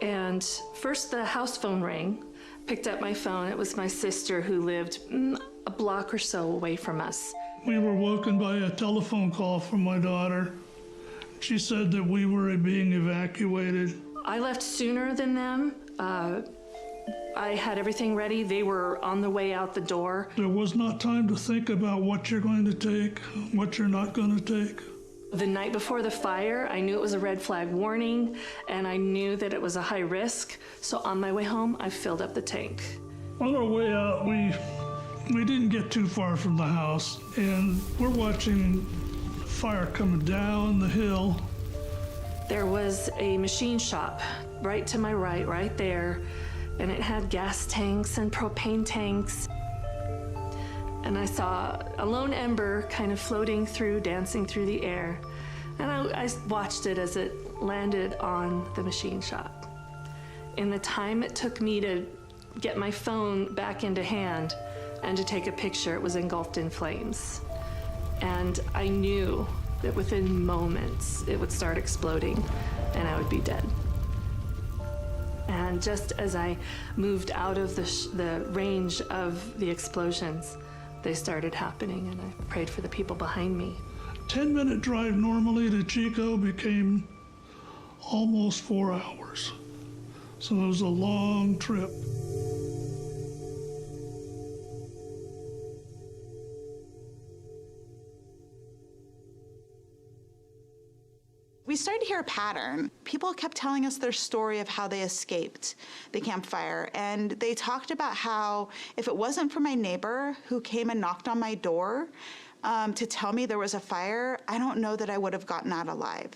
And first the house phone rang. Picked up my phone. It was my sister who lived a block or so away from us. We were woken by a telephone call from my daughter. She said that we were being evacuated. I left sooner than them. I had everything ready. They were on the way out the door. There was not time to think about what you're going to take, what you're not going to take. The night before the fire, I knew it was a red flag warning, and I knew that it was a high risk. So on my way home, I filled up the tank. On our way out, we didn't get too far from the house, and we're watching fire coming down the hill. There was a machine shop right to my right there, and it had gas tanks and propane tanks. And I saw a lone ember kind of floating through, dancing through the air. And I watched it as it landed on the machine shop. In the time it took me to get my phone back into hand and to take a picture, it was engulfed in flames. And I knew that within moments it would start exploding and I would be dead. And just as I moved out of the range of the explosions, they started happening, and I prayed for the people behind me. 10-minute drive normally to Chico became almost 4 hours. So it was a long trip. We started to hear a pattern. People kept telling us their story of how they escaped the campfire. And they talked about how if it wasn't for my neighbor who came and knocked on my door to tell me there was a fire, I don't know that I would have gotten out alive.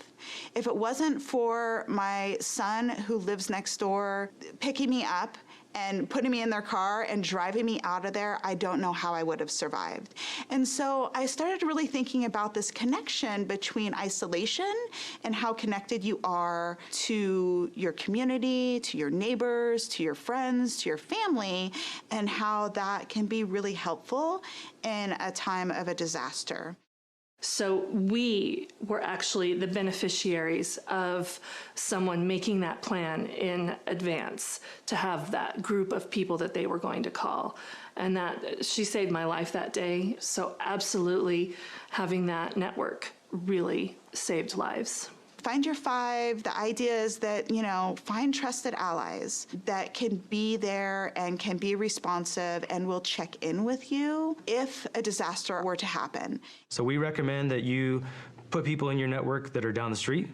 If it wasn't for my son who lives next door picking me up and putting me in their car and driving me out of there, I don't know how I would have survived. And so I started really thinking about this connection between isolation and how connected you are to your community, to your neighbors, to your friends, to your family, and how that can be really helpful in a time of a disaster. So we were actually the beneficiaries of someone making that plan in advance to have that group of people that they were going to call. And that she saved my life that day. So absolutely having that network really saved lives. Find your five. The idea is that, find trusted allies that can be there and can be responsive and will check in with you if a disaster were to happen. So we recommend that you put people in your network that are down the street,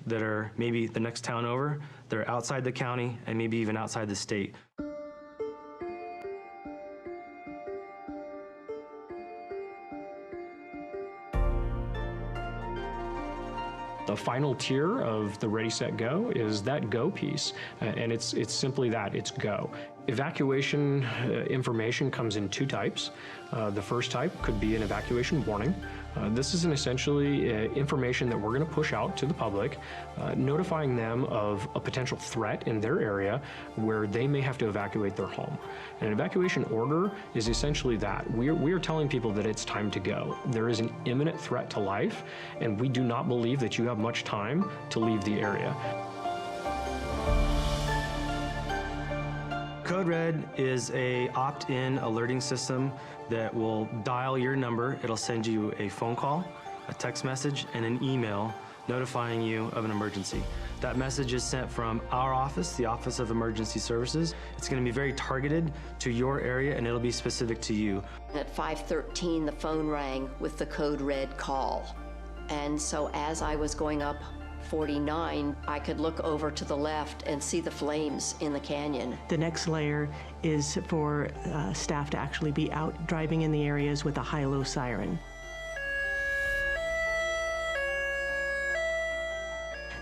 that are maybe the next town over, that are outside the county, and maybe even outside the state. The final tier of the Ready, Set, Go is that go piece, and it's simply that, it's go. Evacuation information comes in two types. The first type could be an evacuation warning. This is essentially information that we're going to push out to the public, notifying them of a potential threat in their area where they may have to evacuate their home. An evacuation order is essentially that. We are telling people that it's time to go. There is an imminent threat to life, and we do not believe that you have much time to leave the area. Code Red is a opt-in alerting system that will dial your number. It'll send you a phone call, a text message, and an email notifying you of an emergency. That message is sent from our office, the Office of Emergency Services. It's going to be very targeted to your area, and it'll be specific to you. At 5:13, the phone rang with the Code Red call. And so as I was going up 49, I could look over to the left and see the flames in the canyon. The next layer is for staff to actually be out driving in the areas with a high-low siren.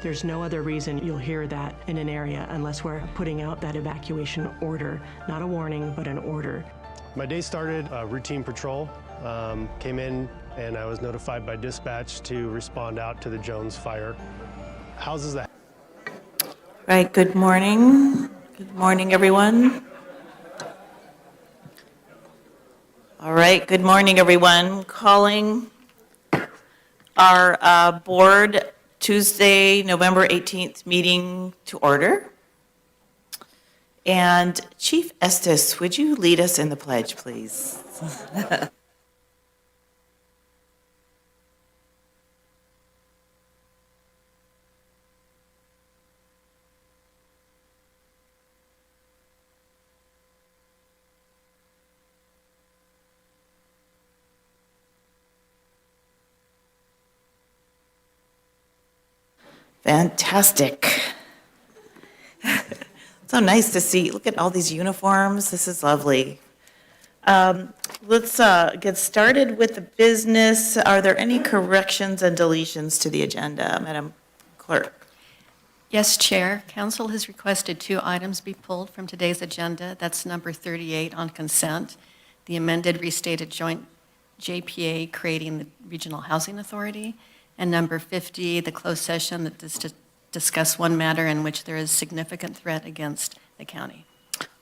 There's no other reason you'll hear that in an area unless we're putting out that evacuation order, not a warning, but an order. My day started routine patrol, came in and I was notified by dispatch to respond out to the Jones fire. Houses that. Right, good morning. Good morning, everyone. All right, good morning, everyone. Calling our board Tuesday, November 18th meeting to order. And Chief Estes, would you lead us in the pledge, please? Fantastic. So nice to see. Look at all these uniforms. This is lovely. Let's get started with the business. Are there any corrections and deletions to the agenda, Madam Clerk? Yes, Chair. Council has requested 2 items be pulled from today's agenda. That's number 38 on consent, the amended restated joint JPA creating the Regional Housing Authority, and number 50, the closed session that is to discuss one matter in which there is significant threat against the county.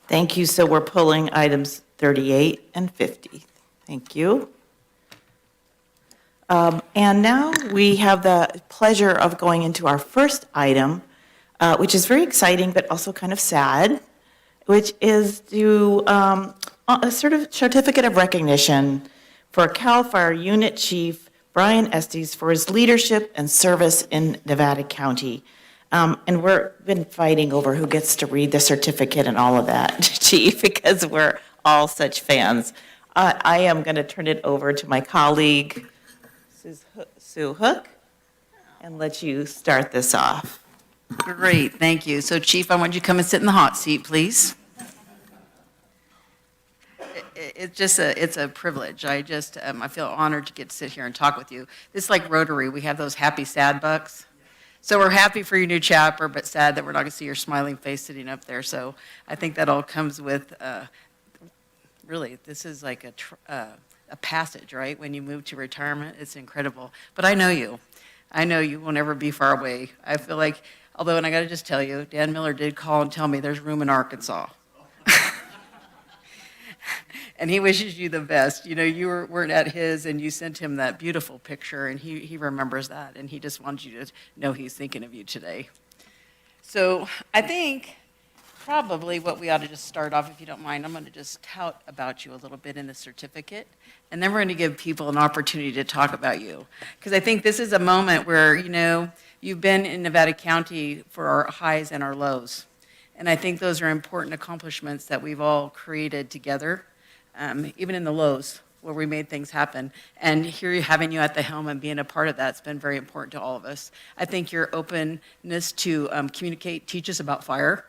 Thank you. So we're pulling items 38 and 50. Thank you. And now we have the pleasure of going into our first item, which is very exciting but also kind of sad, which is to a sort of certificate of recognition for CAL FIRE Unit Chief Brian Estes for his leadership and service in Nevada County. And we've been fighting over who gets to read the certificate and all of that, Chief, because we're all such fans. I am going to turn it over to my colleague, Sue Hook, and let you start this off. Great, thank you. So Chief, I want you to come and sit in the hot seat, please. It's a privilege. I feel honored to get to sit here and talk with you. This is like Rotary. We have those happy, sad bucks. So we're happy for your new chapter, but sad that we're not going to see your smiling face sitting up there. So I think that all comes with, really, this is like a passage, right? When you move to retirement, it's incredible. But I know you. I know you will never be far away. I feel like, although, and I got to just tell you, Dan Miller did call and tell me there's room in Arkansas. And he wishes you the best. You know, you weren't at his, and you sent him that beautiful picture, and he remembers that, and he just wants you to know he's thinking of you today. So I think probably what we ought to just start off, if you don't mind, I'm going to just tout about you a little bit in the certificate, and then we're going to give people an opportunity to talk about you. Because I think this is a moment where, you know, you've been in Nevada County for our highs and our lows. And I think those are important accomplishments that we've all created together. Even in the lows where we made things happen. And here having you at the helm and being a part of that's been very important to all of us. I think your openness to communicate, teach us about fire,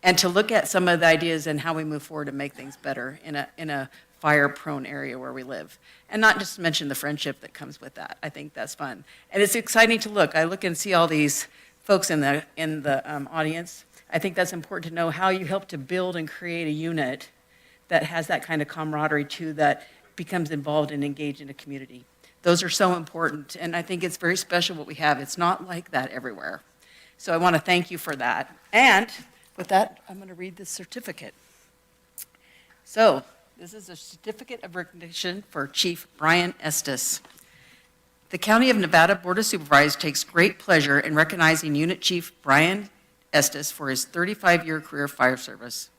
and to look at some of the ideas and how we move forward to make things better in a fire-prone area where we live. And not just mention the friendship that comes with that. I think that's fun. And it's exciting to look. I look and see all these folks in the audience. I think that's important to know how you help to build and create a unit that has that kind of camaraderie too, that becomes involved and engaged in a community. Those are so important, and I think it's very special what we have. It's not like that everywhere. So I want to thank you for that. And with that, I'm going to read this certificate. So this is a certificate of recognition for Chief Brian Estes. The County of Nevada Board of Supervisors takes great pleasure in recognizing Unit Chief Brian Estes for his 35-year career of fire service.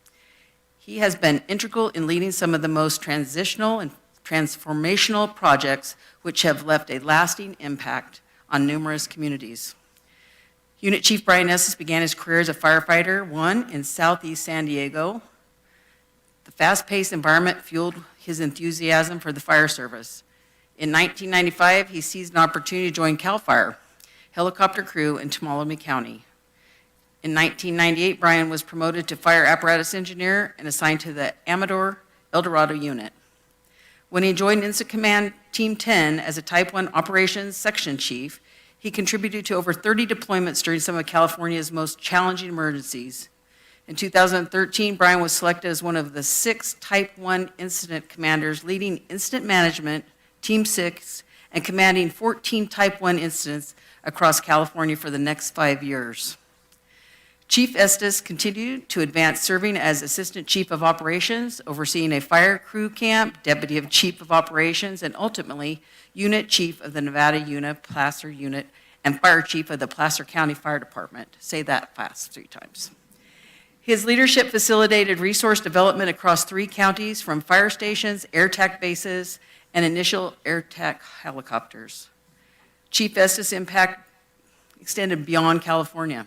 He has been integral in leading some of the most transitional and transformational projects which have left a lasting impact on numerous communities. Unit Chief Brian Estes began his career as a firefighter, in Southeast San Diego. The fast-paced environment fueled his enthusiasm for the fire service. In 1995, he seized an opportunity to join CAL FIRE, helicopter crew in Tuolumne County. In 1998, Brian was promoted to fire apparatus engineer and assigned to the Amador El Dorado unit. When he joined Incident Command Team 10 as a Type 1 Operations Section Chief, he contributed to over 30 deployments during some of California's most challenging emergencies. In 2013, Brian was selected as one of the 6 Type 1 incident commanders leading incident management, Team 6, and commanding 14 Type 1 incidents across California for the next 5 years. Chief Estes continued to advance serving as Assistant Chief of Operations, overseeing a fire crew camp, Deputy of Chief of Operations, and ultimately Unit Chief of the Nevada Placer Unit and Fire Chief of the Placer County Fire Department. Say that fast 3 times. His leadership facilitated resource development across 3 counties, from fire stations, air TAC bases, and initial air TAC helicopters. Chief Estes' impact extended beyond California.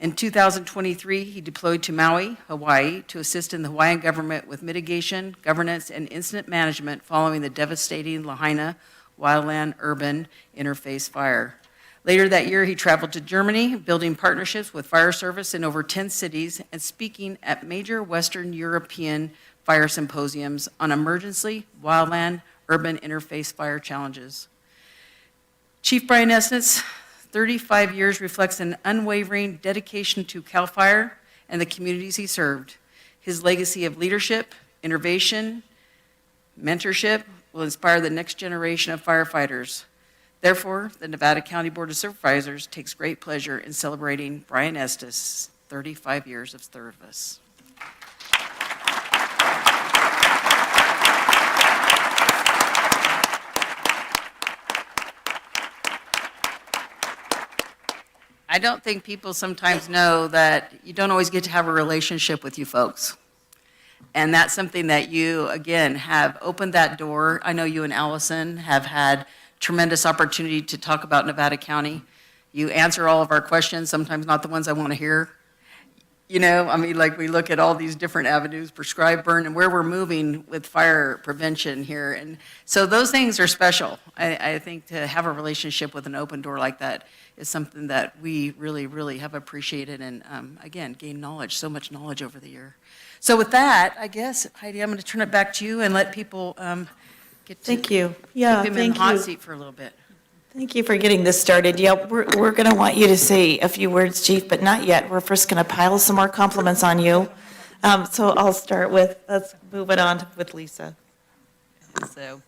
In 2023, he deployed to Maui, Hawaii, to assist in the Hawaiian government with mitigation, governance, and incident management following the devastating Lahaina wildland-urban interface fire. Later that year, he traveled to Germany, building partnerships with fire service in over 10 cities and speaking at major Western European fire symposiums on emergency, wildland, urban interface fire challenges. Chief Brian Estes' 35 years reflects an unwavering dedication to CAL FIRE and the communities he served. His legacy of leadership, innovation, mentorship will inspire the next generation of firefighters. Therefore, the Nevada County Board of Supervisors takes great pleasure in celebrating Brian Estes' 35 years of service. I don't think people sometimes know that you don't always get to have a relationship with you folks. And that's something that you, again, have opened that door. I know you and Allison have had tremendous opportunity to talk about Nevada County. You answer all of our questions, sometimes not the ones I want to hear. You know, I mean, like we look at all these different avenues, prescribe, burn, and where we're moving with fire prevention here. And so those things are special. I think to have a relationship with an open door like that is something that we really, really have appreciated and, again, gained knowledge, so much knowledge over the year. So with that, I guess, Heidi, I'm going to turn it back to you and let people get to Thank you. Yeah, keep them in the thank hot you. seat for a little bit. Thank you for getting this started. Yeah, we're going to want you to say a few words, Chief, but not yet. We're first going to pile some more compliments on you. So I'll start with, let's move it on with Lisa. So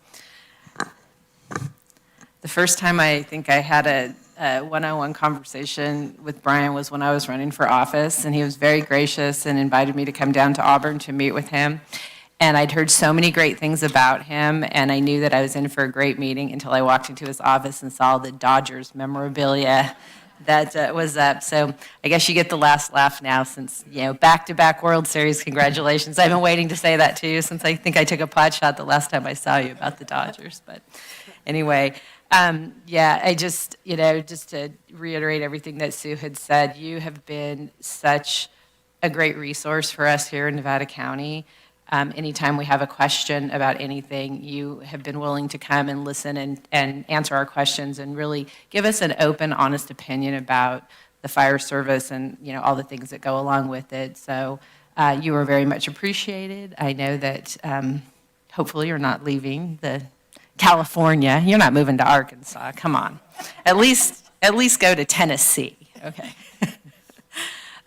the first time I think I had a one-on-one conversation with Brian was when I was running for office, and he was very gracious and invited me to come down to Auburn to meet with him. And I'd heard so many great things about him, and I knew that I was in for a great meeting until I walked into his office and saw the Dodgers memorabilia that was up. So I guess you get the last laugh now since, you know, back-to-back World Series. Congratulations. I've been waiting to say that to you since I think I took a pot shot the last time I saw you about the Dodgers. But anyway, yeah, I just, you know, just to reiterate everything that Sue had said, you have been such a great resource for us here in Nevada County. Anytime we have a question about anything, you have been willing to come and listen and answer our questions and really give us an open, honest opinion about the fire service and, you know, all the things that go along with it. So you are very much appreciated. I know that hopefully you're not leaving California. You're not moving to Arkansas. Come on. At least go to Tennessee. Okay.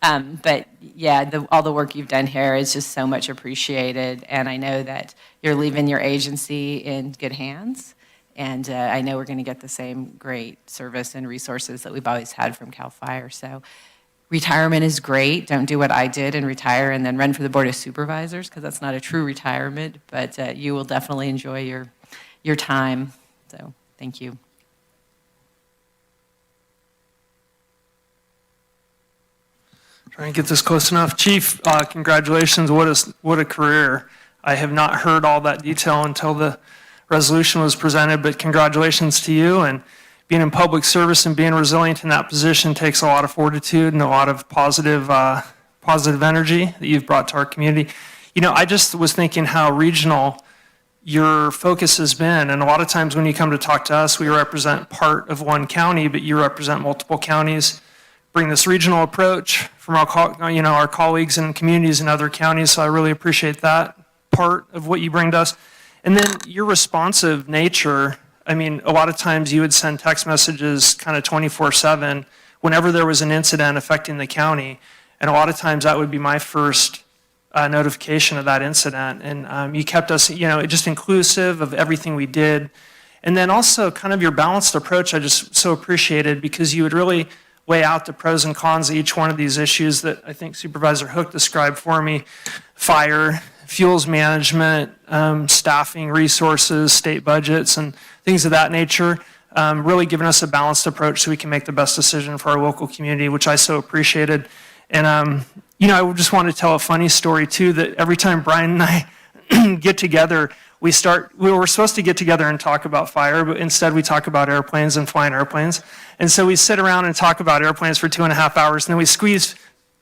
But yeah, all the work you've done here is just so much appreciated, and I know that you're leaving your agency in good hands, and I know we're going to get the same great service and resources that we've always had from CAL FIRE. So retirement is great. Don't do what I did and retire and then run for the Board of Supervisors, because that's not a true retirement, but you will definitely enjoy your time. So thank you. Try and get this close enough. Chief, congratulations. What a career. I have not heard all that detail until the resolution was presented, but congratulations to you. And being in public service and being resilient in that position takes a lot of fortitude and a lot of positive energy that you've brought to our community. You know, I just was thinking how regional your focus has been. And a lot of times when you come to talk to us, we represent part of one county, but you represent multiple counties. Bring this regional approach from our colleagues and communities in other counties. So I really appreciate that part of what you bring to us. And then your responsive nature. I mean, a lot of times you would send text messages kind of 24/7 whenever there was an incident affecting the county. And a lot of times that would be my first notification of that incident. And you kept us, you know, just inclusive of everything we did. And then also kind of your balanced approach I just so appreciated, because you would really weigh out the pros and cons of each one of these issues that I think Supervisor Hook described for me: fire, fuels management, staffing, resources, state budgets, and things of that nature. Really giving us a balanced approach so we can make the best decision for our local community, which I so appreciated. And I just want to tell a funny story too, that every time Brian and I get together, we were supposed to get together and talk about fire, but instead we talk about airplanes and flying airplanes. And so we sit around and talk about airplanes for 2.5 hours, and then we squeeze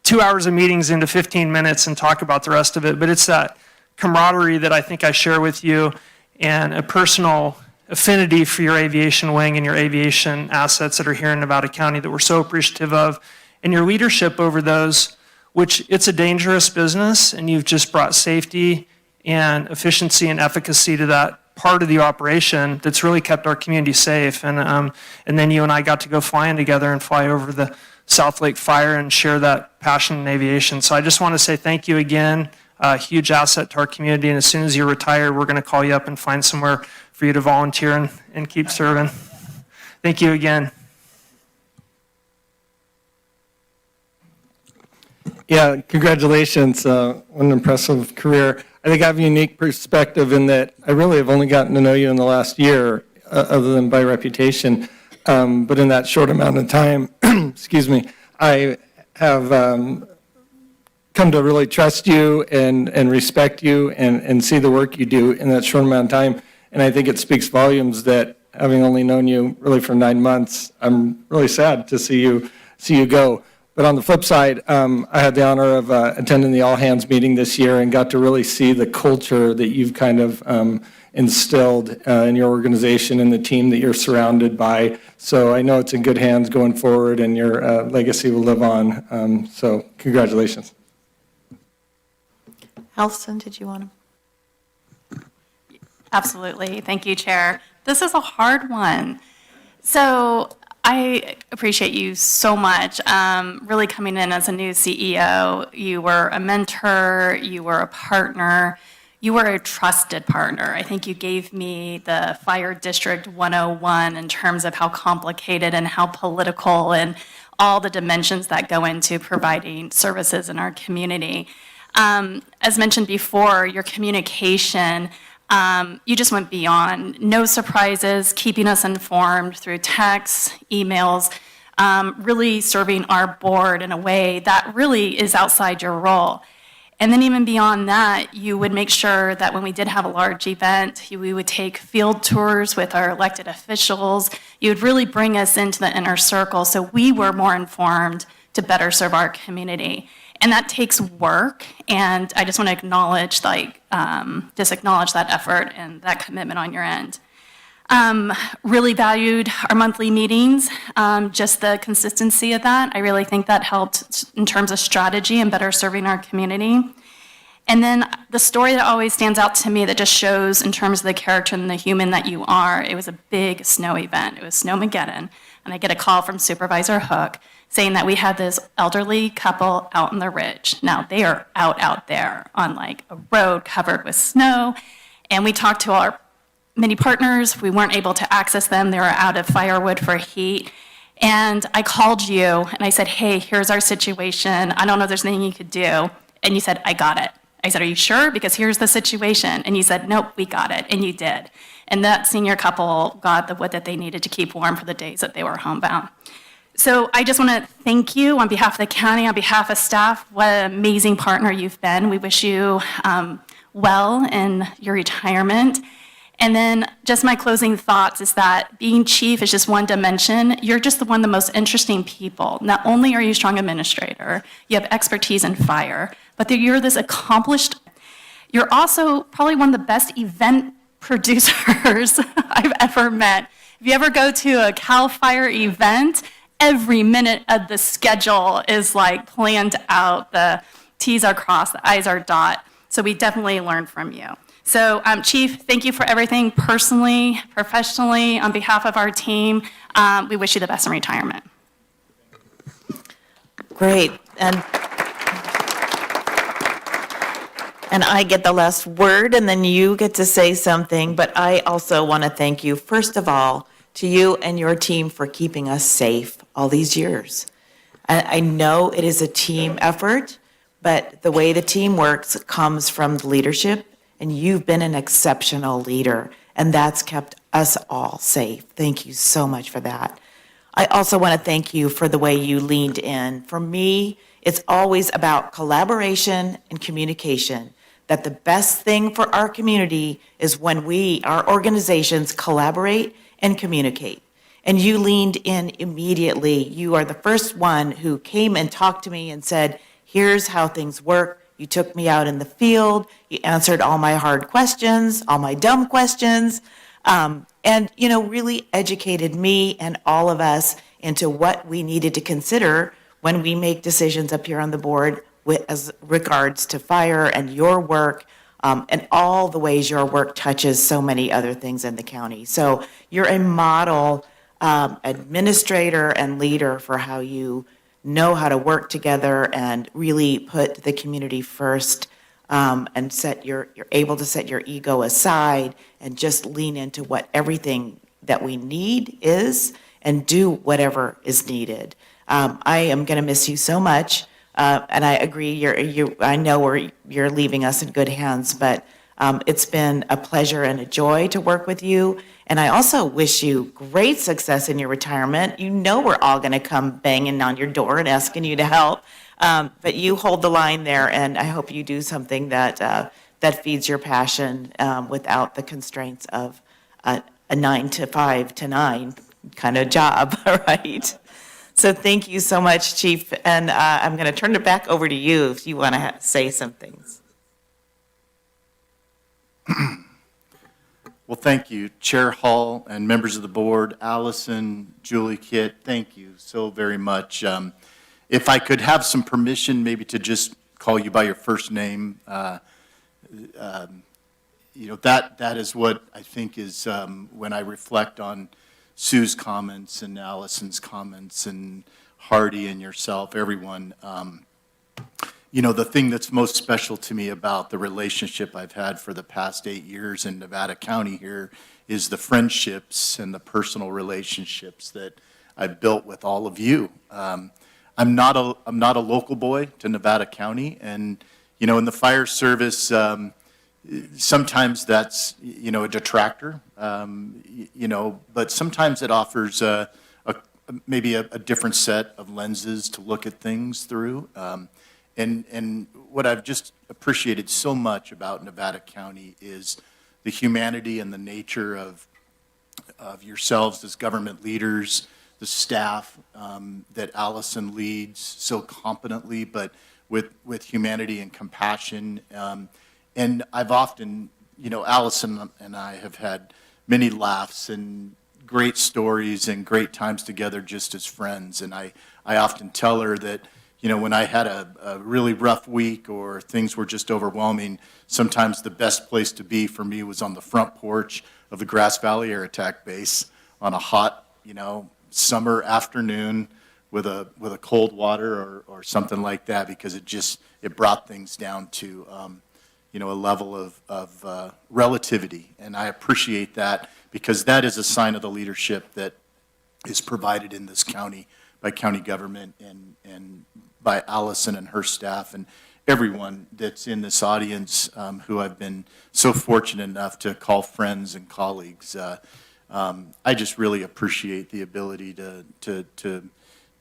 2 hours of meetings into 15 minutes and talk about the rest of it. But it's that camaraderie that I think I share with you, and a personal affinity for your aviation wing and your aviation assets that are here in Nevada County that we're so appreciative of, and your leadership over those, which it's a dangerous business, and you've just brought safety and efficiency and efficacy to that part of the operation that's really kept our community safe. And then you and I got to go flying together and fly over the South Lake Fire and share that passion in aviation. So I just want to say thank you again, a huge asset to our community, and as soon as you retire, we're going to call you up and find somewhere for you to volunteer and keep serving. Thank you again. Yeah, congratulations. What an impressive career. I think I have a unique perspective in that I really have only gotten to know you in the last year, other than by reputation. But in that short amount of time, excuse me, I have come to really trust you and respect you and see the work you do in that short amount of time. And I think it speaks volumes that, having only known you really for 9 months, I'm really sad to see you go. But on the flip side, I had the honor of attending the all-hands meeting this year and got to really see the culture that you've kind of instilled in your organization and the team that you're surrounded by. So I know it's in good hands going forward, and your legacy will live on. So congratulations. Alison, did you want to? Absolutely. Thank you, Chair. This is a hard one. So I appreciate you so much. Really coming in as a new CEO, you were a mentor, you were a partner, you were a trusted partner. I think you gave me the Fire District 101 in terms of how complicated and how political and all the dimensions that go into providing services in our community. As mentioned before, your communication, you just went beyond. No surprises, keeping us informed through texts, emails, really serving our board in a way that really is outside your role. And then even beyond that, you would make sure that when we did have a large event, we would take field tours with our elected officials. You would really bring us into the inner circle so we were more informed to better serve our community. And that takes work, and I just want to acknowledge, acknowledge that effort and that commitment on your end. Really valued our monthly meetings, just the consistency of that. I really think that helped in terms of strategy and better serving our community. And then the story that always stands out to me that just shows in terms of the character and the human that you are, it was a big snow event. It was Snowmageddon, and I get a call from Supervisor Hook saying that we had this elderly couple out in the ridge. Now, they are out there on like a road covered with snow, and we talked to our many partners. We weren't able to access them. They were out of firewood for heat. And I called you, and I said, hey, here's our situation. I don't know if there's anything you could do. And you said, I got it. I said, are you sure? Because here's the situation. And you said, nope, we got it. And you did. And that senior couple got the wood that they needed to keep warm for the days that they were homebound. So I just want to thank you on behalf of the county, on behalf of staff. What an amazing partner you've been. We wish you well in your retirement. And then just my closing thoughts is that being chief is just one dimension. You're just one of the most interesting people. Not only are you a strong administrator, you have expertise in fire, but you're this accomplished. You're also probably one of the best event producers I've ever met. If you ever go to a CAL FIRE event, every minute of the schedule is like planned out. The T's are crossed, the I's are dotted. So we definitely learned from you. So Chief, thank you for everything personally, professionally, on behalf of our team. We wish you the best in retirement. Great. And I get the last word, and then you get to say something. But I also want to thank you, first of all, to you and your team for keeping us safe all these years. I know it is a team effort, but the way the team works comes from the leadership, and you've been an exceptional leader, and that's kept us all safe. Thank you so much for that. I also want to thank you for the way you leaned in. For me, It's always about collaboration and communication, that the best thing for our community is when our organizations collaborate and communicate. And you leaned in immediately. You are the first one who came and talked to me and said, here's how things work. You took me out in the field. You answered all my hard questions, all my dumb questions, and, really educated me and all of us into what we needed to consider when we make decisions up here on the board as regards to fire and your work, and all the ways your work touches so many other things in the county. So you're a model administrator and leader for how you know how to work together and really put the community first, and you're able to set your ego aside and just lean into what everything that we need is and do whatever is needed. I am going to miss you so much, and I agree. I know you're leaving us in good hands, but it's been a pleasure and a joy to work with you. And I also wish you great success in your retirement. We're all going to come banging on your door and asking you to help, but you hold the line there, and I hope you do something that feeds your passion without the constraints of a 9 to 5 to 9 kind of job, right? So thank you so much, Chief, and I'm going to turn it back over to you if you want to say some things. Well, thank you, Chair Hall and members of the board, Allison, Julie, Kit, thank you so very much. If I could have some permission maybe to just call you by your first name, that is what I think is when I reflect on Sue's comments and Allison's comments and Hardy and yourself, everyone. The thing that's most special to me about the relationship I've had for the past 8 years in Nevada County here is the friendships and the personal relationships that I've built with all of you. I'm not a local boy to Nevada County, and in the fire service, sometimes that's a detractor, but sometimes it offers maybe a different set of lenses to look at things through. And what I've just appreciated so much about Nevada County is the humanity and the nature of yourselves as government leaders, the staff that Allison leads so competently, but with humanity and compassion. And I've often, Allison and I have had many laughs and great stories and great times together just as friends. And I often tell her that, when I had a really rough week or things were just overwhelming, sometimes the best place to be for me was on the front porch of the Grass Valley Air Attack Base on a hot, summer afternoon with a cold water or something like that, because it brought things down to, a level of relativity. And I appreciate that, because that is a sign of the leadership that is provided in this county by county government and by Allison and her staff and everyone that's in this audience, who I've been so fortunate enough to call friends and colleagues. I just really appreciate the ability to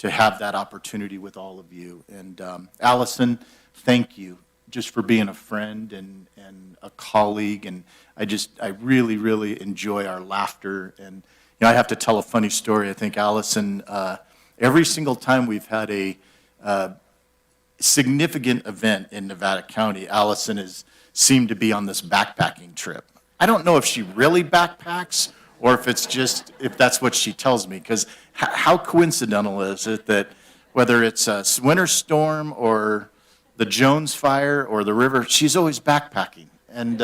have that opportunity with all of you. And Allison, thank you just for being a friend and a colleague. And I really, really enjoy our laughter. And I have to tell a funny story. I think Allison, every single time we've had a significant event in Nevada County, Allison has seemed to be on this backpacking trip. I don't know if she really backpacks or if that's what she tells me, because how coincidental is it that whether it's a winter storm or the Jones fire or the river, she's always backpacking. And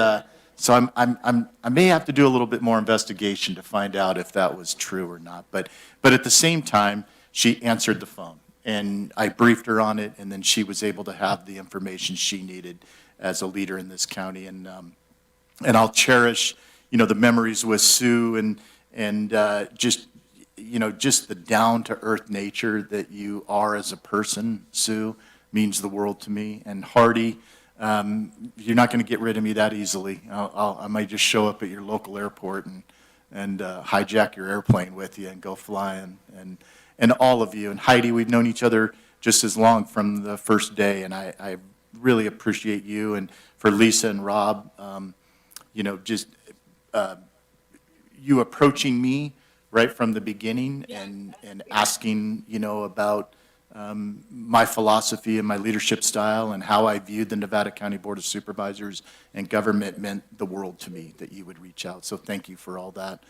so I may have to do a little bit more investigation to find out if that was true or not. But at the same time, she answered the phone. And I briefed her on it, and then she was able to have the information she needed as a leader in this county. And I'll cherish, the memories with Sue and just the down-to-earth nature that you are as a person. Sue means the world to me. And Hardy, you're not going to get rid of me that easily. I might just show up at your local airport and hijack your airplane with you and go flying. And all of you. And Heidi, we've known each other just as long from the first day, and I really appreciate you, and for Lisa and Rob, just you approaching me right from the beginning and asking, about my philosophy and my leadership style and how I viewed the Nevada County Board of Supervisors and government meant the world to me that you would reach out. So thank you for all that.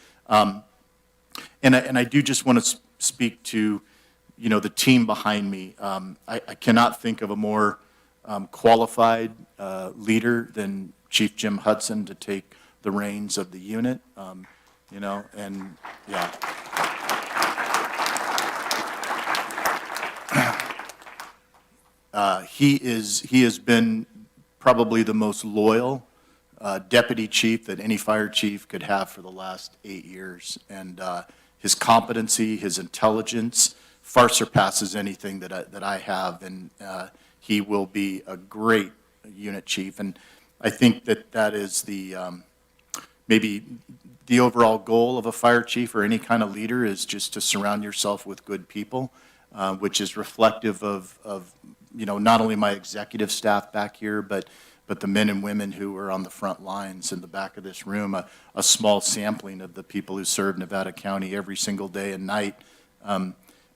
And I do just want to speak to, the team behind me. I cannot think of a more qualified leader than Chief Jim Hudson to take the reins of the unit, and yeah. He has been probably the most loyal deputy chief that any fire chief could have for the last 8 years. And his competency, his intelligence far surpasses anything that I have. And he will be a great unit chief. And I think that is the maybe the overall goal of a fire chief or any kind of leader is just to surround yourself with good people, which is reflective of not only my executive staff back here, but the men and women who are on the front lines in the back of this room, a small sampling of the people who serve Nevada County every single day and night.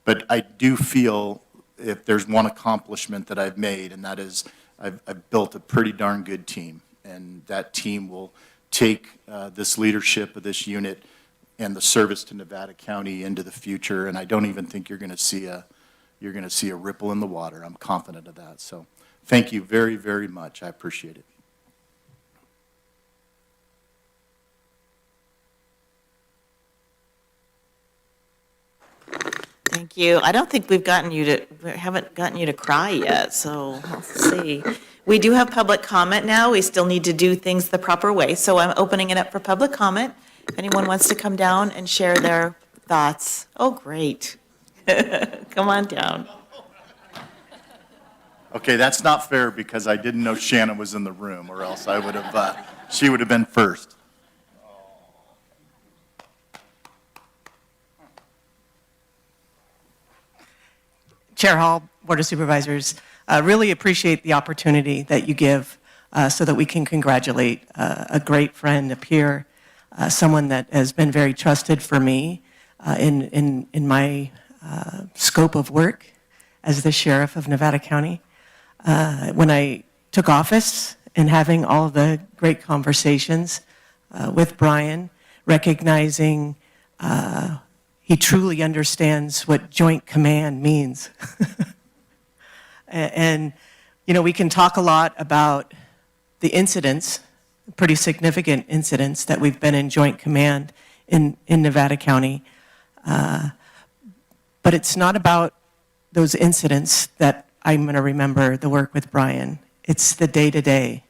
But I do feel if there's one accomplishment that I've made, and that is I've built a pretty darn good team, and that team will take this leadership of this unit and the service to Nevada County into the future, and I don't even think you're going to see a ripple in the water. I'm confident of that. So thank you very, very much. I appreciate it. Thank you. I don't think we haven't gotten you to cry yet, so let's see. We do have public comment now. We still need to do things the proper way, so I'm opening it up for public comment. If anyone wants to come down and share their thoughts. Oh, great. Come on down. Okay, that's not fair because I didn't know Shannon was in the room, or else I would have, she would have been first. Chair Hall, Board of Supervisors, really appreciate the opportunity that you give so that we can congratulate a great friend, a peer, someone that has been very trusted for me in my scope of work as the sheriff of Nevada County. When I took office and having all of the great conversations with Brian, recognizing he truly understands what joint command means. And, we can talk a lot about the incidents, pretty significant incidents that we've been in joint command in Nevada County. But it's not about those incidents that I'm going to remember the work with Brian. It's the day-to-day.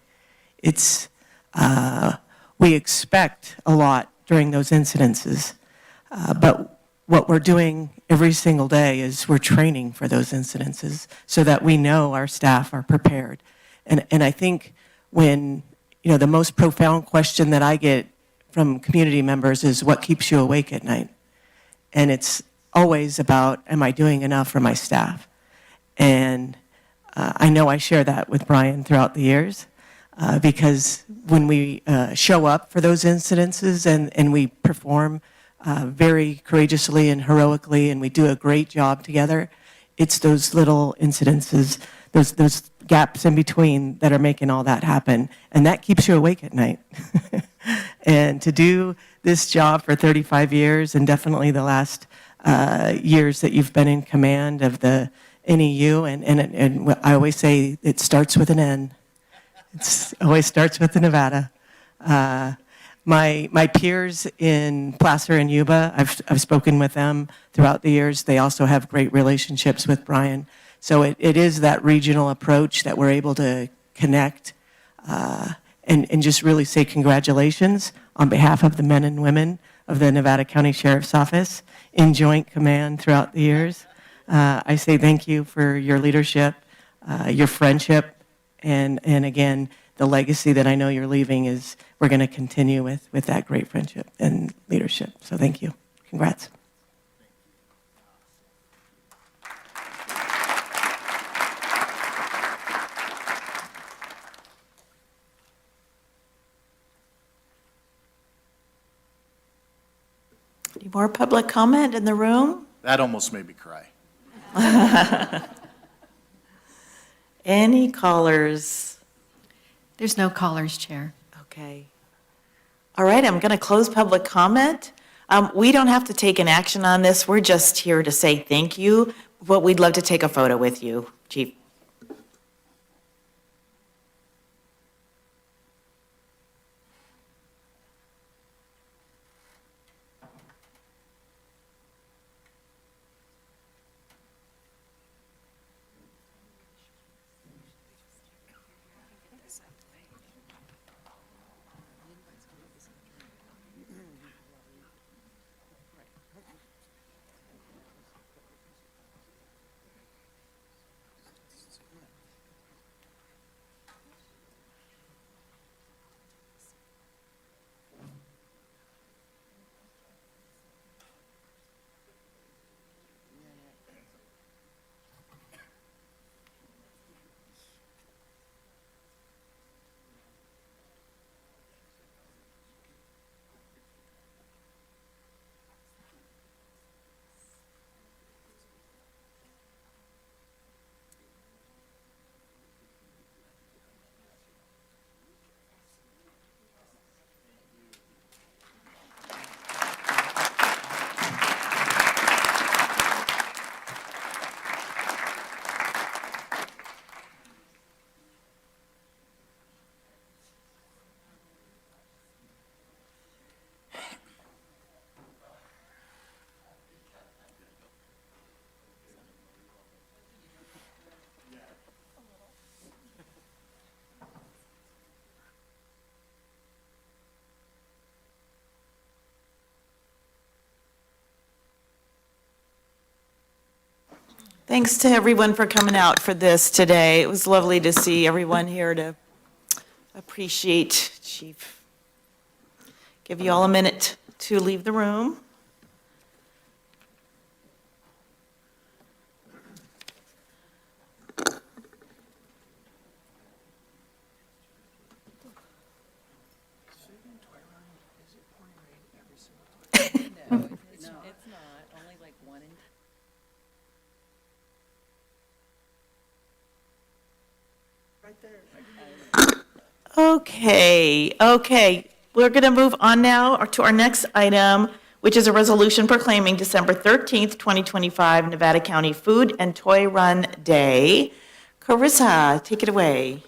It's, we expect a lot during those incidences, but what we're doing every single day is we're training for those incidences so that we know our staff are prepared. And I think when, the most profound question that I get from community members is what keeps you awake at night? And it's always about, am I doing enough for my staff? And I know I share that with Brian throughout the years because when we show up for those incidences and we perform very courageously and heroically, and we do a great job together, it's those little incidences, those gaps in between that are making all that happen, and that keeps you awake at night. And to do this job for 35 years, and definitely the last years that you've been in command of the NEU, and I always say it starts with an N. It always starts with the Nevada. My peers in Placer and Yuba, I've spoken with them throughout the years. They also have great relationships with Brian. So it is that regional approach that we're able to connect and just really say congratulations on behalf of the men and women of the Nevada County Sheriff's Office in joint command throughout the years. I say thank you for your leadership, your friendship, and again, the legacy that I know you're leaving is we're going to continue with that great friendship and leadership. So thank you. Congrats. more public comment in the room? That almost made me cry. Any callers? There's no callers, Chair. Okay. All right, I'm going to close public comment. We don't have to take an action on this. We're just here to say thank you, but we'd love to take a photo with you, Chief. Thanks to everyone for coming out for this today. It was lovely to see everyone here to appreciate Chief. Give you all a minute to leave the room. Okay. We're going to move on now to our next item, which is a resolution proclaiming December 13th, 2025, Nevada County Food and Toy Run Day. Carissa, take it away.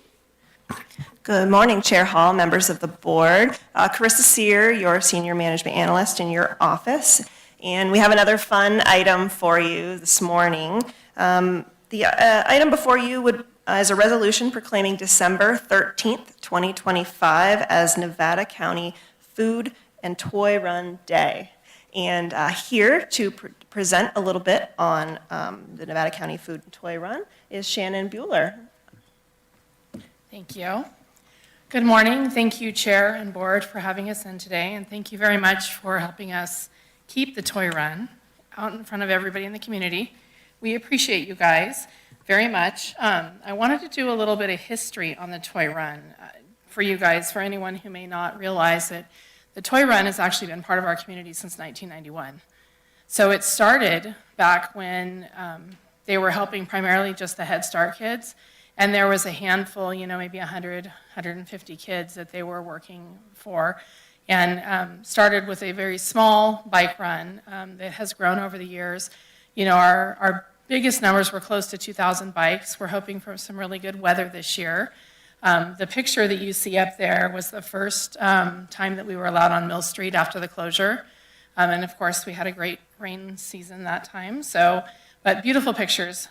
Good morning, Chair Hall, members of the board. Carissa Sear, your Senior Management Analyst in your office. And we have another fun item for you this morning. The item before you is a resolution proclaiming December 13th, 2025 as Nevada County Food and Toy Run Day. And here to present a little bit on the Nevada County Food and Toy Run is Shannon Bueller. Thank you. Good morning. Thank you, Chair and Board, for having us in today, and thank you very much for helping us keep the Toy Run out in front of everybody in the community. We appreciate you guys very much. I wanted to do a little bit of history on the Toy Run for you guys, for anyone who may not realize that the Toy Run has actually been part of our community since 1991. So it started back when they were helping primarily just the Head Start kids, and there was a handful, maybe 100, 150 kids that they were working for, and started with a very small bike run that has grown over the years. Our biggest numbers were close to 2,000 bikes. We're hoping for some really good weather this year. The picture that you see up there was the first time that we were allowed on Mill Street after the closure. And of course, we had a great rain season that time. But beautiful pictures.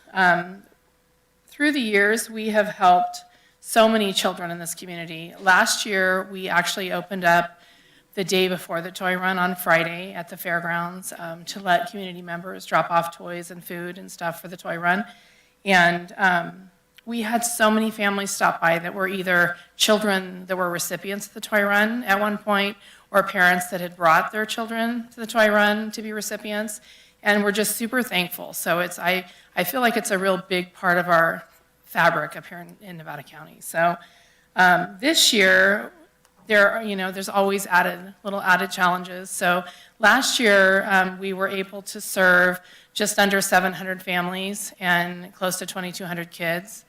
Through the years, we have helped so many children in this community. Last year, we actually opened up the day before the Toy Run on Friday at the fairgrounds to let community members drop off toys and food and stuff for the Toy Run. And we had so many families stop by that were either children that were recipients of the Toy Run at one point, or parents that had brought their children to the Toy Run to be recipients. And we're just super thankful. So I feel like it's a real big part of our fabric up here in Nevada County. So this year, there's always little added challenges. So last year, we were able to serve just under 700 families and close to 2,200 kids.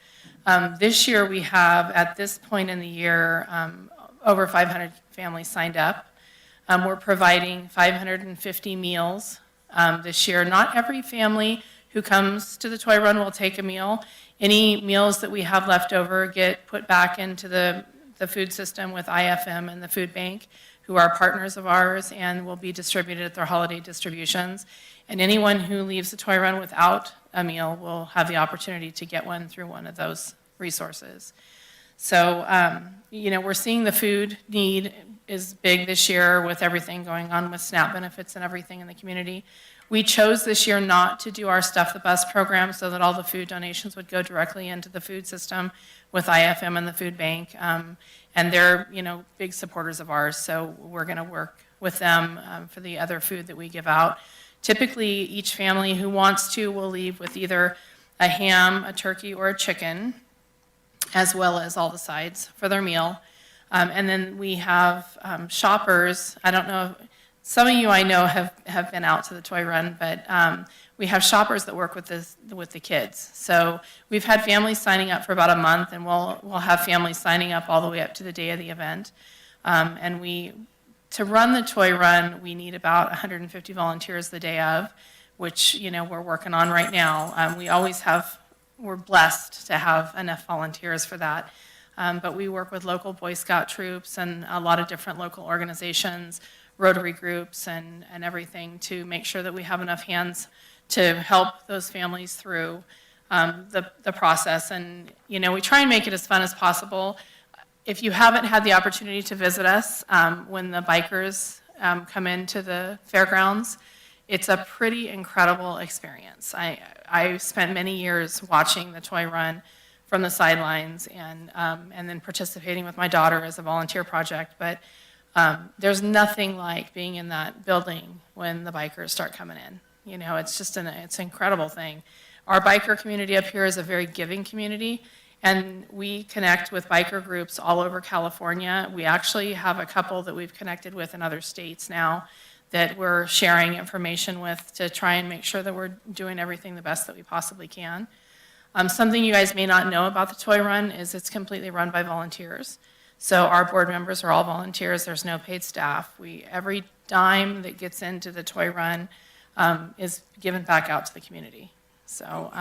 This year, we have, at this point in the year, over 500 families signed up. We're providing 550 meals this year. Not every family who comes to the Toy Run will take a meal. Any meals that we have left over get put back into the food system with IFM and the food bank, who are partners of ours, and will be distributed at their holiday distributions. And anyone who leaves the Toy Run without a meal will have the opportunity to get one through one of those resources. So, we're seeing the food need is big this year with everything going on with SNAP benefits and everything in the community. We chose this year not to do our Stuff the Bus program so that all the food donations would go directly into the food system with IFM and the food bank. And they're, big supporters of ours, so we're going to work with them for the other food that we give out. Typically, each family who wants to will leave with either a ham, a turkey, or a chicken, as well as all the sides for their meal. And then we have shoppers. I don't know, some of you I know have been out to the Toy Run, but we have shoppers that work with the kids. So we've had families signing up for about a month, and we'll have families signing up all the way up to the day of the event. To run the Toy Run, we need about 150 volunteers the day of, which we're working on right now. We're blessed to have enough volunteers for that. But we work with local Boy Scout troops and a lot of different local organizations, Rotary groups, and everything to make sure that we have enough hands to help those families through the process. And, we try and make it as fun as possible. If you haven't had the opportunity to visit us when the bikers come into the fairgrounds, it's a pretty incredible experience. I spent many years watching the Toy Run from the sidelines and then participating with my daughter as a volunteer project. But there's nothing like being in that building when the bikers start coming in. It's just it's an incredible thing. Our biker community up here is a very giving community, and we connect with biker groups all over California. We actually have a couple that we've connected with in other states now that we're sharing information with to try and make sure that we're doing everything the best that we possibly can. Something you guys may not know about the Toy Run is it's completely run by volunteers. So our board members are all volunteers. There's no paid staff. Every dime that gets into the Toy Run is given back out to the community. So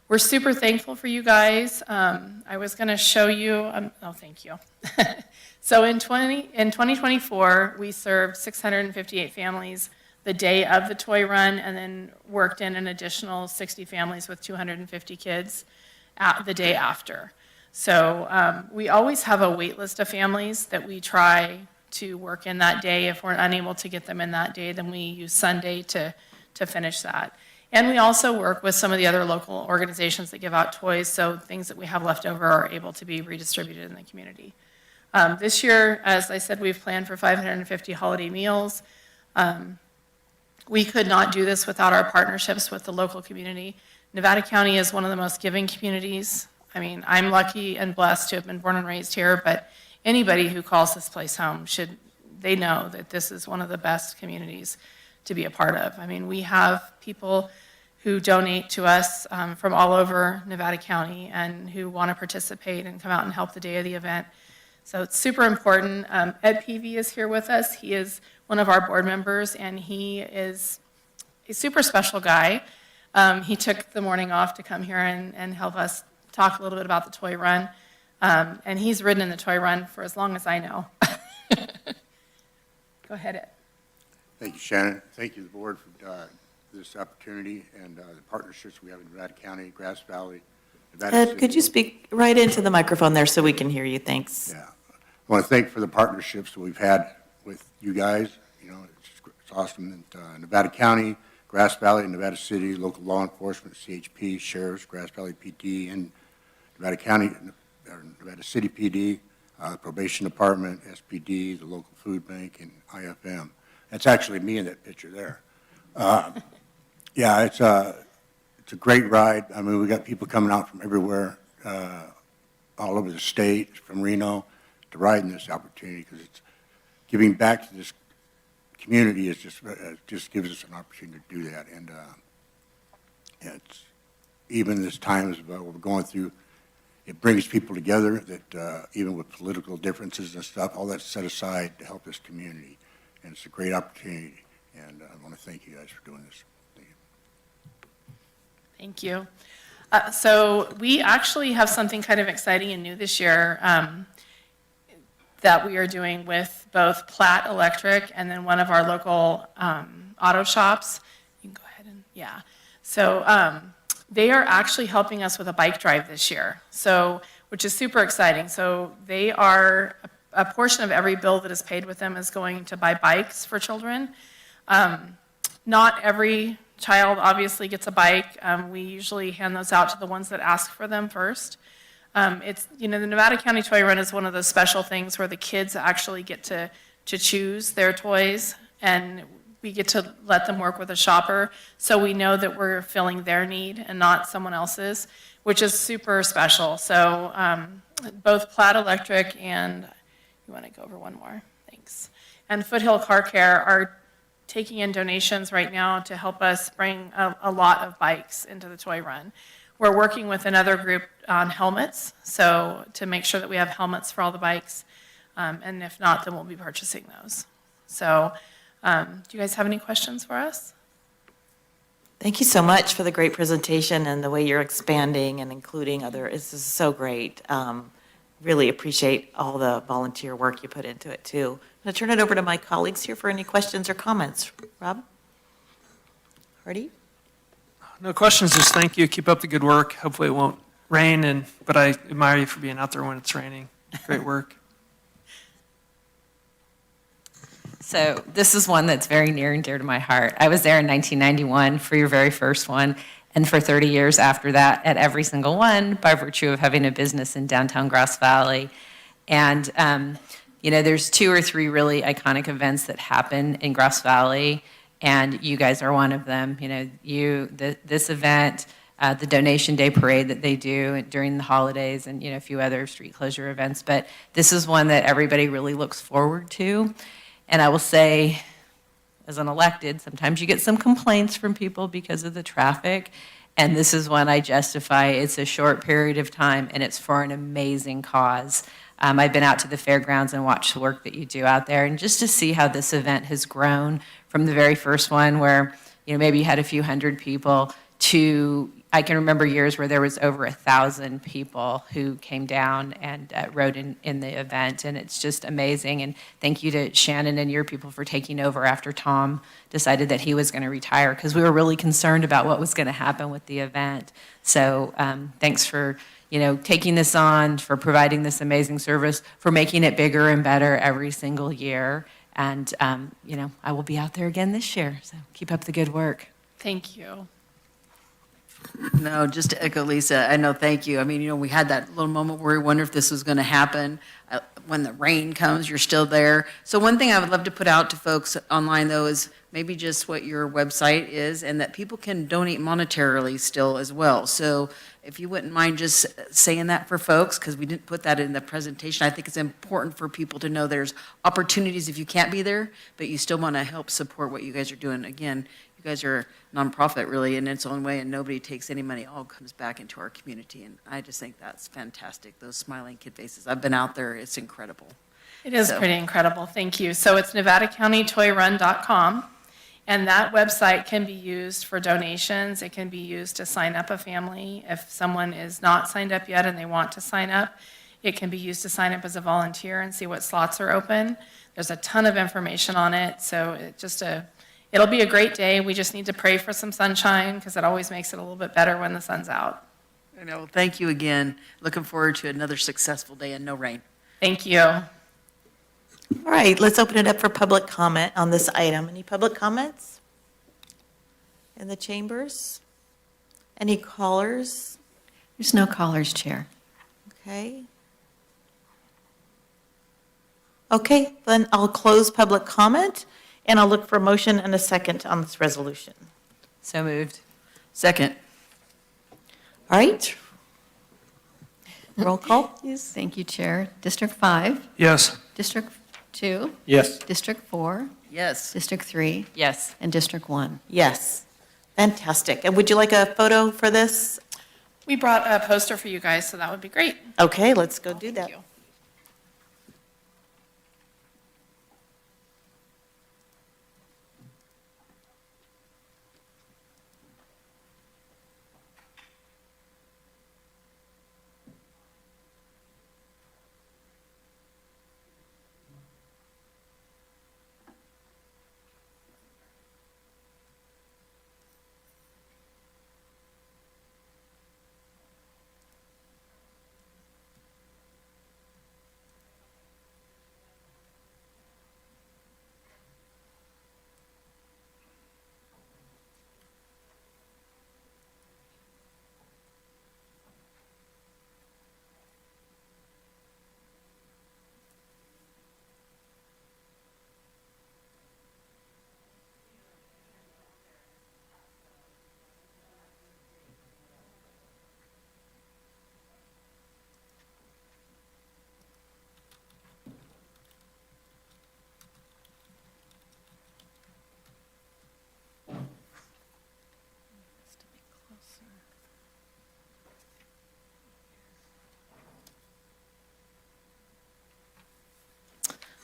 we're super thankful for you guys. I was going to show you, thank you. So in 2024, we served 658 families the day of the Toy Run, and then worked in an additional 60 families with 250 kids the day after. So we always have a wait list of families that we try to work in that day. If we're unable to get them in that day, then we use Sunday to finish that. And we also work with some of the other local organizations that give out toys, so things that we have left over are able to be redistributed in the community. This year, as I said, we've planned for 550 holiday meals. We could not do this without our partnerships with the local community. Nevada County is one of the most giving communities. I mean, I'm lucky and blessed to have been born and raised here, but anybody who calls this place home they know that this is one of the best communities to be a part of. I mean, we have people who donate to us from all over Nevada County and who want to participate and come out and help the day of the event. So it's super important. Ed Peavy is here with us. He is one of our board members, and he is a super special guy. He took the morning off to come here and help us talk a little bit about the Toy Run. And he's ridden in the Toy Run for as long as I know. Go ahead, Ed. Thank you, Shannon. Thank you, the board, for this opportunity and the partnerships we have in Nevada County, Grass Valley, Nevada City. Ed, could you speak right into the microphone there so we can hear you? Thanks. Yeah. I want to thank for the partnerships that we've had with you guys. It's awesome that Nevada County, Grass Valley, Nevada City, local law enforcement, CHP, sheriffs, Grass Valley PD, and Nevada County, or Nevada City PD, probation department, SPD, the local food bank, and IFM. That's actually me in that picture there. Yeah, it's a great ride. I mean, we got people coming out from everywhere, all over the state, from Reno, to ride in this opportunity, because it's giving back to this community is just gives us an opportunity to do that. And it's even this times what we're going through, it brings people together that even with political differences and stuff, all that's set aside to help this community. And it's a great opportunity. And I want to thank you guys for doing this. Thank you. So we actually have something kind of exciting and new this year that we are doing with both Platt Electric and then one of our local auto shops. You can go ahead and, yeah. So they are actually helping us with a bike drive this year, so which is super exciting. So they are, a portion of every bill that is paid with them is going to buy bikes for children. Not every child obviously gets a bike. We usually hand those out to the ones that ask for them first. It's, the Nevada County Toy Run is one of those special things where the kids actually get to choose their toys, and we get to let them work with a shopper, so we know that we're filling their need and not someone else's, which is super special. So both Platt Electric and, you want to go over one more? Thanks. And Foothill Car Care are taking in donations right now to help us bring a lot of bikes into the toy run. We're working with another group on helmets, so to make sure that we have helmets for all the bikes, and if not, then we'll be purchasing those. So do you guys have any questions for us? Thank you so much for the great presentation and the way you're expanding and including other, this is so great. Really appreciate all the volunteer work you put into it too. I'm going to turn it over to my colleagues here for any questions or comments. Rob? Hardy? No questions, just thank you. Keep up the good work. Hopefully it won't rain, but I admire you for being out there when it's raining. Great work. So this is one that's very near and dear to my heart. I was there in 1991 for your very first one, and for 30 years after that at every single one by virtue of having a business in downtown Grass Valley. And, there's 2 or 3 really iconic events that happen in Grass Valley, and you guys are one of them. This event, the donation day parade that they do during the holidays, and a few other street closure events. But this is one that everybody really looks forward to. And I will say, as an elected, sometimes you get some complaints from people because of the traffic. And this is one I justify. It's a short period of time, and it's for an amazing cause. I've been out to the fairgrounds and watched the work that you do out there, and just to see how this event has grown from the very first one where, maybe you had a few hundred people to, I can remember years where there was over 1,000 people who came down and rode in the event, and it's just amazing. And thank you to Shannon and your people for taking over after Tom decided that he was going to retire, because we were really concerned about what was going to happen with the event. So thanks for taking this on, for providing this amazing service, for making it bigger and better every single year. And I will be out there again this year, so keep up the good work. Thank you. No, just to echo Lisa, I know, thank you. I mean, we had that little moment where we wondered if this was going to happen. When the rain comes, you're still there. So one thing I would love to put out to folks online, though, is maybe just what your website is, and that people can donate monetarily still as well. So if you wouldn't mind just saying that for folks, because we didn't put that in the presentation. I think it's important for people to know there's opportunities if you can't be there, but you still want to help support what you guys are doing. Again, you guys are a nonprofit really in its own way, and nobody takes any money. It all comes back into our community, and I just think that's fantastic. Those smiling kid faces. I've been out there. It's incredible. It is pretty incredible. Thank you. So it's NevadaCountyToyRun.com, and that website can be used for donations. It can be used to sign up a family. If someone is not signed up yet and they want to sign up, it can be used to sign up as a volunteer and see what slots are open. There's a ton of information on it, so it'll be a great day. We just need to pray for some sunshine, because it always makes it a little bit better when the sun's out. I know. Thank you again. Looking forward to another successful day and no rain. Thank you. All right, let's open it up for public comment on this item. Any public comments in the chambers? Any callers? There's no callers, Chair. Okay. Okay, then I'll close public comment, and I'll look for a motion and a second on this resolution. So moved. Second. All right. Roll call, please. Thank you, Chair. District 5, Yes. District 2, Yes. District 4, Yes. District 3, Yes. and District 1. Yes. Fantastic. And would you like a photo for this? We brought a poster for you guys, so that would be great. Okay, let's go do that. you.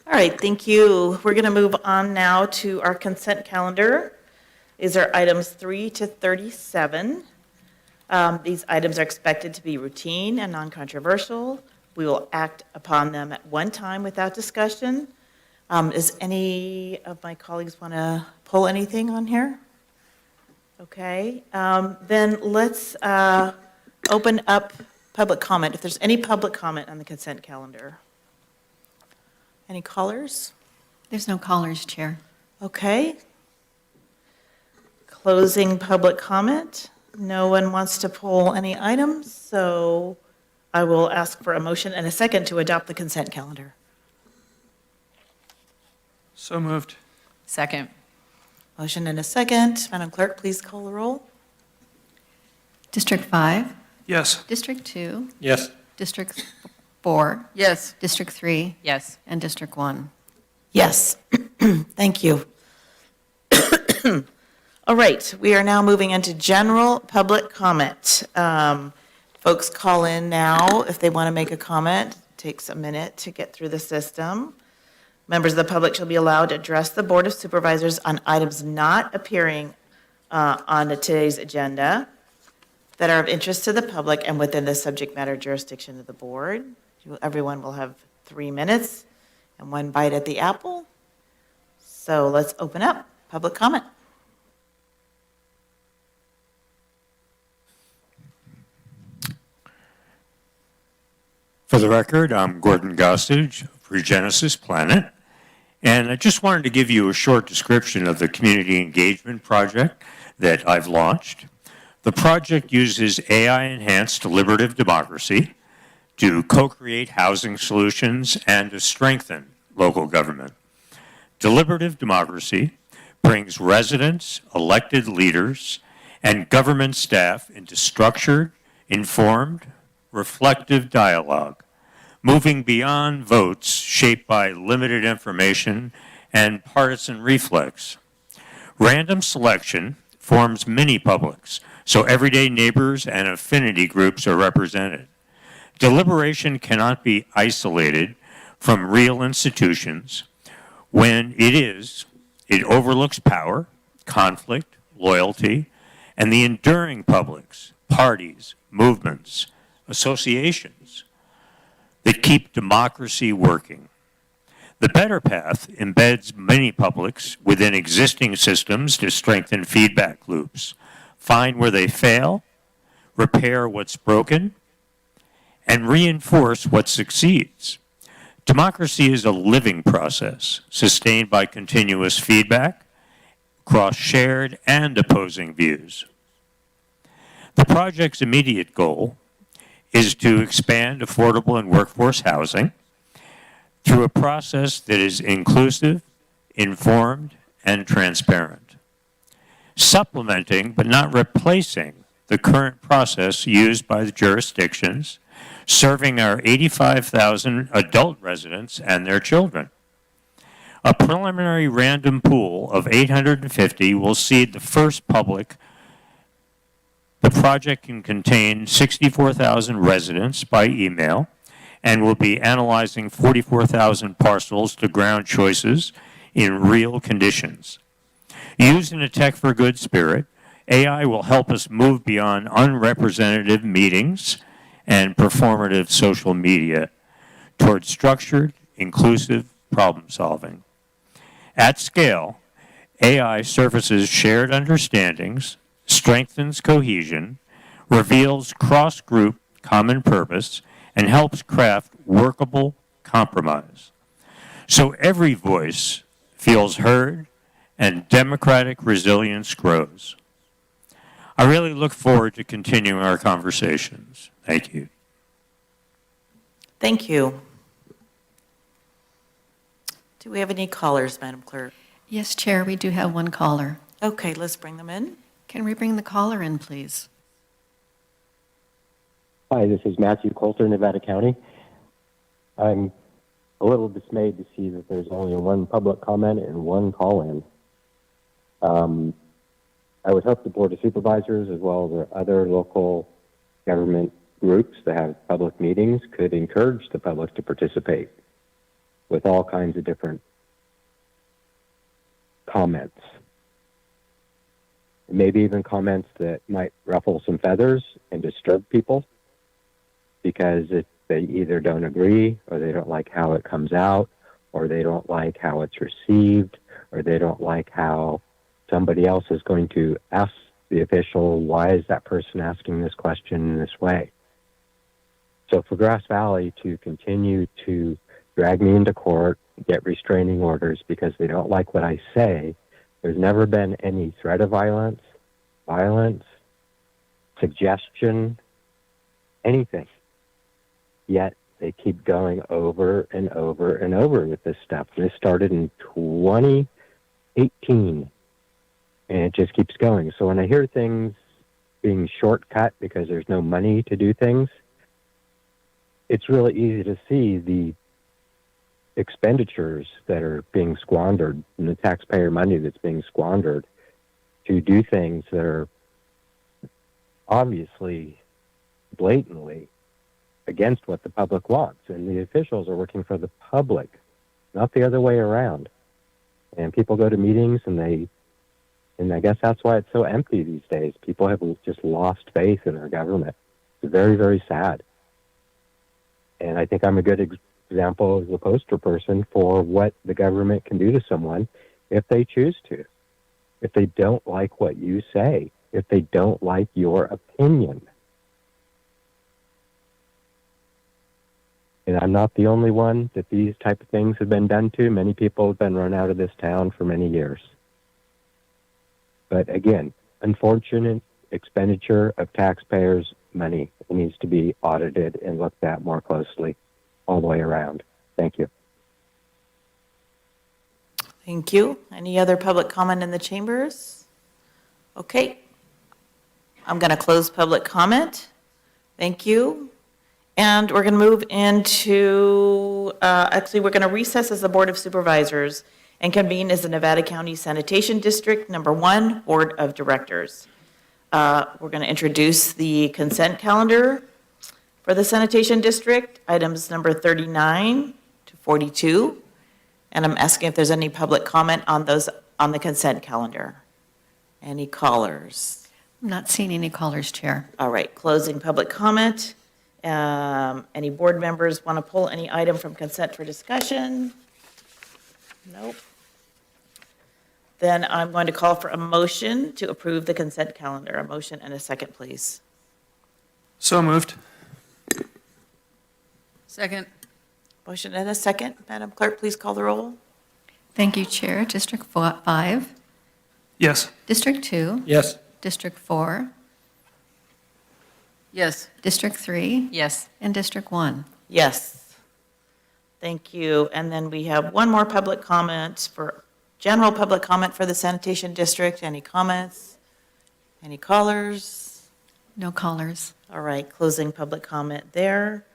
All right, thank you. We're going to move on now to our consent calendar. These are items 3 to 37. These items are expected to be routine and non-controversial. We will act upon them at one time without discussion. Does any of my colleagues want to pull anything on here? Okay, then let's open up public comment. If there's any public comment on the consent calendar. Any callers? There's no callers, Chair. Okay. Closing public comment. No one wants to pull any items, so I will ask for a motion and a second to adopt the consent calendar. So moved. Second. Motion and a second. Madam Clerk, please call the roll. District 5, Yes. District 2, Yes. District 4, Yes. District 3, Yes. and District 1. Yes. Thank you. All right, we are now moving into general public comment. Folks call in now if they want to make a comment. It takes a minute to get through the system. Members of the public shall be allowed to address the Board of Supervisors on items not appearing on today's agenda that are of interest to the public and within the subject matter jurisdiction of the board. Everyone will have 3 minutes and 1 bite at the apple. So let's open up public comment. For the record, I'm Gordon Gossage of Regenesis Planet, and I just wanted to give you a short description of the community engagement project that I've launched. The project uses AI-enhanced deliberative democracy to co-create housing solutions and to strengthen local government. Deliberative democracy brings residents, elected leaders, and government staff into structured, informed, reflective dialogue, moving beyond votes shaped by limited information and partisan reflex. Random selection forms mini-publics, so everyday neighbors and affinity groups are represented. Deliberation cannot be isolated from real institutions. When it is, it overlooks power, conflict, loyalty, and the enduring publics, parties, movements, associations that keep democracy working. The better path embeds many publics within existing systems to strengthen feedback loops, find where they fail, repair what's broken, and reinforce what succeeds. Democracy is a living process sustained by continuous feedback across shared and opposing views. The project's immediate goal is to expand affordable and workforce housing through a process that is inclusive, informed, and transparent, supplementing but not replacing the current process used by the jurisdictions serving our 85,000 adult residents and their children. A preliminary random pool of 850 will seed the first public. The project can contain 64,000 residents by email and will be analyzing 44,000 parcels to ground choices in real conditions. Used in a tech for good spirit, AI will help us move beyond unrepresentative meetings and performative social media toward structured, inclusive problem solving. At scale, AI surfaces shared understandings, strengthens cohesion, reveals cross-group common purpose, and helps craft workable compromise. So every voice feels heard and democratic resilience grows. I really look forward to continuing our conversations. Thank you. Thank you. Do we have any callers, Madam Clerk? Yes, Chair, we do have one caller. Okay, let's bring them in. Can we bring the caller in, please? Hi, this is Matthew Coulter, Nevada County. I'm a little dismayed to see that there's only one public comment and one call-in. I would hope the Board of Supervisors, as well as the other local government groups that have public meetings, could encourage the public to participate with all kinds of different comments. Maybe even comments that might ruffle some feathers and disturb people, because if they either don't agree, or they don't like how it comes out, or they don't like how it's received, or they don't like how somebody else is going to ask the official, why is that person asking this question in this way? So for Grass Valley to continue to drag me into court, get restraining orders because they don't like what I say, there's never been any threat of violence, suggestion, anything. Yet they keep going over and over and over with this stuff. This started in 2018, and it just keeps going. So when I hear things being shortcut because there's no money to do things, it's really easy to see the expenditures that are being squandered and the taxpayer money that's being squandered to do things that are obviously, blatantly against what the public wants. And the officials are working for the public, not the other way around. And people go to meetings and I guess that's why it's so empty these days. People have just lost faith in our government. It's very, very sad. And I think I'm a good example as a poster person for what the government can do to someone if they choose to. If they don't like what you say, if they don't like your opinion. And I'm not the only one that these type of things have been done to. Many people have been run out of this town for many years. But again, unfortunate expenditure of taxpayers' money. It needs to be audited and looked at more closely all the way around. Thank you. Thank you. Any other public comment in the chambers? Okay. I'm going to close public comment. Thank you. And we're going to move into, actually, we're going to recess as the Board of Supervisors and convene as the Nevada County Sanitation District #1 Board of Directors. We're going to introduce the consent calendar for the Sanitation District, items number 39 to 42. And I'm asking if there's any public comment on those on the consent calendar. Any callers? I'm not seeing any callers, Chair. All right, closing public comment. Any board members want to pull any item from consent for discussion? Nope. Then I'm going to call for a motion to approve the consent calendar. A motion and a second, please. So moved. Second. Motion and a second. Madam Clerk, please call the roll. Thank you, Chair. District 5? Yes. District 2? Yes. District 4? Yes. District 3? Yes. And District 1? Yes. Thank you. And then we have one more public comment for general public comment for the sanitation district. Any comments? Any callers? No callers. All right, closing public comment there.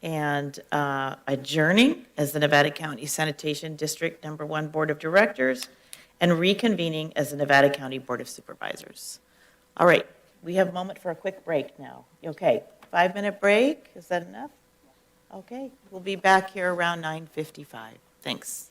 And adjourning as the Nevada County Sanitation District Number 1 Board of Directors and reconvening as the Nevada County Board of Supervisors. All right, we have a moment for a quick break now. Okay, 5-minute break, is that enough? Okay, we'll be back here around 9:55. Thanks.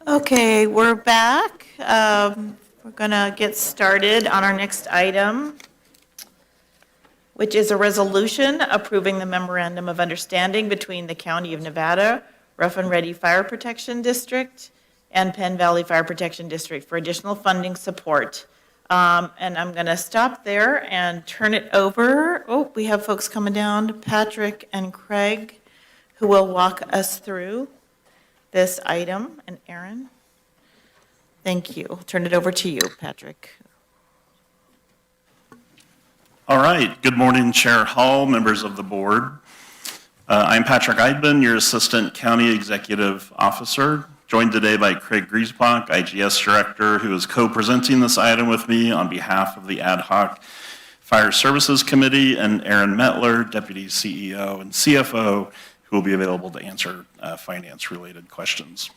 Okay, we're back. We're going to get started on our next item, which is a resolution approving the memorandum of understanding between the County of Nevada, Rough and Ready Fire Protection District, and Penn Valley Fire Protection District for additional funding support. And I'm going to stop there and turn it over. Oh, we have folks coming down, Patrick and Craig, who will walk us through this item, and Aaron. Thank you. I'll turn it over to you, Patrick. All right. Good morning, Chair Hall, members of the board. I'm Patrick Eidman, your Assistant County Executive Officer, joined today by Craig Griesbach, IGS Director, who is co-presenting this item with me on behalf of the Ad Hoc Fire Services Committee, and Aaron Mettler, Deputy CEO and CFO, who will be available to answer finance-related questions.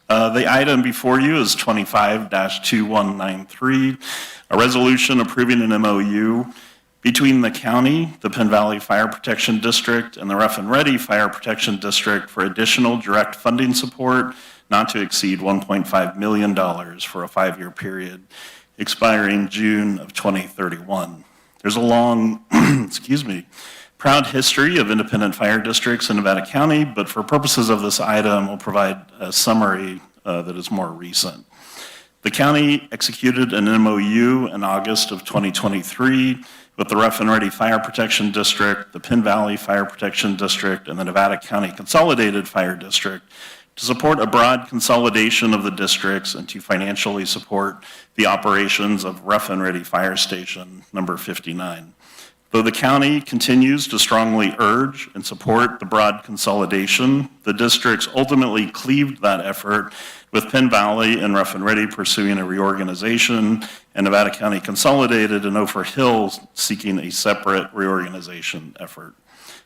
The item before you is 25-2193, a resolution approving an MOU between the county, the Penn Valley Fire Protection District, and the Rough and Ready Fire Protection District for additional direct funding support not to exceed $1.5 million for a 5-year period expiring June of 2031. There's a long, proud history of independent fire districts in Nevada County, but for purposes of this item, we'll provide a summary that is more recent. The county executed an MOU in August of 2023 with the Rough and Ready Fire Protection District, the Penn Valley Fire Protection District, and the Nevada County Consolidated Fire District to support a broad consolidation of the districts and to financially support the operations of Rough and Ready Fire Station number 59. Though the county continues to strongly urge and support the broad consolidation, the districts ultimately cleaved that effort, with Penn Valley and Rough and Ready pursuing a reorganization and Nevada County Consolidated and Ophir Hills seeking a separate reorganization effort.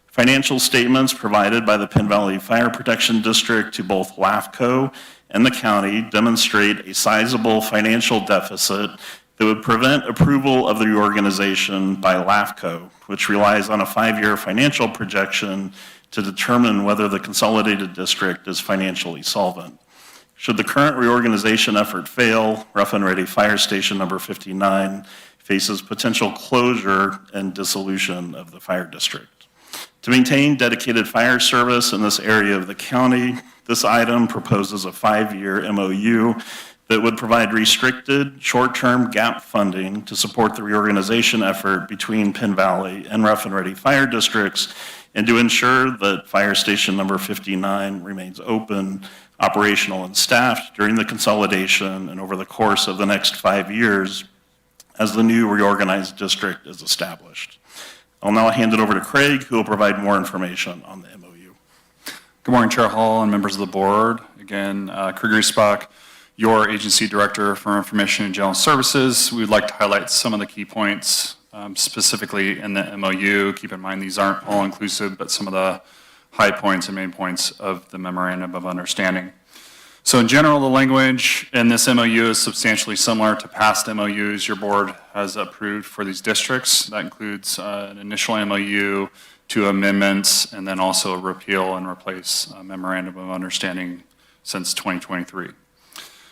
Financial statements provided by the Penn Valley Fire Protection District to both LAFCO and the county demonstrate a sizable financial deficit that would prevent approval of the reorganization by LAFCO, which relies on a 5-year financial projection to determine whether the consolidated district is financially solvent. Should the current reorganization effort fail, Rough and Ready Fire Station number 59 faces potential closure and dissolution of the fire district. To maintain dedicated fire service in this area of the county, this item proposes a 5-year MOU that would provide restricted, short-term gap funding to support the reorganization effort between Penn Valley and Rough and Ready fire districts, and to ensure that Fire Station number 59 remains open, operational, and staffed during the consolidation and over the course of the next 5 years as the new reorganized district is established. I'll now hand it over to Craig, who will provide more information on the MOU. Good morning, Chair Hall and members of the board. Again, Craig Griesbach, your agency director for information and general services. We would like to highlight some of the key points specifically in the MOU. Keep in mind these aren't all inclusive, but some of the high points and main points of the memorandum of understanding. So in general, the language in this MOU is substantially similar to past MOUs your board has approved for these districts. That includes an initial MOU, 2 amendments, and then also a repeal and replace memorandum of understanding since 2023.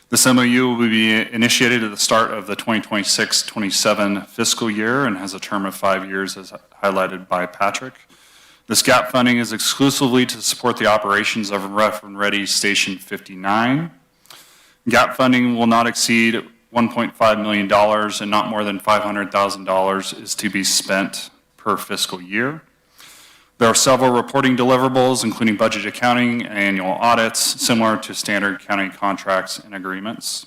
This MOU will be initiated at the start of the 2026-27 fiscal year and has a term of 5 years as highlighted by Patrick. This gap funding is exclusively to support the operations of Rough and Ready Station 59. Gap funding will not exceed $1.5 million and not more than $500,000 is to be spent per fiscal year. There are several reporting deliverables, including budget accounting and annual audits, similar to standard county contracts and agreements.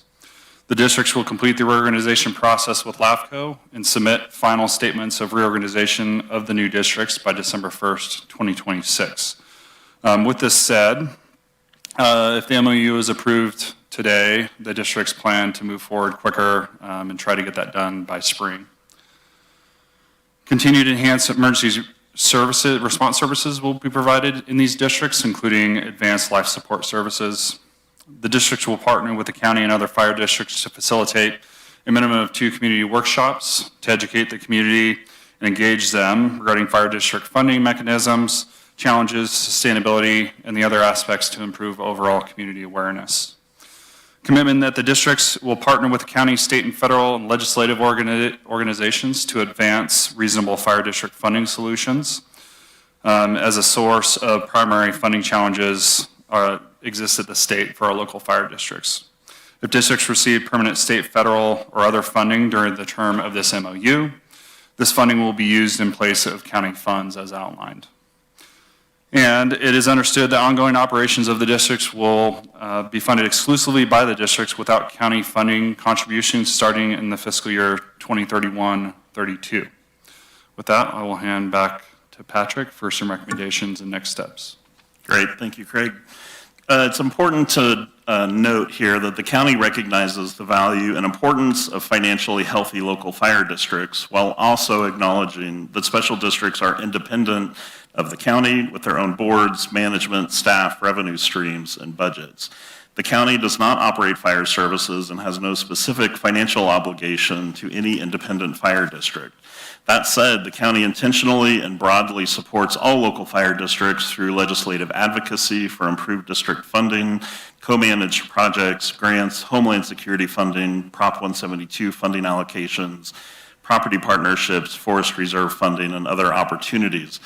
The districts will complete the reorganization process with LAFCO and submit final statements of reorganization of the new districts by December 1st, 2026. With this said, if the MOU is approved today, the districts plan to move forward quicker and try to get that done by spring. Continued enhanced emergency services, response services will be provided in these districts, including advanced life support services. The districts will partner with the county and other fire districts to facilitate a minimum of 2 community workshops to educate the community and engage them regarding fire district funding mechanisms, challenges, sustainability, and the other aspects to improve overall community awareness. Commitment that the districts will partner with the county, state, and federal and legislative organizations to advance reasonable fire district funding solutions as a source of primary funding challenges exist at the state for our local fire districts. If districts receive permanent state, federal, or other funding during the term of this MOU, this funding will be used in place of county funds as outlined. And it is understood that ongoing operations of the districts will be funded exclusively by the districts without county funding contributions starting in the fiscal year 2031-32. With that, I will hand back to Patrick for some recommendations and next steps. Great, thank you, Craig. It's important to note here that the county recognizes the value and importance of financially healthy local fire districts while also acknowledging that special districts are independent of the county with their own boards, management, staff, revenue streams, and budgets. The county does not operate fire services and has no specific financial obligation to any independent fire district. That said, the county intentionally and broadly supports all local fire districts through legislative advocacy for improved district funding, co-managed projects, grants, Homeland Security funding, Prop 172 funding allocations, property partnerships, forest reserve funding, and other opportunities.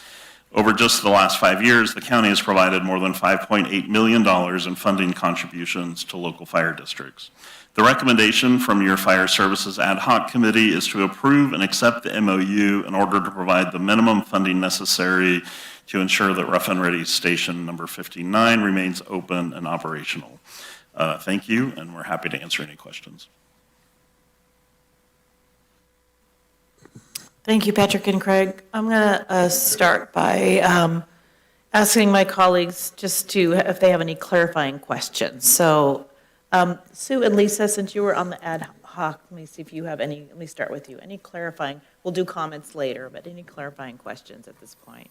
Over just the last 5 years, the county has provided more than $5.8 million in funding contributions to local fire districts. The recommendation from your Fire Services Ad Hoc Committee is to approve and accept the MOU in order to provide the minimum funding necessary to ensure that Rough and Ready Station number 59 remains open and operational. Thank you, and we're happy to answer any questions. Thank you, Patrick and Craig. I'm going to start by asking my colleagues just to, if they have any clarifying questions. So, Sue and Lisa, since you were on the ad hoc, let me see if you have any, let me start with you. Any clarifying, we'll do comments later, but any clarifying questions at this point?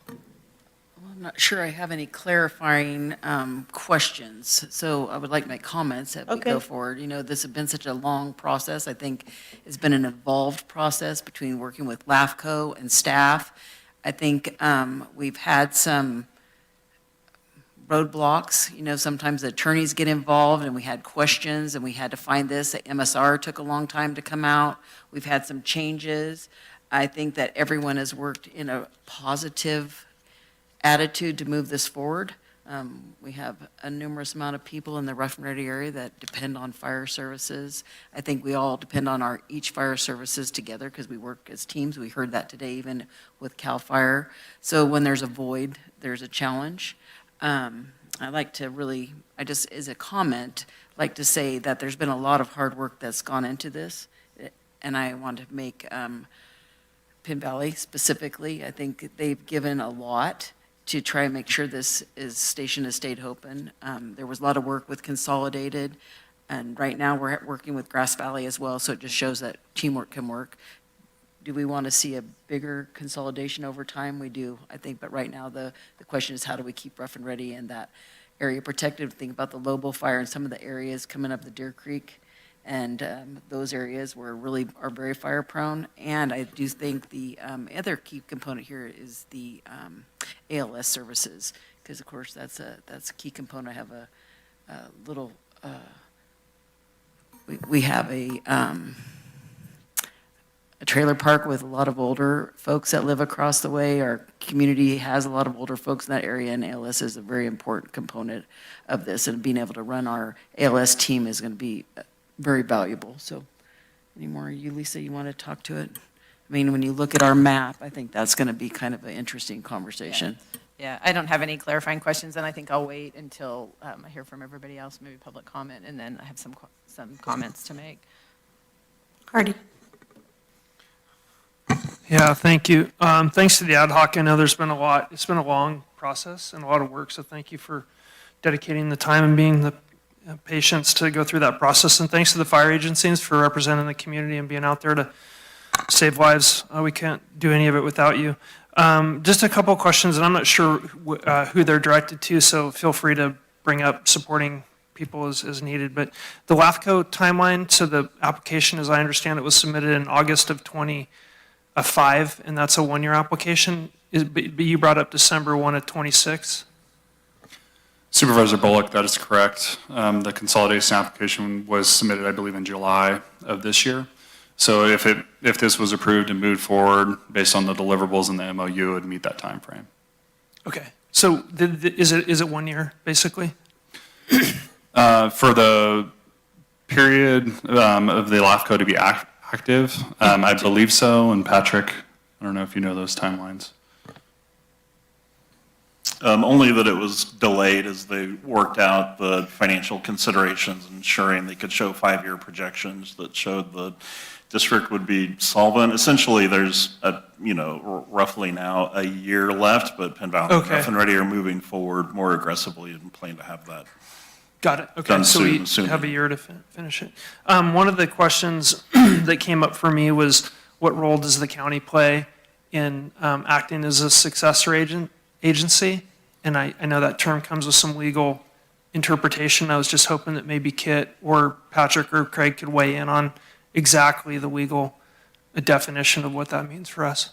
Well, I'm not sure I have any clarifying questions, so I would like to make comments as we go forward. You know, this has been such a long process. I think it's been an involved process between working with LAFCO and staff. I think we've had some roadblocks. You know, sometimes the attorneys get involved and we had questions and we had to find this. The MSR took a long time to come out. We've had some changes. I think that everyone has worked in a positive attitude to move this forward. We have a numerous amount of people in the Rough and Ready area that depend on fire services. I think we all depend on each fire services together because we work as teams. We heard that today even with CAL FIRE. So when there's a void, there's a challenge. I like to really, I just as a comment, like to say that there's been a lot of hard work that's gone into this. And I want to make Pin Valley specifically, I think they've given a lot to try and make sure this station has stayed open. There was a lot of work with Consolidated, and right now we're working with Grass Valley as well, so it just shows that teamwork can work. Do we want to see a bigger consolidation over time? We do, I think, but right now the question is how do we keep Rough and Ready and that area protected? Think about the Lobo fire and some of the areas coming up the Deer Creek, and those areas were really are very fire prone. And I do think the other key component here is the ALS services, because of course that's a key component. I have a little we have a trailer park with a lot of older folks that live across the way. Our community has a lot of older folks in that area, and ALS is a very important component of this. And being able to run our ALS team is going to be very valuable. So, any more, you, Lisa, you want to talk to it? I mean, when you look at our map, I think that's going to be kind of an interesting conversation. Yeah, I don't have any clarifying questions, and I think I'll wait until I hear from everybody else, maybe public comment, and then I have some comments to make. Hardy. Yeah, thank you. Thanks to the ad hoc. I know there's been a lot. It's been a long process and a lot of work, so thank you for dedicating the time and being the patience to go through that process. And thanks to the fire agencies for representing the community and being out there to save lives. We can't do any of it without you. Just a couple of questions, and I'm not sure who they're directed to, so feel free to bring up supporting people as needed. But the LAFCO timeline, so the application, as I understand it, was submitted in August of 2005, and that's a one-year application. But you brought up December 1 of 26. Supervisor Bullock, that is correct. The consolidation application was submitted, I believe, in July of this year. So if this was approved and moved forward based on the deliverables in the MOU, it would meet that time frame. Okay, so is it 1 year, basically? For the period of the LAFCO to be active, I believe so. And Patrick, I don't know if you know those timelines. Only that it was delayed as they worked out the financial considerations, ensuring they could show 5-year projections that showed the district would be solvent. Essentially, there's roughly now a year left, but Penn Valley and Rough and Ready are moving forward more aggressively and plan to have that. Got it. Okay, done so we have a year to finish it. One of the questions that came up for me was, what role does the county play in acting as a successor agency? And I know that term comes with some legal interpretation. I was just hoping that maybe Kit or Patrick or Craig could weigh in on exactly the legal definition of what that means for us.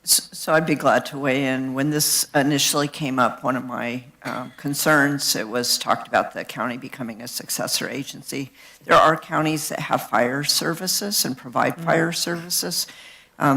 So I'd be glad to weigh in. When this initially came up, one of my concerns, it was talked about the county becoming a successor agency. There are counties that have fire services and provide fire services.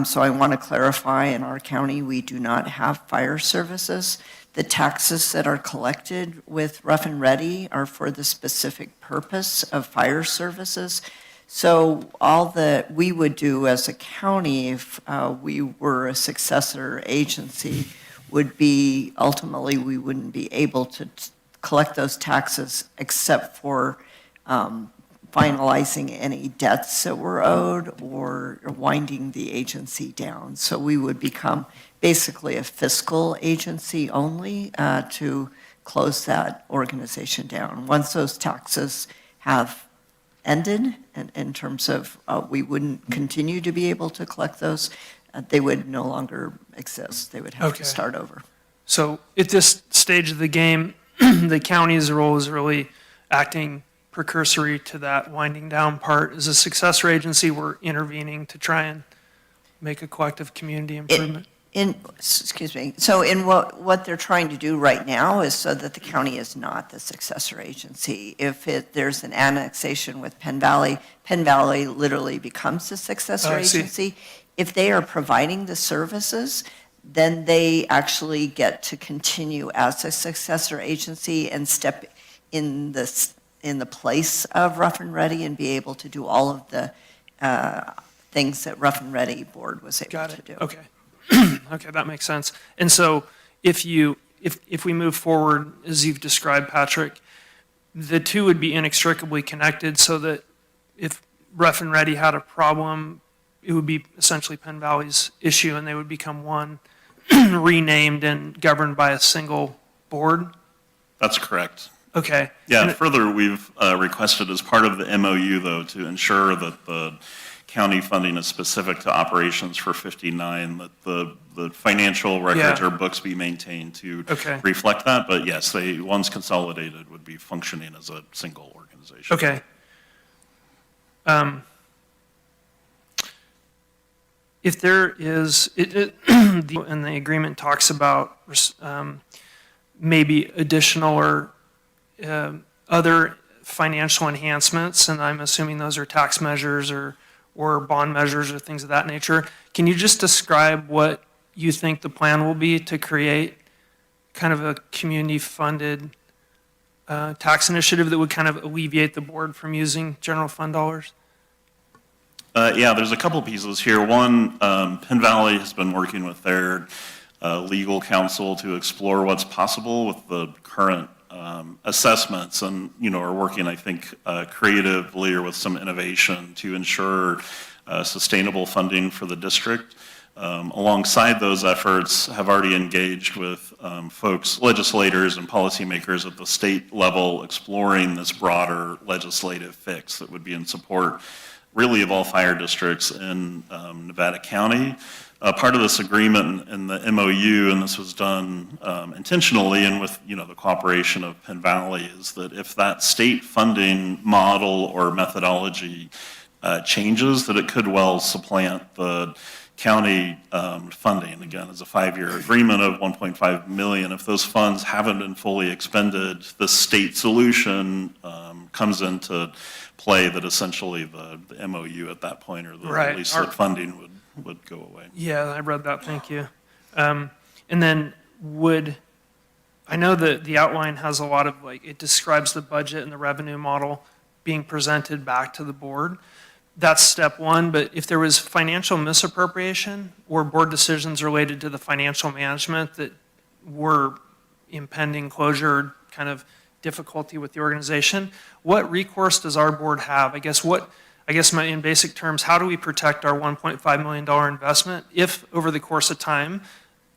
So I want to clarify, in our county, we do not have fire services. The taxes that are collected with Rough and Ready are for the specific purpose of fire services. So all that we would do as a county, if we were a successor agency, would be, ultimately, we wouldn't be able to collect those taxes except for finalizing any debts that were owed or winding the agency down. So we would become basically a fiscal agency only to close that organization down. Once those taxes have ended, in terms of we wouldn't continue to be able to collect those, they would no longer exist. They would have to start over. So at this stage of the game, the county's role is really acting precursory to that winding down part. As a successor agency, we're intervening to try and make a collective community improvement. Excuse me. So in what they're trying to do right now is so that the county is not the successor agency. If there's an annexation with Penn Valley literally becomes the successor agency. If they are providing the services, then they actually get to continue as a successor agency and step in the place of Rough and Ready and be able to do all of the things that Rough and Ready board was able to do. Okay. Okay, that makes sense. And so if we move forward, as you've described, Patrick, the two would be inextricably connected, so that if Rough and Ready had a problem, it would be essentially Penn Valley's issue, and they would become one, renamed and governed by a single board? That's correct. Okay. Yeah, and further, we've requested as part of the MOU, though, to ensure that the county funding is specific to operations for 59, that the financial records or books be maintained to reflect that. But yes, they, once consolidated, would be functioning as a single organization. Okay. If there is, and the agreement talks about maybe additional or other financial enhancements, and I'm assuming those are tax measures or bond measures or things of that nature. Can you just describe what you think the plan will be to create kind of a community-funded tax initiative that would kind of alleviate the board from using general fund dollars? Yeah, there's a couple pieces here. One, Penn Valley has been working with their legal counsel to explore what's possible with the current assessments, and are working, I think, creatively or with some innovation to ensure sustainable funding for the district. Alongside those efforts, have already engaged with folks, legislators and policymakers at the state level, exploring this broader legislative fix that would be in support really of all fire districts in Nevada County. Part of this agreement in the MOU, and this was done intentionally and with the cooperation of Penn Valley, is that if that state funding model or methodology changes, that it could well supplant the county funding, again, is a 5-year agreement of 1.5 million. If those funds haven't been fully expended, the state solution comes into play that essentially the MOU at that point, or the Right. release of funding would go away. Yeah, I read that, thank you. And then I know that the outline has a lot of, it describes the budget and the revenue model being presented back to the board. That's step one, but if there was financial misappropriation or board decisions related to the financial management that were impending closure, kind of difficulty with the organization, what recourse does our board have? I guess in basic terms, how do we protect our $1.5 million investment if over the course of time,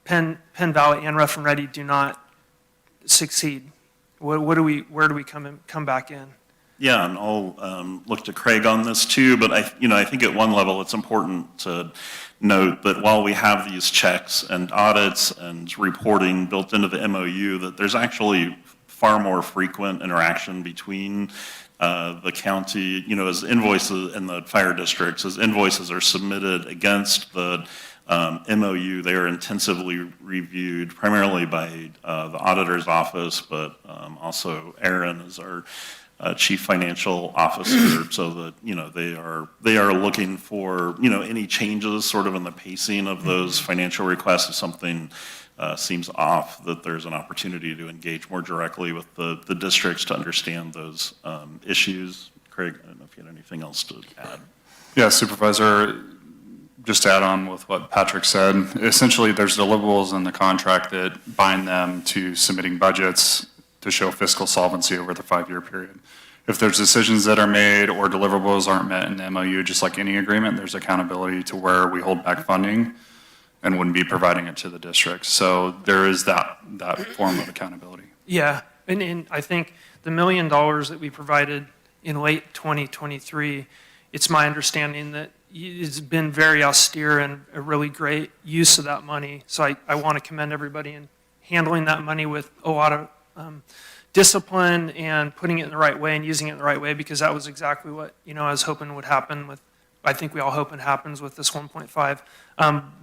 Penn Valley and Rough and Ready do not succeed? Where do we come back in? Yeah, and I'll look to Craig on this too, but I think at one level it's important to note that while we have these checks and audits and reporting built into the MOU, that there's actually far more frequent interaction between the county, as invoices in the fire districts, as invoices are submitted against the MOU, they are intensively reviewed primarily by the auditor's office, but also Aaron is our chief financial officer, so that they are looking for any changes sort of in the pacing of those financial requests. If something seems off, that there's an opportunity to engage more directly with the districts to understand those issues. Craig, I don't know if you had anything else to add. Yeah, Supervisor, just to add on with what Patrick said, essentially there's deliverables in the contract that bind them to submitting budgets to show fiscal solvency over the 5-year period. If there's decisions that are made or deliverables aren't met in the MOU, just like any agreement, there's accountability to where we hold back funding and wouldn't be providing it to the district. So there is that form of accountability. Yeah, and I think the $1 million that we provided in late 2023, it's my understanding that it's been very austere and a really great use of that money. So I want to commend everybody in handling that money with a lot of discipline and putting it in the right way and using it in the right way, because that was exactly what I was hoping would happen with, I think we all hope it happens with this 1.5.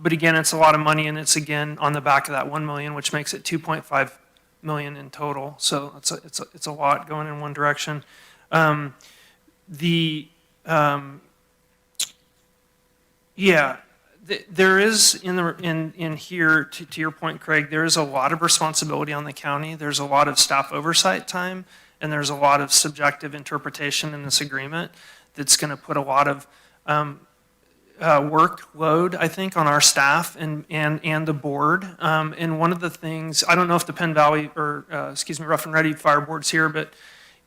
But again, it's a lot of money, and it's again on the back of that 1 million, which makes it 2.5 million in total. So it's a lot going in one direction. There is in here, to your point, Craig, there is a lot of responsibility on the county. There's a lot of staff oversight time, and there's a lot of subjective interpretation in this agreement that's going to put a lot of workload, I think, on our staff and the board. And one of the things, I don't know if the Penn Valley Rough and Ready Fire Board's here, but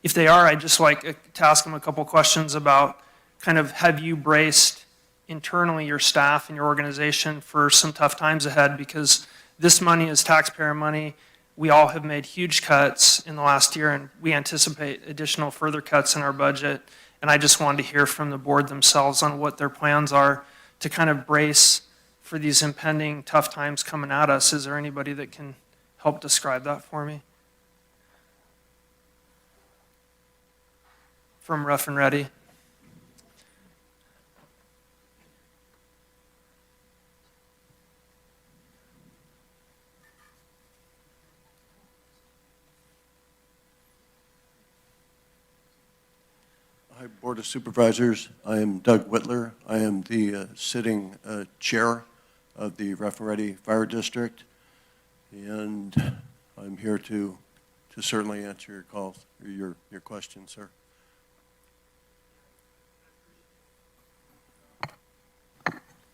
if they are, I'd just like to ask them a couple questions about kind of, have you braced internally your staff and your organization for some tough times ahead? Because this money is taxpayer money. We all have made huge cuts in the last year, and we anticipate additional further cuts in our budget. And I just wanted to hear from the board themselves on what their plans are to kind of brace for these impending tough times coming at us. Is there anybody that can help describe that for me? From Rough and Ready. Hi, Board of Supervisors. I am Doug Whitler. I am the sitting chair of the Rough and Ready Fire District, and I'm here to certainly answer your calls, or your questions, sir.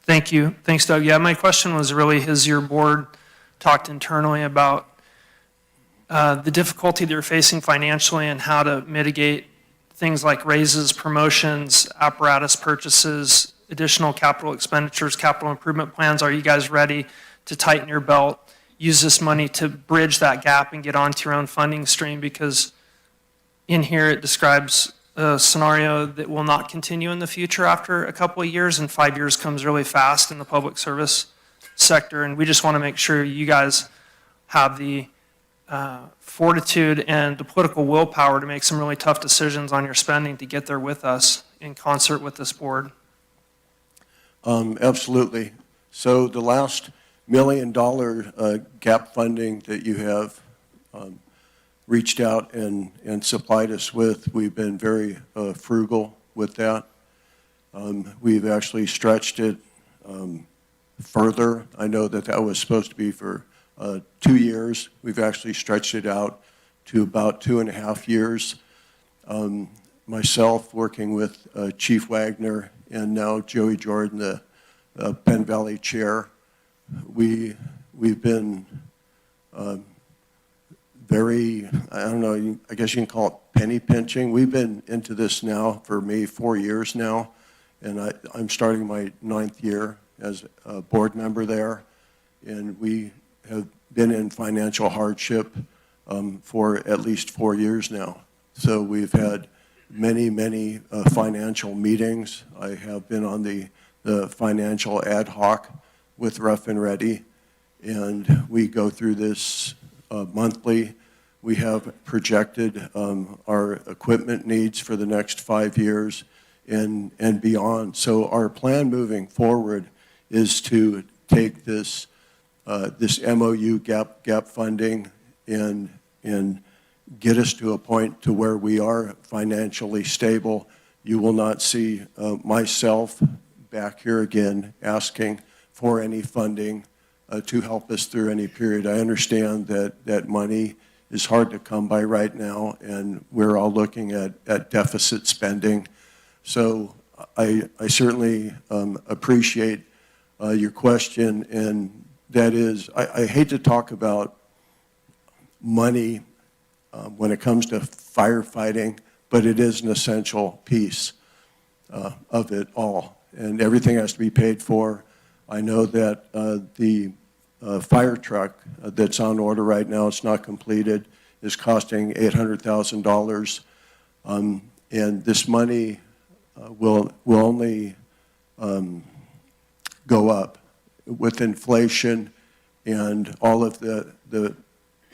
Thank you. Thanks, Doug. Yeah, my question was really, has your board talked internally about the difficulty they're facing financially and how to mitigate things like raises, promotions, apparatus purchases, additional capital expenditures, capital improvement plans? Are you guys ready to tighten your belt, use this money to bridge that gap and get onto your own funding stream? Because in here it describes a scenario that will not continue in the future after a couple of years, and 5 years comes really fast in the public service sector. And we just want to make sure you guys have the fortitude and the political willpower to make some really tough decisions on your spending to get there with us in concert with this board. Absolutely. So the last $1 million gap funding that you have reached out and supplied us with, we've been very frugal with that. We've actually stretched it further. I know that that was supposed to be for 2 years. We've actually stretched it out to about 2.5 years. Myself, working with Chief Wagner and now Joey Jordan, the Penn Valley Chair, we've been very, I don't know, I guess you can call it penny pinching. We've been into this now for maybe 4 years now, and I'm starting my 9th year as a board member there, and we have been in financial hardship for at least 4 years now. So we've had many financial meetings. I have been on the financial ad hoc with Rough and Ready, and we go through this monthly. We have projected our equipment needs for the next 5 years and beyond. So our plan moving forward is to take this MOU gap funding and get us to a point to where we are financially stable. You will not see myself back here again asking for any funding to help us through any period. I understand that money is hard to come by right now, and we're all looking at deficit spending. So I certainly appreciate your question, and that is, I hate to talk about money when it comes to firefighting, but it is an essential piece of it all, and everything has to be paid for. I know that the fire truck that's on order right now, it's not completed, is costing $800,000, and this money will only go up with inflation and all of the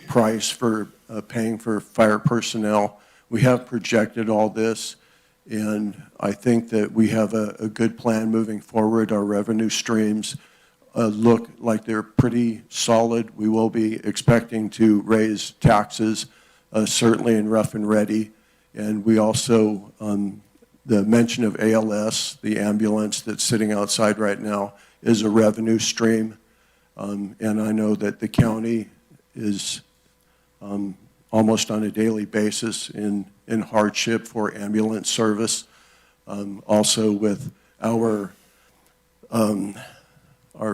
price for paying for fire personnel. We have projected all this, and I think that we have a good plan moving forward. Our revenue streams look like they're pretty solid. We will be expecting to raise taxes, certainly in Rough and Ready, and we also, the mention of ALS, the ambulance that's sitting outside right now, is a revenue stream, and I know that the county is almost on a daily basis in hardship for ambulance service. Also with our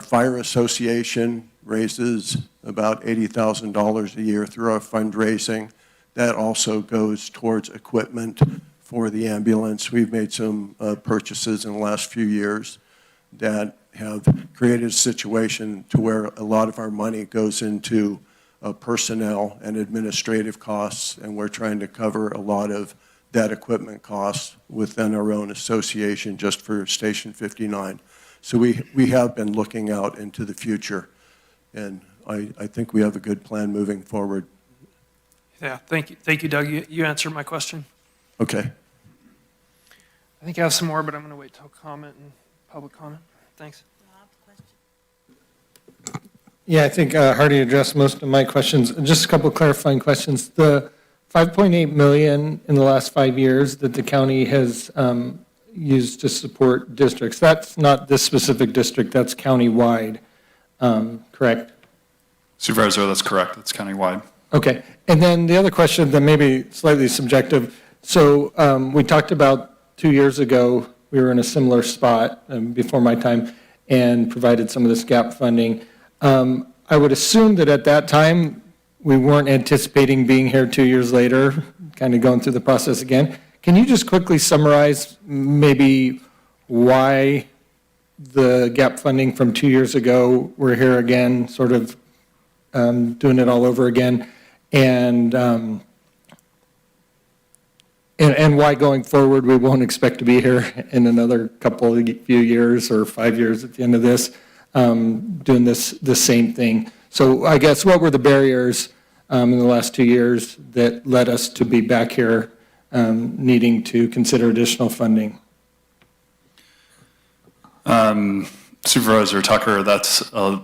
fire association raises about $80,000 a year through our fundraising. That also goes towards equipment for the ambulance. We've made some purchases in the last few years that have created a situation to where a lot of our money goes into personnel and administrative costs, and we're trying to cover a lot of that equipment costs within our own association just for Station 59. So we have been looking out into the future, and I think we have a good plan moving forward. Yeah, thank you, Doug. You answered my question. Okay. I think I have some more, but I'm going to wait till comment and public comment. Thanks. Yeah, I think Hardy addressed most of my questions. Just a couple clarifying questions. The $5.8 million in the last 5 years that the county has used to support districts, that's not this specific district, that's countywide, correct? Supervisor, that's correct. That's countywide. Okay. And then the other question that may be slightly subjective. So we talked about 2 years ago, we were in a similar spot before my time and provided some of this gap funding. I would assume that at that time, we weren't anticipating being here 2 years later, kind of going through the process again. Can you just quickly summarize maybe why the gap funding from 2 years ago, we're here again, sort of doing it all over again, and why going forward we won't expect to be here in another few years or 5 years at the end of this, doing the same thing. So I guess what were the barriers in the last 2 years that led us to be back here needing to consider additional funding? Supervisor Tucker, that's a,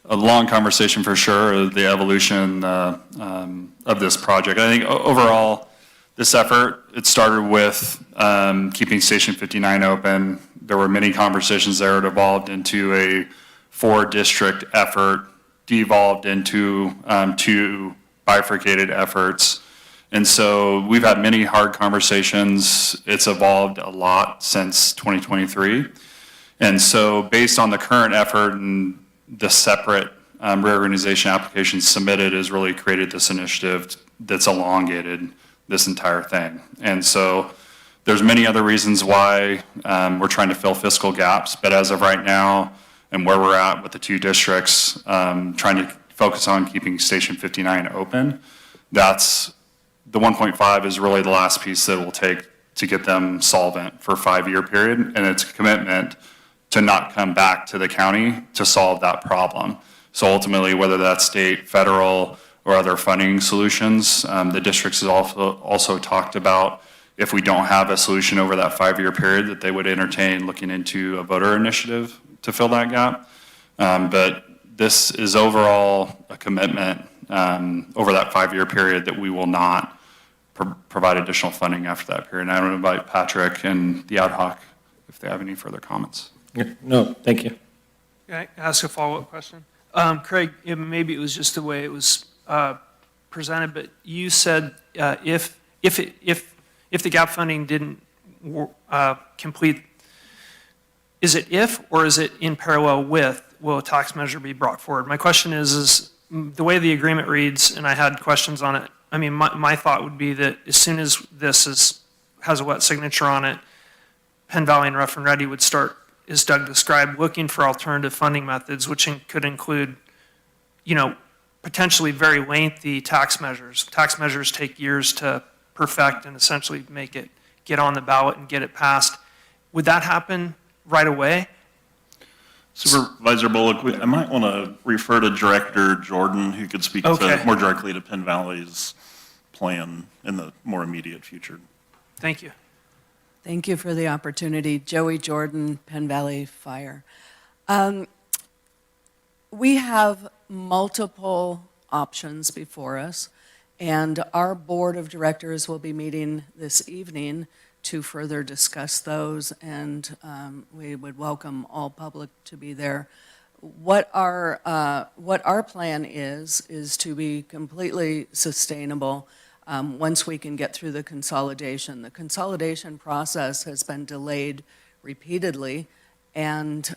a long conversation for sure, the evolution of this project. I think overall, this effort, it started with keeping Station 59 open. There were many conversations there. It evolved into a 4-district effort, devolved into 2 bifurcated efforts. And so we've had many hard conversations. It's evolved a lot since 2023. And so based on the current effort and the separate reorganization applications submitted has really created this initiative that's elongated this entire thing. And so there's many other reasons why we're trying to fill fiscal gaps, but as of right now and where we're at with the 2 districts, trying to focus on keeping Station 59 open, that's the 1.5 is really the last piece that it will take to get them solvent for a 5-year period, and it's a commitment to not come back to the county to solve that problem. So ultimately, whether that's state, federal, or other funding solutions, the districts has also talked about if we don't have a solution over that 5-year period, that they would entertain looking into a voter initiative to fill that gap. But this is overall a commitment over that 5-year period that we will not provide additional funding after that period. And I would invite Patrick and the ad hoc if they have any further comments. No, thank you. Can I ask a follow-up question? Craig, maybe it was just the way it was presented, but you said if the gap funding didn't complete, is it if or is it in parallel with will a tax measure be brought forward? My question is the way the agreement reads, and I had questions on it. I mean, my thought would be that as soon as this has a wet signature on it, Penn Valley and Rough and Ready would start, as Doug described, looking for alternative funding methods, which could include, potentially very lengthy tax measures. Tax measures take years to perfect and essentially make it get on the ballot and get it passed. Would that happen right away? Supervisor Bullock, I might want to refer to Director Jordan, who could speak more directly to Penn Valley's plan in the more immediate future. Thank you. Thank you for the opportunity. Joey Jordan, Penn Valley Fire. We have multiple options before us, and our board of directors will be meeting this evening to further discuss those, and we would welcome all public to be there. What our plan is to be completely sustainable once we can get through the consolidation. The consolidation process has been delayed repeatedly, and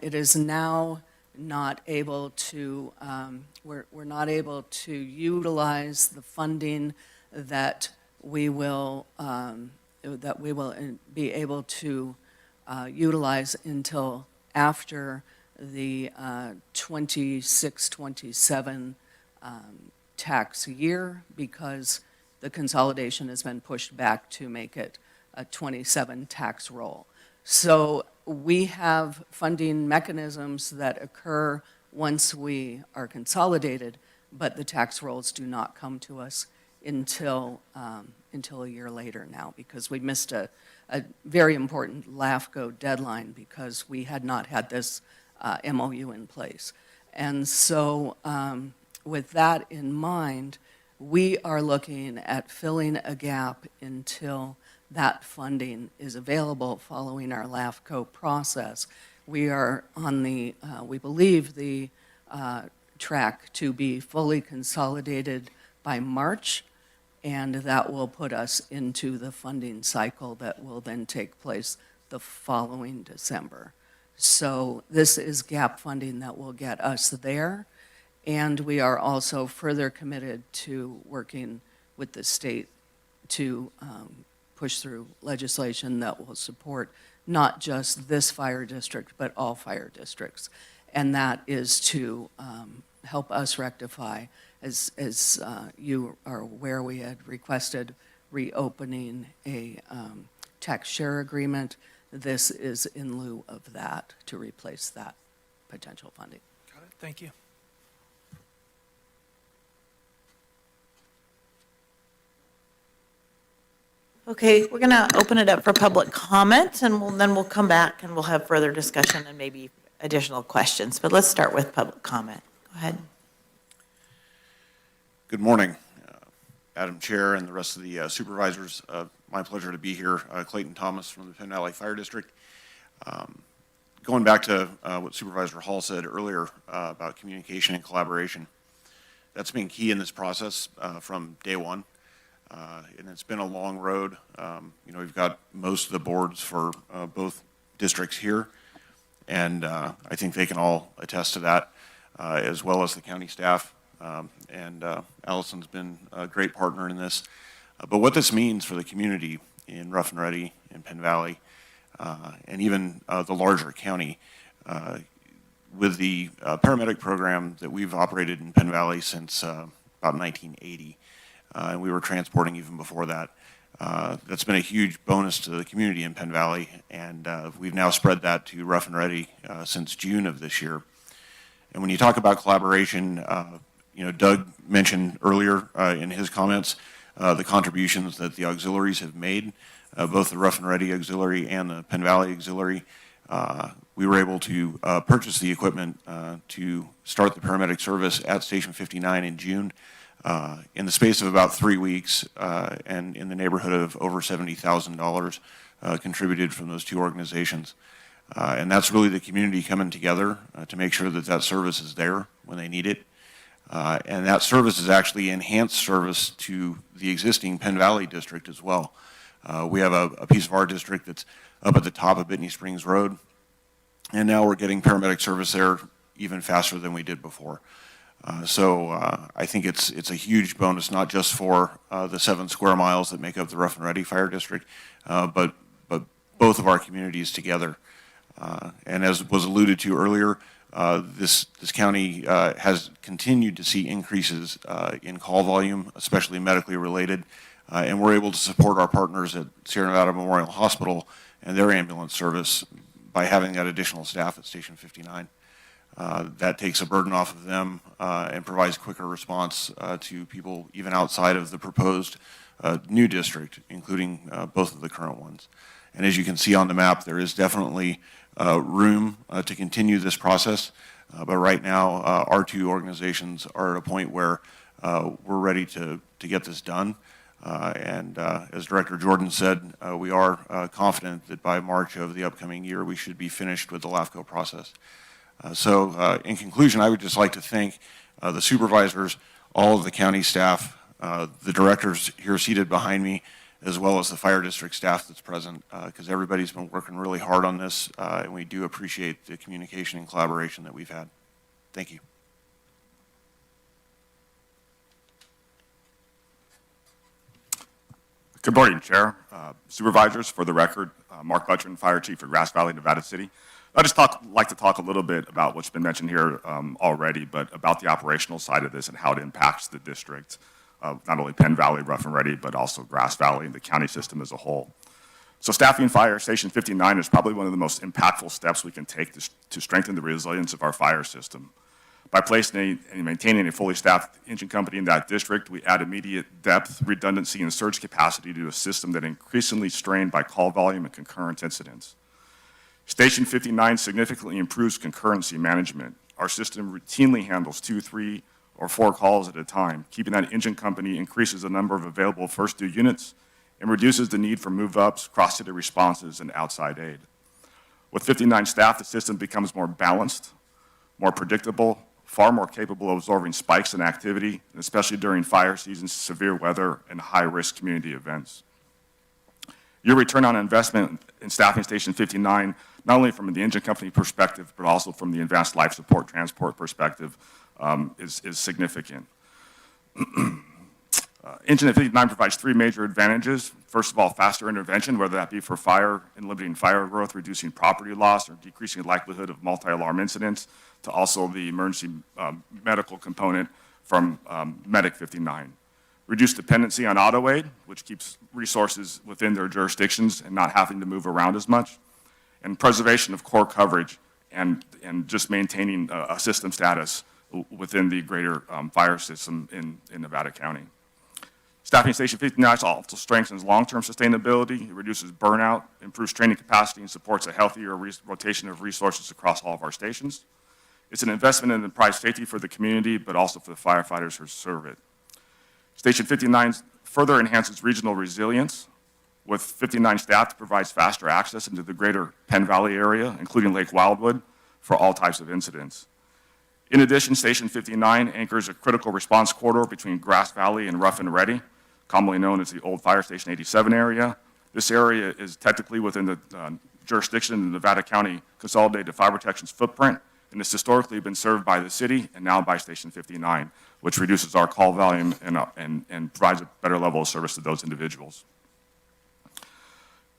it is now not able to, we're not able to utilize the funding that we will be able to utilize until after the 26-27 tax year, because the consolidation has been pushed back to make it a 27 tax roll. So we have funding mechanisms that occur once we are consolidated, but the tax rolls do not come to us until a year later now, because we missed a very important LAFCO deadline because we had not had this MOU in place. And so with that in mind, we are looking at filling a gap until that funding is available following our LAFCO process. We are on the, we believe, the track to be fully consolidated by March, and that will put us into the funding cycle that will then take place the following December. So this is gap funding that will get us there, and we are also further committed to working with the state to push through legislation that will support not just this fire district, but all fire districts. And that is to help us rectify, as you are aware, we had requested reopening a tax share agreement. This is in lieu of that, to replace that potential funding. Got it. Thank you. Okay, we're going to open it up for public comment, and then we'll come back and we'll have further discussion and maybe additional questions. But let's start with public comment. Go ahead. Good morning, Madam Chair and the rest of the supervisors. My pleasure to be here. Clayton Thomas from the Penn Valley Fire District. Going back to what Supervisor Hall said earlier about communication and collaboration, that's been key in this process from day one. And it's been a long road. We've got most of the boards for both districts here, and I think they can all attest to that, as well as the county staff. And Allison's been a great partner in this. But what this means for the community in Rough and Ready, in Penn Valley, and even the larger county, with the paramedic program that we've operated in Penn Valley since about 1980, and we were transporting even before that. That's been a huge bonus to the community in Penn Valley, and we've now spread that to Rough and Ready since June of this year. And when you talk about collaboration, Doug mentioned earlier in his comments the contributions that the auxiliaries have made, both the Rough and Ready Auxiliary and the Penn Valley Auxiliary. We were able to purchase the equipment to start the paramedic service at Station 59 in June. In the space of about 3 weeks, and in the neighborhood of over $70,000 contributed from those two organizations. And that's really the community coming together to make sure that that service is there when they need it. And that service is actually enhanced service to the existing Penn Valley district as well. We have a piece of our district that's up at the top of Bitney Springs Road, and now we're getting paramedic service there even faster than we did before. So I think it's a huge bonus, not just for the 7 square miles that make up the Rough and Ready Fire District, but both of our communities together. And as was alluded to earlier, this county has continued to see increases in call volume, especially medically related, and we're able to support our partners at Sierra Nevada Memorial Hospital and their ambulance service by having that additional staff at Station 59. That takes a burden off of them and provides quicker response to people even outside of the proposed new district, including both of the current ones. And as you can see on the map, there is definitely room to continue this process. But right now, our two organizations are at a point where we're ready to get this done. And as Director Jordan said, we are confident that by March of the upcoming year, we should be finished with the LAFCO process. So in conclusion, I would just like to thank the supervisors, all of the county staff, the directors here seated behind me, as well as the fire district staff that's present, because everybody's been working really hard on this, and we do appreciate the communication and collaboration that we've had. Thank you. Good morning, Chair, Supervisors. For the record, Mark Butchern, Fire Chief for Grass Valley, Nevada City. I'd just like to talk a little bit about what's been mentioned here already, but about the operational side of this and how it impacts the district, not only Penn Valley, Rough and Ready, but also Grass Valley and the county system as a whole. So staffing Fire Station 59 is probably one of the most impactful steps we can take to strengthen the resilience of our fire system. By placing and maintaining a fully staffed engine company in that district, we add immediate depth, redundancy, and surge capacity to a system that increasingly strained by call volume and concurrent incidents. Station 59 significantly improves concurrency management. Our system routinely handles 2, 3, or 4 calls at a time. Keeping that engine company increases the number of available first due units and reduces the need for move-ups, cross-city responses, and outside aid. With 59 staff, the system becomes more balanced, more predictable, far more capable of absorbing spikes in activity, especially during fire seasons, severe weather, and high-risk community events. Your return on investment in staffing Station 59, not only from the engine company perspective, but also from the advanced life support transport perspective, is significant. Engine 59 provides 3 major advantages. First of all, faster intervention, whether that be for fire and limiting fire growth, reducing property loss, or decreasing the likelihood of multi-alarm incidents, to also the emergency medical component from Medic 59. Reduce dependency on auto aid, which keeps resources within their jurisdictions and not having to move around as much. And preservation of core coverage and just maintaining a system status within the greater fire system in Nevada County. Staffing Station 59 also strengthens long-term sustainability, it reduces burnout, improves training capacity, and supports a healthier rotation of resources across all of our stations. It's an investment in enterprise safety for the community, but also for the firefighters who serve it. Station 59 further enhances regional resilience. With 59 staff, it provides faster access into the greater Penn Valley area, including Lake Wildwood, for all types of incidents. In addition, Station 59 anchors a critical response corridor between Grass Valley and Rough and Ready, commonly known as the old Fire Station 87 area. This area is technically within the jurisdiction of the Nevada County Consolidated Fire Protection's footprint, and it's historically been served by the city and now by Station 59, which reduces our call volume and provides a better level of service to those individuals.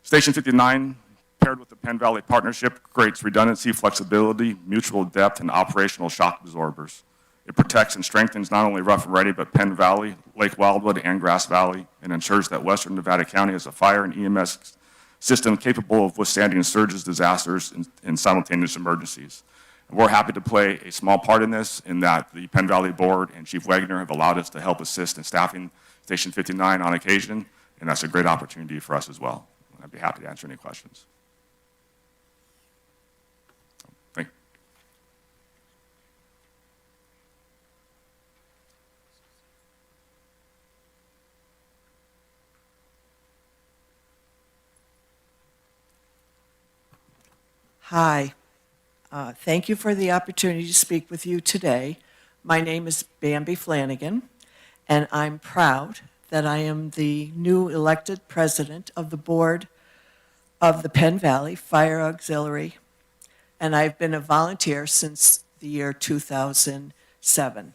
Station 59, paired with the Penn Valley Partnership, creates redundancy, flexibility, mutual depth, and operational shock absorbers. It protects and strengthens not only Rough and Ready, but Penn Valley, Lake Wildwood, and Grass Valley, and ensures that Western Nevada County has a fire and EMS system capable of withstanding surges, disasters, and simultaneous emergencies. And we're happy to play a small part in this, in that the Penn Valley Board and Chief Wagner have allowed us to help assist in staffing Station 59 on occasion, and that's a great opportunity for us as well. I'd be happy to answer any questions. Thank you. Hi. Thank you for the opportunity to speak with you today. My name is Bambi Flanagan, and I'm proud that I am the new elected president of the board of the Penn Valley Fire Auxiliary, and I've been a volunteer since the year 2007.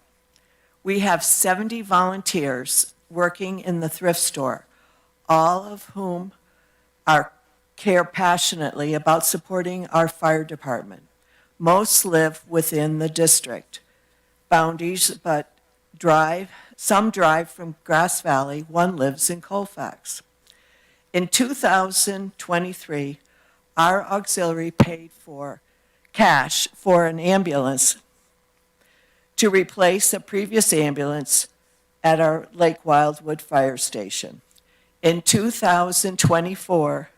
We have 70 volunteers working in the thrift store, all of whom care passionately about supporting our fire department. Most live within the district boundaries, but some drive from Grass Valley, one lives in Colfax. In 2023, our auxiliary paid for cash for an ambulance to replace a previous ambulance at our Lake Wildwood Fire Station. In 2024,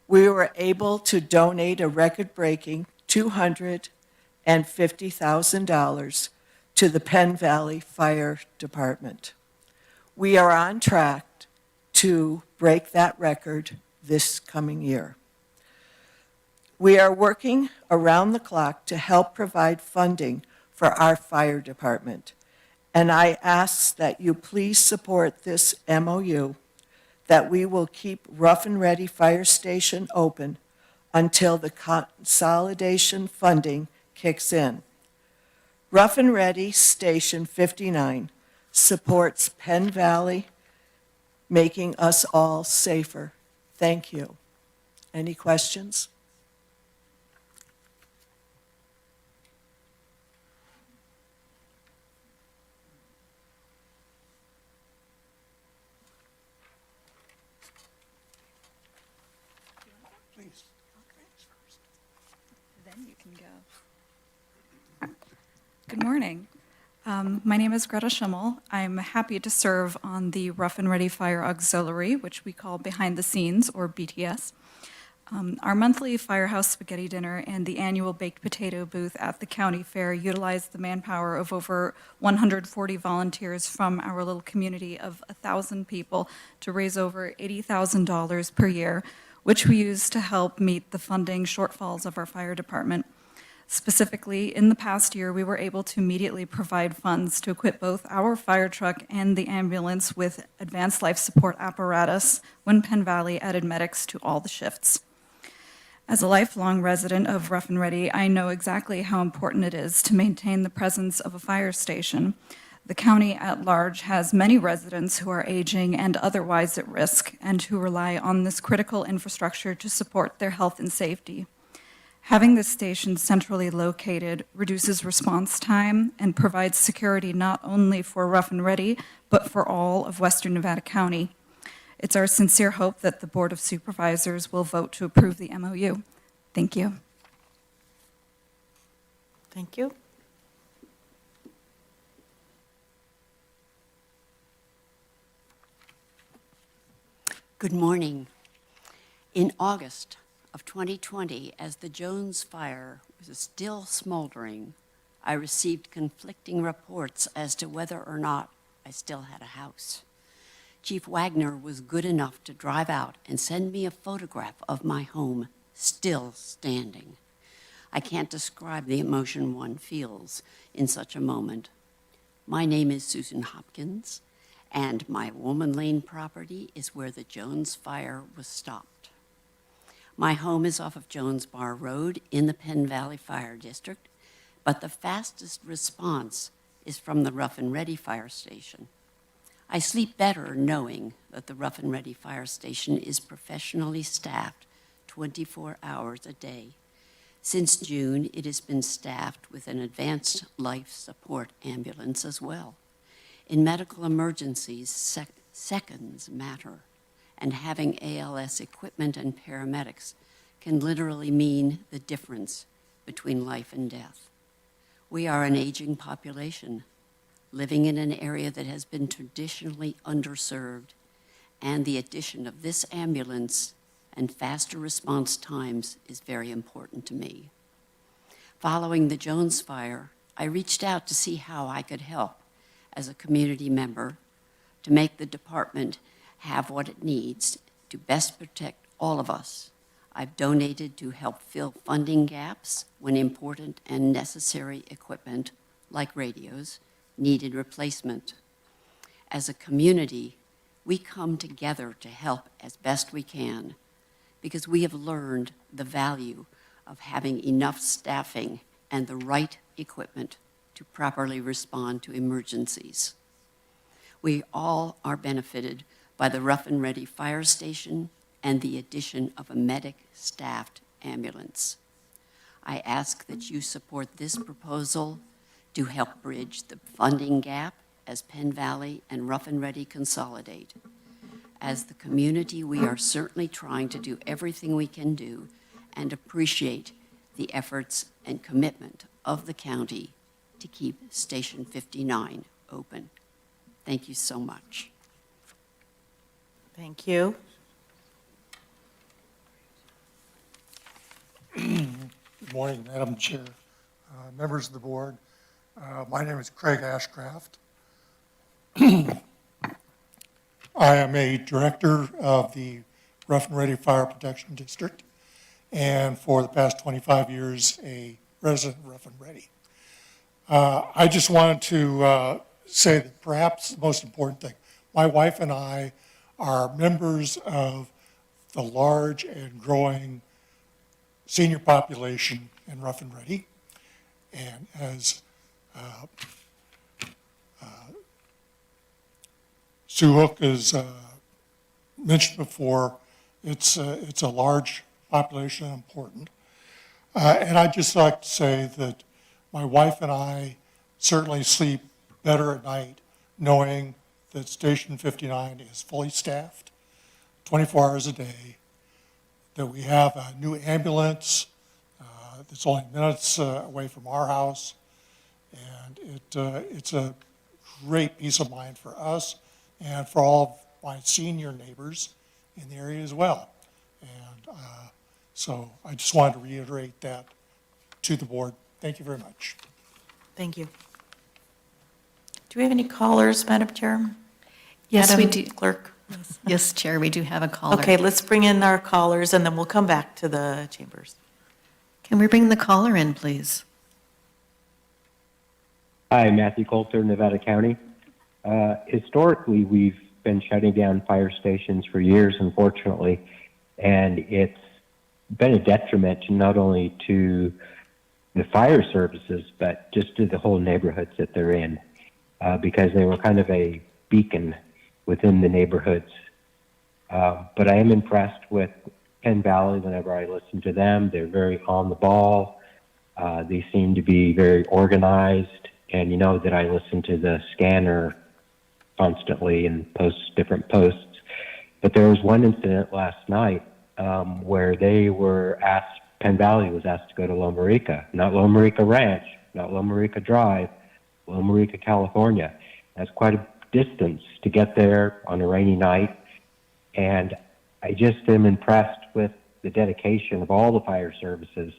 we were able to donate a record-breaking $250,000 to the Penn Valley Fire Department. We are on track to break that record this coming year. We are working around the clock to help provide funding for our fire department, and I ask that you please support this MOU, that we will keep Rough and Ready Fire Station open until the consolidation funding kicks in. Rough and Ready Station 59 supports Penn Valley, making us all safer. Thank you. Any questions? Please. Then you can go. Good morning. My name is Greta Schimmel. I'm happy to serve on the Rough and Ready Fire Auxiliary, which we call Behind the Scenes, or BTS. Our monthly firehouse spaghetti dinner and the annual baked potato booth at the county fair utilize the manpower of over 140 volunteers from our little community of 1,000 people to raise over $80,000 per year, which we use to help meet the funding shortfalls of our fire department. Specifically, in the past year, we were able to immediately provide funds to equip both our fire truck and the ambulance with advanced life support apparatus when Penn Valley added medics to all the shifts. As a lifelong resident of Rough and Ready, I know exactly how important it is to maintain the presence of a fire station. The county at large has many residents who are aging and otherwise at risk and who rely on this critical infrastructure to support their health and safety. Having this station centrally located reduces response time and provides security not only for Rough and Ready, but for all of Western Nevada County. It's our sincere hope that the Board of Supervisors will vote to approve the MOU. Thank you. Thank you. Good morning. In August of 2020, as the Jones fire was still smoldering, I received conflicting reports as to whether or not I still had a house. Chief Wagner was good enough to drive out and send me a photograph of my home still standing. I can't describe the emotion one feels in such a moment. My name is Susan Hopkins, and my Woman Lane property is where the Jones fire was stopped. My home is off of Jones Bar Road in the Penn Valley Fire District, but the fastest response is from the Rough and Ready Fire Station. I sleep better knowing that the Rough and Ready Fire Station is professionally staffed 24 hours a day. Since June, it has been staffed with an advanced life support ambulance as well. In medical emergencies, seconds matter, and having ALS equipment and paramedics can literally mean the difference between life and death. We are an aging population, living in an area that has been traditionally underserved, and the addition of this ambulance and faster response times is very important to me. Following the Jones fire, I reached out to see how I could help as a community member to make the department have what it needs to best protect all of us. I've donated to help fill funding gaps when important and necessary equipment, like radios, needed replacement. As a community, we come together to help as best we can because we have learned the value of having enough staffing and the right equipment to properly respond to emergencies. We all are benefited by the Rough and Ready Fire Station and the addition of a medic-staffed ambulance. I ask that you support this proposal to help bridge the funding gap as Penn Valley and Rough and Ready consolidate. As the community, we are certainly trying to do everything we can do and appreciate the efforts and commitment of the county to keep Station 59 open. Thank you so much. Thank you. Good morning, Madam Chair, members of the board. My name is Craig Ashcraft. I am a director of the Rough and Ready Fire Protection District, and for the past 25 years, a resident of Rough and Ready. I just wanted to say that perhaps the most important thing, my wife and I are members of the large and growing senior population in Rough and Ready, and as Sue Hook has mentioned before, it's a large population and important. And I'd just like to say that my wife and I certainly sleep better at night knowing that Station 59 is fully staffed 24 hours a day, that we have a new ambulance that's only minutes away from our house, and it's a great peace of mind for us and for all of my senior neighbors in the area as well. And so I just wanted to reiterate that to the board. Thank you very much. Thank you. Do we have any callers, Madam Chair? Yes, Madam we do. Clerk? Yes, Chair, we do have a caller. Okay, let's bring in our callers, and then we'll come back to the chambers. Can we bring the caller in, please? Hi, Matthew Coulter, Nevada County. Historically, we've been shutting down fire stations for years, unfortunately, and it's been a detriment not only to the fire services, but just to the whole neighborhoods that they're in, because they were kind of a beacon within the neighborhoods. But I am impressed with Penn Valley whenever I listen to them. They're very on the ball. They seem to be very organized, and you know that I listen to the scanner constantly and post different posts. But there was one incident last night where they were asked, Penn Valley was asked to go to Loma Rica, not Loma Rica Ranch, not Loma Rica Drive, Loma Rica, California. That's quite a distance to get there on a rainy night. And I just am impressed with the dedication of all the fire services.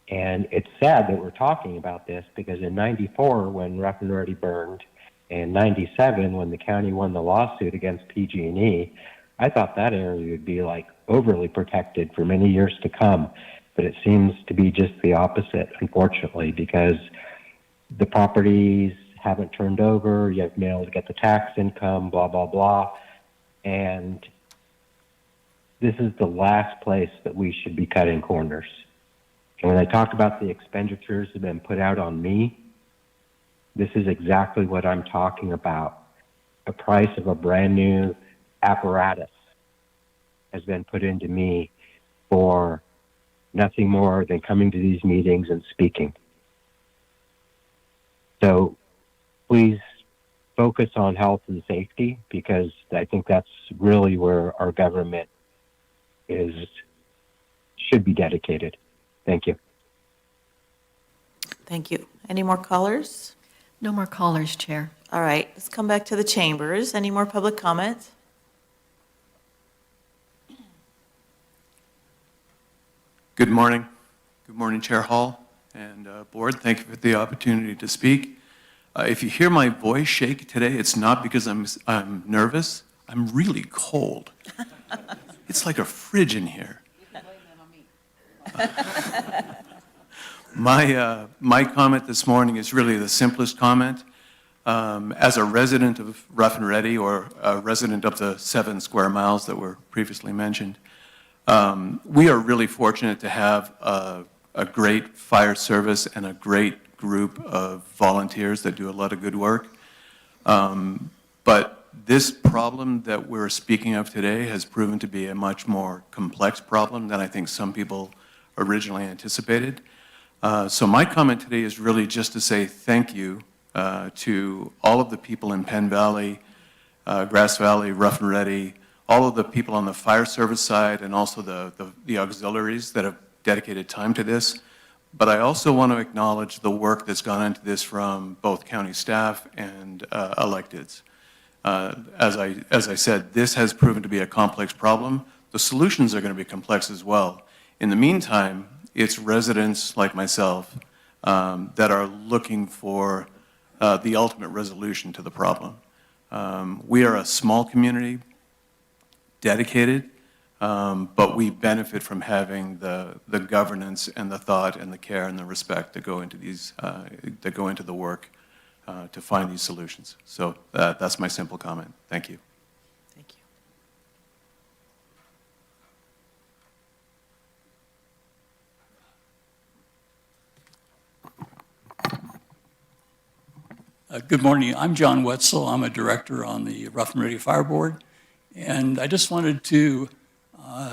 And it's sad that we're talking about this because in 94, when Rough and Ready burned, and 97, when the county won the lawsuit against PG&E, I thought that area would be like overly protected for many years to come. But it seems to be just the opposite, unfortunately, because the properties haven't turned over, you haven't been able to get the tax income, blah, blah, blah. And this is the last place that we should be cutting corners. And when I talk about the expenditures that have been put out on me, this is exactly what I'm talking about. A price of a brand new apparatus has been put into me for nothing more than coming to these meetings and speaking. So please focus on health and safety, because I think that's really where our government should be dedicated. Thank you. Thank you. Any more callers? No more callers, Chair. All right, let's come back to the chambers. Any more public comments? Good morning. Good morning, Chair Hall and Board. Thank you for the opportunity to speak. If you hear my voice shake today, it's not because I'm nervous. I'm really cold. It's like a fridge in here. My comment this morning is really the simplest comment. As a resident of Rough and Ready, or a resident of the 7 square miles that were previously mentioned, we are really fortunate to have a great fire service and a great group of volunteers that do a lot of good work. But this problem that we're speaking of today has proven to be a much more complex problem than I think some people originally anticipated. So my comment today is really just to say thank you to all of the people in Penn Valley, Grass Valley, Rough and Ready, all of the people on the fire service side, and also the auxiliaries that have dedicated time to this. But I also want to acknowledge the work that's gone into this from both county staff and electeds. As I said, this has proven to be a complex problem. The solutions are going to be complex as well. In the meantime, it's residents like myself that are looking for the ultimate resolution to the problem. We are a small community, dedicated, but we benefit from having the governance and the thought and the care and the respect that go into these that go into the work to find these solutions. So that's my simple comment. Thank you. Thank you. Good morning. I'm John Wetzel. I'm a director on the Rough and Ready Fire Board. And I just wanted to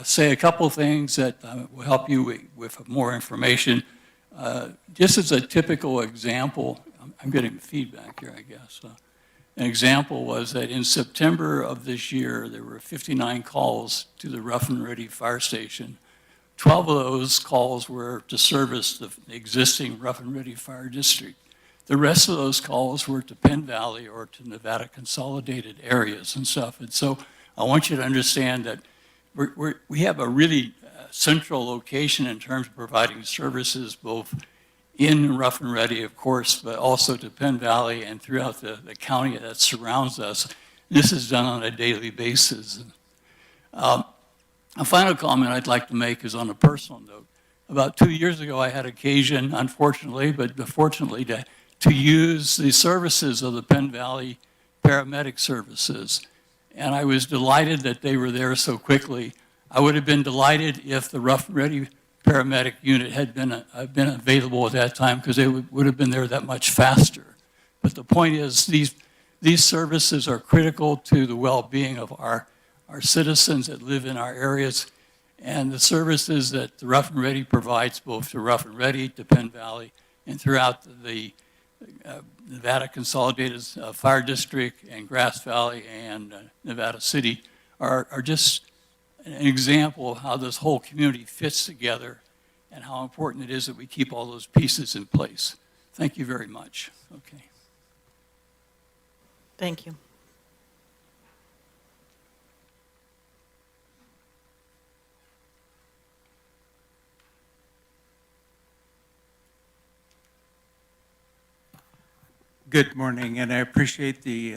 say a couple things that will help you with more information. Just as a typical example, I'm getting feedback here, I guess. An example was that in September of this year, there were 59 calls to the Rough and Ready Fire Station. 12 of those calls were to service the existing Rough and Ready Fire District. The rest of those calls were to Penn Valley or to Nevada Consolidated areas and stuff. And so I want you to understand that we have a really central location in terms of providing services both in Rough and Ready, of course, but also to Penn Valley and throughout the county that surrounds us. This is done on a daily basis. A final comment I'd like to make is on a personal note. About 2 years ago, I had occasion, unfortunately, but fortunately, to use the services of the Penn Valley paramedic services. And I was delighted that they were there so quickly. I would have been delighted if the Rough and Ready paramedic unit had been available at that time, because they would have been there that much faster. But the point is, these services are critical to the well-being of our citizens that live in our areas, and the services that the Rough and Ready provides both to Rough and Ready, to Penn Valley, and throughout the Nevada Consolidated Fire District and Grass Valley and Nevada City are just an example of how this whole community fits together and how important it is that we keep all those pieces in place. Thank you very much. Okay. Thank you. Good morning, and I appreciate the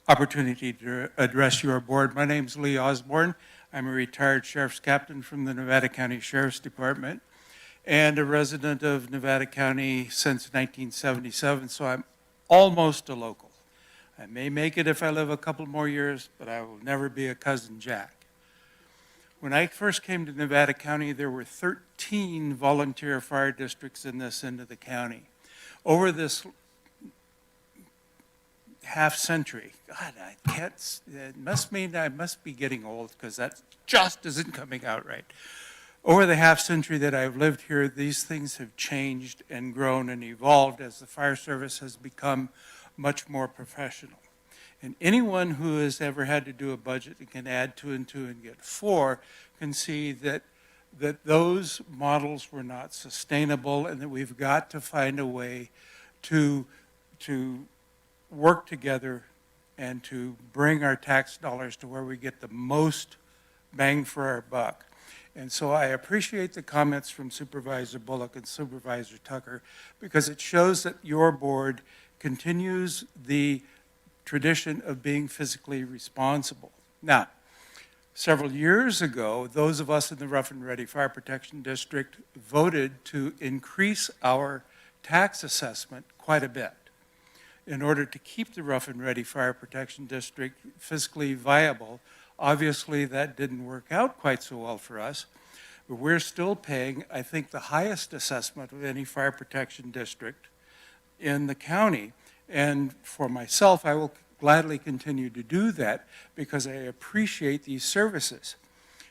opportunity to address your board. My name is Lee Osborne. I'm a retired sheriff's captain from the Nevada County Sheriff's Department and a resident of Nevada County since 1977, so I'm almost a local. I may make it if I live a couple more years, but I will never be a cousin Jack. When I first came to Nevada County, there were 13 volunteer fire districts in this end of the county. Over this half century, God, I can't, it must mean I must be getting old because that just isn't coming out right. Over the half century that I've lived here, these things have changed and grown and evolved as the fire service has become much more professional. And anyone who has ever had to do a budget and can add 2 and 2 and get 4 can see that those models were not sustainable and that we've got to find a way to work together and to bring our tax dollars to where we get the most bang for our buck. And so I appreciate the comments from Supervisor Bullock and Supervisor Tucker because it shows that your board continues the tradition of being fiscally responsible. Now, several years ago, those of us in the Rough and Ready Fire Protection District voted to increase our tax assessment quite a bit in order to keep the Rough and Ready Fire Protection District fiscally viable. Obviously, that didn't work out quite so well for us, but we're still paying, I think, the highest assessment of any fire protection district in the county. And for myself, I will gladly continue to do that because I appreciate these services.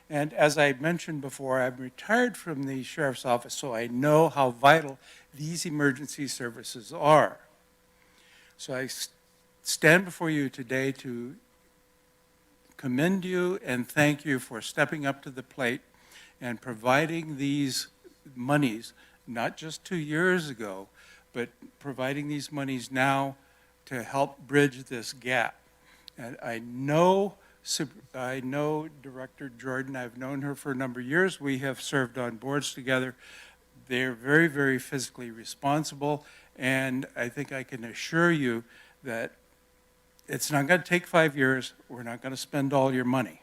And as I mentioned before, I'm retired from the sheriff's office, so I know how vital these emergency services are. So I stand before you today to commend you and thank you for stepping up to the plate and providing these monies, not just 2 years ago, but providing these monies now to help bridge this gap. And I know Director Jordan. I've known her for a number of years. We have served on boards together. They're very, very fiscally responsible, and I think I can assure you that it's not going to take 5 years. We're not going to spend all your money.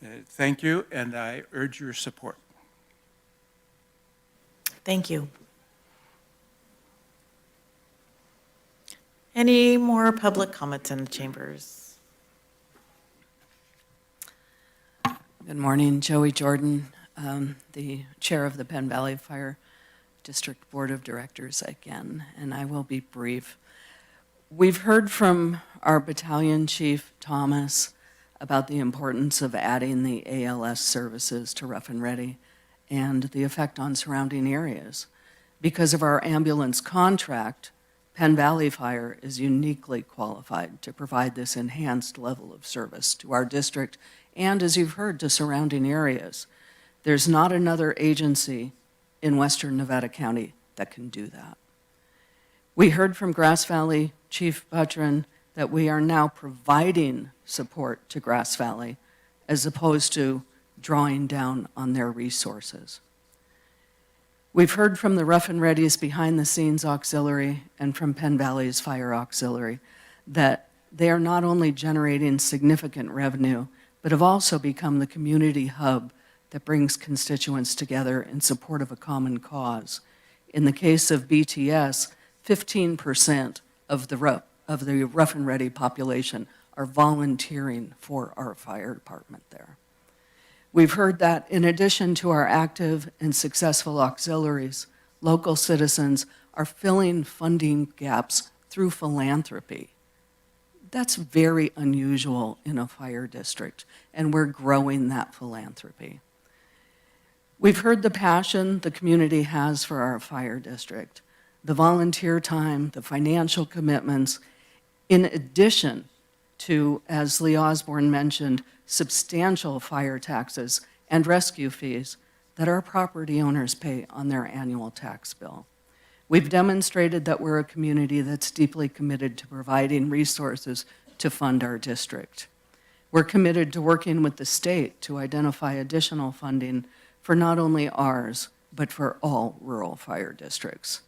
Thank you, and I urge your support. Thank you. Any more public comments in the chambers? Good morning, Joey Jordan, the chair of the Penn Valley Fire District Board of Directors again, and I will be brief. We've heard from our battalion chief, Thomas, about the importance of adding the ALS services to Rough and Ready and the effect on surrounding areas. Because of our ambulance contract, Penn Valley Fire is uniquely qualified to provide this enhanced level of service to our district and, as you've heard, to surrounding areas. There's not another agency in Western Nevada County that can do that. We heard from Grass Valley Chief Butron that we are now providing support to Grass Valley as opposed to drawing down on their resources. We've heard from the Rough and Ready's Behind the Scenes Auxiliary and from Penn Valley's Fire Auxiliary that they are not only generating significant revenue, but have also become the community hub that brings constituents together in support of a common cause. In the case of BTS, 15% of the Rough and Ready population are volunteering for our fire department there. We've heard that in addition to our active and successful auxiliaries, local citizens are filling funding gaps through philanthropy. That's very unusual in a fire district, and we're growing that philanthropy. We've heard the passion the community has for our fire district, the volunteer time, the financial commitments, in addition to, as Lee Osborne mentioned, substantial fire taxes and rescue fees that our property owners pay on their annual tax bill. We've demonstrated that we're a community that's deeply committed to providing resources to fund our district. We're committed to working with the state to identify additional funding for not only ours, but for all rural fire districts.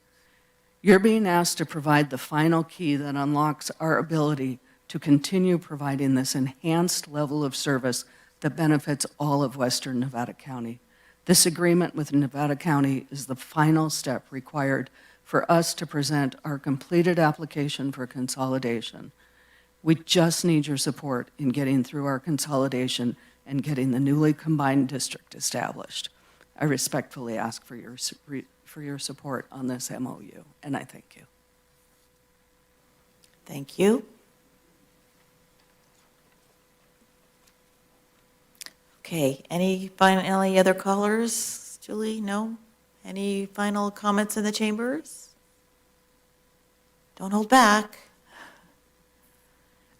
You're being asked to provide the final key that unlocks our ability to continue providing this enhanced level of service that benefits all of Western Nevada County. This agreement with Nevada County is the final step required for us to present our completed application for consolidation. We just need your support in getting through our consolidation and getting the newly combined district established. I respectfully ask for your support on this MOU, and I thank you. Thank you. Okay, any other callers? Julie, no? Any final comments in the chambers? Don't hold back.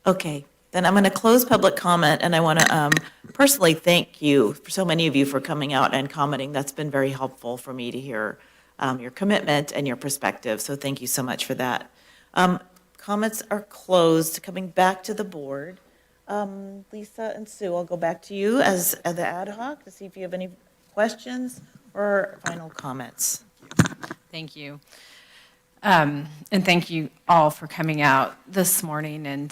Okay, then I'm going to close public comment, and I want to personally thank you, so many of you, for coming out and commenting. That's been very helpful for me to hear your commitment and your perspective, so thank you so much for that. Comments are closed. Coming back to the board, Lisa and Sue, I'll go back to you as the ad hoc to see if you have any questions or final comments. Thank you. And thank you all for coming out this morning and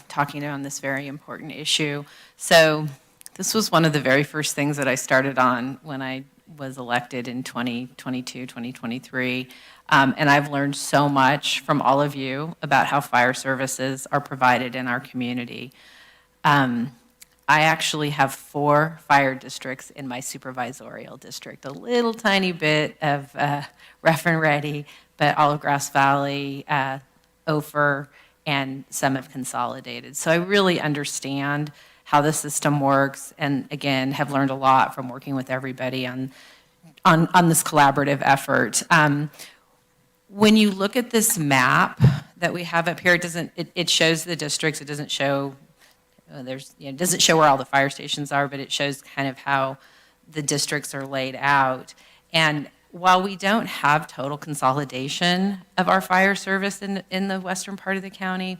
talking on this very important issue. So this was one of the very first things that I started on when I was elected in 2022, 2023. And I've learned so much from all of you about how fire services are provided in our community. I actually have 4 fire districts in my supervisorial district, a little tiny bit of Rough and Ready, but all of Grass Valley, Ophir, and some have consolidated. So I really understand how the system works, and again, have learned a lot from working with everybody on this collaborative effort. When you look at this map that we have up here, it shows the districts. It doesn't show it doesn't show where all the fire stations are, but it shows kind of how the districts are laid out. And while we don't have total consolidation of our fire service in the western part of the county,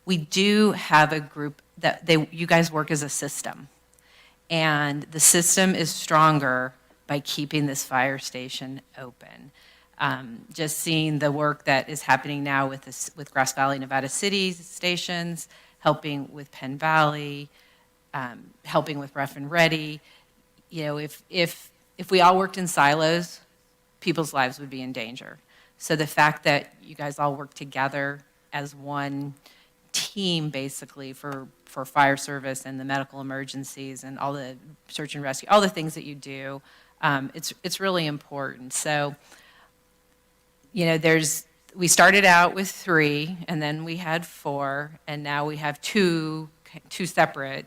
we do have a group that you guys work as a system. And the system is stronger by keeping this fire station open. Just seeing the work that is happening now with Grass Valley, Nevada City stations, helping with Penn Valley, helping with Rough and Ready. You know, if we all worked in silos, people's lives would be in danger. So the fact that you guys all work together as one team, basically, for fire service and the medical emergencies and all the search and rescue, all the things that you do, it's really important. So, you know, we started out with 3, and then we had 4, and now we have two separate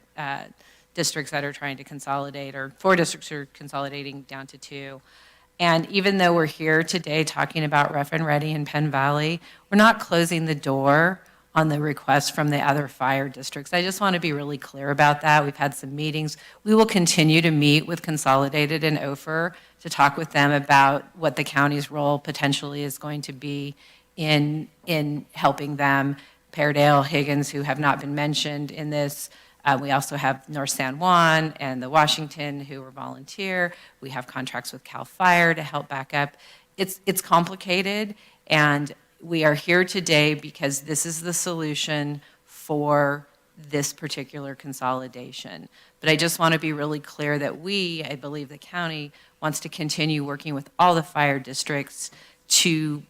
districts that are trying to consolidate, or 4 districts are consolidating down to 2. And even though we're here today talking about Rough and Ready and Penn Valley, we're not closing the door on the requests from the other fire districts. I just want to be really clear about that. We've had some meetings. We will continue to meet with Consolidated and Ophir to talk with them about what the county's role potentially is going to be in helping them. Peardale, Higgins, who have not been mentioned in this. We also have North San Juan and the Washington, who are volunteer. We have contracts with CAL FIRE to help back up. It's complicated, and we are here today because this is the solution for this particular consolidation. But I just want to be really clear that I believe the county wants to continue working with all the fire districts to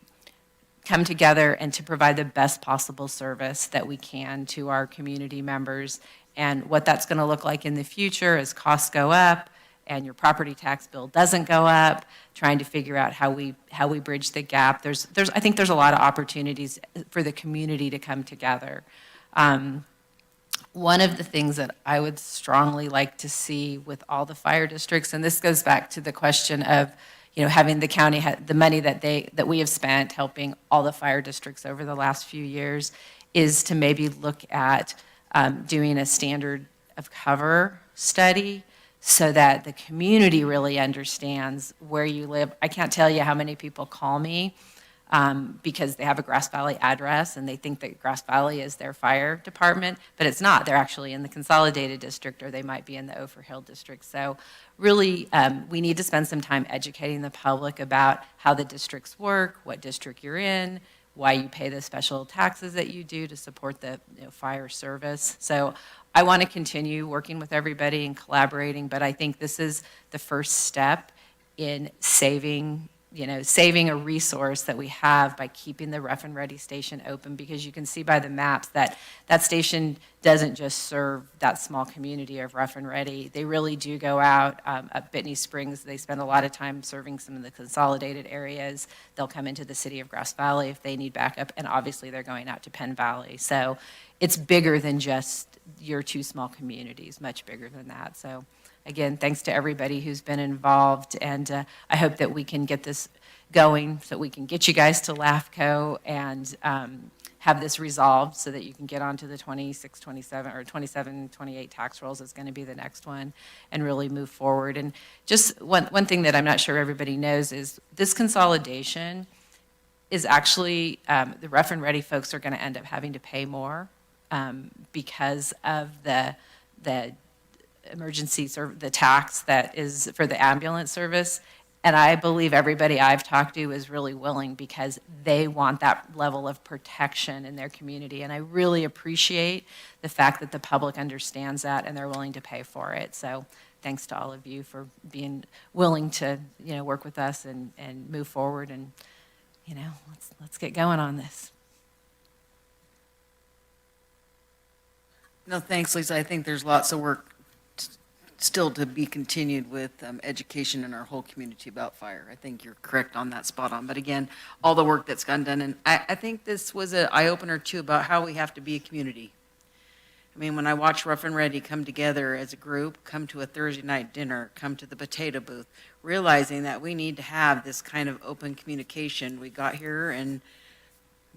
come together and to provide the best possible service that we can to our community members. And what that's going to look like in the future as costs go up and your property tax bill doesn't go up, trying to figure out how we bridge the gap. I think there's a lot of opportunities for the community to come together. One of the things that I would strongly like to see with all the fire districts, and this goes back to the question of, you know, having the county, the money that we have spent helping all the fire districts over the last few years, is to maybe look at doing a standard of cover study so that the community really understands where you live. I can't tell you how many people call me because they have a Grass Valley address and they think that Grass Valley is their fire department, but it's not. They're actually in the Consolidated District, or they might be in the Ophir Hill District. So really, we need to spend some time educating the public about how the districts work, what district you're in, why you pay the special taxes that you do to support the fire service. So I want to continue working with everybody and collaborating, but I think this is the first step in saving a resource that we have by keeping the Rough and Ready station open, because you can see by the maps that that station doesn't just serve that small community of Rough and Ready. They really do go out at Bitney Springs. They spend a lot of time serving some of the consolidated areas. They'll come into the city of Grass Valley if they need backup, and obviously they're going out to Penn Valley. So it's bigger than just your two small communities, much bigger than that. So again, thanks to everybody who's been involved, and I hope that we can get this going so we can get you guys to LAFCO and have this resolved so that you can get onto the 26, 27, or 27, 28 tax rolls is going to be the next one, and really move forward. And just one thing that I'm not sure everybody knows is this consolidation is actually, the Rough and Ready folks are going to end up having to pay more because of the emergency the tax that is for the ambulance service. And I believe everybody I've talked to is really willing because they want that level of protection in their community. And I really appreciate the fact that the public understands that and they're willing to pay for it. So thanks to all of you for being willing to, work with us and move forward, and, let's get going on this. No, thanks, Lisa. I think there's lots of work still to be continued with education in our whole community about fire. I think you're correct on that, spot on. But again, all the work that's gotten done, and I think this was an eye-opener too about how we have to be a community. I mean, when I watch Rough and Ready come together as a group, come to a Thursday night dinner, come to the potato booth, realizing that we need to have this kind of open communication. We got here and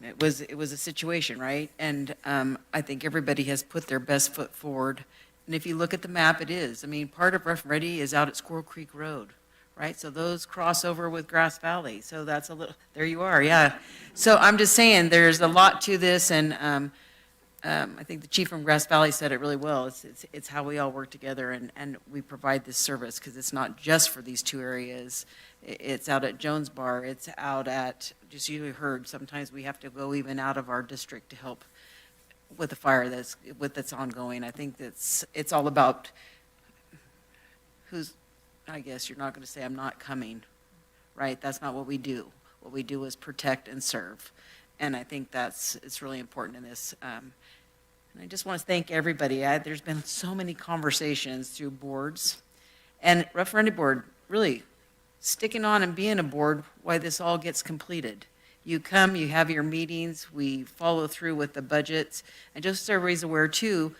it was a situation, right? And I think everybody has put their best foot forward. And if you look at the map, it is. I mean, part of Rough and Ready is out at Squirrel Creek Road, right? So those cross over with Grass Valley. So that's a little, there you are, yeah. So I'm just saying, there's a lot to this, and I think the chief from Grass Valley said it really well. It's how we all work together and we provide this service, because it's not just for these two areas. It's out at Jones Bar. It's out at, just you heard, sometimes we have to go even out of our district to help with the fire that's ongoing. I think it's all about I guess you're not going to say I'm not coming, right? That's not what we do. What we do is protect and serve. And I think it's really important in this. And I just want to thank everybody. There's been so many conversations through boards, and Rough and Ready Board really sticking on and being a board while this all gets completed. You come, you have your meetings, we follow through with the budgets, and just so everybody's aware too,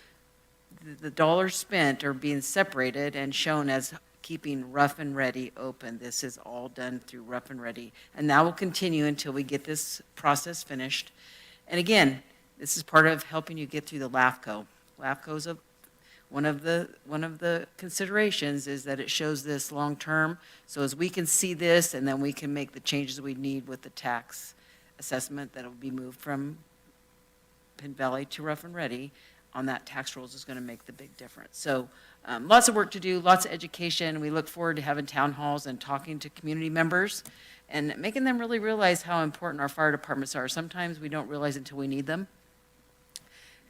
the dollars spent are being separated and shown as keeping Rough and Ready open. This is all done through Rough and Ready, and that will continue until we get this process finished. And again, this is part of helping you get through the LAFCO. LAFCO's one of the considerations is that it shows this long term. So as we can see this, and then we can make the changes we need with the tax assessment that will be moved from Penn Valley to Rough and Ready on that tax rolls is going to make the big difference. So lots of work to do, lots of education. We look forward to having town halls and talking to community members and making them really realize how important our fire departments are. Sometimes we don't realize until we need them.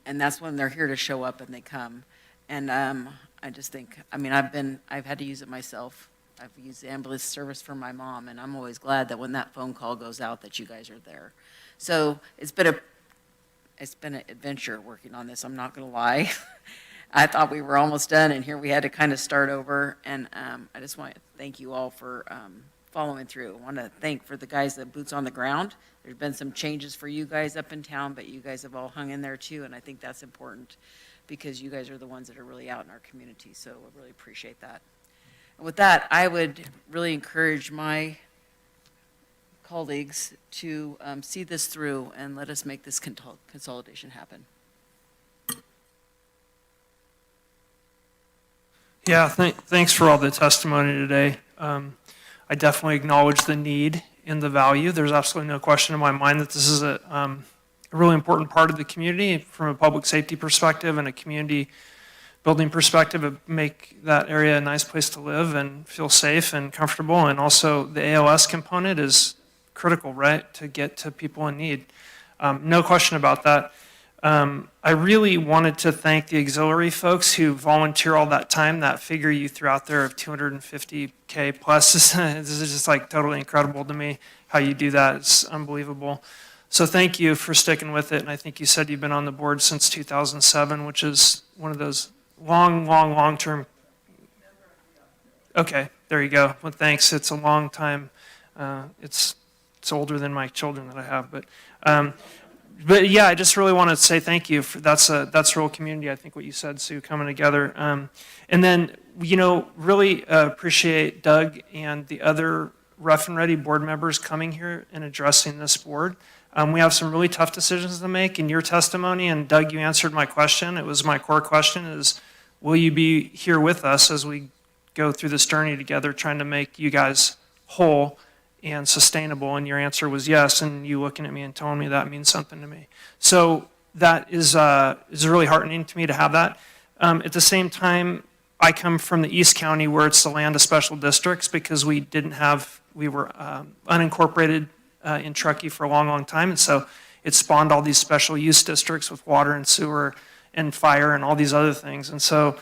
And that's when they're here to show up and they come. And I just think, I mean, I've had to use it myself. I've used the ambulance service for my mom, and I'm always glad that when that phone call goes out that you guys are there. So it's been an adventure working on this, I'm not gonna lie. I thought we were almost done, and here we had to kind of start over. And I just want to thank you all for following through. I want to thank for the guys that boots on the ground. There's been some changes for you guys up in town, but you guys have all hung in there too, and I think that's important, because you guys are the ones that are really out in our community, so I really appreciate that. And with that, I would really encourage my colleagues to see this through and let us make this consolidation happen. Yeah, thanks for all the testimony today. I definitely acknowledge the need and the value. There's absolutely no question in my mind that this is a really important part of the community from a public safety perspective and a community building perspective. It make that area a nice place to live and feel safe and comfortable. And also the ALS component is critical, right, to get to people in need. No question about that. I really wanted to thank the auxiliary folks who volunteer all that time. That figure you threw out there of 250K plus, this is just like totally incredible to me how you do that. It's unbelievable. So thank you for sticking with it. And I think you said you've been on the board since 2007, which is one of those long-term. Okay, there you go. Well, thanks. It's a long time. It's older than my children that I have, but yeah, I just really want to say thank you. That's rural community, I think what you said, Sue, coming together. And then, really appreciate Doug and the other Rough and Ready board members coming here and addressing this board. We have some really tough decisions to make in your testimony, and Doug, you answered my question. It was my core question is, will you be here with us as we go through this journey together, trying to make you guys whole and sustainable? And your answer was yes, and you looking at me and telling me that means something to me. So that is really heartening to me to have that. At the same time, I come from the East County where it's the land of special districts because we were unincorporated in Truckee for a long time, and so it spawned all these special use districts with water and sewer and fire and all these other things. And so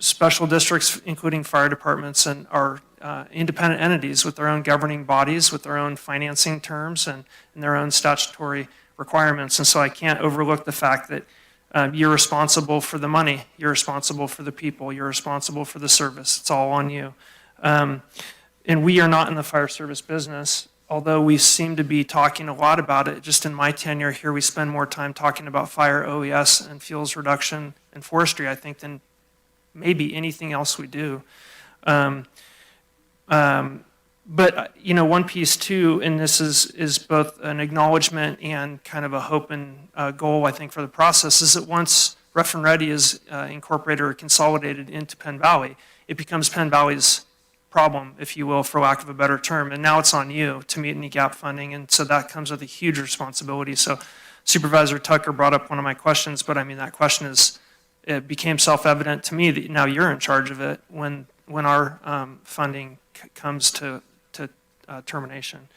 special districts, including fire departments, and are independent entities with their own governing bodies, with their own financing terms and their own statutory requirements. And so I can't overlook the fact that you're responsible for the money, you're responsible for the people, you're responsible for the service. It's all on you. And we are not in the fire service business, although we seem to be talking a lot about it. Just in my tenure here, we spend more time talking about fire, OES, and fuels reduction and forestry, I think, than maybe anything else we do. But one piece too, and this is both an acknowledgement and kind of a hope and goal, I think, for the process, is that once Rough and Ready is incorporated or consolidated into Penn Valley, it becomes Penn Valley's problem, if you will, for lack of a better term. And now it's on you to meet any gap funding, and so that comes with a huge responsibility. So Supervisor Tucker brought up one of my questions, but I mean, that question it became self-evident to me that now you're in charge of it when our funding comes to termination.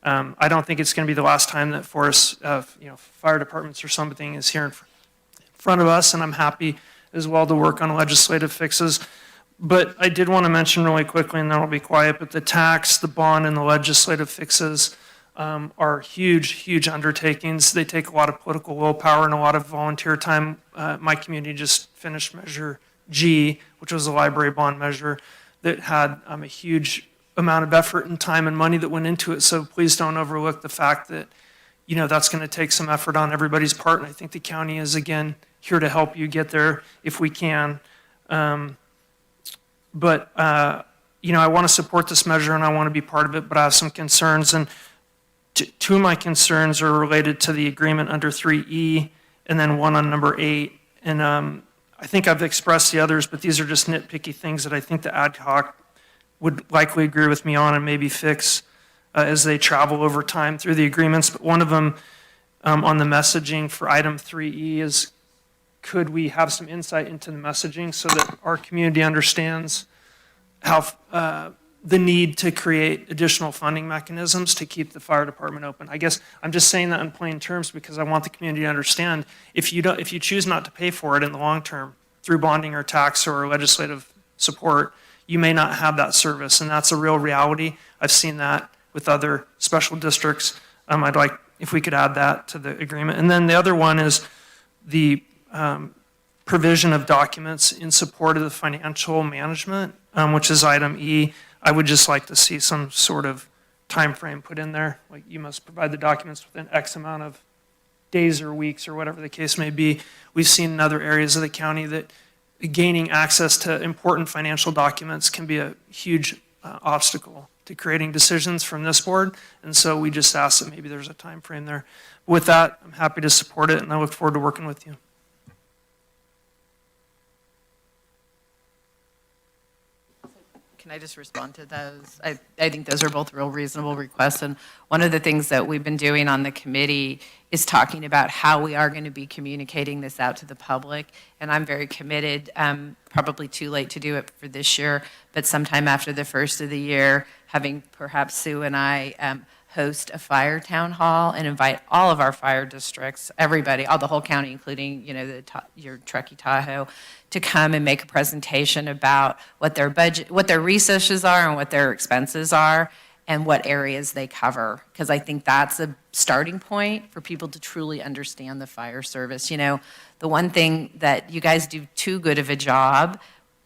I don't think it's going to be the last time that fire departments or something is here in front of us, and I'm happy as well to work on legislative fixes. But I did want to mention really quickly, and then I'll be quiet, but the tax, the bond, and the legislative fixes are huge undertakings. They take a lot of political willpower and a lot of volunteer time. My community just finished Measure G, which was a library bond measure that had a huge amount of effort and time and money that went into it. So please don't overlook the fact that, that's going to take some effort on everybody's part. And I think the county is, again, here to help you get there if we can. But I want to support this measure and I want to be part of it, but I have some concerns. And two of my concerns are related to the agreement under 3E and then one on number 8. And I think I've expressed the others, but these are just nitpicky things that I think the ad hoc would likely agree with me on and maybe fix as they travel over time through the agreements. But one of them on the messaging for item 3E is, could we have some insight into the messaging so that our community understands how the need to create additional funding mechanisms to keep the fire department open? I guess I'm just saying that in plain terms because I want the community to understand if you choose not to pay for it in the long term through bonding or tax or legislative support, you may not have that service, and that's a real reality. I've seen that with other special districts. I'd like if we could add that to the agreement. And then the other one is the provision of documents in support of the financial management, which is item E. I would just like to see some sort of time frame put in there, like you must provide the documents within X amount of days or weeks or whatever the case may be. We've seen in other areas of the county that gaining access to important financial documents can be a huge obstacle to creating decisions from this board, and so we just ask that maybe there's a time frame there. With that, I'm happy to support it, and I look forward to working with you. Can I just respond to those? I think those are both real reasonable requests. And one of the things that we've been doing on the committee is talking about how we are going to be communicating this out to the public. And I'm very committed, probably too late to do it for this year, but sometime after the first of the year, having perhaps Sue and I host a fire town hall and invite all of our fire districts, everybody, all the whole county, including, your Truckee Tahoe, to come and make a presentation about what their budget, what their resources are and what their expenses are and what areas they cover. Because I think that's a starting point for people to truly understand the fire service. The one thing that you guys do too good of a job,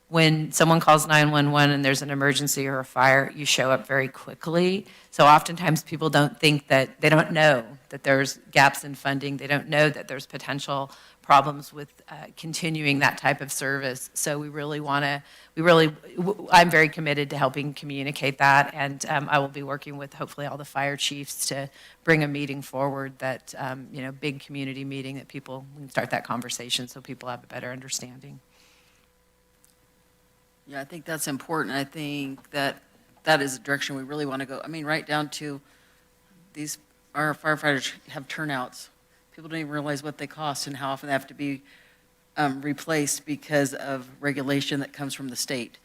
when someone calls 911 and there's an emergency or a fire, you show up very quickly. So oftentimes people don't think that, they don't know that there's gaps in funding. They don't know that there's potential problems with continuing that type of service. So I'm very committed to helping communicate that. And I will be working with hopefully all the fire chiefs to bring a meeting forward that, big community meeting that people, we can start that conversation so people have a better understanding. Yeah, I think that's important. I think that is the direction we really want to go. I mean, right down to our firefighters have turnouts. People don't even realize what they cost and how often they have to be replaced because of regulation that comes from the state.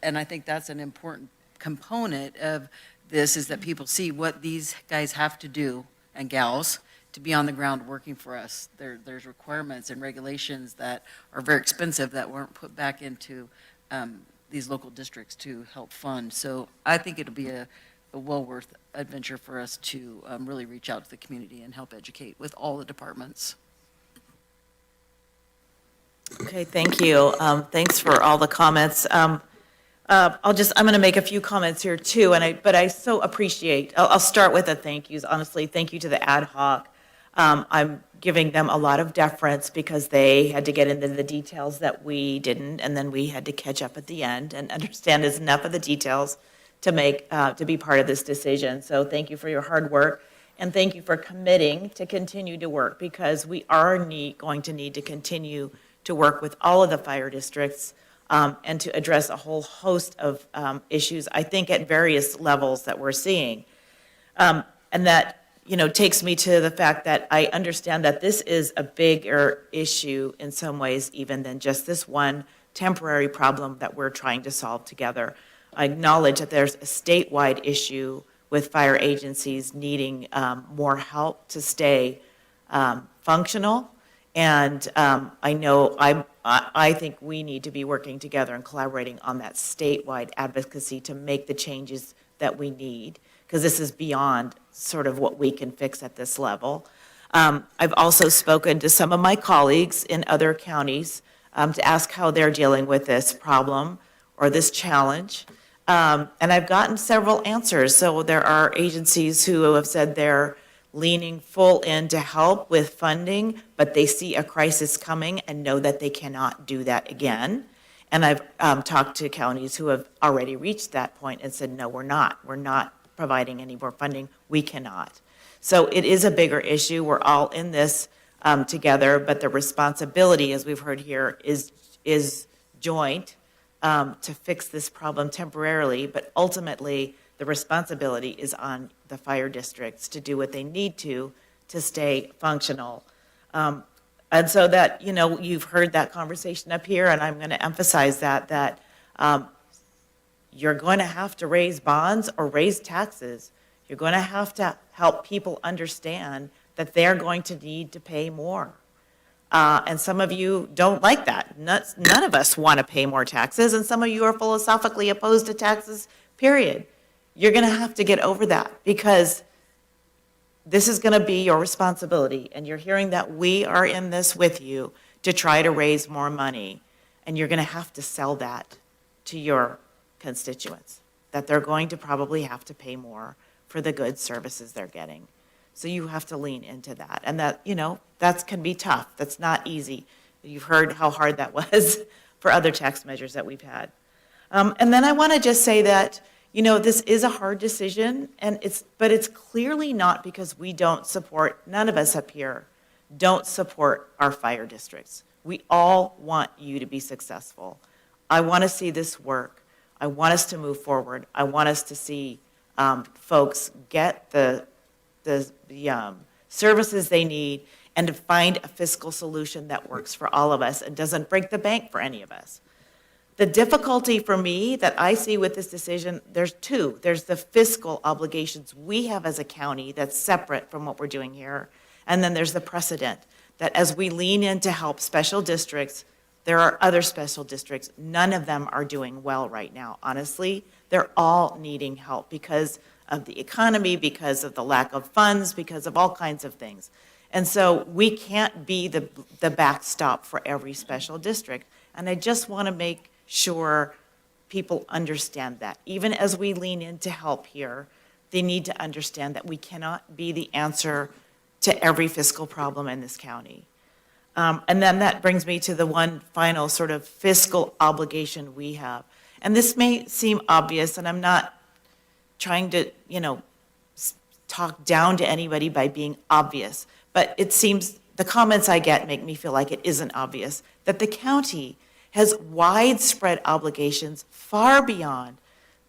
And I think that's an important component of this, is that people see what these guys have to do, and gals, to be on the ground working for us. There's requirements and regulations that are very expensive that weren't put back into these local districts to help fund. So I think it'll be a well worth adventure for us to really reach out to the community and help educate with all the departments. Okay, thank you. Thanks for all the comments. I'm going to make a few comments here too, but I so appreciate, I'll start with a thank yous. Honestly, thank you to the ad hoc. I'm giving them a lot of deference because they had to get into the details that we didn't, and then we had to catch up at the end and understand enough of the details to be part of this decision. So thank you for your hard work, and thank you for committing to continue to work, because we are going to need to continue to work with all of the fire districts and to address a whole host of issues, I think at various levels that we're seeing. And that takes me to the fact that I understand that this is a bigger issue in some ways even than just this one temporary problem that we're trying to solve together. I acknowledge that there's a statewide issue with fire agencies needing more help to stay functional. And I think we need to be working together and collaborating on that statewide advocacy to make the changes that we need, because this is beyond sort of what we can fix at this level. I've also spoken to some of my colleagues in other counties to ask how they're dealing with this problem or this challenge. And I've gotten several answers. So there are agencies who have said they're leaning full in to help with funding, but they see a crisis coming and know that they cannot do that again. And I've talked to counties who have already reached that point and said, no, we're not providing any more funding. We cannot. So it is a bigger issue. We're all in this together, but the responsibility, as we've heard here, is joint to fix this problem temporarily, but ultimately the responsibility is on the fire districts to do what they need to stay functional. And so that, you've heard that conversation up here, and I'm going to emphasize that you're going to have to raise bonds or raise taxes. You're going to have to help people understand that they're going to need to pay more. And some of you don't like that. None of us want to pay more taxes, and some of you are philosophically opposed to taxes, period. You're going to have to get over that, because this is going to be your responsibility, and you're hearing that we are in this with you to try to raise more money, and you're going to have to sell that to your constituents, that they're going to probably have to pay more for the good services they're getting. So you have to lean into that, and that can be tough. That's not easy. You've heard how hard that was for other tax measures that we've had. And then I want to just say that this is a hard decision, but it's clearly not because we don't support, none of us up here don't support our fire districts. We all want you to be successful. I want to see this work. I want us to move forward. I want us to see folks get the services they need, and to find a fiscal solution that works for all of us and doesn't break the bank for any of us. The difficulty for me that I see with this decision, there's two. There's the fiscal obligations we have as a county that's separate from what we're doing here. And then there's the precedent that as we lean in to help special districts, there are other special districts. None of them are doing well right now, honestly. They're all needing help because of the economy, because of the lack of funds, because of all kinds of things. And so we can't be the backstop for every special district. And I just want to make sure people understand that. Even as we lean in to help here, they need to understand that we cannot be the answer to every fiscal problem in this county. And then that brings me to the one final sort of fiscal obligation we have. And this may seem obvious, and I'm not trying to, talk down to anybody by being obvious, but it seems the comments I get make me feel like it isn't obvious, that the county has widespread obligations far beyond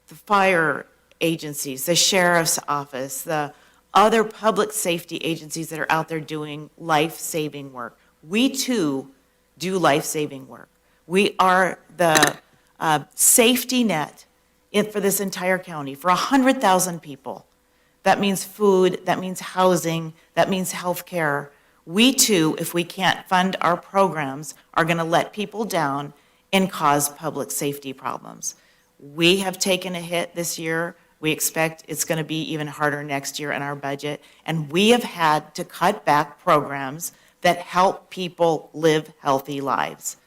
the fire agencies, the sheriff's office, the other public safety agencies that are out there doing life-saving work. We too do life-saving work. We are the safety net for this entire county, for 100,000 people. That means food, that means housing, that means health care. We too, if we can't fund our programs, are going to let people down and cause public safety problems. We have taken a hit this year. We expect it's going to be even harder next year in our budget. And we have had to cut back programs that help people live healthy lives.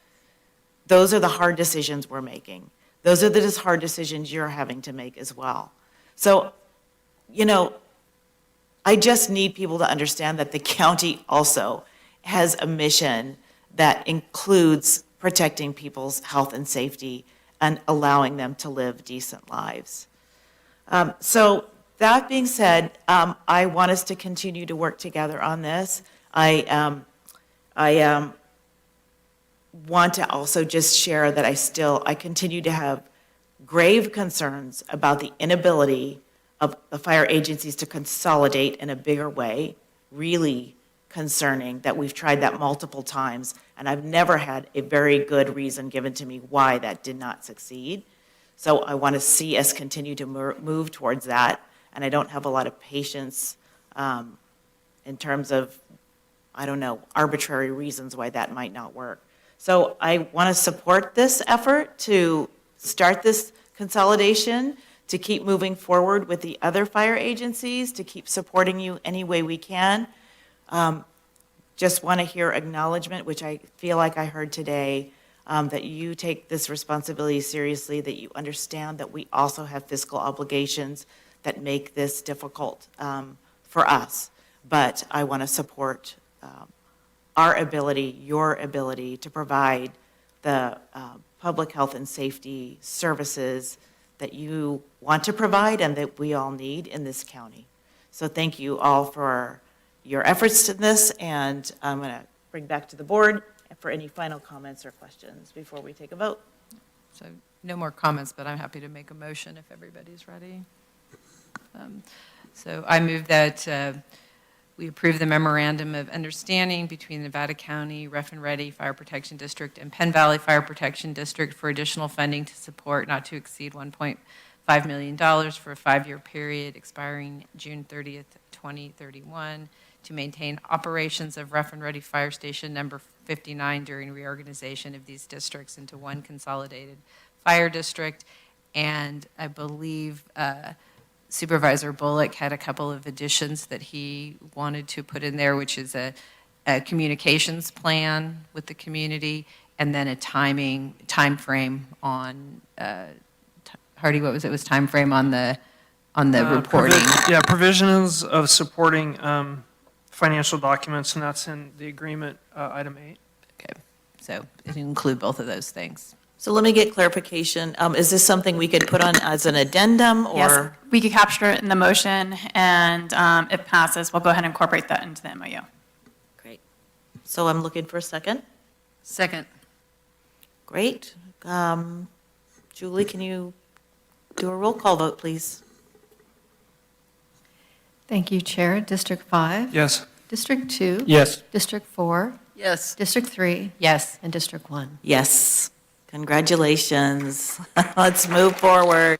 Those are the hard decisions we're making. Those are the hard decisions you're having to make as well. So, I just need people to understand that the county also has a mission that includes protecting people's health and safety and allowing them to live decent lives. So that being said, I want us to continue to work together on this. I want to also just share that I continue to have grave concerns about the inability of the fire agencies to consolidate in a bigger way, really concerning that we've tried that multiple times, and I've never had a very good reason given to me why that did not succeed. So I want to see us continue to move towards that, and I don't have a lot of patience in terms of, arbitrary reasons why that might not work. So I want to support this effort to start this consolidation, to keep moving forward with the other fire agencies, to keep supporting you any way we can. Just want to hear acknowledgement, which I feel like I heard today, that you take this responsibility seriously, that you understand that we also have fiscal obligations that make this difficult for us. But I want to support our ability, your ability to provide the public health and safety services that you want to provide and that we all need in this county. So thank you all for your efforts in this, and I'm going to bring back to the board for any final comments or questions before we take a vote. So no more comments, but I'm happy to make a motion if everybody's ready. So I move that we approve the memorandum of understanding between Nevada County, Rough and Ready Fire Protection District, and Penn Valley Fire Protection District for additional funding to support not to exceed $1.5 million for a 5-year period expiring June 30th, 2031, to maintain operations of Rough and Ready Fire Station number 59 during reorganization of these districts into one consolidated fire district. And I believe Supervisor Bullock had a couple of additions that he wanted to put in there, which is a communications plan with the community, and then a time frame on, Hardy, what was it? Was time frame on the reporting? Provisions of supporting financial documents, and that's in the agreement, item 8. Okay, so it include both of those things. So let me get clarification. Is this something we could put on as an addendum, or? Yes, we could capture it in the motion, and if passes, we'll go ahead and incorporate that into the MOU. Great. So I'm looking for a second. Second. Great. Julie, can you do a roll call vote, please? Thank you, Chair. District 5? Yes. District 2? Yes. District 4? Yes. District 3? Yes. And District 1? Yes. Congratulations. Let's move forward.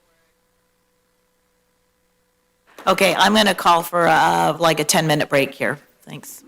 Okay, I'm going to call for like a 10-minute break here. Thanks.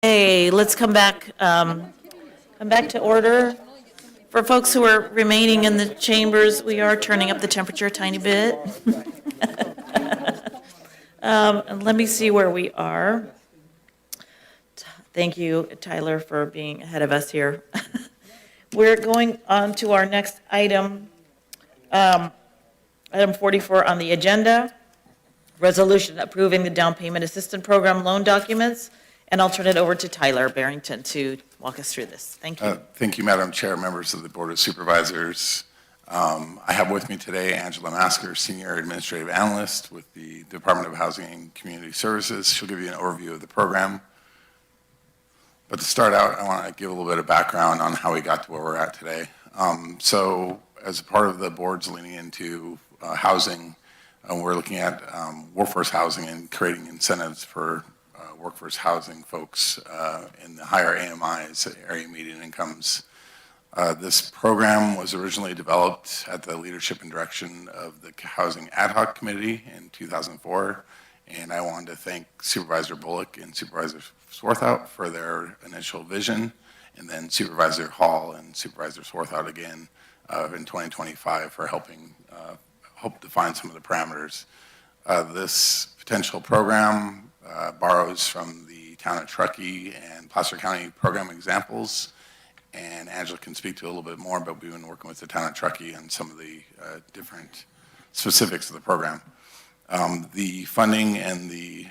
Hey, let's come back to order. For folks who are remaining in the chambers, we are turning up the temperature a tiny bit. And let me see where we are. Thank you, Tyler, for being ahead of us here. We're going on to our next item, item 44 on the agenda, resolution approving the down payment assistance program loan documents. And I'll turn it over to Tyler Barrington to walk us through this. Thank you. Thank you, Madam Chair, members of the Board of Supervisors. I have with me today Angela Masker, Senior Administrative Analyst with the Department of Housing and Community Services. She'll give you an overview of the program. But to start out, I want to give a little bit of background on how we got to where we're at today. So as a part of the board's leaning into housing, we're looking at workforce housing and creating incentives for workforce housing folks in the higher AMIs, area median incomes. This program was originally developed at the leadership and direction of the Housing Ad Hoc Committee in 2004, and I wanted to thank Supervisor Bullock and Supervisor Swarthout for their initial vision, and then Supervisor Hall and Supervisor Swarthout again in 2025 for helping help define some of the parameters. This potential program borrows from the town of Truckee and Placer County program examples, and Angela can speak to a little bit more, but we've been working with the town of Truckee on some of the different specifics of the program. The funding and the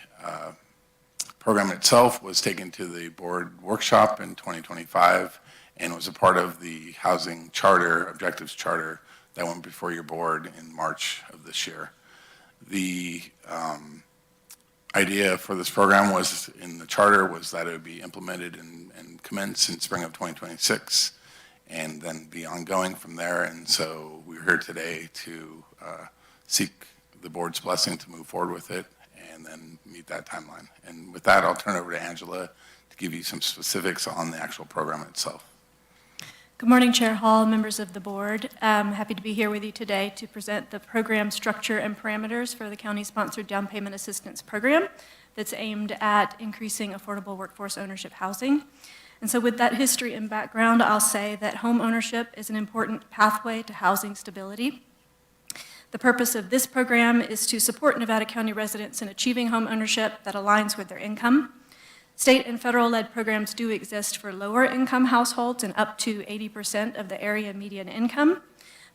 program itself was taken to the board workshop in 2025 and was a part of the housing charter, objectives charter, that went before your board in March of this year. The idea for this program was in the charter was that it would be implemented and commence in spring of 2026 and then be ongoing from there. And so we're here today to seek the board's blessing to move forward with it and then meet that timeline. And with that, I'll turn it over to Angela to give you some specifics on the actual program itself. Good morning, Chair Hall, members of the board. I'm happy to be here with you today to present the program structure and parameters for the county-sponsored down payment assistance program that's aimed at increasing affordable workforce ownership housing. And so with that history and background, I'll say that home ownership is an important pathway to housing stability. The purpose of this program is to support Nevada County residents in achieving home ownership that aligns with their income. State and federal-led programs do exist for lower-income households and up to 80% of the area median income,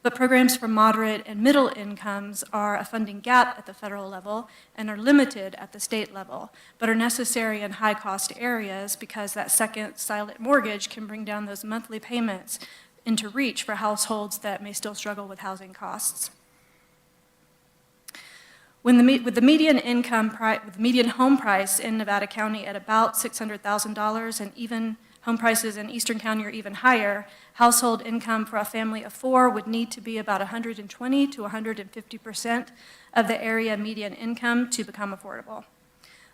but programs for moderate and middle incomes are a funding gap at the federal level and are limited at the state level, but are necessary in high-cost areas because that second silent mortgage can bring down those monthly payments into reach for households that may still struggle with housing costs. With the median home price in Nevada County at about $600,000 and even home prices in Eastern County are even higher, household income for a family of four would need to be about 120 to 150% of the area median income to become affordable.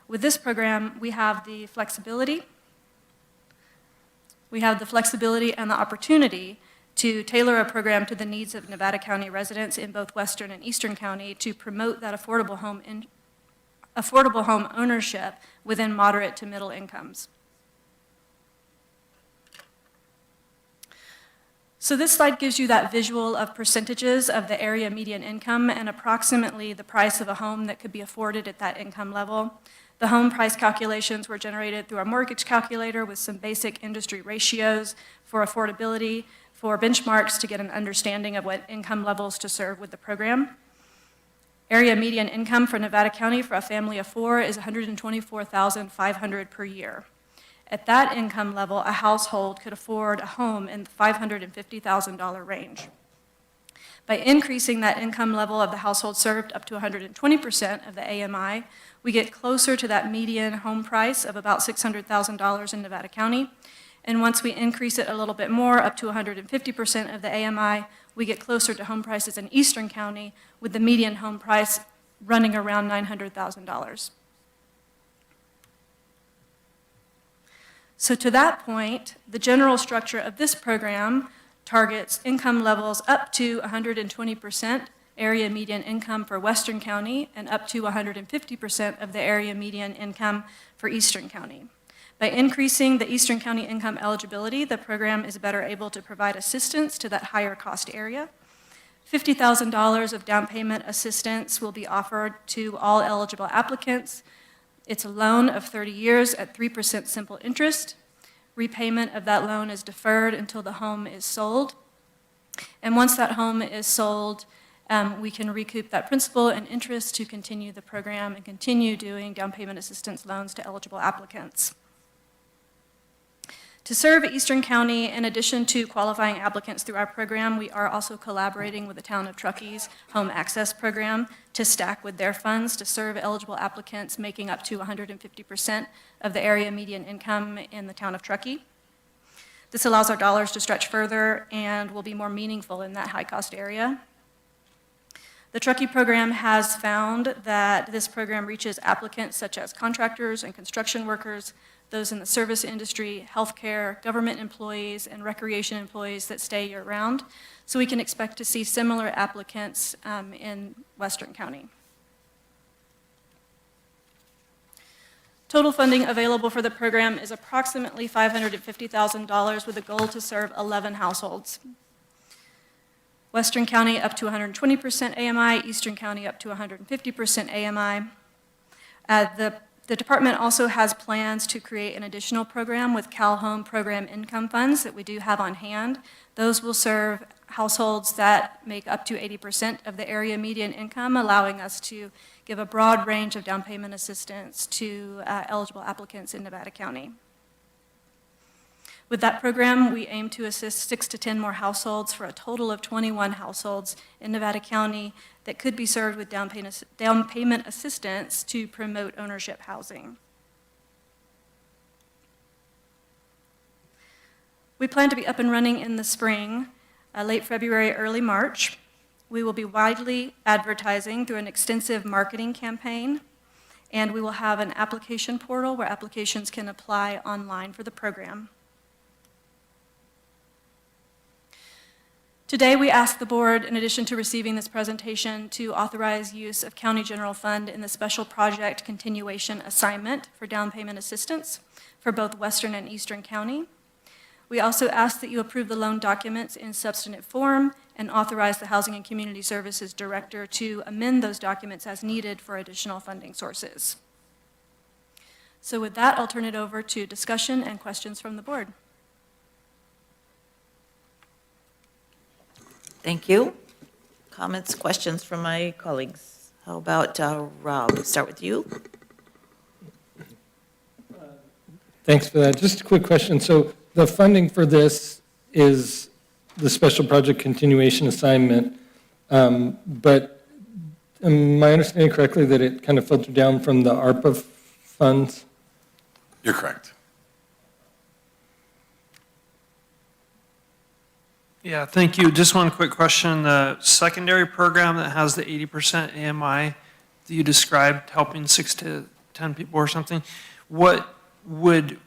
With this program, we have the flexibility and the opportunity to tailor a program to the needs of Nevada County residents in both Western and Eastern County to promote that affordable home ownership within moderate to middle incomes. So this slide gives you that visual of percentages of the area median income and approximately the price of a home that could be afforded at that income level. The home price calculations were generated through a mortgage calculator with some basic industry ratios for affordability, for benchmarks to get an understanding of what income levels to serve with the program. Area median income for Nevada County for a family of four is $124,500 per year. At that income level, a household could afford a home in the $550,000 range. By increasing that income level of the household served up to 120% of the AMI, we get closer to that median home price of about $600,000 in Nevada County. And once we increase it a little bit more, up to 150% of the AMI, we get closer to home prices in Eastern County, with the median home price running around $900,000. So to that point, the general structure of this program targets income levels up to 120% area median income for Western County and up to 150% of the area median income for Eastern County. By increasing the Eastern County income eligibility, the program is better able to provide assistance to that higher cost area. $50,000 of down payment assistance will be offered to all eligible applicants. It's a loan of 30 years at 3% simple interest. Repayment of that loan is deferred until the home is sold. And once that home is sold, we can recoup that principal and interest to continue the program and continue doing down payment assistance loans to eligible applicants. To serve Eastern County, in addition to qualifying applicants through our program, we are also collaborating with the Town of Truckee's Home Access Program to stack with their funds to serve eligible applicants making up to 150% of the area median income in the Town of Truckee. This allows our dollars to stretch further and will be more meaningful in that high-cost area. The Truckee program has found that this program reaches applicants such as contractors and construction workers, those in the service industry, healthcare, government employees, and recreation employees that stay year-round. So we can expect to see similar applicants in Western County. Total funding available for the program is approximately $550,000 with a goal to serve 11 households. Western County up to 120% AMI, Eastern County up to 150% AMI. The department also has plans to create an additional program with Cal Home Program income funds that we do have on hand. Those will serve households that make up to 80% of the area median income, allowing us to give a broad range of down payment assistance to eligible applicants in Nevada County. With that program, we aim to assist 6 to 10 more households for a total of 21 households in Nevada County that could be served with down payment assistance to promote ownership housing. We plan to be up and running in the spring, late February, early March. We will be widely advertising through an extensive marketing campaign, and we will have an application portal where applications can apply online for the program. Today, we ask the board, in addition to receiving this presentation, to authorize use of County General Fund in the Special Project Continuation Assignment for down payment assistance for both Western and Eastern County. We also ask that you approve the loan documents in substantive form and authorize the Housing and Community Services Director to amend those documents as needed for additional funding sources. So with that, I'll turn it over to discussion and questions from the board. Thank you. Comments, questions from my colleagues? How about Rob? Start with you. Thanks for that. Just a quick question. So the funding for this is the special project continuation assignment, but am I understanding correctly that it kind of filtered down from the ARPA funds? You're correct. Yeah, thank you. Just one quick question. The secondary program that has the 80% AMI that you described, helping 6 to 10 people or something, what would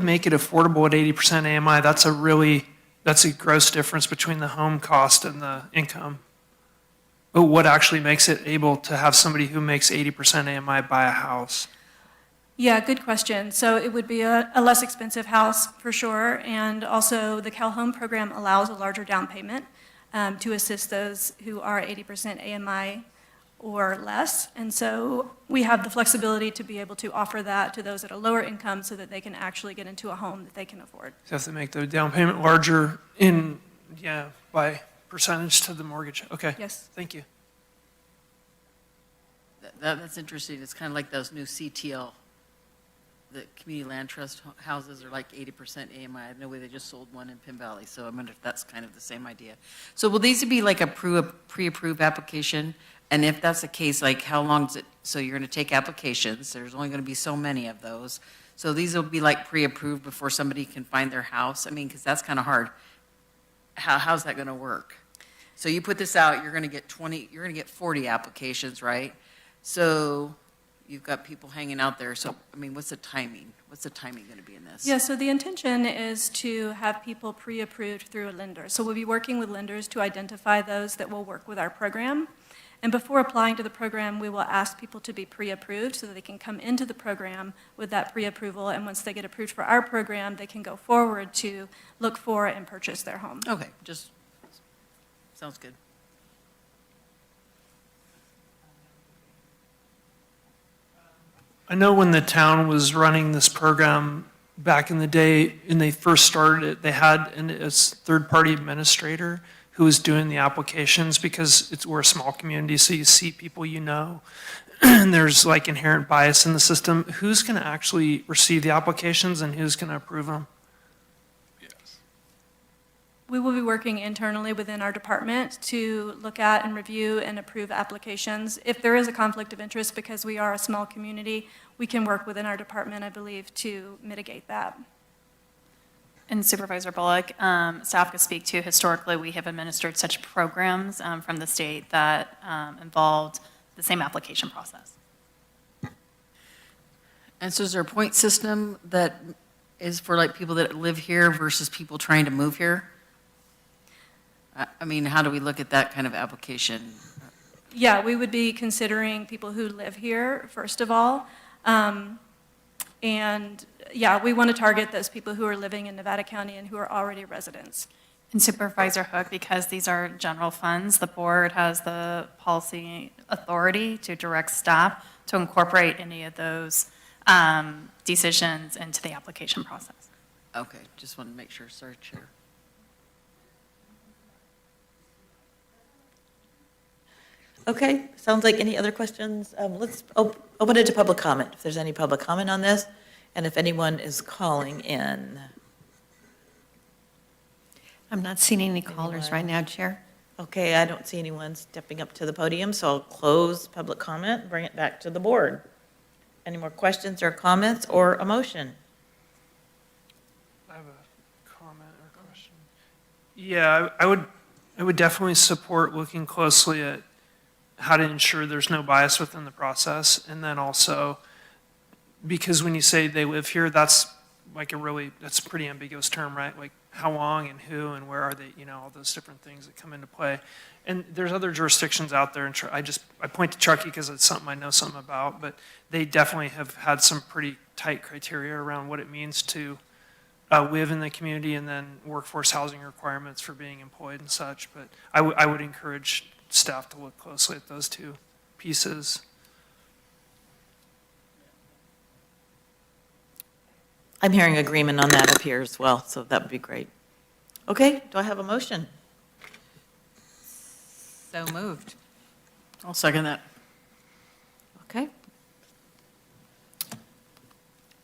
make it affordable at 80% AMI? That's a gross difference between the home cost and the income. But what actually makes it able to have somebody who makes 80% AMI buy a house? Yeah, good question. So it would be a less expensive house for sure, and also the Cal Home program allows a larger down payment to assist those who are 80% AMI or less, and so we have the flexibility to be able to offer that to those at a lower income so that they can actually get into a home that they can afford. So you have to make the down payment larger by percentage to the mortgage. Okay. Yes. Thank you. That's interesting. It's kind of like those new CTL. The community land trust houses are like 80% AMI. I know they just sold one in Pin Valley, so I wonder if that's kind of the same idea. So will these be like a pre-approved application? And if that's the case, like how long is it? So you're going to take applications. There's only going to be so many of those. So these will be like pre-approved before somebody can find their house? I mean, because that's kind of hard. How's that going to work? So you put this out, you're going to get 40 applications, right? So you've got people hanging out there. So, I mean, what's the timing? What's the timing going to be in this? Yeah, so the intention is to have people pre-approved through a lender. So we'll be working with lenders to identify those that will work with our program. And before applying to the program, we will ask people to be pre-approved so that they can come into the program with that pre-approval. And once they get approved for our program, they can go forward to look for and purchase their home. Okay, just, sounds good. I know when the town was running this program back in the day, and they first started it, they had a third-party administrator who was doing the applications because we're a small community, so you see people you know, and there's like inherent bias in the system. Who's going to actually receive the applications and who's going to approve them? We will be working internally within our department to look at and review and approve applications. If there is a conflict of interest, because we are a small community, we can work within our department, I believe, to mitigate that. And Supervisor Bullock, staff could speak to, historically, we have administered such programs from the state that involved the same application process. And so is there a point system that is for like people that live here versus people trying to move here? I mean, how do we look at that kind of application? Yeah, we would be considering people who live here, first of all. And yeah, we want to target those people who are living in Nevada County and who are already residents. And Supervisor Hook, because these are general funds, the board has the policy authority to direct staff to incorporate any of those decisions into the application process. Okay, just want to make sure, sorry, Chair. Okay, sounds like any other questions? Let's open it to public comment, if there's any public comment on this, and if anyone is calling in. I'm not seeing any callers right now, Chair. Okay, I don't see anyone stepping up to the podium, so I'll close public comment and bring it back to the board. Any more questions or comments or a motion? I have a comment or question. Yeah, I would definitely support looking closely at how to ensure there's no bias within the process. And then also, because when you say they live here, that's like that's a pretty ambiguous term, right? Like how long and who and where are they, all those different things that come into play. And there's other jurisdictions out there, and I point to Truckee because it's something I know something about, but they definitely have had some pretty tight criteria around what it means to live in the community, and then workforce housing requirements for being employed and such. But I would encourage staff to look closely at those two pieces. I'm hearing agreement on that up here as well, so that would be great. Okay, do I have a motion? So moved. I'll second that. Okay.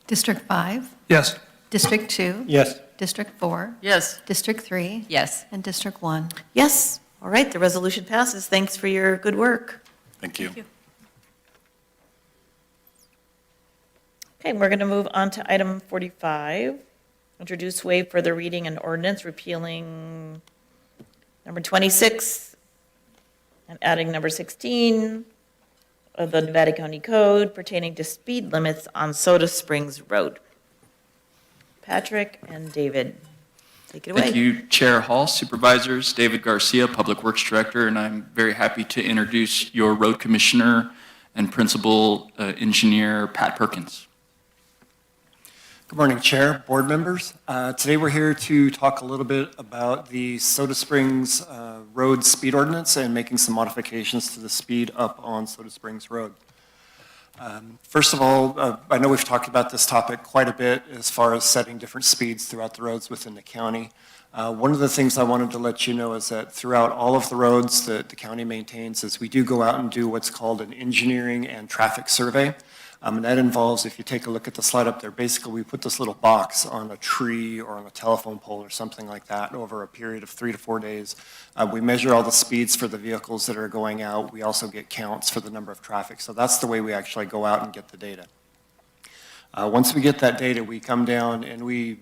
District 5? Yes. District 2? Yes. District 4? Yes. District 3? Yes. And District 1? Yes, all right, the resolution passes. Thanks for your good work. Thank you. Thank you. Okay, we're going to move on to item 45. Introduce, waive further reading and ordinance repealing number 26 and adding number 16 of the Nevada County Code pertaining to speed limits on Soda Springs Road. Patrick and David, take it away. Thank you, Chair Hall, Supervisors, David Garcia, Public Works Director, and I'm very happy to introduce your Road Commissioner and Principal Engineer, Pat Perkins. Good morning, Chair, board members. Today we're here to talk a little bit about the Soda Springs Road Speed Ordinance and making some modifications to the speed up on Soda Springs Road. First of all, I know we've talked about this topic quite a bit as far as setting different speeds throughout the roads within the county. One of the things I wanted to let you know is that throughout all of the roads that the county maintains is we do go out and do what's called an engineering and traffic survey. And that involves, if you take a look at the slide up there, basically we put this little box on a tree or on a telephone pole or something like that over a period of 3 to 4 days. We measure all the speeds for the vehicles that are going out. We also get counts for the number of traffic. So that's the way we actually go out and get the data. Once we get that data, we come down and we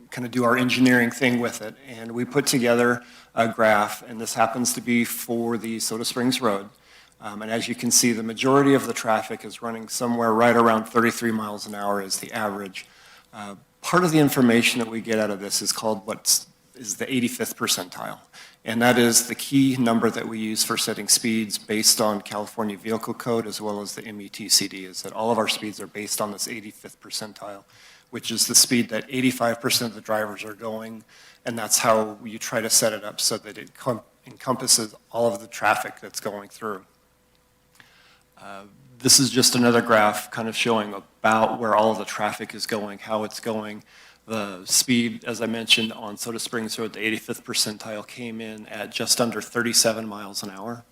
kind of do our engineering thing with it. And we put together a graph, and this happens to be for the Soda Springs Road. And as you can see, the majority of the traffic is running somewhere right around 33 miles an hour is the average. Part of the information that we get out of this is called is the 85th percentile. And that is the key number that we use for setting speeds based on California Vehicle Code as well as the MUTCD, is that all of our speeds are based on this 85th percentile, which is the speed that 85% of the drivers are going, and that's how you try to set it up so that it encompasses all of the traffic that's going through. This is just another graph kind of showing about where all of the traffic is going, how it's going. The speed, as I mentioned, on Soda Springs Road, the 85th percentile came in at just under 37 miles an hour.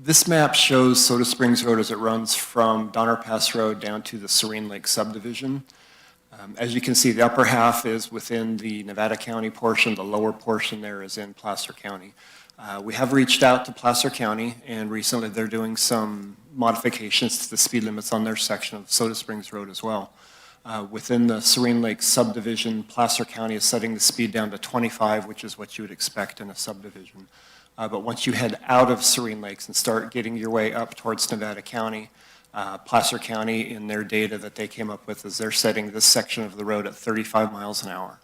This map shows Soda Springs Road as it runs from Donner Pass Road down to the Serene Lake subdivision. As you can see, the upper half is within the Nevada County portion. The lower portion there is in Placer County. We have reached out to Placer County, and recently they're doing some modifications to the speed limits on their section of Soda Springs Road as well. Within the Serene Lake subdivision, Placer County is setting the speed down to 25, which is what you would expect in a subdivision. But once you head out of Serene Lakes and start getting your way up towards Nevada County, Placer County, in their data that they came up with, is they're setting this section of the road at 35 miles an hour.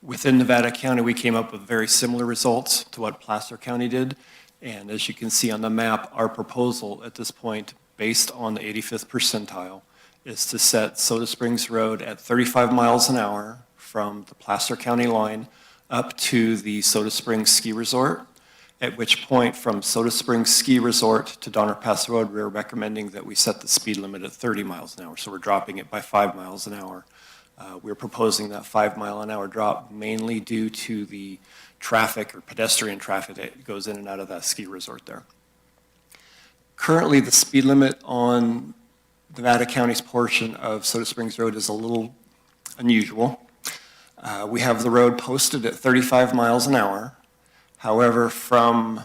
Within Nevada County, we came up with very similar results to what Placer County did. And as you can see on the map, our proposal at this point, based on the 85th percentile, is to set Soda Springs Road at 35 miles an hour from the Placer County line up to the Soda Springs Ski Resort, at which point from Soda Springs Ski Resort to Donner Pass Road, we're recommending that we set the speed limit at 30 miles an hour. So we're dropping it by 5 miles an hour. We're proposing that 5 mile an hour drop mainly due to the traffic or pedestrian traffic that goes in and out of that ski resort there. Currently, the speed limit on Nevada County's portion of Soda Springs Road is a little unusual. We have the road posted at 35 miles an hour. However, from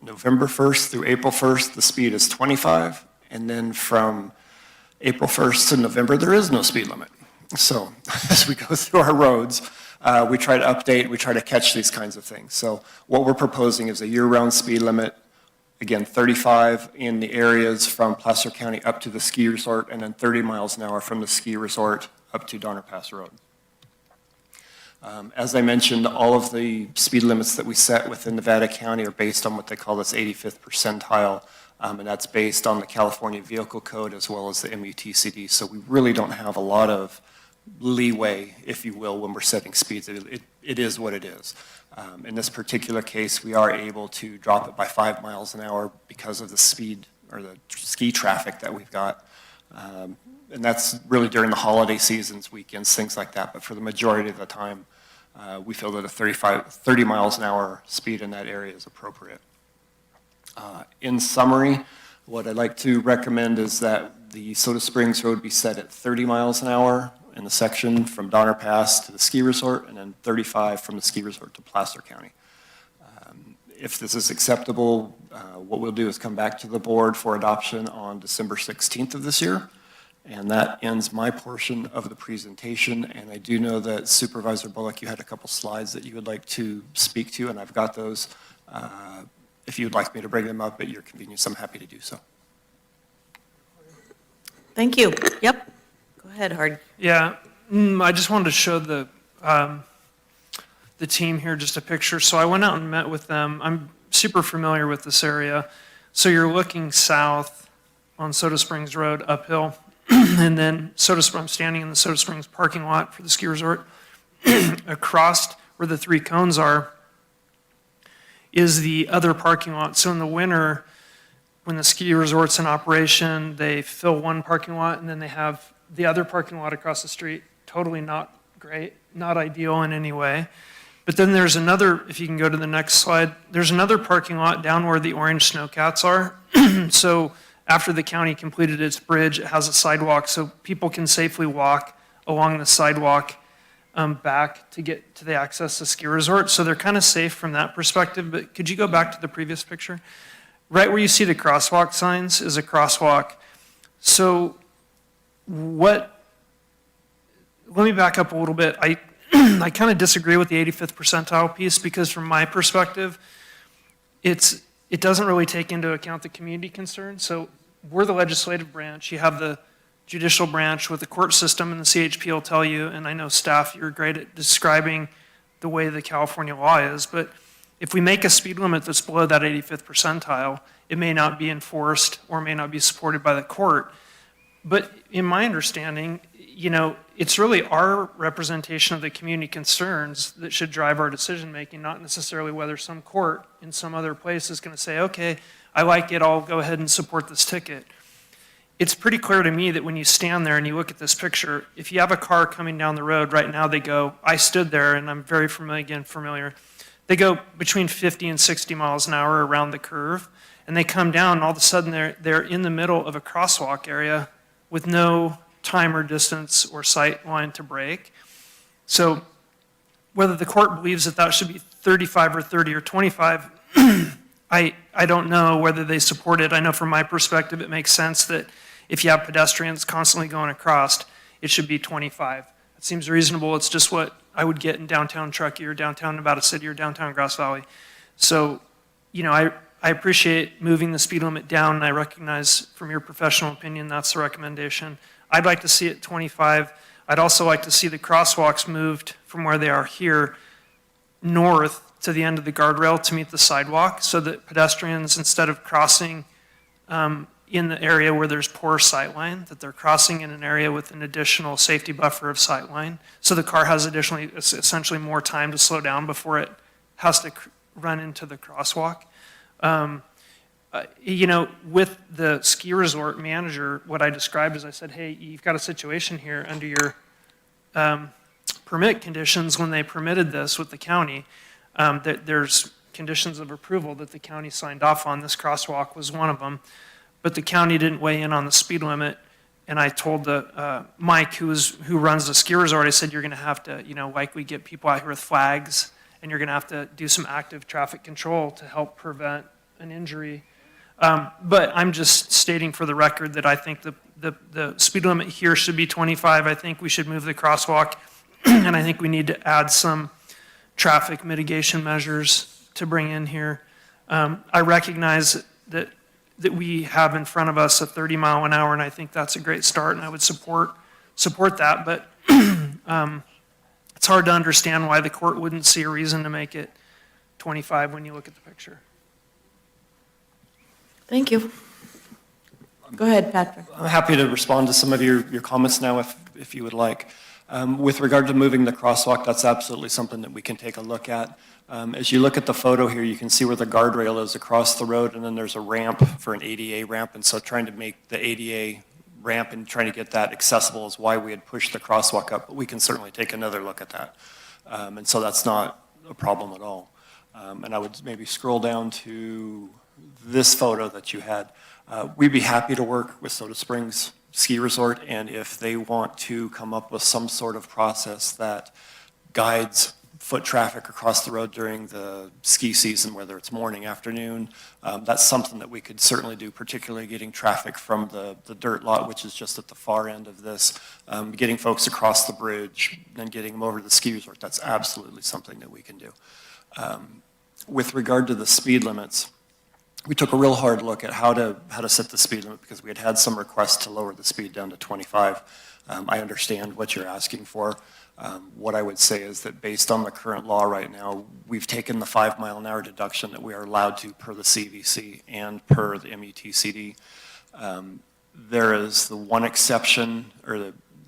November 1st through April 1st, the speed is 25. And then from April 1st to November, there is no speed limit. So as we go through our roads, we try to update, we try to catch these kinds of things. So what we're proposing is a year-round speed limit, again, 35 in the areas from Placer County up to the ski resort, and then 30 miles an hour from the ski resort up to Donner Pass Road. As I mentioned, all of the speed limits that we set within Nevada County are based on what they call this 85th percentile, and that's based on the California Vehicle Code as well as the MUTCD. So we really don't have a lot of leeway, if you will, when we're setting speeds. It is what it is. In this particular case, we are able to drop it by 5 miles an hour because of the speed or the ski traffic that we've got. And that's really during the holiday seasons, weekends, things like that. But for the majority of the time, we feel that a 30 miles an hour speed in that area is appropriate. In summary, what I'd like to recommend is that the Soda Springs Road be set at 30 miles an hour in the section from Donner Pass to the ski resort, and then 35 from the ski resort to Placer County. If this is acceptable, what we'll do is come back to the board for adoption on December 16th of this year. And that ends my portion of the presentation. And I do know that Supervisor Bullock, you had a couple slides that you would like to speak to, and I've got those. If you'd like me to bring them up at your convenience, I'm happy to do so. Thank you. Yep. Go ahead, Hard. Yeah, I just wanted to show the team here just a picture. So I went out and met with them. I'm super familiar with this area. So you're looking south on Soda Springs Road uphill, and then I'm standing in the Soda Springs parking lot for the ski resort. Across where the 3 cones are is the other parking lot. So in the winter, when the ski resort's in operation, they fill one parking lot, and then they have the other parking lot across the street. Totally not great, not ideal in any way. But then there's another, if you can go to the next slide, there's another parking lot down where the orange snowcats are. So after the county completed its bridge, it has a sidewalk so people can safely walk along the sidewalk back to get to the access to ski resort. So they're kind of safe from that perspective. But could you go back to the previous picture? Right where you see the crosswalk signs is a crosswalk. So let me back up a little bit. I kind of disagree with the 85th percentile piece because from my perspective, it doesn't really take into account the community concern. So we're the legislative branch. You have the judicial branch with the court system, and the CHP will tell you, and I know staff, you're great at describing the way the California law is, but if we make a speed limit that's below that 85th percentile, it may not be enforced or may not be supported by the court. But in my understanding, it's really our representation of the community concerns that should drive our decision-making, not necessarily whether some court in some other place is going to say, okay, I like it, I'll go ahead and support this ticket. It's pretty clear to me that when you stand there and you look at this picture, if you have a car coming down the road right now, they go, I stood there and I'm very familiar, they go between 50 and 60 miles an hour around the curve, and they come down, and all of a sudden they're in the middle of a crosswalk area with no time or distance or sight line to brake. So whether the court believes that that should be 35 or 30 or 25, I don't know whether they support it. I know from my perspective it makes sense that if you have pedestrians constantly going across, it should be 25. It seems reasonable. It's just what I would get in downtown Truckee or downtown Nevada City or downtown Grass Valley. So, I appreciate moving the speed limit down, and I recognize from your professional opinion that's the recommendation. I'd like to see it 25. I'd also like to see the crosswalks moved from where they are here north to the end of the guardrail to meet the sidewalk, so that pedestrians, instead of crossing in the area where there's poor sightline, that they're crossing in an area with an additional safety buffer of sightline, so the car has essentially more time to slow down before it has to run into the crosswalk. With the ski resort manager, what I described is I said, hey, you've got a situation here under your permit conditions when they permitted this with the county, that there's conditions of approval that the county signed off on. This crosswalk was one of them, but the county didn't weigh in on the speed limit. And I told Mike, who runs the ski resort, I said, you're going to have to, likely get people out here with flags, and you're going to have to do some active traffic control to help prevent an injury. But I'm just stating for the record that I think the speed limit here should be 25. I think we should move the crosswalk, and I think we need to add some traffic mitigation measures to bring in here. I recognize that we have in front of us a 30-mile-an-hour, and I think that's a great start, and I would support that. But it's hard to understand why the court wouldn't see a reason to make it 25 when you look at the picture. Thank you. Go ahead, Patrick. I'm happy to respond to some of your comments now if you would like. With regard to moving the crosswalk, that's absolutely something that we can take a look at. As you look at the photo here, you can see where the guardrail is across the road, and then there's a ramp for an ADA ramp, and so trying to make the ADA ramp and trying to get that accessible is why we had pushed the crosswalk up, but we can certainly take another look at that. And so that's not a problem at all. And I would maybe scroll down to this photo that you had. We'd be happy to work with Soda Springs Ski Resort, and if they want to come up with some sort of process that guides foot traffic across the road during the ski season, whether it's morning, afternoon, that's something that we could certainly do, particularly getting traffic from the dirt lot, which is just at the far end of this, getting folks across the bridge and getting them over to the ski resort. That's absolutely something that we can do. With regard to the speed limits, we took a real hard look at how to set the speed limit because we had some requests to lower the speed down to 25. I understand what you're asking for. What I would say is that based on the current law right now, we've taken the 5-mile-an-hour deduction that we are allowed to per the CVC and per the MUTCD. There is the one exception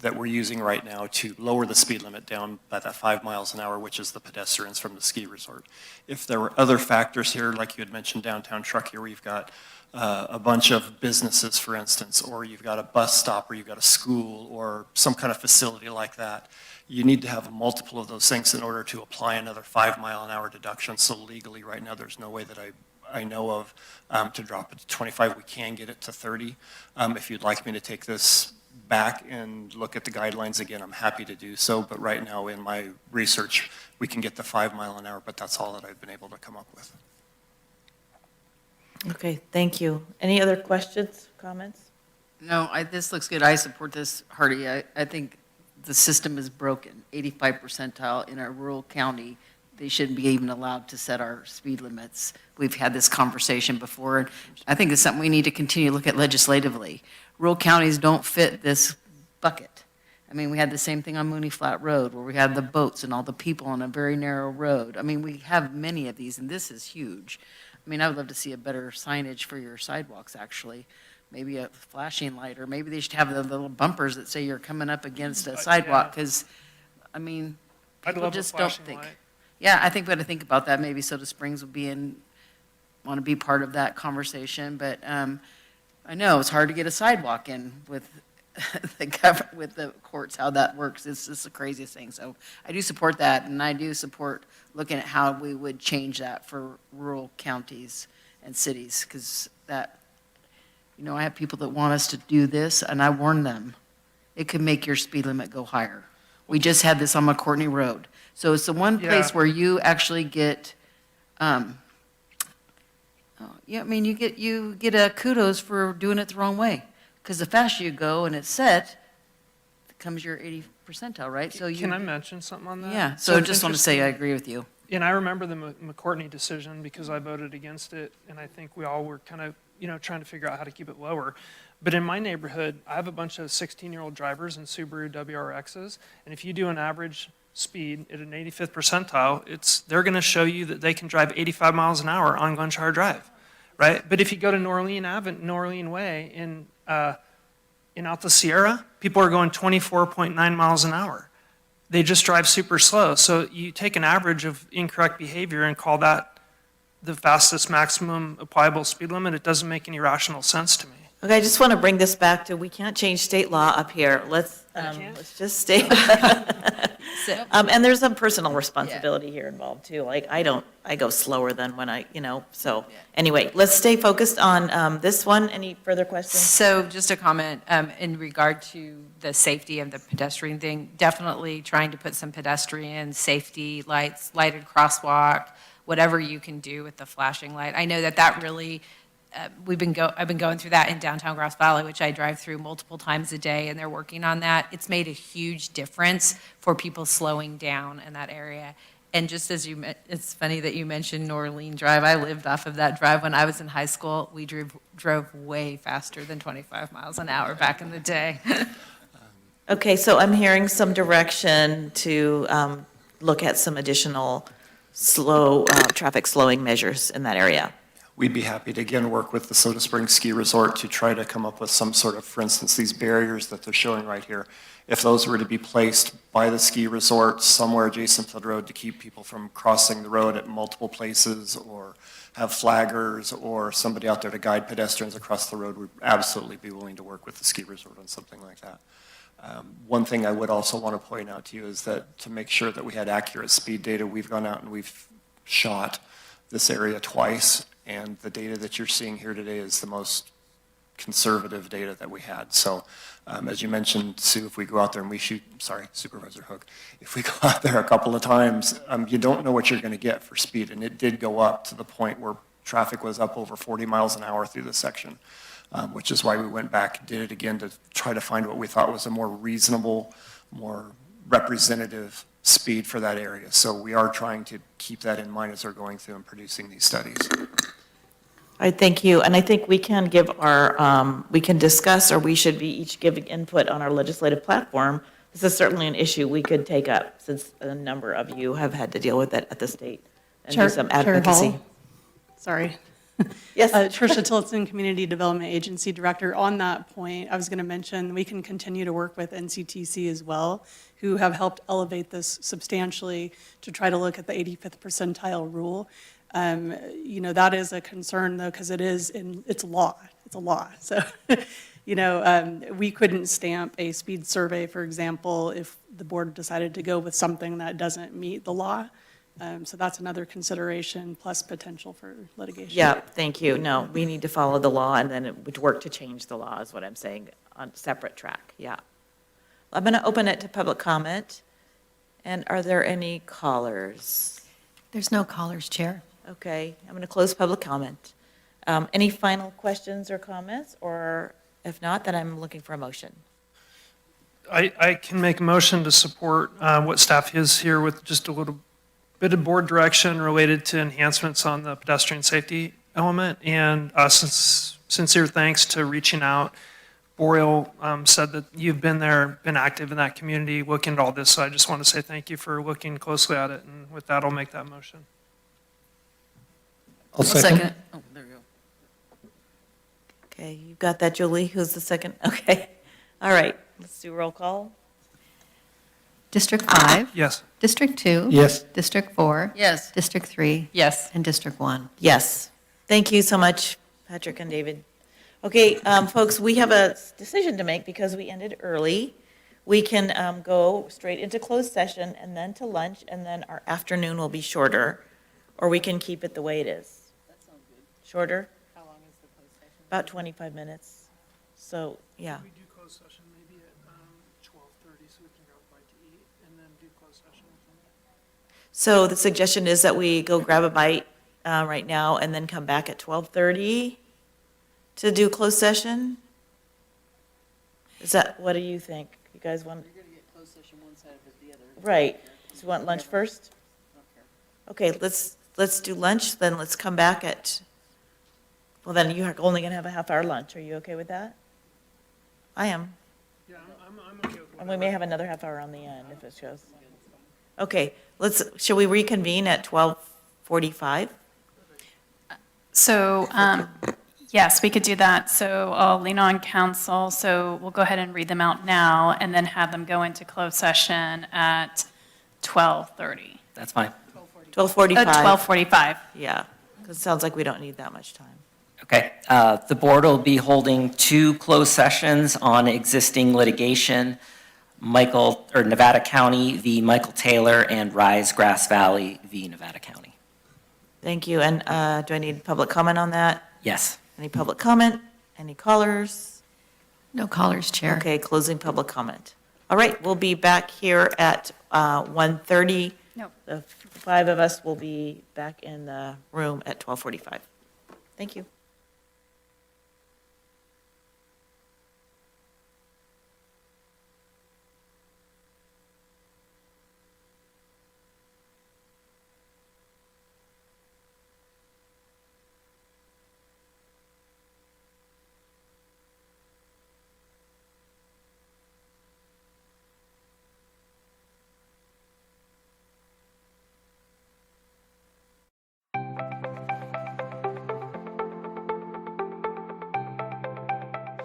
that we're using right now to lower the speed limit down by that 5 miles an hour, which is the pedestrians from the ski resort. If there were other factors here, like you had mentioned downtown Truckee, where you've got a bunch of businesses, for instance, or you've got a bus stop, or you've got a school, or some kind of facility like that, you need to have a multiple of those things in order to apply another 5-mile-an-hour deduction. So legally, right now, there's no way that I know of to drop it to 25. We can get it to 30. If you'd like me to take this back and look at the guidelines again, I'm happy to do so. But right now, in my research, we can get the 5-mile-an-hour, but that's all that I've been able to come up with. Okay, thank you. Any other questions, comments? No, this looks good. I support this, Hardy. I think the system is broken. 85 percentile in our rural county, they shouldn't be even allowed to set our speed limits. We've had this conversation before, and I think it's something we need to continue to look at legislatively. rural counties don't fit this bucket. I mean, we had the same thing on Mooney Flat Road, where we had the boats and all the people on a very narrow road. I mean, we have many of these, and this is huge. I mean, I would love to see a better signage for your sidewalks, actually. Maybe a flashing light, or maybe they should have the little bumpers that say you're coming up against a sidewalk, because, I mean, I'd people love a just don't flashing think. light. Yeah, I think we ought to think about that. Maybe Soda Springs would want to be part of that conversation, but I know it's hard to get a sidewalk in with with the courts, how that works. It's just the craziest thing. So I do support that, and I do support looking at how we would change that for rural counties and cities, because that, you know, I have people that want us to do this, and I warn them, it could make your speed limit go higher. We just had this on McCourtney Road. So it's the one place Yeah. where you actually get, yeah, I mean, you get a kudos for doing it the wrong way. Because the faster you go and it's set, comes your 80 percentile, right? So Can I mention something on that? Yeah, so it's just want to say I interesting. agree with you. And I remember the McCourtney decision because I voted against it, and I think we all were kind of, trying to figure out how to keep it lower. But in my neighborhood, I have a bunch of 16-year-old drivers in Subaru WRXs, and if you do an average speed at an 85th percentile, they're going to show you that they can drive 85 miles an hour on Glenshire Drive, right? But if you go to Norleen Way in Alta Sierra, people are going 24.9 miles an hour. They just drive super slow. So you take an average of incorrect behavior and call that the fastest maximum applicable speed limit. It doesn't make any rational sense to me. Okay, I just want to bring this back to, we can't change state law up here. Let's just stay. And there's some personal responsibility here involved too. Like, I go slower than when so anyway, let's stay focused on this one. Any further questions? So just a comment in regard to the safety of the pedestrian thing, definitely trying to put some pedestrian safety lights, lighted crosswalk, whatever you can do with the flashing light. I know that really, I've been going through that in downtown Grass Valley, which I drive through multiple times a day, and they're working on that. It's made a huge difference for people slowing down in that area. And just as it's funny that you mentioned Norleen Drive. I lived off of that drive when I was in high school. We drove way faster than 25 miles an hour back in the day. Okay, so I'm hearing some direction to look at some additional traffic slowing measures in that area. We'd be happy to, again, work with the Soda Springs Ski Resort to try to come up with some sort of, for instance, these barriers that they're showing right here. If those were to be placed by the ski resort somewhere adjacent to the road to keep people from crossing the road at multiple places, or have flaggers or somebody out there to guide pedestrians across the road, we'd absolutely be willing to work with the ski resort on something like that. One thing I would also want to point out to you is that to make sure that we had accurate speed data, we've gone out and we've shot this area twice, and the data that you're seeing here today is the most conservative data that we had. So as you mentioned, Sue, if we go out there and we shoot, Supervisor Hook, if we go out there a couple of times, you don't know what you're going to get for speed, and it did go up to the point where traffic was up over 40 miles an hour through the section. Which is why we went back and did it again to try to find what we thought was a more reasonable, more representative speed for that area. So we are trying to keep that in mind as we're going through and producing these studies. All right, thank you. And I think we can give we can discuss, or we should be each giving input on our legislative platform. This is certainly an issue we could take up, since a number of you have had to deal with it at the state and do some advocacy. Hall. Sorry. Yes. Tricia Tillotson, Community Development Agency Director. On that point, I was going to mention we can continue to work with NCTC as well, who have helped elevate this substantially to try to look at the 85th percentile rule. That is a concern, though, because it's law. It's a law. So, we couldn't stamp a speed survey, for example, if the board decided to go with something that doesn't meet the law. So that's another consideration, plus potential for litigation. Yeah, thank you. No, we need to follow the law, and then it would work to change the law, is what I'm saying, on a separate track. Yeah. I'm going to open it to public comment. And are there any callers? There's no callers, Chair. Okay, I'm going to close public comment. Any final questions or comments? Or if not, then I'm looking for a motion. I can make a motion to support what staff has here with just a little bit of board direction related to enhancements on the pedestrian safety element, and sincere thanks to reaching out Boreal said that you've been there, been active in that community, looking at all this. So I just want to say thank you for looking closely at it. And with that, I'll make that motion. I'll second. Oh, there you go. Okay, you got that, Julie? Who's the second? Okay. All right, let's do roll call. District 5? Yes. District 2? Yes. District 4? Yes. District 3? Yes. And District 1? Yes. Thank you so much, Patrick and David. Okay, folks, we have a decision to make because we ended early. We can go straight into closed session and then to lunch, and then our afternoon will be shorter, or we can keep it the way it is. That sounds good. Shorter, How long is the closed session? about 25 minutes. So, yeah. We do closed session maybe at 12:30 so we can grab a bite to eat and then do closed session. So the suggestion is that we go grab a bite right now and then come back at 12:30 to do closed session? Is that, what do you think? You guys want? You're gonna get closed session one side of it, the other. Right. So you want lunch first? Okay, let's do lunch, then let's come back at, well, then you're only going to have a half-hour lunch. Are you okay with that? I am. Yeah, I'm okay with And we may have another half hour on the end if it shows. Okay, shall we reconvene at 12:45? So, yes, we could do that. So I'll lean on council. So we'll go ahead and read them out now and then have them go into closed session at 12:30. That's fine. 12:45? 12:45. Yeah, because it sounds like we don't need that much time. Okay. The board will be holding 2 closed sessions on existing litigation, Nevada County v. Michael Taylor and Rise Grass Valley v. Nevada County. Thank you. And do I need public comment on that? Yes. Any public comment? Any callers? No callers, Chair. Okay, closing public comment. All right, we'll be back here at 1:30. No. The 5 of us will be back in the room at 12:45. Thank you.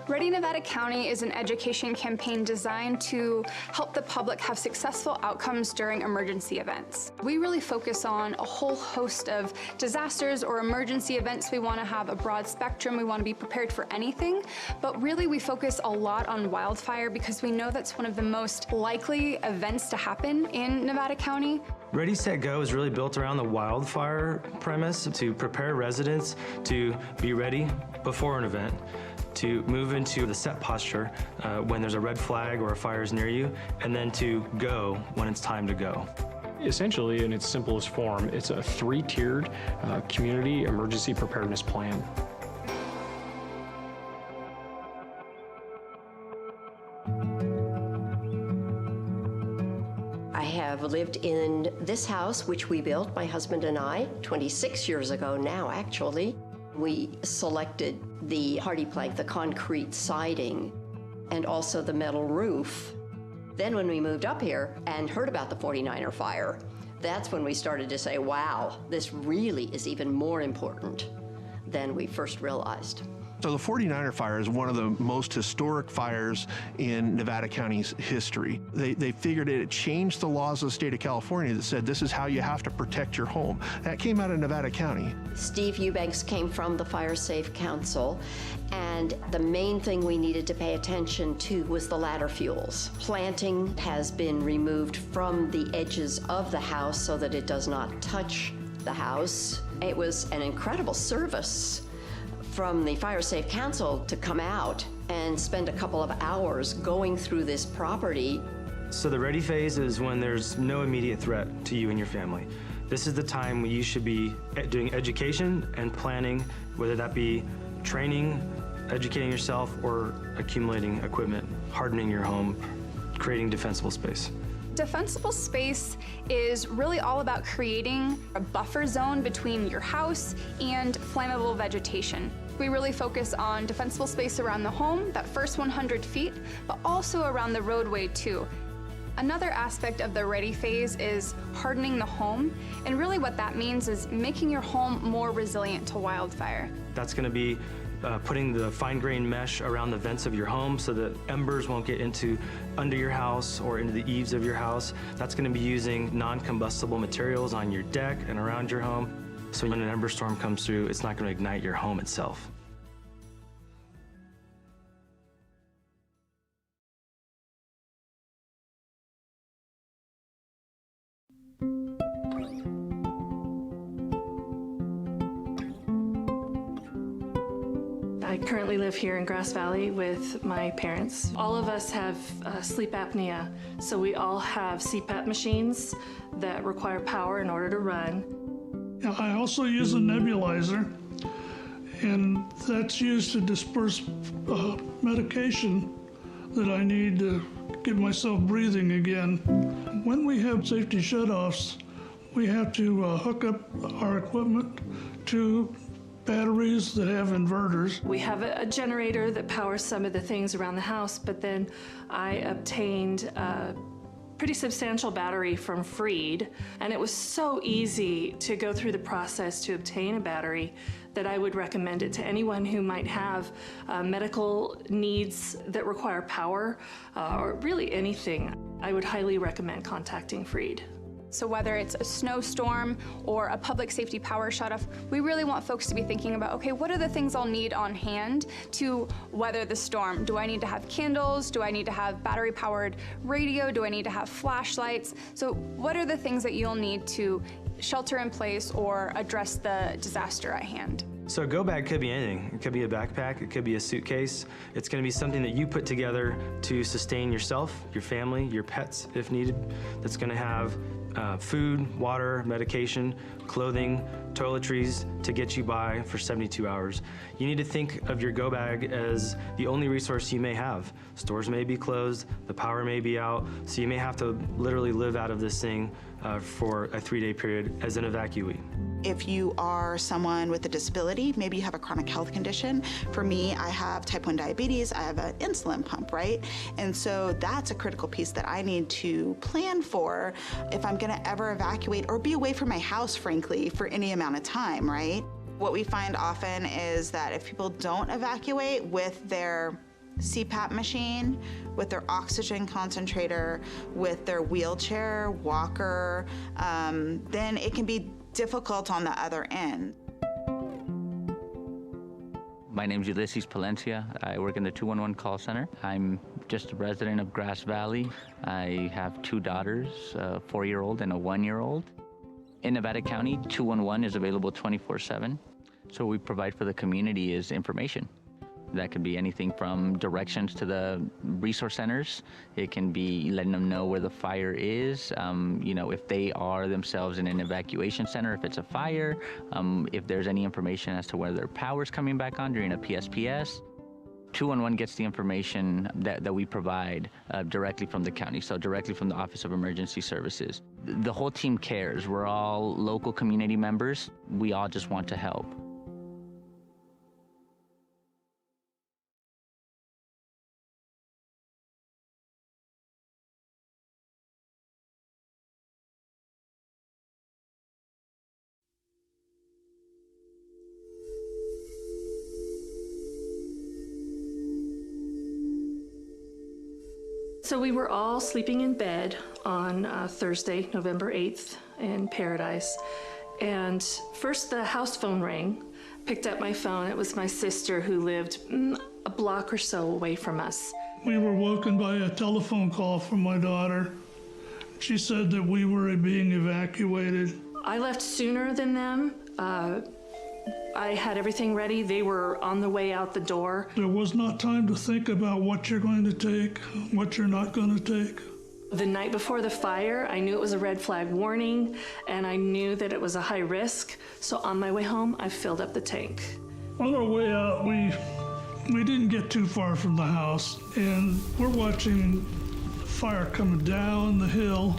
Ready Nevada County is an education campaign designed to help the public have successful outcomes during emergency events. We really focus on a whole host of disasters or emergency events. We want to have a broad spectrum. We want to be prepared for anything, but really we focus a lot on wildfire because we know that's one of the most likely events to happen in Nevada County. Ready, Set, Go is really built around the wildfire premise to prepare residents to be ready before an event, to move into the set posture when there's a red flag or a fire is near you, and then to go when it's time to go. Essentially, in its simplest form, it's a 3-tiered community emergency preparedness plan. I have lived in this house, which we built, my husband and I, 26 years ago now, actually. We selected the hardy plank, the concrete siding, and also the metal roof. Then when we moved up here and heard about the 49er fire, that's when we started to say, wow, this really is even more important than we first realized. So the 49er fire is one of the most historic fires in Nevada County's history. They figured it changed the laws of the state of California that said this is how you have to protect your home. That came out of Nevada County. Steve Eubanks came from the Fire Safe Council, and the main thing we needed to pay attention to was the ladder fuels. Planting has been removed from the edges of the house so that it does not touch the house. It was an incredible service from the Fire Safe Council to come out and spend a couple of hours going through this property. So the ready phase is when there's no immediate threat to you and your family. This is the time when you should be doing education and planning, whether that be training, educating yourself, or accumulating equipment, hardening your home, creating defensible space. Defensible space is really all about creating a buffer zone between your house and flammable vegetation. We really focus on defensible space around the home, that first 100 feet, but also around the roadway too. Another aspect of the ready phase is hardening the home, and really what that means is making your home more resilient to wildfire. That's going to be putting the fine-grained mesh around the vents of your home so that embers won't get under your house or into the eaves of your house. That's going to be using non-combustible materials on your deck and around your home. So when an ember storm comes through, it's not going to ignite your home itself. I currently live here in Grass Valley with my parents. All of us have sleep apnea, so we all have CPAP machines that require power in order to run. I also use a nebulizer, and that's used to disperse medication that I need to get myself breathing again. When we have safety shutoffs, we have to hook up our equipment to batteries that have inverters. We have a generator that powers some of the things around the house, but then I obtained a pretty substantial battery from Freed, and it was so easy to go through the process to obtain a battery that I would recommend it to anyone who might have medical needs that require power, or really anything. I would highly recommend contacting Freed. So whether it's a snowstorm or a public safety power shutoff, we really want folks to be thinking about, okay, what are the things I'll need on hand to weather the storm? Do I need to have candles? Do I need to have battery-powered radio? Do I need to have flashlights? So what are the things that you'll need to shelter in place or address the disaster at hand? So a go bag could be anything. It could be a backpack, it could be a suitcase. It's going to be something that you put together to sustain yourself, your family, your pets if needed. That's going to have food, water, medication, clothing, toiletries to get you by for 72 hours. You need to think of your go bag as the only resource you may have. Stores may be closed, the power may be out, so you may have to literally live out of this thing for a 3-day period as an evacuee. If you are someone with a disability, maybe you have a chronic health condition. For me, I have type 1 diabetes, I have an insulin pump, right? And so that's a critical piece that I need to plan for if I'm gonna ever evacuate or be away from my house, frankly, for any amount of time, right? What we find often is that if people don't evacuate with their CPAP machine, with their oxygen concentrator, with their wheelchair, walker, then it can be difficult on the other end. My name's Ulysses Palencia. I work in the 211 call center. I'm just a resident of Grass Valley. I have 2 daughters, a 4-year-old and a 1-year-old. In Nevada County, 211 is available 24/7. So what we provide for the community is information. That could be anything from directions to the resource centers. It can be letting them know where the fire is, if they are themselves in an evacuation center, if it's a fire, if there's any information as to whether their power's coming back on during a PSPS. 211 gets the information that we provide directly from the county, so directly from the Office of Emergency Services. The whole team cares. We're all local community members. We all just want to help. So we were all sleeping in bed on Thursday, November 8th in Paradise. And first the house phone rang. Picked up my phone. It was my sister who lived a block or so away from us. We were woken by a telephone call from my daughter. She said that we were being evacuated. I left sooner than them. I had everything ready. They were on the way out the door. There was not time to think about what you're going to take, what you're not going to take. The night before the fire, I knew it was a red flag warning, and I knew that it was a high risk. So on my way home, I filled up the tank. On our way out, we didn't get too far from the house, and we're watching fire coming down the hill.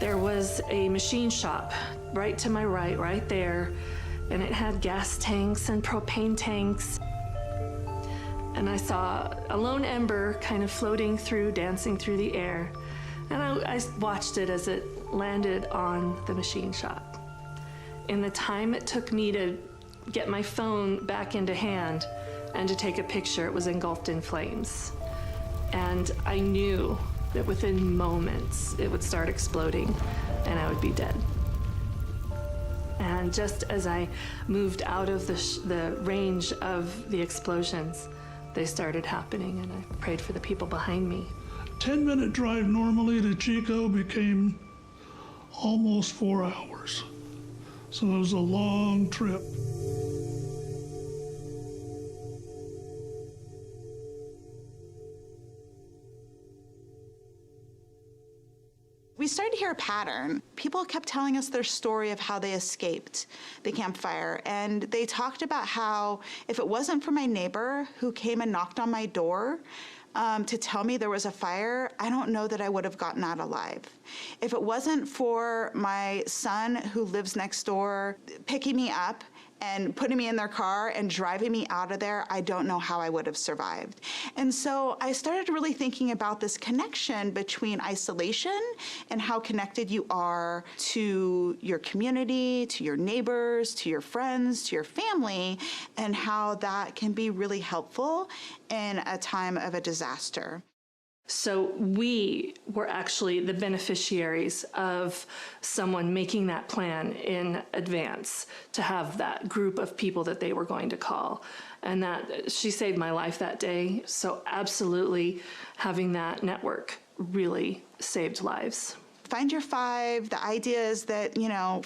There was a machine shop right to my right there. and it had gas tanks and propane tanks. And I saw a lone ember kind of floating through, dancing through the air. And I watched it as it landed on the machine shop. In the time it took me to get my phone back into hand and to take a picture, it was engulfed in flames. And I knew that within moments it would start exploding and I would be dead. And just as I moved out of the range of the explosions, they started happening, and I prayed for the people behind me. 10-minute drive normally to Chico became almost 4 hours. So it was a long trip. We started to hear a pattern. People kept telling us their story of how they escaped the campfire. And they talked about how if it wasn't for my neighbor who came and knocked on my door to tell me there was a fire, I don't know that I would have gotten out alive. If it wasn't for my son who lives next door picking me up and putting me in their car and driving me out of there, I don't know how I would have survived. And so I started really thinking about this connection between isolation and how connected you are to your community, to your neighbors, to your friends, to your family, and how that can be really helpful in a time of a disaster. So we were actually the beneficiaries of someone making that plan in advance to have that group of people that they were going to call. And that she saved my life that day. So absolutely having that network really saved lives. Find your five. The idea is that,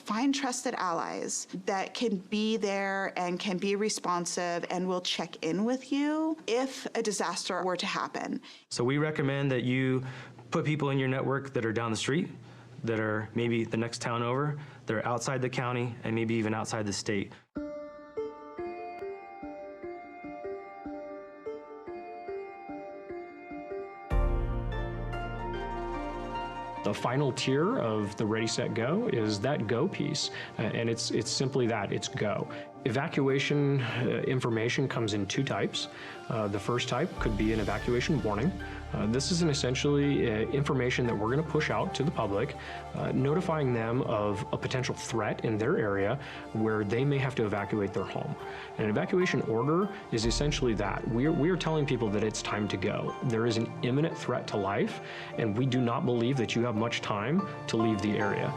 find trusted allies that can be there and can be responsive and will check in with you if a disaster were to happen. So we recommend that you put people in your network that are down the street, that are maybe the next town over, that are outside the county, and maybe even outside the state. The final tier of the Ready, Set, Go is that go piece, and it's simply that, it's go. Evacuation information comes in two types. The first type could be an evacuation warning. This is essentially information that we're going to push out to the public, notifying them of a potential threat in their area where they may have to evacuate their home. An evacuation order is essentially that. We are telling people that it's time to go. There is an imminent threat to life, and we do not believe that you have much time to leave the area.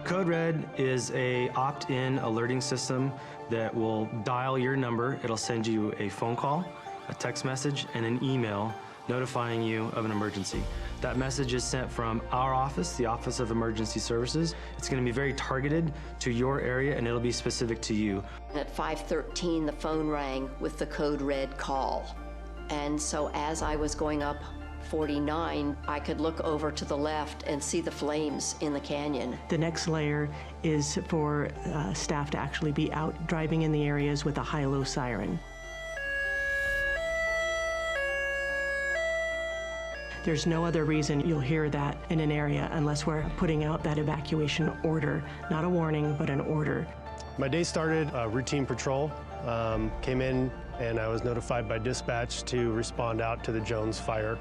Code Red is a opt-in alerting system that will dial your number. It'll send you a phone call, a text message, and an email notifying you of an emergency. That message is sent from our office, the Office of Emergency Services. It's going to be very targeted to your area, and it'll be specific to you. At 5:13, the phone rang with the Code Red call. And so as I was going up 49, I could look over to the left and see the flames in the canyon. The next layer is for staff to actually be out driving in the areas with a high-low siren. There's no other reason you'll hear that in an area unless we're putting out that evacuation order, not a warning, but an order. My day started routine patrol, came in, and I was notified by dispatch to respond out to the Jones fire.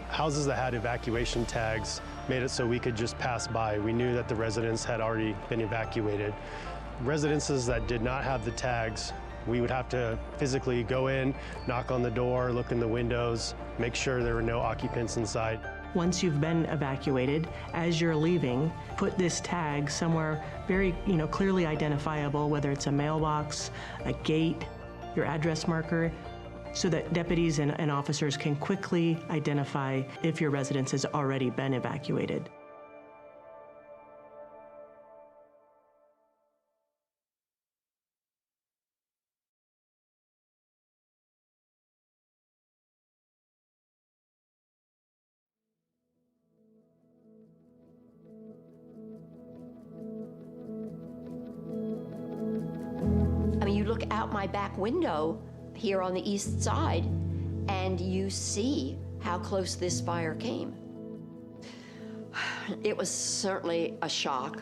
Houses that had evacuation tags made it so we could just pass by. We knew that the residents had already been evacuated. Residences that did not have the tags, we would have to physically go in, knock on the door, look in the windows, make sure there were no occupants inside. Once you've been evacuated, as you're leaving, put this tag somewhere very, clearly identifiable, whether it's a mailbox, a gate, your address marker, so that deputies and officers can quickly identify if your residence has already been evacuated. I mean, you look out my back window here on the east side, and you see how close this fire came. It was certainly a shock.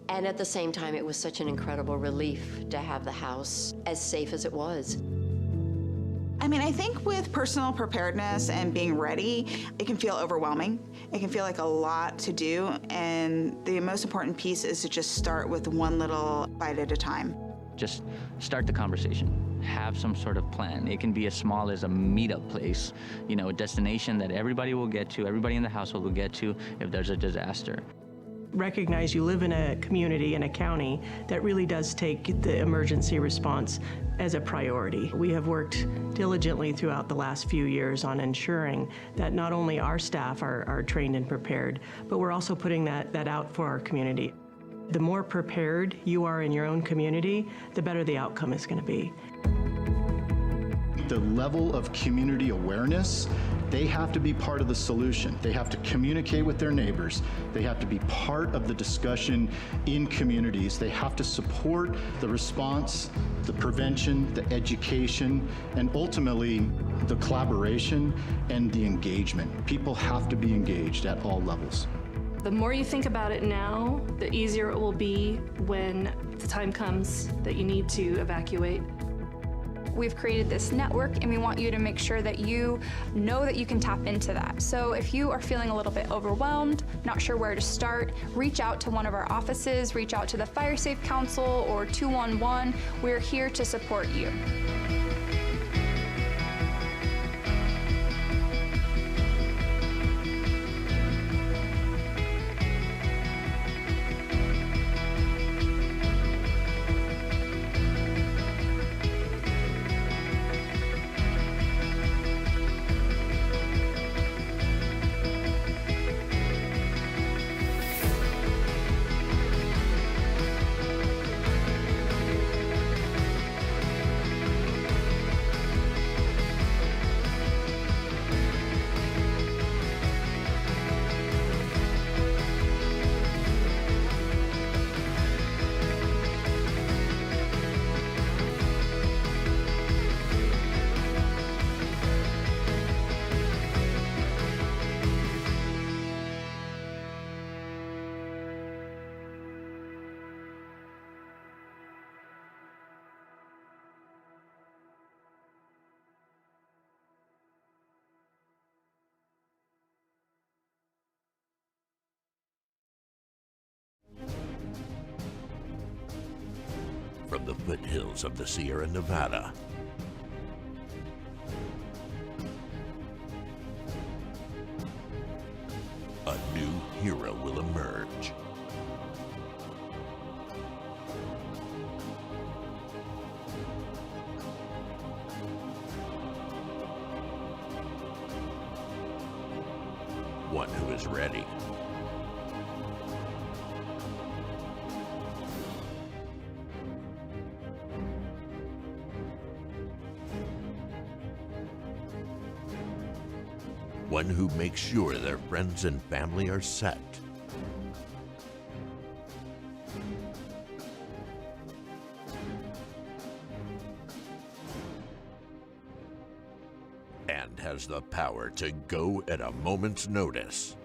And at the same time, it was such an incredible relief to have the house as safe as it was. I mean, I think with personal preparedness and being ready, it can feel overwhelming. It can feel like a lot to do. And the most important piece is to just start with one little bite at a time. Just start the conversation. Have some sort of plan. It can be as small as a meetup place, you know, a destination that everybody will get to, everybody in the household will get to if there's a disaster. Recognize you live in a community, in a county, that really does take the emergency response as a priority. We have worked diligently throughout the last few years on ensuring that not only our staff are trained and prepared, but we're also putting that out for our community. The more prepared you are in your own community, the better the outcome is going to be. The level of community awareness, they have to be part of the solution. They have to communicate with their neighbors. They have to be part of the discussion in communities. They have to support the response, the prevention, the education, and ultimately the collaboration and the engagement. People have to be engaged at all levels. The more you think about it now, the easier it will be when the time comes that you need to evacuate. We've created this network and we want you to make sure that you know that you can tap into that. So if you are feeling a little bit overwhelmed, not sure where to start, reach out to one of our offices, reach out to the Fire Safe Council or 211. We're here to support you. From the foothills of the Sierra Nevada, a new hero will emerge. One who is ready. One who makes sure their friends and family are set. And has the power to go at a moment's notice.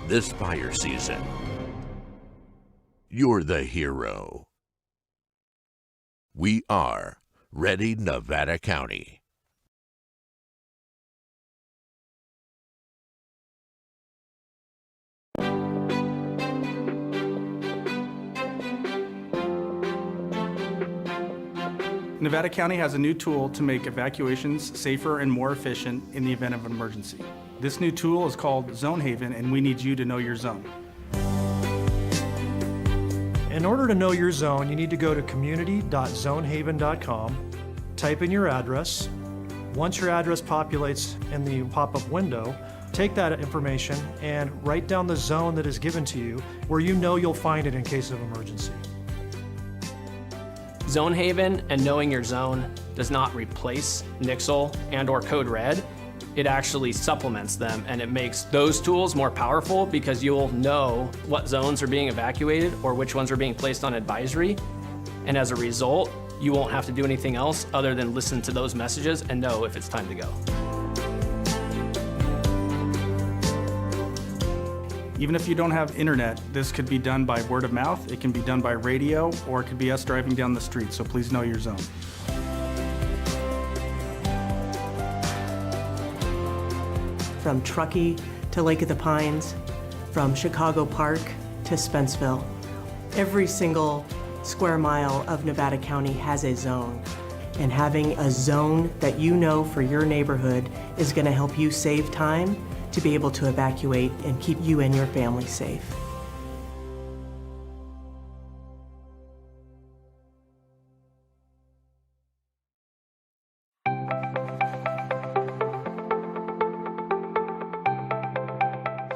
This fire season, you're the hero. We are Ready Nevada County. Nevada County has a new tool to make evacuations safer and more efficient in the event of an emergency. This new tool is called Zone Haven, and we need you to know your zone. In order to know your zone, you need to go to community.zonehaven.com, type in your address. Once your address populates in the pop-up window, take that information and write down the zone that is given to you where you know you'll find it in case of emergency. Zone Haven and knowing your zone does not replace Nixle and/or Code Red. It actually supplements them, and it makes those tools more powerful because you'll know what zones are being evacuated or which ones are being placed on advisory. And as a result, you won't have to do anything else other than listen to those messages and know if it's time to go. Even if you don't have internet, this could be done by word of mouth, it can be done by radio, or it could be us driving down the street, so please know your zone. From Truckee to Lake of the Pines, from Chicago Park to Spenceville. Every single square mile of Nevada County has a zone. And having a zone that you know for your neighborhood is going to help you save time to be able to evacuate and keep you and your family safe.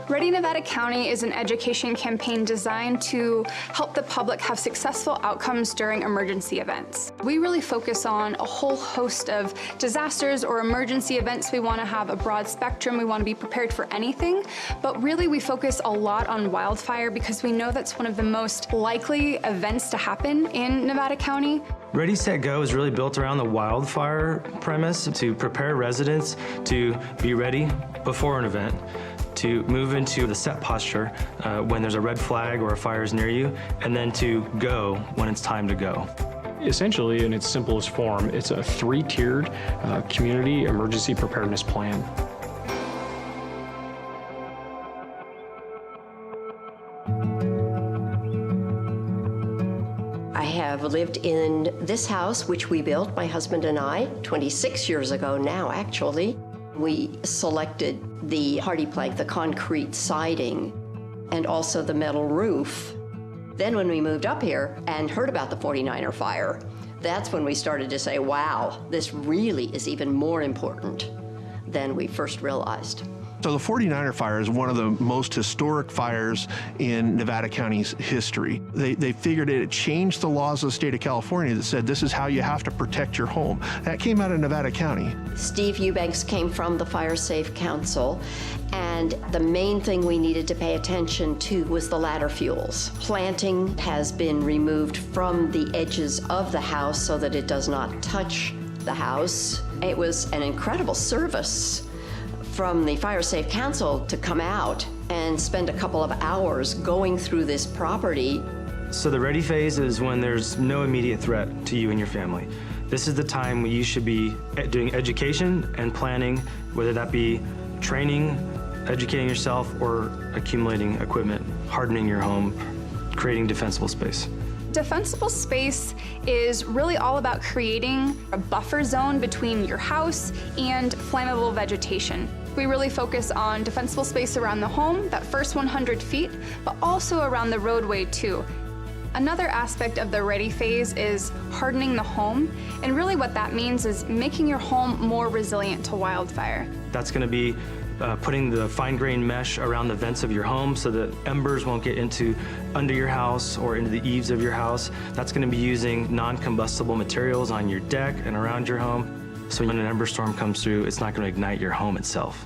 Ready Nevada County is an education campaign designed to help the public have successful outcomes during emergency events. We really focus on a whole host of disasters or emergency events. We want to have a broad spectrum. We want to be prepared for anything, but really we focus a lot on wildfire because we know that's one of the most likely events to happen in Nevada County. Ready, Set, Go is really built around the wildfire premise to prepare residents to be ready before an event, to move into the set posture when there's a red flag or a fire is near you, and then to go when it's time to go. Essentially, in its simplest form, it's a three-tiered community emergency preparedness plan. I have lived in this house, which we built, my husband and I, 26 years ago now, actually. We selected the hardy plank, the concrete siding, and also the metal roof. Then when we moved up here and heard about the 49er fire, that's when we started to say, wow, this really is even more important than we first realized. So the 49er fire is one of the most historic fires in Nevada County's history. They figured it changed the laws of the state of California that said this is how you have to protect your home. That came out of Nevada County. Steve Eubanks came from the Fire Safe Council, and the main thing we needed to pay attention to was the ladder fuels. Planting has been removed from the edges of the house so that it does not touch the house. It was an incredible service from the Fire Safe Council to come out and spend a couple of hours going through this property. So the ready phase is when there's no immediate threat to you and your family. This is the time when you should be doing education and planning, whether that be training, educating yourself, or accumulating equipment, hardening your home, creating defensible space. Defensible space is really all about creating a buffer zone between your house and flammable vegetation. We really focus on defensible space around the home, that first 100 feet, but also around the roadway too. Another aspect of the ready phase is hardening the home, and really what that means is making your home more resilient to wildfire. That's going to be putting the fine-grained mesh around the vents of your home so that embers won't get under your house or into the eaves of your house. That's going to be using non-combustible materials on your deck and around your home, so when an ember storm comes through, it's not going to ignite your home itself.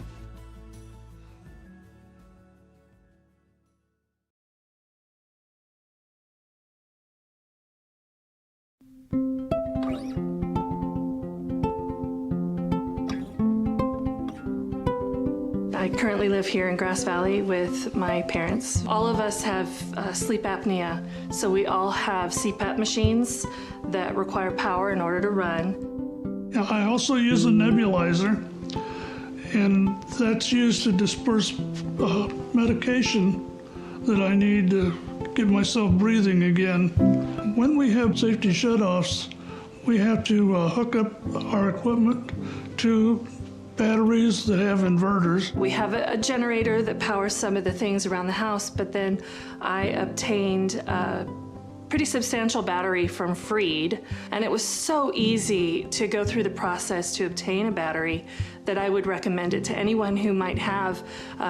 I currently live here in Grass Valley with my parents. All of us have sleep apnea, so we all have CPAP machines that require power in order to run. I also use a nebulizer, and that's used to disperse medication that I need to get myself breathing again. When we have safety shutoffs, we have to hook up our equipment to batteries that have inverters. We have a generator that powers some of the things around the house, but then I obtained a pretty substantial battery from Freed, and it was so easy to go through the process to obtain a battery that I would recommend it to anyone who might have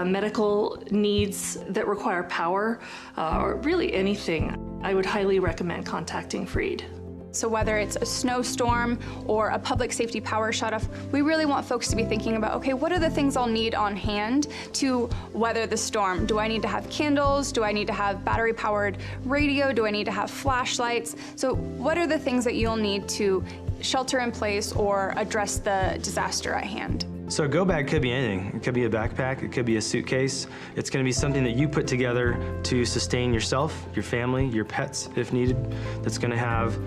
medical needs that require power, or really anything. I would highly recommend contacting Freed. So whether it's a snowstorm or a public safety power shutoff, we really want folks to be thinking about, okay, what are the things I'll need on hand to weather the storm? Do I need to have candles? Do I need to have battery-powered radio? Do I need to have flashlights? So what are the things that you'll need to shelter in place or address the disaster at hand? So a go bag could be anything. It could be a backpack, it could be a suitcase. It's gonna be something that you put together to sustain yourself, your family, your pets if needed. That's gonna have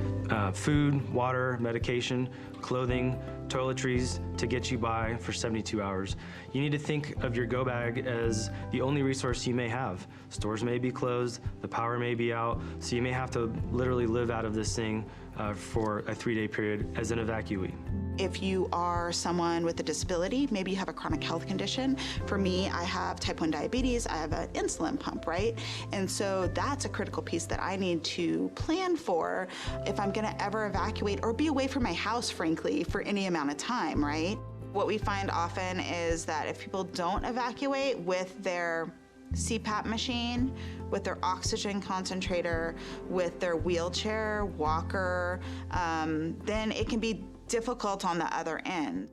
food, water, medication, clothing, toiletries to get you by for 72 hours. You need to think of your go bag as the only resource you may have. Stores may be closed, the power may be out, so you may have to literally live out of this thing for a 3-day period as an evacuee. If you are someone with a disability, maybe you have a chronic health condition. For me, I have type 1 diabetes, I have an insulin pump, right? And so that's a critical piece that I need to plan for if I'm gonna ever evacuate or be away from my house, frankly, for any amount of time, right? What we find often is that if people don't evacuate with their CPAP machine, with their oxygen concentrator, with their wheelchair, walker, then it can be difficult on the other end.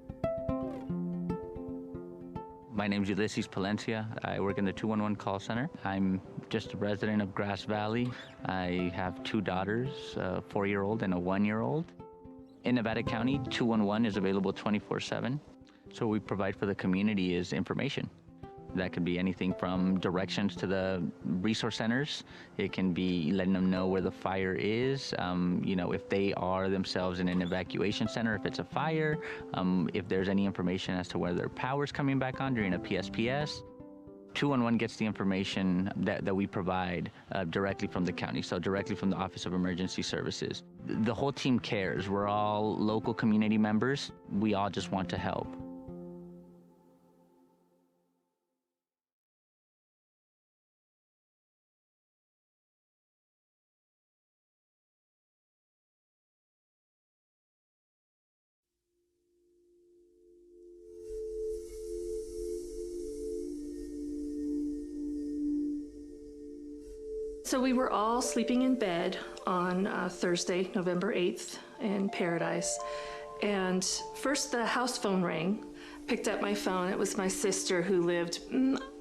My name's Ulysses Palencia. I work in the 211 call center. I'm just a resident of Grass Valley. I have 2 daughters, a 4-year-old and a 1-year-old. In Nevada County, 211 is available 24/7. So what we provide for the community is information. That could be anything from directions to the resource centers. It can be letting them know where the fire is, you know, if they are themselves in an evacuation center, if it's a fire, if there's any information as to whether their power's coming back on during a PSPS. 211 gets the information that we provide directly from the county, so directly from the Office of Emergency Services. The whole team cares. We're all local community members. We all just want to help. So we were all sleeping in bed on Thursday, November 8th in Paradise. And first the house phone rang, picked up my phone. It was my sister who lived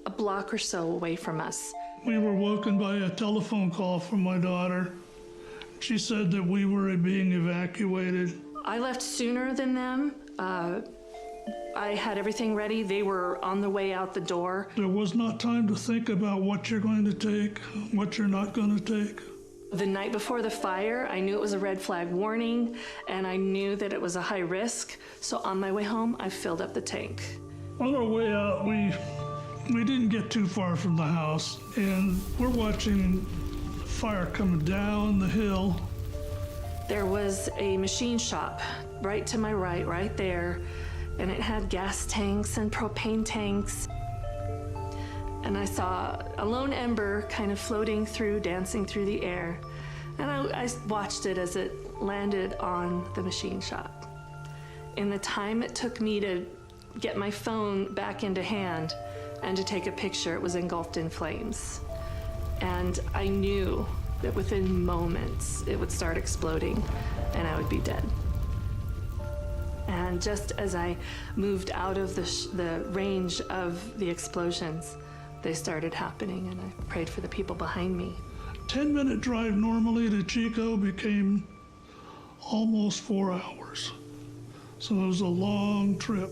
a block or so away from us. We were woken by a telephone call from my daughter. She said that we were being evacuated. I left sooner than them. I had everything ready. They were on the way out the door. There was not time to think about what you're going to take, what you're not going to take. The night before the fire, I knew it was a red flag warning, and I knew that it was a high risk. So on my way home, I filled up the tank. On our way out, we didn't get too far from the house, and we're watching fire coming down the hill. There was a machine shop right to my right there, and it had gas tanks and propane tanks. And I saw a lone ember kind of floating through, dancing through the air. And I watched it as it landed on the machine shop. In the time it took me to get my phone back into hand and to take a picture, it was engulfed in flames. And I knew that within moments it would start exploding and I would be dead. And just as I moved out of the range of the explosions, they started happening, and I prayed for the people behind me. 10-minute drive normally to Chico became almost 4 hours. So it was a long trip.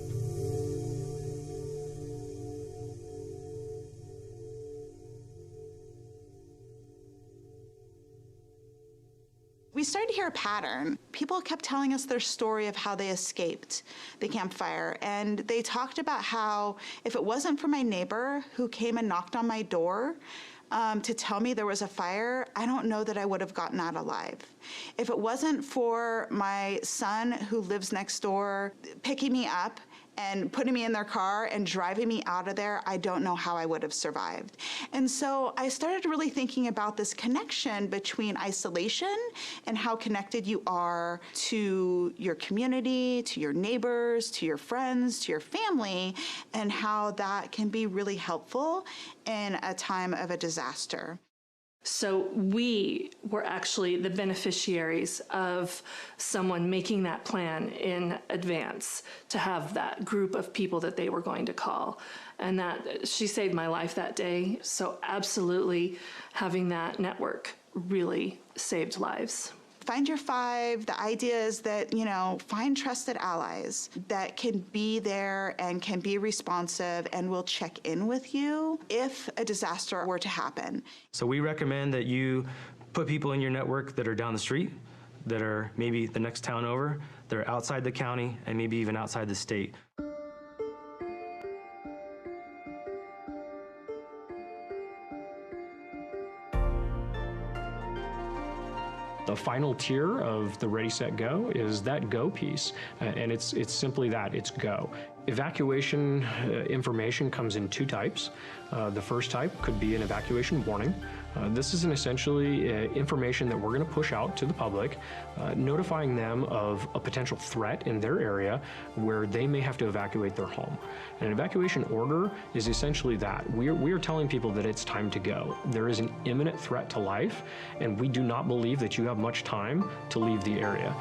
We started to hear a pattern. People kept telling us their story of how they escaped the campfire. And they talked about how if it wasn't for my neighbor who came and knocked on my door to tell me there was a fire, I don't know that I would have gotten out alive. If it wasn't for my son who lives next door picking me up and putting me in their car and driving me out of there, I don't know how I would have survived. And so I started really thinking about this connection between isolation and how connected you are to your community, to your neighbors, to your friends, to your family, and how that can be really helpful in a time of a disaster. So we were actually the beneficiaries of someone making that plan in advance to have that group of people that they were going to call. And that she saved my life that day. So absolutely having that network really saved lives. Find your five. The idea is that, find trusted allies that can be there and can be responsive and will check in with you if a disaster were to happen. So we recommend that you put people in your network that are down the street, that are maybe the next town over, that are outside the county, and maybe even outside the state. The final tier of the Ready, Set, Go is that go piece, and it's simply that, it's go. Evacuation information comes in two types. The first type could be an evacuation warning. This is essentially information that we're going to push out to the public, notifying them of a potential threat in their area where they may have to evacuate their home. And an evacuation order is essentially that. We are telling people that it's time to go. There is an imminent threat to life, and we do not believe that you have much time to leave the area.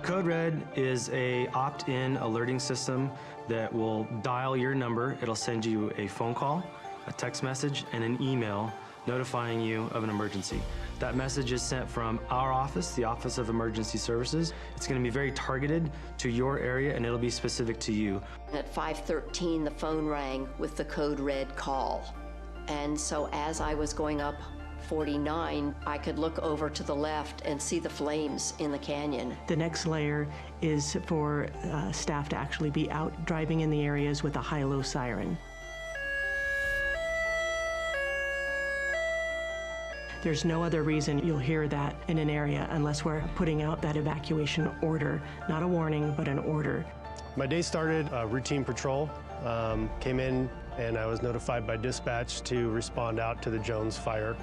Code Red is a opt-in alerting system that will dial your number. It'll send you a phone call, a text message, and an email notifying you of an emergency. That message is sent from our office, the Office of Emergency Services. It's going to be very targeted to your area, and it'll be specific to you. At 5:13, the phone rang with the Code Red call. And so as I was going up 49, I could look over to the left and see the flames in the canyon. The next layer is for staff to actually be out driving in the areas with a high-low siren. There's no other reason you'll hear that in an area unless we're putting out that evacuation order, not a warning, but an order. My day started routine patrol, came in and I was notified by dispatch to respond out to the Jones fire.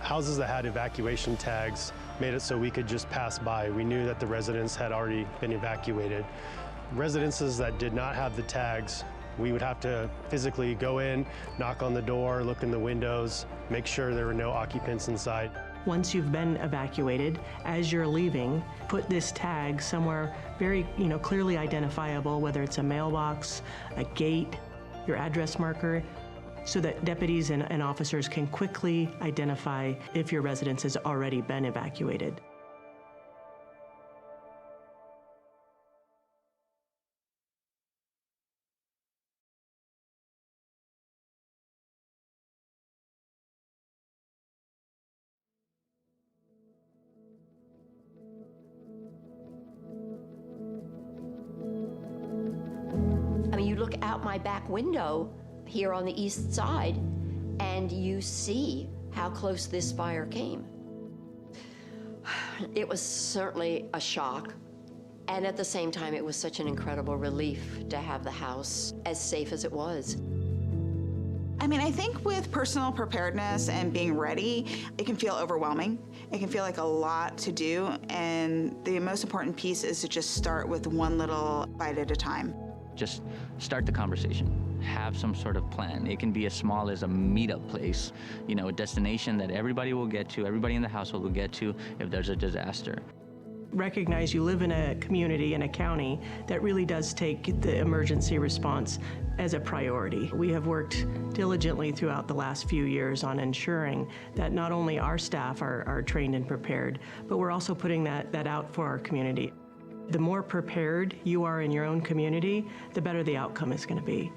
Houses that had evacuation tags made it so we could just pass by. We knew that the residents had already been evacuated. Residences that did not have the tags, we would have to physically go in, knock on the door, look in the windows, make sure there were no occupants inside. Once you've been evacuated, as you're leaving, put this tag somewhere very, clearly identifiable, whether it's a mailbox, a gate, your address marker, so that deputies and officers can quickly identify if your residence has already been evacuated. You look out my back window here on the east side, and you see how close this fire came. It was certainly a shock, and at the same time, it was such an incredible relief to have the house as safe as it was. I think with personal preparedness and being ready, it can feel overwhelming. It can feel like a lot to do, and the most important piece is to just start with one little bite at a time. Just start the conversation. Have some sort of plan. It can be as small as a meetup place, a destination that everybody will get to, everybody in the household will get to if there's a disaster. Recognize you live in a community, in a county, that really does take the emergency response as a priority. We have worked diligently throughout the last few years on ensuring that not only our staff are trained and prepared, but we're also putting that out for our community. The more prepared you are in your own community, the better the outcome is going to be.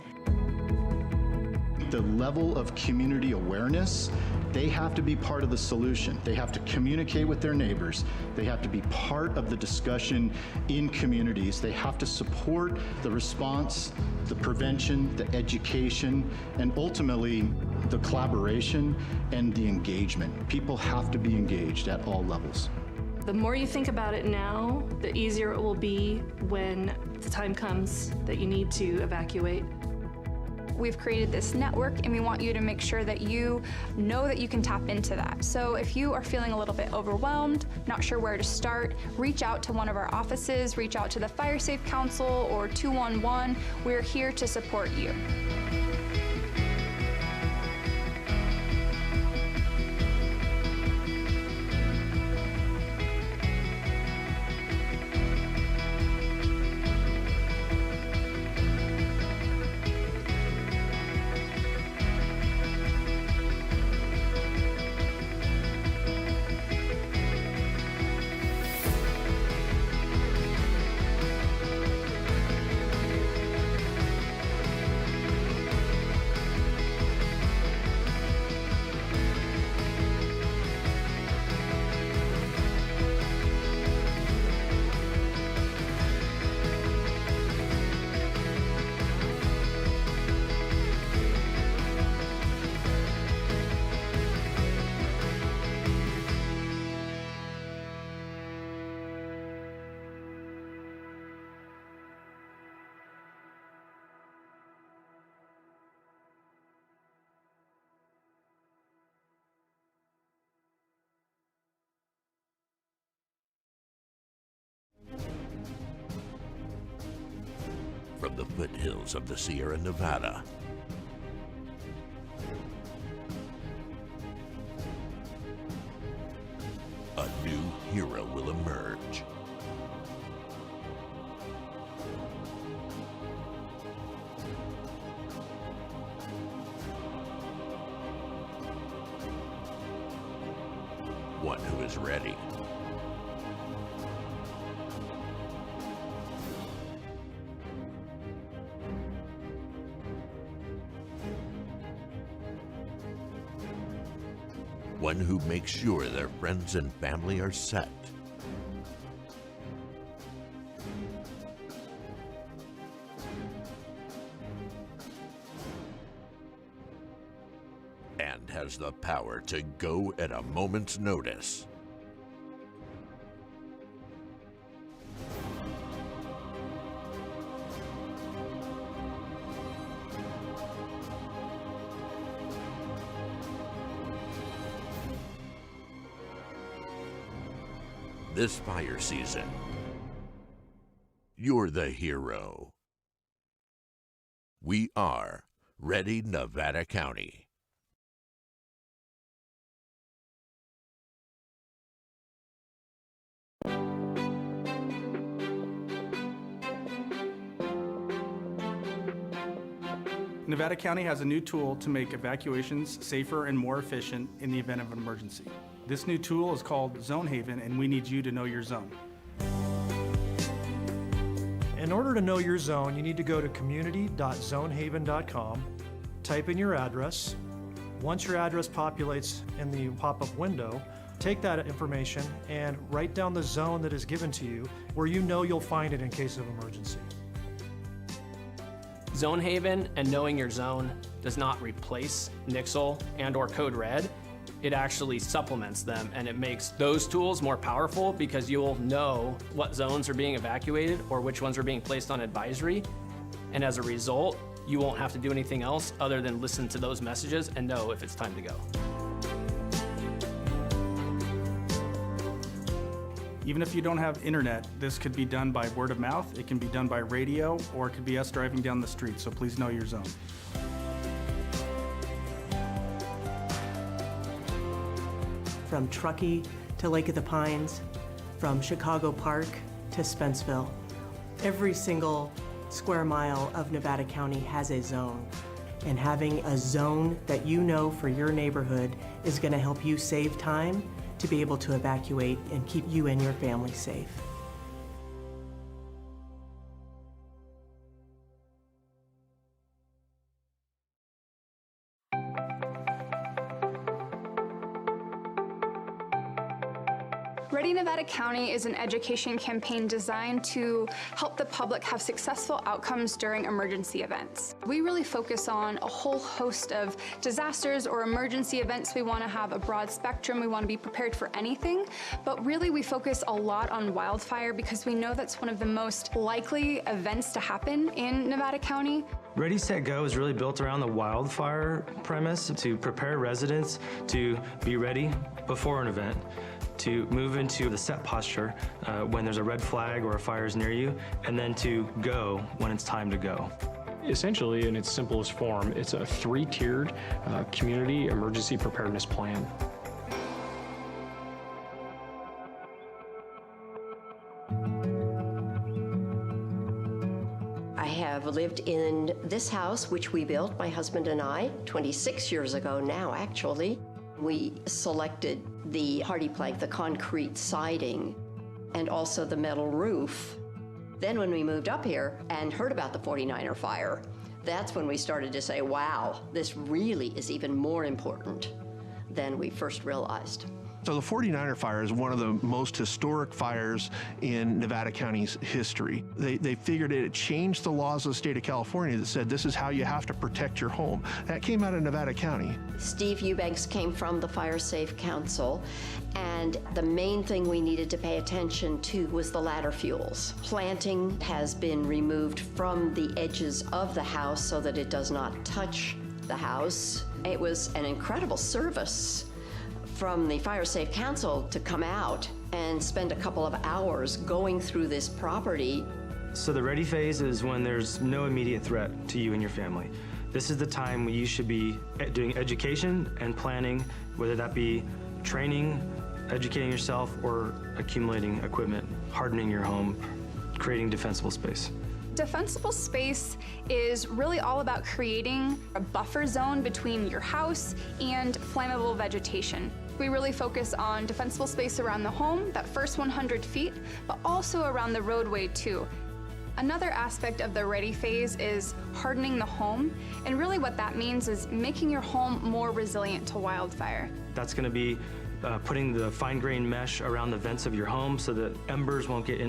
The level of community awareness, they have to be part of the solution. They have to communicate with their neighbors. They have to be part of the discussion in communities. They have to support the response, the prevention, the education, and ultimately the collaboration and the engagement. People have to be engaged at all levels. The more you think about it now, the easier it will be when the time comes that you need to evacuate. We've created this network, and we want you to make sure that you know that you can tap into that. So if you are feeling a little bit overwhelmed, not sure where to start, reach out to one of our offices, reach out to the Fire Safe Council or 211. We're here to support you. foothills of the Sierra Nevada. A new hero will emerge. One who is ready. One who makes sure their friends and family are set. And has the power to go at a moment's notice. This fire season, you're the hero. We are Ready Nevada County. Nevada County has a new tool to make evacuations safer and more efficient in the event of an emergency. This new tool is called Zone Haven, and we need you to know your zone. In order to know your zone, you need to go to community.zonehaven.com, type in your address. Once your address populates in the pop-up window, take that information and write down the zone that is given to you where you know you'll find it in case of emergency. Zone Haven and knowing your zone does not replace Nixle and/or Code Red. It actually supplements them, and it makes those tools more powerful because you'll know what zones are being evacuated or which ones are being placed on advisory. And as a result, you won't have to do anything else other than listen to those messages and know if it's time to go. Even if you don't have internet, this could be done by word of mouth, it can be done by radio, or it could be us driving down the street, so please know your zone. From Truckee to Lake of the Pines, from Chicago Park to Spenceville, every single square mile of Nevada County has a zone. And having a zone that you know for your neighborhood is going to help you save time to be able to evacuate and keep you and your family safe. Ready Nevada County is an education campaign designed to help the public have successful outcomes during emergency events. We really focus on a whole host of disasters or emergency events. We want to have a broad spectrum. We want to be prepared for anything, but really we focus a lot on wildfire because we know that's one of the most likely events to happen in Nevada County. Ready, Set, Go is really built around the wildfire premise to prepare residents to be ready before an event, to move into the set posture when there's a red flag or a fire is near you, and then to go when it's time to go. Essentially, in its simplest form, it's a 3-tiered community emergency preparedness plan. I have lived in this house, which we built, my husband and I, 26 years ago now, actually. We selected the hardy plank, the concrete siding, and also the metal roof. Then when we moved up here and heard about the 49er fire, that's when we started to say, wow, this really is even more important than we first realized. So the 49er fire is one of the most historic fires in Nevada County's history. They figured it changed the laws of the state of California that said this is how you have to protect your home. That came out of Nevada County. Steve Eubanks came from the Fire Safe Council, and the main thing we needed to pay attention to was the ladder fuels. Planting has been removed from the edges of the house so that it does not touch the house. It was an incredible service from the Fire Safe Council to come out and spend a couple of hours going through this property. So the ready phase is when there's no immediate threat to you and your family. This is the time when you should be doing education and planning, whether that be training, educating yourself, or accumulating equipment, hardening your home, creating defensible space. Defensible space is really all about creating a buffer zone between your house and flammable vegetation. We really focus on defensible space around the home, that first 100 feet, but also around the roadway too. Another aspect of the ready phase is hardening the home, and really what that means is making your home more resilient to wildfire. That's going to be putting the fine-grained mesh around the vents of your home so that embers won't get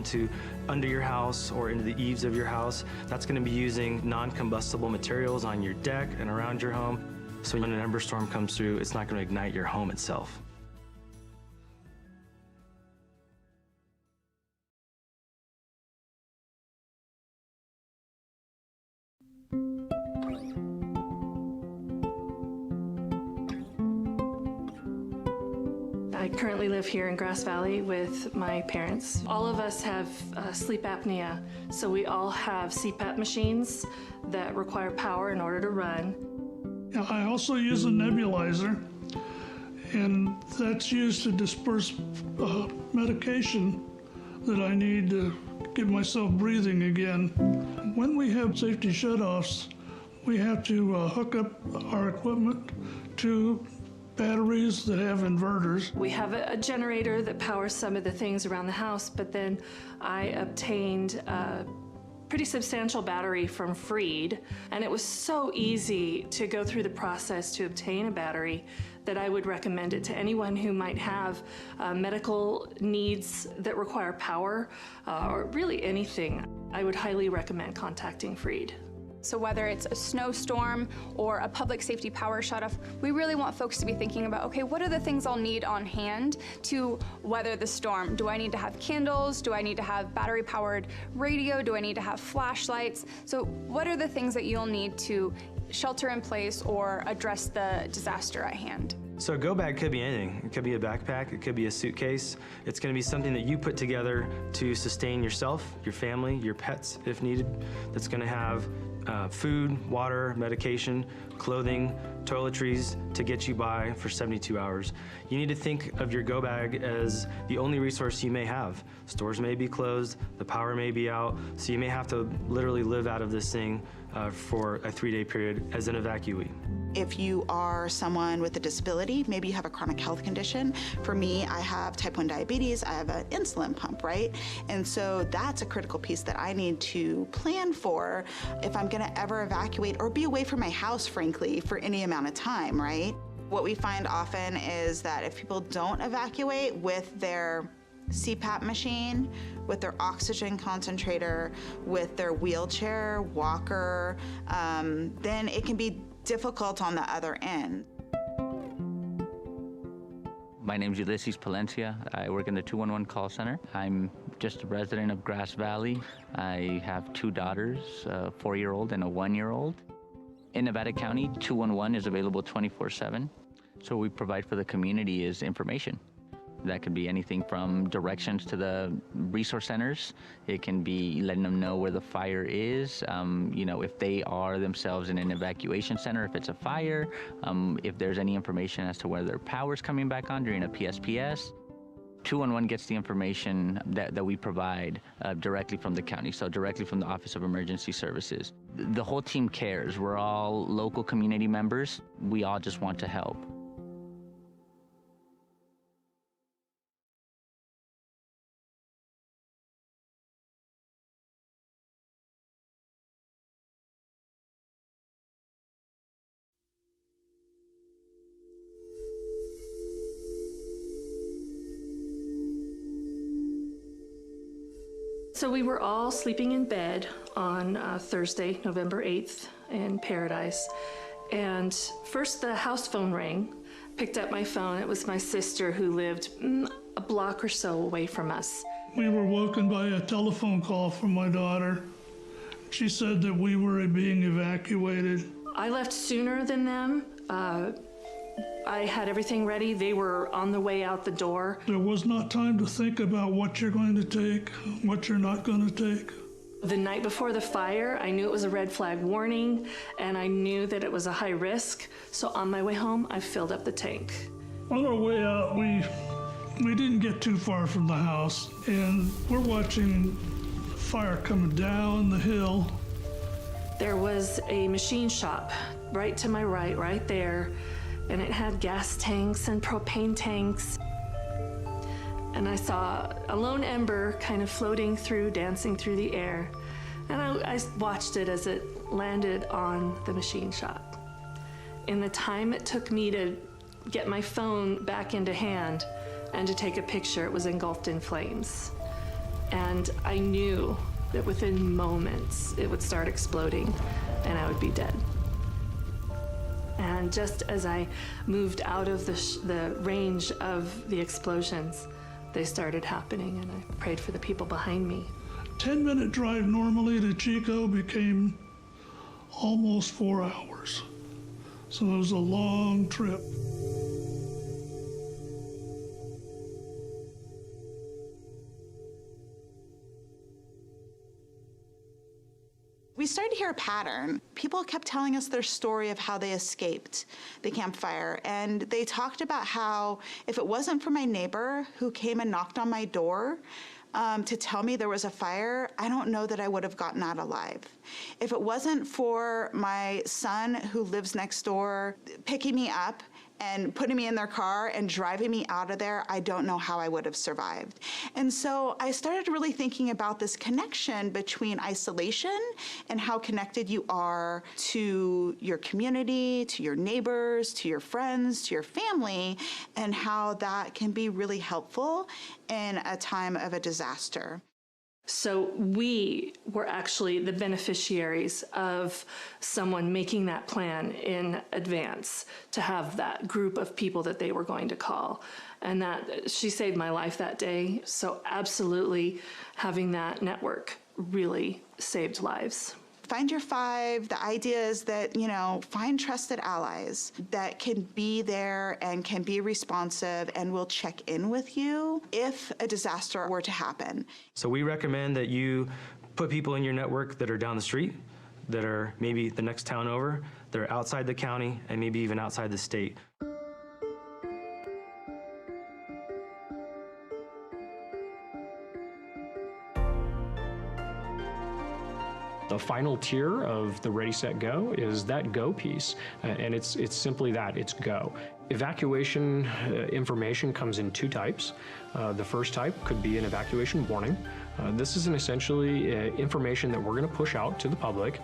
under your house or into the eaves of your house. That's going to be using non-combustible materials on your deck and around your home. So when an ember storm comes through, it's not going to ignite your home itself. I currently live here in Grass Valley with my parents. All of us have sleep apnea, so we all have CPAP machines that require power in order to run. I also use a nebulizer, and that's used to disperse medication that I need to get myself breathing again. When we have safety shutoffs, we have to hook up our equipment to batteries that have inverters. We have a generator that powers some of the things around the house, but then I obtained a pretty substantial battery from Freed, and it was so easy to go through the process to obtain a battery that I would recommend it to anyone who might have medical needs that require power, or really anything. I would highly recommend contacting Freed. So whether it's a snowstorm or a public safety power shutoff, we really want folks to be thinking about, okay, what are the things I'll need on hand to weather the storm? Do I need to have candles? Do I need to have battery-powered radio? Do I need to have flashlights? So what are the things that you'll need to shelter in place or address the disaster at hand? So a go bag could be anything. It could be a backpack, it could be a suitcase. It's going to be something that you put together to sustain yourself, your family, your pets if needed. That's going to have food, water, medication, clothing, toiletries to get you by for 72 hours. You need to think of your go bag as the only resource you may have. Stores may be closed, the power may be out, so you may have to literally live out of this thing for a 3-day period as an evacuee. If you are someone with a disability, maybe you have a chronic health condition. For me, I have type 1 diabetes, I have an insulin pump, right? And so that's a critical piece that I need to plan for if I'm gonna ever evacuate or be away from my house, frankly, for any amount of time, right? What we find often is that if people don't evacuate with their CPAP machine, with their oxygen concentrator, with their wheelchair, walker, then it can be difficult on the other end. My name's Ulysses Palencia. I work in the 211 call center. I'm just a resident of Grass Valley. I have 2 daughters, a 4-year-old and a 1-year-old. In Nevada County, 211 is available 24/7. So what we provide for the community is information. That could be anything from directions to the resource centers. It can be letting them know where the fire is, if they are themselves in an evacuation center, if it's a fire, if there's any information as to whether their power's coming back on during a PSPS. 211 gets the information that we provide directly from the county, so directly from the Office of Emergency Services. The whole team cares. We're all local community members. We all just want to help. So we were all sleeping in bed on Thursday, November 8th in Paradise. And first the house phone rang. Picked up my phone. It was my sister who lived a block or so away from us. We were woken by a telephone call from my daughter. She said that we were being evacuated. I left sooner than them. I had everything ready. They were on the way out the door. There was not time to think about what you're going to take, what you're not going to take. The night before the fire, I knew it was a red flag warning, and I knew that it was a high risk. So on my way home, I filled up the tank. On our way out, we didn't get too far from the house, and we're watching fire coming down the hill. There was a machine shop right to my right there, and it had gas tanks and propane tanks. And I saw a lone ember kind of floating through, dancing through the air. And I watched it as it landed on the machine shop. In the time it took me to get my phone back into hand and to take a picture, it was engulfed in flames. And I knew that within moments it would start exploding and I would be dead. And just as I moved out of the range of the explosions, they started happening, and I prayed for the people behind me. 10-minute drive normally to Chico became almost 4 hours. So it was a long trip. We started to hear a pattern. People kept telling us their story of how they escaped the campfire. And they talked about how if it wasn't for my neighbor who came and knocked on my door to tell me there was a fire, I don't know that I would have gotten out alive. If it wasn't for my son who lives next door picking me up and putting me in their car and driving me out of there, I don't know how I would have survived. And so I started really thinking about this connection between isolation and how connected you are to your community, to your neighbors, to your friends, to your family, and how that can be really helpful in a time of a disaster. So we were actually the beneficiaries of someone making that plan in advance to have that group of people that they were going to call. And that she saved my life that day. So absolutely having that network really saved lives. Find your five. The idea is that, find trusted allies that can be there and can be responsive and will check in with you if a disaster were to happen. So we recommend that you put people in your network that are down the street, that are maybe the next town over, that are outside the county, and maybe even outside the state. The final tier of the Ready, Set, Go is that go piece, and it's simply that, it's go. Evacuation information comes in two types. The first type could be an evacuation warning. This is essentially information that we're going to push out to the public,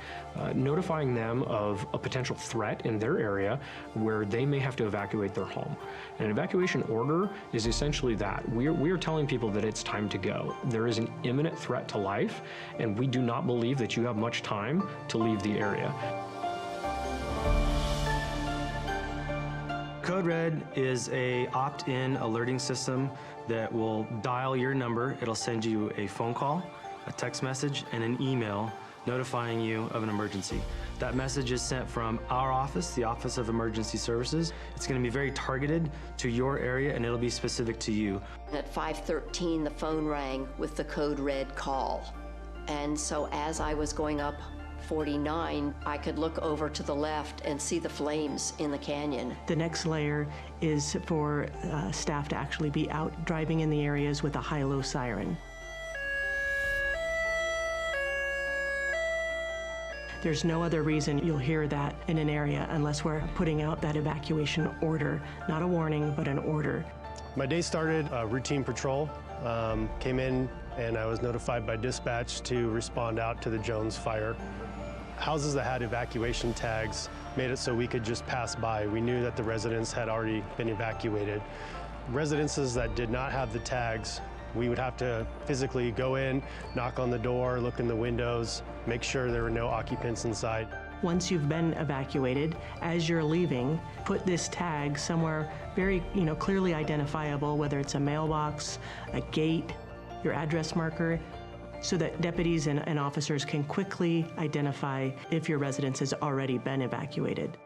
notifying them of a potential threat in their area where they may have to evacuate their home. And an evacuation order is essentially that. We are telling people that it's time to go. There is an imminent threat to life, and we do not believe that you have much time to leave the area. Code Red is a opt-in alerting system that will dial your number. It'll send you a phone call, a text message, and an email notifying you of an emergency. That message is sent from our office, the Office of Emergency Services. It's going to be very targeted to your area, and it'll be specific to you. At 5:13, the phone rang with the Code Red call. And so as I was going up 49, I could look over to the left and see the flames in the canyon. The next layer is for staff to actually be out driving in the areas with a high-low siren. There's no other reason you'll hear that in an area unless we're putting out that evacuation order, not a warning, but an order. My day started routine patrol. Came in and I was notified by dispatch to respond out to the Jones fire. Houses that had evacuation tags made it so we could just pass by. We knew that the residents had already been evacuated. Residences that did not have the tags, we would have to physically go in, knock on the door, look in the windows, make sure there were no occupants inside. Once you've been evacuated, as you're leaving, put this tag somewhere very, clearly identifiable, whether it's a mailbox, a gate, your address marker, so that deputies and officers can quickly identify if your residence has already been evacuated.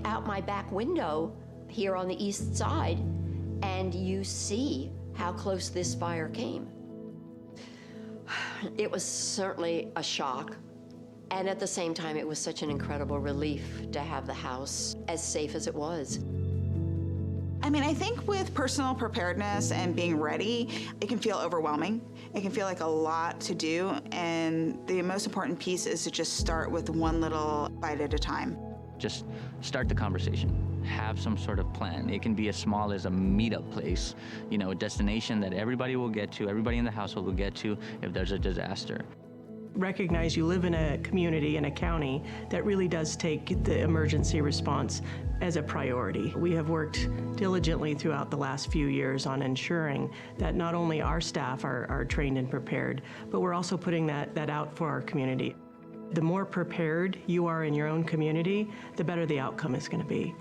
out my back window here on the east side, and you see how close this fire came. It was certainly a shock. And at the same time, it was such an incredible relief to have the house as safe as it was. I mean, I think with personal preparedness and being ready, it can feel overwhelming. It can feel like a lot to do, and the most important piece is to just start with one little bite at a time. Just start the conversation. Have some sort of plan. It can be as small as a meetup place, you know, a destination that everybody will get to, everybody in the household will get to if there's a disaster. Recognize you live in a community, in a county, that really does take the emergency response as a priority. We have worked diligently throughout the last few years on ensuring that not only our staff are trained and prepared, but we're also putting that out for our community. The more prepared you are in your own community, the better the outcome is going to be.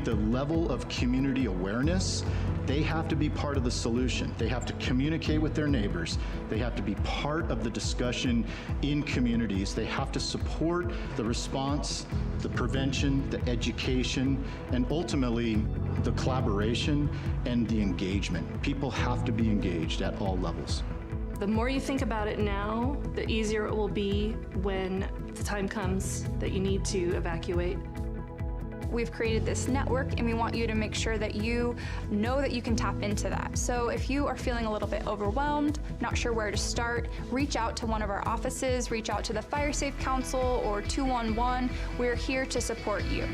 The level of community awareness, they have to be part of the solution. They have to communicate with their neighbors. They have to be part of the discussion in communities. They have to support the response, the prevention, the education, and ultimately the collaboration and the engagement. People have to be engaged at all levels. The more you think about it now, the easier it will be when the time comes that you need to evacuate. We've created this network, and we want you to make sure that you know that you can tap into that. So if you are feeling a little bit overwhelmed, not sure where to start, reach out to one of our offices, reach out to the Fire Safe Council or 211. We're here to support you.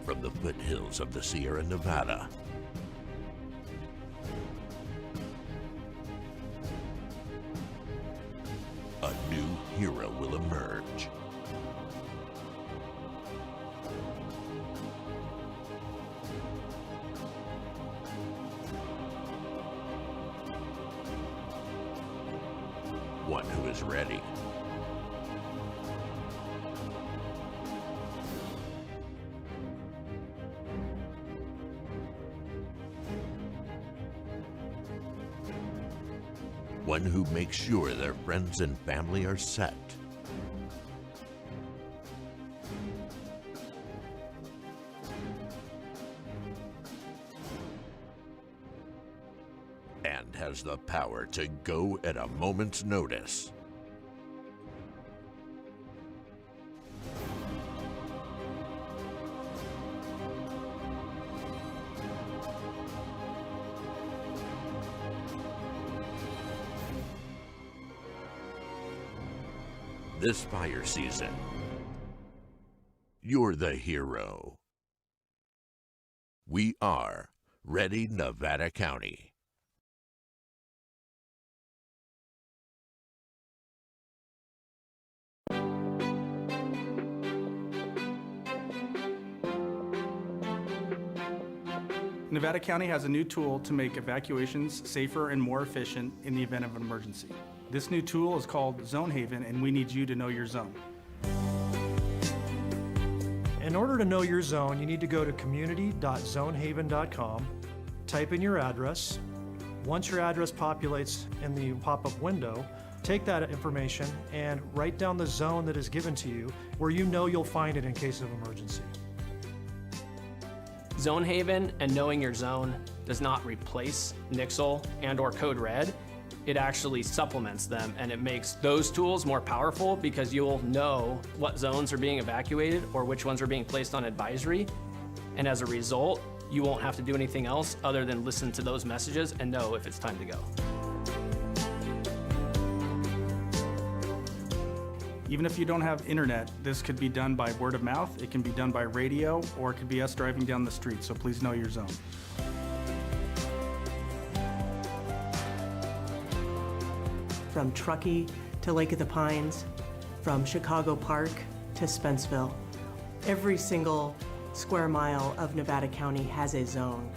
From the foothills of the Sierra Nevada, a new hero will emerge. One who is ready. One who makes sure their friends and family are set. And has the power to go at a moment's notice. This fire season, you're the hero. We are Ready Nevada County. Nevada County has a new tool to make evacuations safer and more efficient in the event of an emergency. This new tool is called Zone Haven, and we need you to know your zone. In order to know your zone, you need to go to community.zonehaven.com, type in your address. Once your address populates in the pop-up window, take that information and write down the zone that is given to you where you know you'll find it in case of emergency. Zone Haven and knowing your zone does not replace Nixle and/or Code Red. It actually supplements them, and it makes those tools more powerful because you'll know what zones are being evacuated or which ones are being placed on advisory. And as a result, you won't have to do anything else other than listen to those messages and know if it's time to go. Even if you don't have internet, this could be done by word of mouth, it can be done by radio, or it could be us driving down the street, so please know your zone. From Truckee to Lake of the Pines, from Chicago Park to Spenceville, every single square mile of Nevada County has a zone.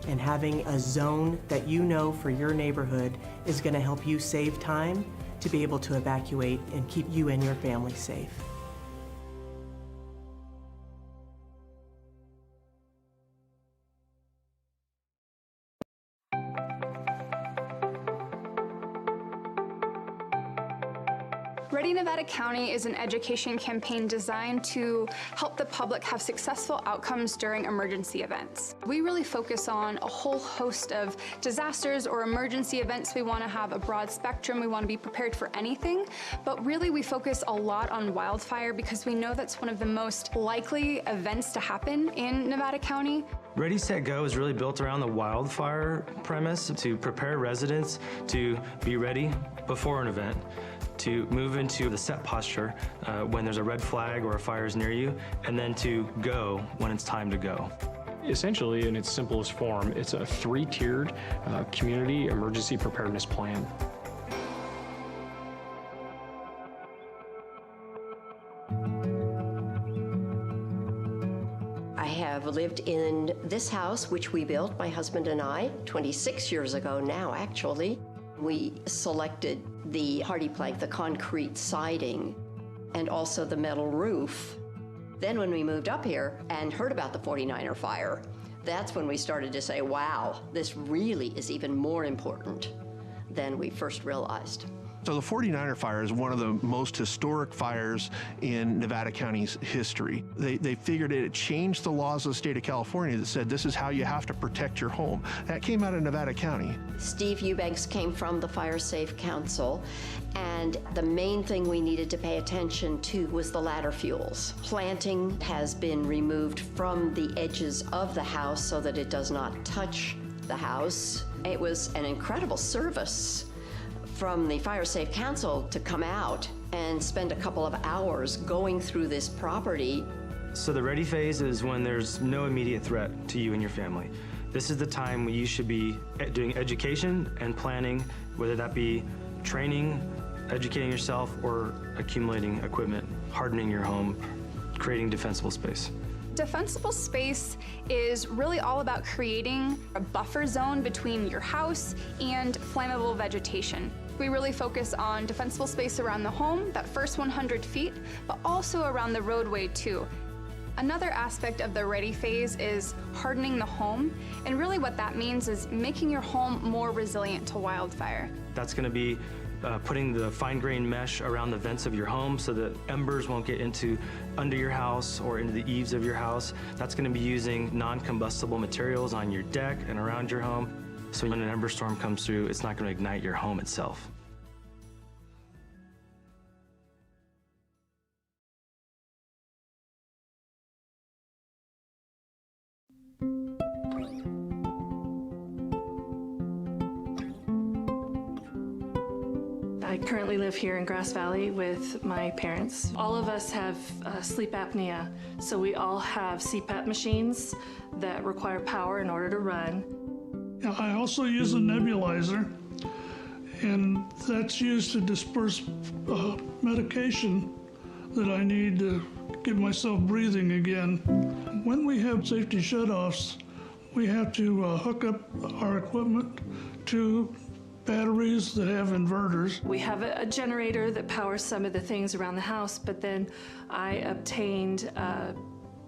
And having a zone that you know for your neighborhood is going to help you save time to be able to evacuate and keep you and your family safe. Ready Nevada County is an education campaign designed to help the public have successful outcomes during emergency events. We really focus on a whole host of disasters or emergency events. We want to have a broad spectrum. We want to be prepared for anything, but really we focus a lot on wildfire because we know that's one of the most likely events to happen in Nevada County. Ready, Set, Go is really built around the wildfire premise to prepare residents to be ready before an event, to move into the set posture when there's a red flag or a fire is near you, and then to go when it's time to go. Essentially, in its simplest form, it's a 3-tiered community emergency preparedness plan. I have lived in this house, which we built, my husband and I, 26 years ago now, actually. We selected the hardy plank, the concrete siding, and also the metal roof. Then when we moved up here and heard about the 49er fire, that's when we started to say, wow, this really is even more important than we first realized. So the 49er fire is one of the most historic fires in Nevada County's history. They figured it changed the laws of the state of California that said this is how you have to protect your home. That came out of Nevada County. Steve Eubanks came from the Fire Safe Council, and the main thing we needed to pay attention to was the ladder fuels. Planting has been removed from the edges of the house so that it does not touch the house. It was an incredible service from the Fire Safe Council to come out and spend a couple of hours going through this property. So the ready phase is when there's no immediate threat to you and your family. This is the time when you should be doing education and planning, whether that be training, educating yourself, or accumulating equipment, hardening your home, creating defensible space. Defensible space is really all about creating a buffer zone between your house and flammable vegetation. We really focus on defensible space around the home, that first 100 feet, but also around the roadway too. Another aspect of the ready phase is hardening the home, and really what that means is making your home more resilient to wildfire. That's going to be putting the fine-grained mesh around the vents of your home so that embers won't get under your house or into the eaves of your house. That's going to be using non-combustible materials on your deck and around your home. So when an ember storm comes through, it's not going to ignite your home itself. I currently live here in Grass Valley with my parents. All of us have sleep apnea, so we all have CPAP machines that require power in order to run. I also use a nebulizer, and that's used to disperse medication that I need to get myself breathing again. When we have safety shutoffs, we have to hook up our equipment to batteries that have inverters. We have a generator that powers some of the things around the house, but then I obtained a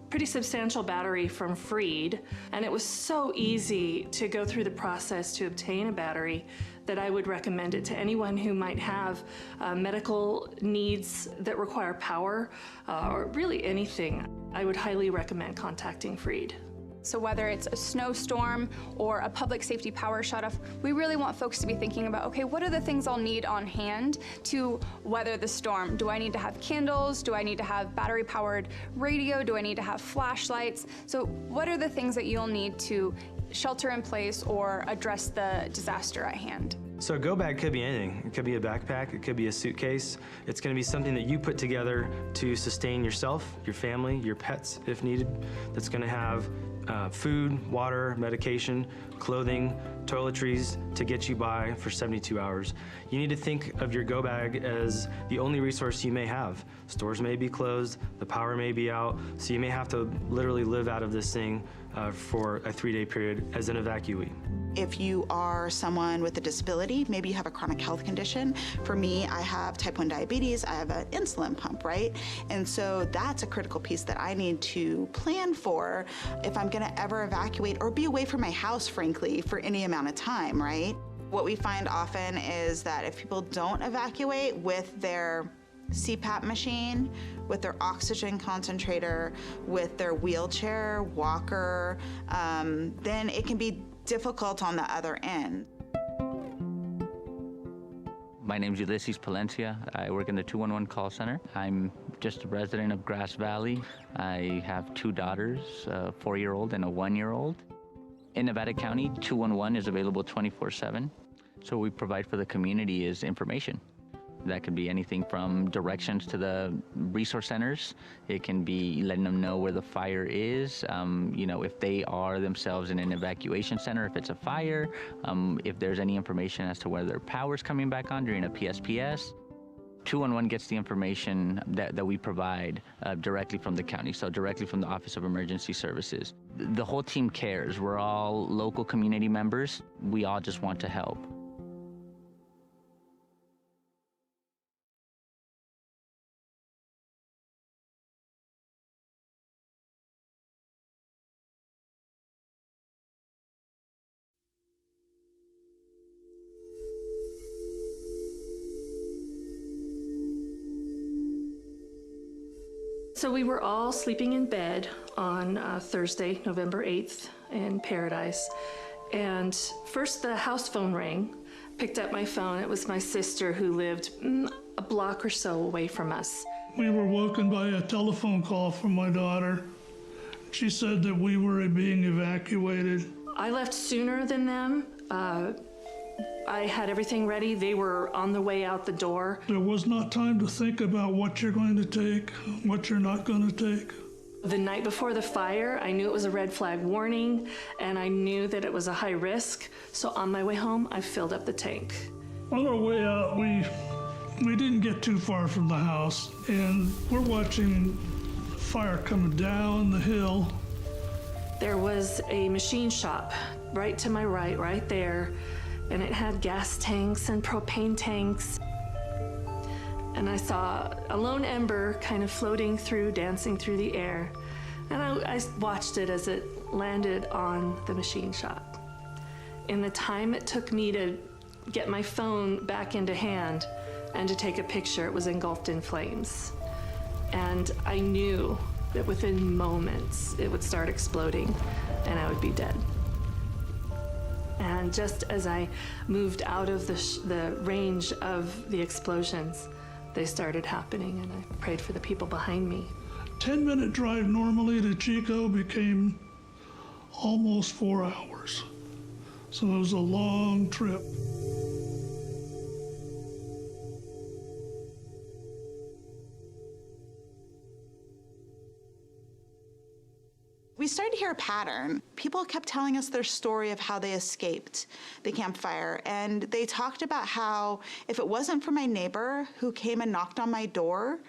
pretty substantial battery from Freed, and it was so easy to go through the process to obtain a battery that I would recommend it to anyone who might have medical needs that require power or really anything. I would highly recommend contacting Freed. So whether it's a snowstorm or a public safety power shutoff, we really want folks to be thinking about, okay, what are the things I'll need on hand to weather the storm? Do I need to have candles? Do I need to have battery-powered radio? Do I need to have flashlights? So what are the things that you'll need to shelter in place or address the disaster at hand? So a go bag could be anything. It could be a backpack, it could be a suitcase. It's gonna be something that you put together to sustain yourself, your family, your pets if needed. That's gonna have food, water, medication, clothing, toiletries to get you by for 72 hours. You need to think of your go bag as the only resource you may have. Stores may be closed, the power may be out, so you may have to literally live out of this thing for a 3-day period as an evacuee. If you are someone with a disability, maybe you have a chronic health condition. For me, I have type 1 diabetes, I have an insulin pump, right? And so that's a critical piece that I need to plan for if I'm gonna ever evacuate or be away from my house, frankly, for any amount of time, right? What we find often is that if people don't evacuate with their CPAP machine, with their oxygen concentrator, with their wheelchair, walker, then it can be difficult on the other end. My name's Ulysses Palencia. I work in the 211 call center. I'm just a resident of Grass Valley. I have 2 daughters, a 4-year-old and a 1-year-old. In Nevada County, 211 is available 24/7. So what we provide for the community is information. That could be anything from directions to the resource centers. It can be letting them know where the fire is, you know, if they are themselves in an evacuation center, if it's a fire, if there's any information as to whether their power's coming back on during a PSPS. 211 gets the information that we provide directly from the county, so directly from the Office of Emergency Services. The whole team cares. We're all local community members. We all just want to help. So we were all sleeping in bed on Thursday, November 8th in Paradise. And first the house phone rang. Picked up my phone. It was my sister who lived a block or so away from us. We were woken by a telephone call from my daughter. She said that we were being evacuated. I left sooner than them. I had everything ready. They were on the way out the door. There was not time to think about what you're going to take, what you're not going to take. The night before the fire, I knew it was a red flag warning, and I knew that it was a high risk. So on my way home, I filled up the tank. On our way out, we didn't get too far from the house, and we're watching fire coming down the hill. There was a machine shop right to my right there, and it had gas tanks and propane tanks. And I saw a lone ember kind of floating through, dancing through the air. And I watched it as it landed on the machine shop. In the time it took me to get my phone back into hand and to take a picture, it was engulfed in flames. And I knew that within moments it would start exploding and I would be dead. And just as I moved out of the range of the explosions, they started happening, and I prayed for the people behind me. 10-minute drive normally to Chico became almost 4 hours. So it was a long trip. We started to hear a pattern. People kept telling us their story of how they escaped the campfire. And they talked about how if it wasn't for my neighbor who came and knocked on my door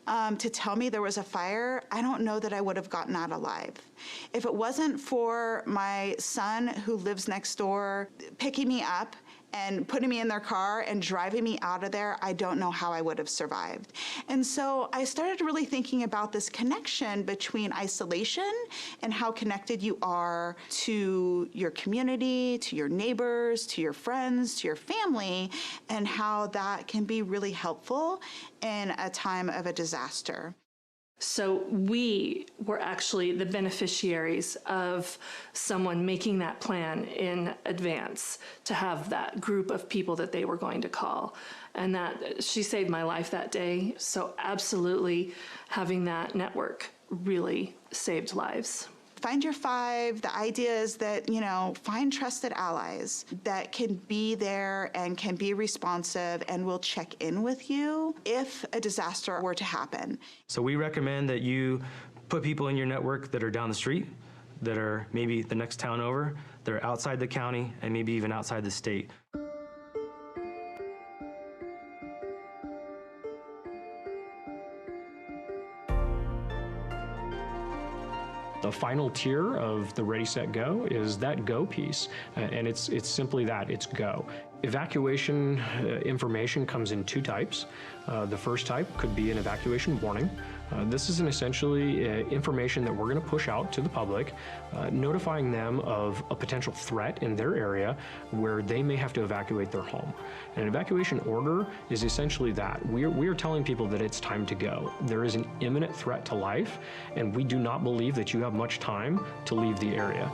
to tell me there was a fire, I don't know that I would have gotten out alive. If it wasn't for my son who lives next door picking me up and putting me in their car and driving me out of there, I don't know how I would have survived. And so I started really thinking about this connection between isolation and how connected you are to your community, to your neighbors, to your friends, to your family, and how that can be really helpful in a time of a disaster. So we were actually the beneficiaries of someone making that plan in advance to have that group of people that they were going to call. And that she saved my life that day. So absolutely having that network really saved lives. Find your five. The idea is that, find trusted allies that can be there and can be responsive and will check in with you if a disaster were to happen. So we recommend that you put people in your network that are down the street, that are maybe the next town over, that are outside the county, and maybe even outside the state. The final tier of the Ready, Set, Go is that go piece, and it's simply that, it's go. Evacuation information comes in two types. The first type could be an evacuation warning. This is essentially information that we're going to push out to the public, notifying them of a potential threat in their area where they may have to evacuate their home. And an evacuation order is essentially that. We are telling people that it's time to go. There is an imminent threat to life, and we do not believe that you have much time to leave the area.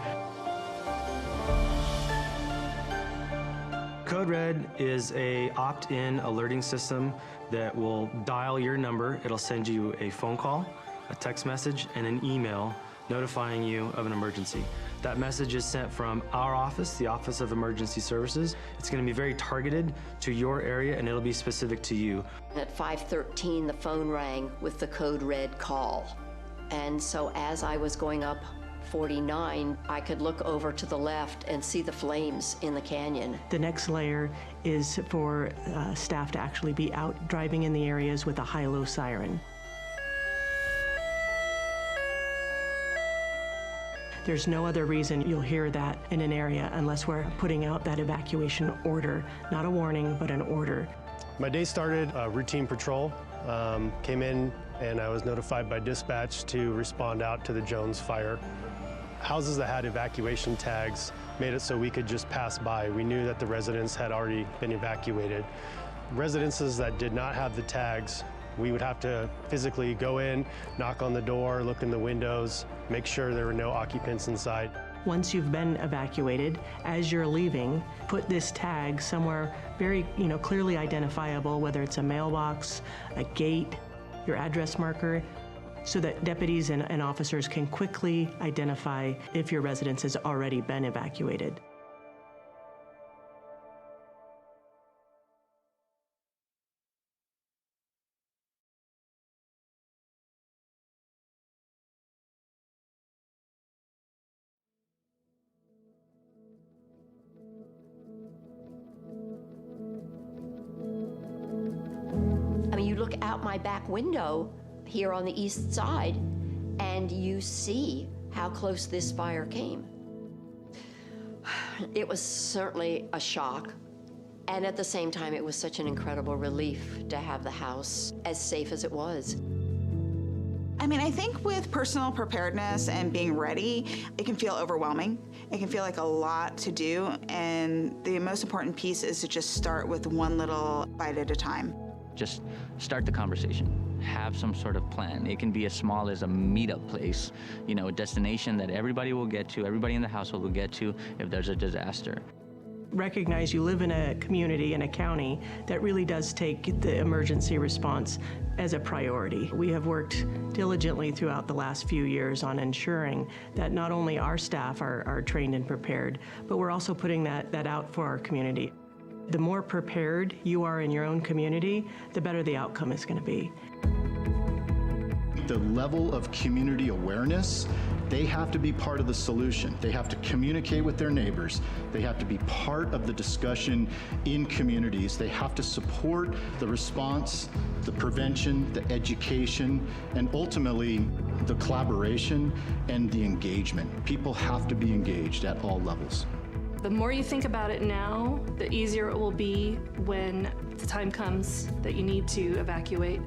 Code Red is a opt-in alerting system that will dial your number. It'll send you a phone call, a text message, and an email notifying you of an emergency. That message is sent from our office, the Office of Emergency Services. It's going to be very targeted to your area, and it'll be specific to you. At 5:13, the phone rang with the Code Red call. And so as I was going up 49, I could look over to the left and see the flames in the canyon. The next layer is for staff to actually be out driving in the areas with a high-low siren. There's no other reason you'll hear that in an area unless we're putting out that evacuation order, not a warning, but an order. My day started routine patrol. Came in and I was notified by dispatch to respond out to the Jones fire. Houses that had evacuation tags made it so we could just pass by. We knew that the residents had already been evacuated. Residences that did not have the tags, we would have to physically go in, knock on the door, look in the windows, make sure there were no occupants inside. Once you've been evacuated, as you're leaving, put this tag somewhere very, clearly identifiable, whether it's a mailbox, a gate, your address marker, so that deputies and officers can quickly identify if your residence has already been evacuated. I mean, you look out my back window here on the east side, and you see how close this fire came. It was certainly a shock, and at the same time, it was such an incredible relief to have the house as safe as it was. I mean, I think with personal preparedness and being ready, it can feel overwhelming. It can feel like a lot to do, and the most important piece is to just start with one little bite at a time. Just start the conversation. Have some sort of plan. It can be as small as a meetup place, a destination that everybody will get to, everybody in the household will get to if there's a disaster. Recognize you live in a community, in a county, that really does take the emergency response as a priority. We have worked diligently throughout the last few years on ensuring that not only our staff are trained and prepared, but we're also putting that out for our community. The more prepared you are in your own community, the better the outcome is going to be. The level of community awareness, they have to be part of the solution. They have to communicate with their neighbors. They have to be part of the discussion in communities. They have to support the response, the prevention, the education, and ultimately the collaboration and the engagement. People have to be engaged at all levels. The more you think about it now, the easier it will be when the time comes that you need to evacuate.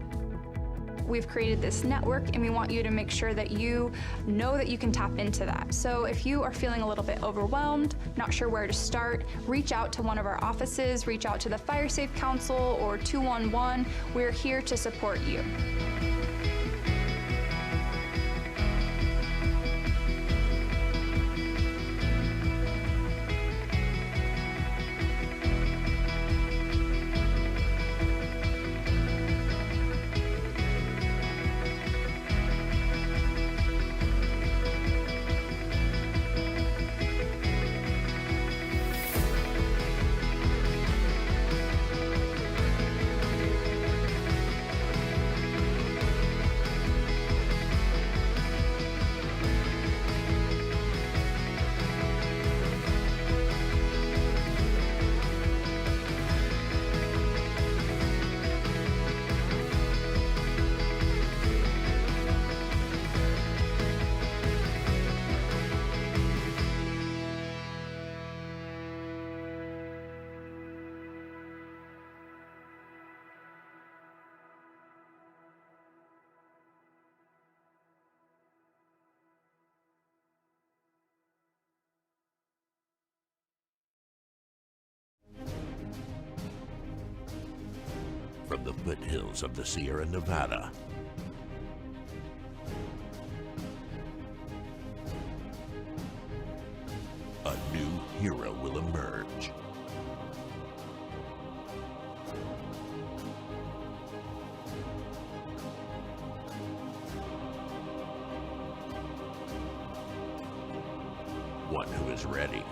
We've created this network, and we want you to make sure that you know that you can tap into that. So if you are feeling a little bit overwhelmed, not sure where to start, reach out to one of our offices, reach out to the Fire Safe Council or 211. We're here to support you. the foothills of the Sierra Nevada. A new hero will emerge. One who is ready.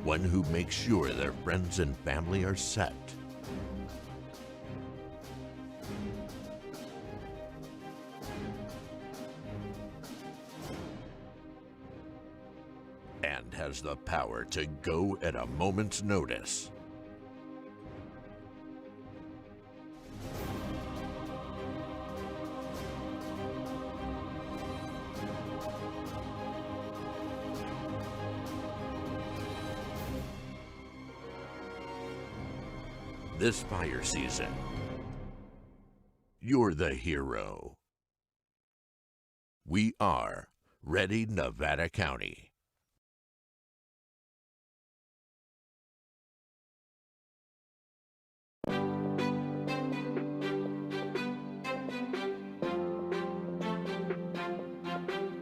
One who makes sure their friends and family are set. And has the power to go at a moment's notice. This fire season, you're the hero. We are Ready Nevada County.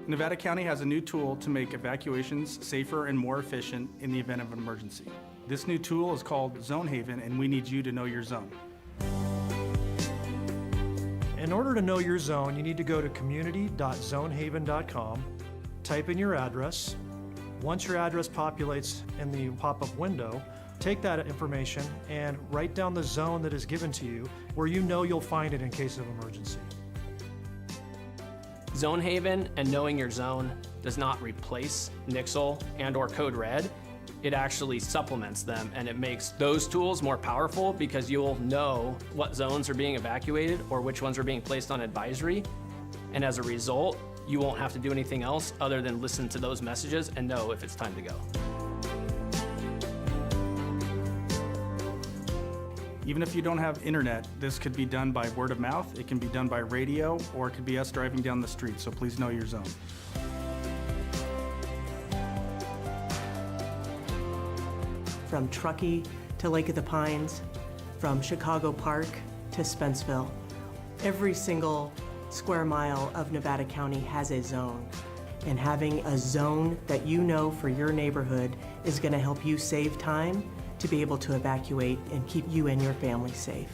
Nevada County has a new tool to make evacuations safer and more efficient in the event of an emergency. This new tool is called Zone Haven, and we need you to know your zone. In order to know your zone, you need to go to community.zonehaven.com, type in your address. Once your address populates in the pop-up window, take that information and write down the zone that is given to you where you know you'll find it in case of emergency. Zone Haven and knowing your zone does not replace Nixle and/or Code Red. It actually supplements them, and it makes those tools more powerful because you'll know what zones are being evacuated or which ones are being placed on advisory. And as a result, you won't have to do anything else other than listen to those messages and know if it's time to go. Even if you don't have internet, this could be done by word of mouth, it can be done by radio, or it could be us driving down the street, so please know your zone. From Truckee to Lake of the Pines, from Chicago Park to Spenceville. Every single square mile of Nevada County has a zone. And having a zone that you know for your neighborhood is going to help you save time to be able to evacuate and keep you and your family safe.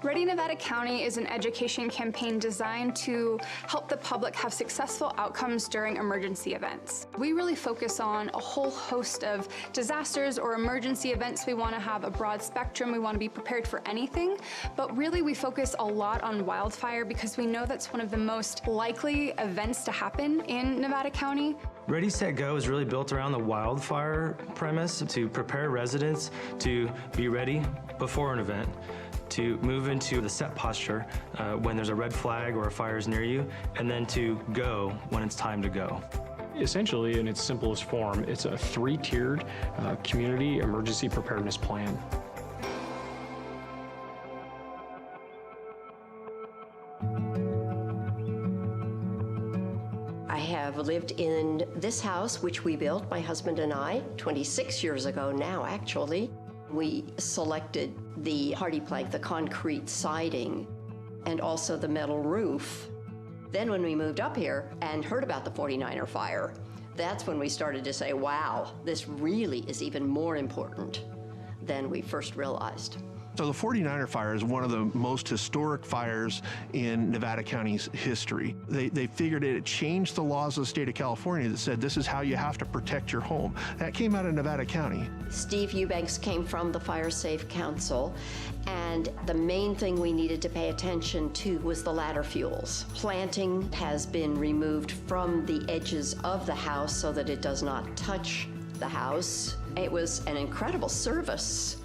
Ready Nevada County is an education campaign designed to help the public have successful outcomes during emergency events. We really focus on a whole host of disasters or emergency events. We want to have a broad spectrum. We want to be prepared for anything, but really we focus a lot on wildfire because we know that's one of the most likely events to happen in Nevada County. Ready, Set, Go is really built around the wildfire premise to prepare residents to be ready before an event, to move into the set posture when there's a red flag or a fire is near you, and then to go when it's time to go. Essentially, in its simplest form, it's a three-tiered community emergency preparedness plan. I have lived in this house, which we built, my husband and I, 26 years ago now, actually. We selected the hardy plank, the concrete siding, and also the metal roof. Then when we moved up here and heard about the 49er fire, that's when we started to say, wow, this really is even more important than we first realized. So the 49er fire is one of the most historic fires in Nevada County's history. They figured it changed the laws of the state of California that said this is how you have to protect your home. That came out of Nevada County. Steve Eubanks came from the Fire Safe Council, and the main thing we needed to pay attention to was the ladder fuels. Planting has been removed from the edges of the house so that it does not touch the house. It was an incredible service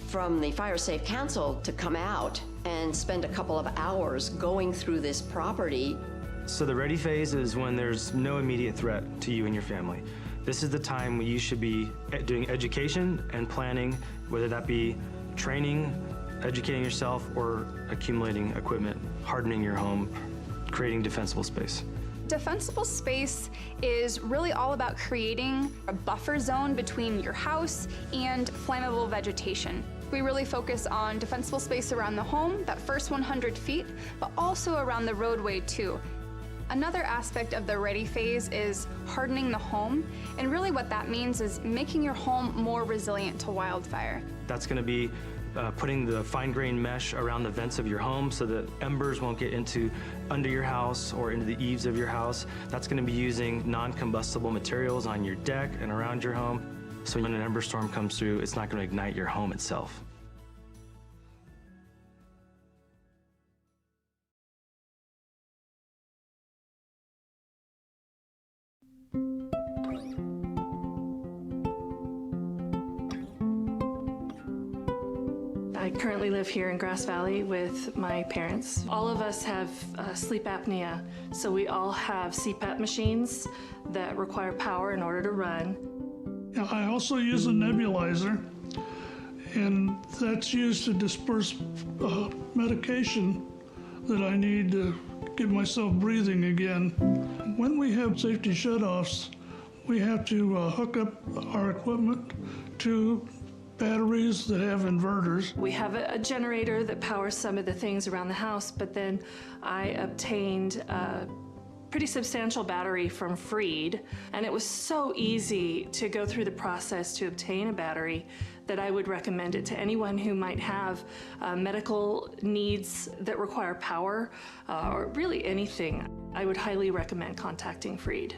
from the Fire Safe Council to come out and spend a couple of hours going through this property. So the ready phase is when there's no immediate threat to you and your family. This is the time when you should be doing education and planning, whether that be training, educating yourself, or accumulating equipment, hardening your home, creating defensible space. Defensible space is really all about creating a buffer zone between your house and flammable vegetation. We really focus on defensible space around the home, that first 100 feet, but also around the roadway too. Another aspect of the ready phase is hardening the home, and really what that means is making your home more resilient to wildfire. That's going to be putting the fine-grained mesh around the vents of your home so that embers won't get under your house or into the eaves of your house. That's going to be using non-combustible materials on your deck and around your home. So when an ember storm comes through, it's not going to ignite your home itself. I currently live here in Grass Valley with my parents. All of us have sleep apnea, so we all have CPAP machines that require power in order to run. I also use a nebulizer, and that's used to disperse medication that I need to get myself breathing again. When we have safety shutoffs, we have to hook up our equipment to batteries that have inverters. We have a generator that powers some of the things around the house, but then I obtained a pretty substantial battery from Freed, and it was so easy to go through the process to obtain a battery that I would recommend it to anyone who might have medical needs that require power, or really anything. I would highly recommend contacting Freed.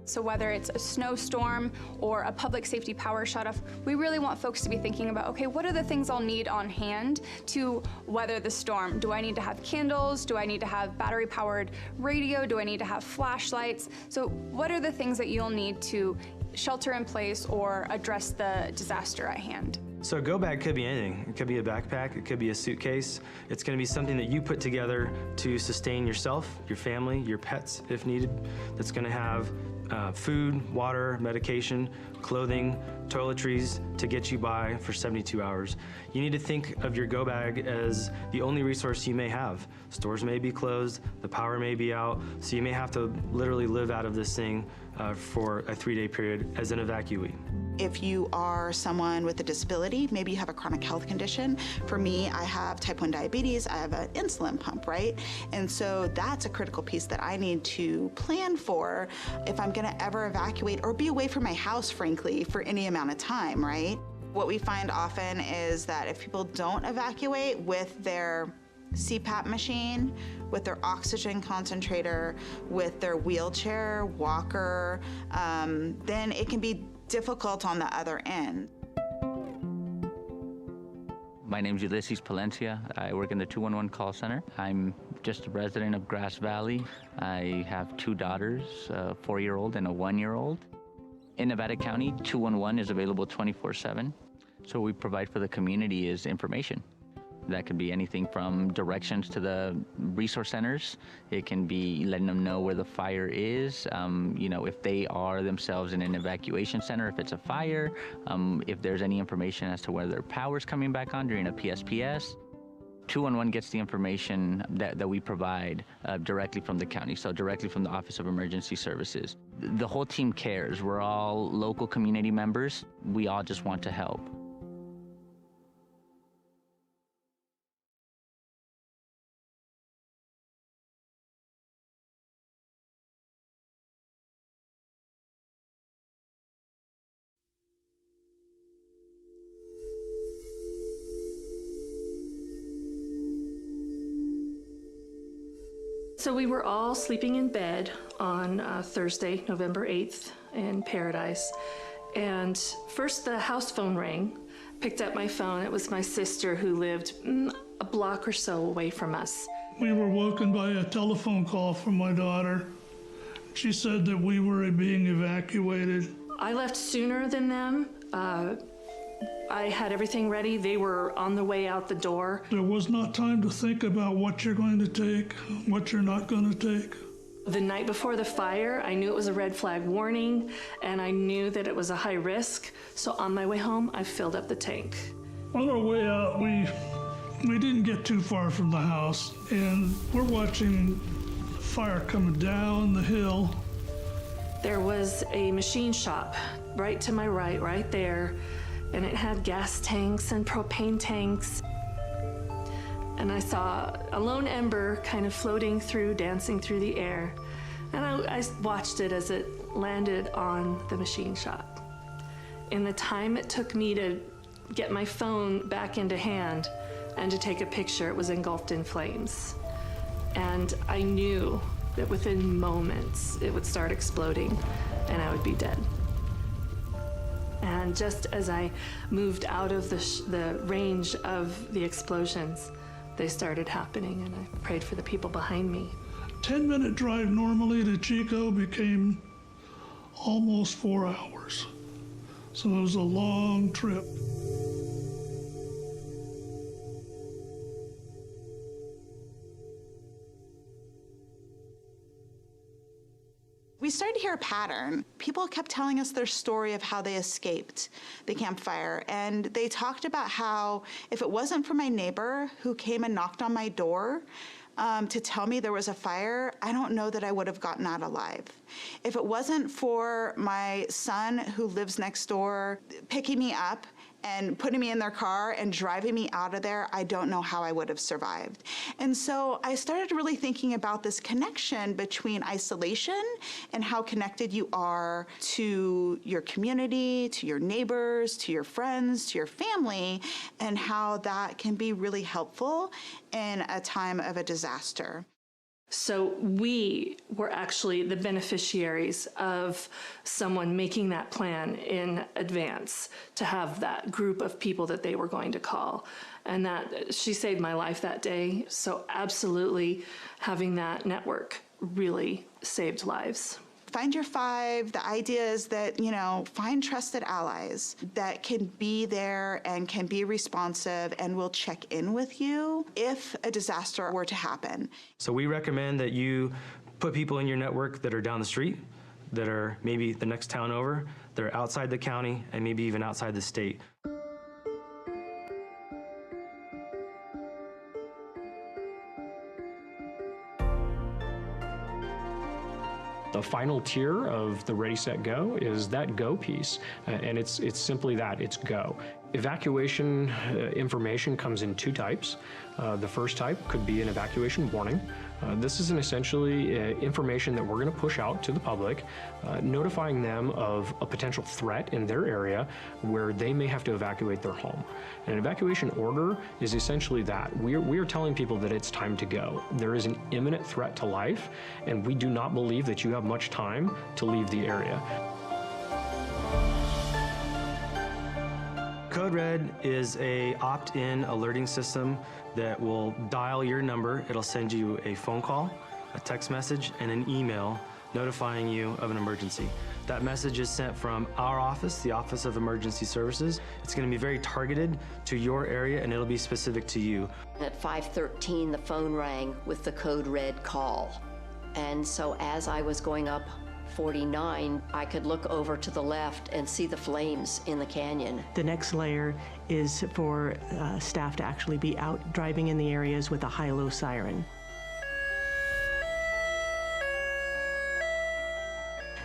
So whether it's a snowstorm or a public safety power shutoff, we really want folks to be thinking about, okay, what are the things I'll need on hand to weather the storm? Do I need to have candles? Do I need to have battery-powered radio? Do I need to have flashlights? So what are the things that you'll need to shelter in place or address the disaster at hand? So a go bag could be anything. It could be a backpack, it could be a suitcase. It's going to be something that you put together to sustain yourself, your family, your pets if needed. That's going to have food, water, medication, clothing, toiletries to get you by for 72 hours. You need to think of your go bag as the only resource you may have. Stores may be closed, the power may be out, so you may have to literally live out of this thing for a 3-day period as an evacuee. If you are someone with a disability, maybe you have a chronic health condition. For me, I have type 1 diabetes, I have an insulin pump, right? And so that's a critical piece that I need to plan for if I'm gonna ever evacuate or be away from my house, frankly, for any amount of time, right? What we find often is that if people don't evacuate with their CPAP machine, with their oxygen concentrator, with their wheelchair, walker, then it can be difficult on the other end. My name's Ulysses Palencia. I work in the 211 call center. I'm just a resident of Grass Valley. I have 2 daughters, a 4-year-old and a 1-year-old. In Nevada County, 211 is available 24/7. So what we provide for the community is information. That could be anything from directions to the resource centers. It can be letting them know where the fire is, if they are themselves in an evacuation center, if it's a fire, if there's any information as to whether their power's coming back on during a PSPS. 211 gets the information that we provide directly from the county, so directly from the Office of Emergency Services. The whole team cares. We're all local community members. We all just want to help. So we were all sleeping in bed on Thursday, November 8th in Paradise. And first the house phone rang. Picked up my phone. It was my sister who lived a block or so away from us. We were woken by a telephone call from my daughter. She said that we were being evacuated. I left sooner than them. I had everything ready. They were on the way out the door. There was not time to think about what you're going to take, what you're not going to take. The night before the fire, I knew it was a red flag warning, and I knew that it was a high risk. So on my way home, I filled up the tank. On our way out, we didn't get too far from the house, and we're watching fire coming down the hill. There was a machine shop right to my right there, and it had gas tanks and propane tanks. And I saw a lone ember kind of floating through, dancing through the air. And I watched it as it landed on the machine shop. In the time it took me to get my phone back into hand and to take a picture, it was engulfed in flames. And I knew that within moments it would start exploding and I would be dead. And just as I moved out of the range of the explosions, they started happening, and I prayed for the people behind me. 10-minute drive normally to Chico became almost 4 hours. So it was a long trip. We started to hear a pattern. People kept telling us their story of how they escaped the campfire. And they talked about how if it wasn't for my neighbor who came and knocked on my door to tell me there was a fire, I don't know that I would have gotten out alive. If it wasn't for my son who lives next door picking me up and putting me in their car and driving me out of there, I don't know how I would have survived. And so I started really thinking about this connection between isolation and how connected you are to your community, to your neighbors, to your friends, to your family, and how that can be really helpful in a time of a disaster. So we were actually the beneficiaries of someone making that plan in advance to have that group of people that they were going to call. And that she saved my life that day. So absolutely having that network really saved lives. Find your five. The idea is that, find trusted allies that can be there and can be responsive and will check in with you if a disaster were to happen. So we recommend that you put people in your network that are down the street, that are maybe the next town over, that are outside the county, and maybe even outside the state. The final tier of the Ready, Set, Go is that go piece, and it's simply that, it's go. Evacuation information comes in two types. The first type could be an evacuation warning. This is essentially information that we're going to push out to the public, notifying them of a potential threat in their area where they may have to evacuate their home. An evacuation order is essentially that. We are telling people that it's time to go. There is an imminent threat to life, and we do not believe that you have much time to leave the area. Code Red is a opt-in alerting system that will dial your number. It'll send you a phone call, a text message, and an email notifying you of an emergency. That message is sent from our office, the Office of Emergency Services. It's going to be very targeted to your area, and it'll be specific to you. At 5:13, the phone rang with the Code Red call. And so as I was going up 49, I could look over to the left and see the flames in the canyon. The next layer is for staff to actually be out driving in the areas with a high-low siren.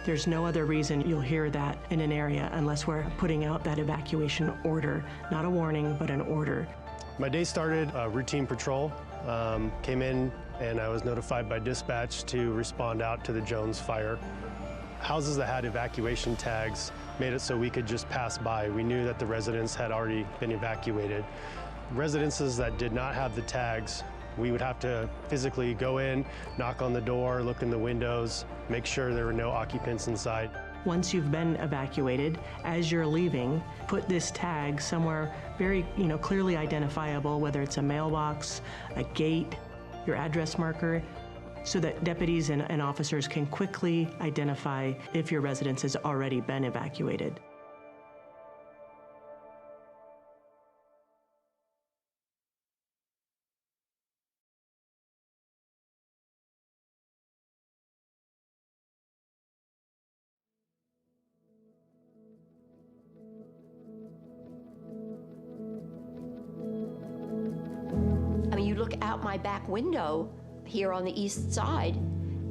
There's no other reason you'll hear that in an area unless we're putting out that evacuation order, not a warning, but an order. My day started routine patrol, came in and I was notified by dispatch to respond out to the Jones fire. Houses that had evacuation tags made it so we could just pass by. We knew that the residents had already been evacuated. Residences that did not have the tags, we would have to physically go in, knock on the door, look in the windows, make sure there were no occupants inside. Once you've been evacuated, as you're leaving, put this tag somewhere very, clearly identifiable, whether it's a mailbox, a gate, your address marker, so that deputies and officers can quickly identify if your residence has already been evacuated. look out my back window here on the east side,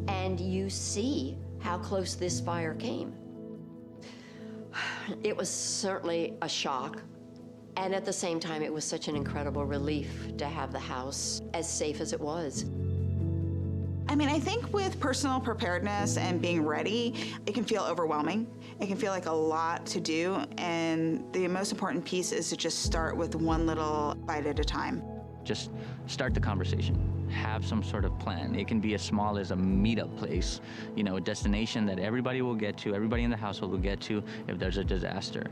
and you see how close this fire came. It was certainly a shock. And at the same time, it was such an incredible relief to have the house as safe as it was. I mean, I think with personal preparedness and being ready, it can feel overwhelming. It can feel like a lot to do, and the most important piece is to just start with one little bite at a time. Just start the conversation. Have some sort of plan. It can be as small as a meetup place, you know, a destination that everybody will get to, everybody in the household will get to if there's a disaster.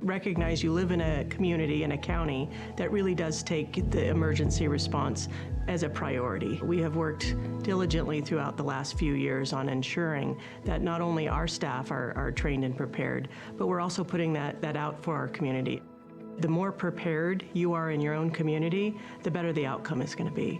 Recognize you live in a community, in a county, that really does take the emergency response as a priority. We have worked diligently throughout the last few years on ensuring that not only our staff are trained and prepared, but we're also putting that out for our community. The more prepared you are in your own community, the better the outcome is going to be.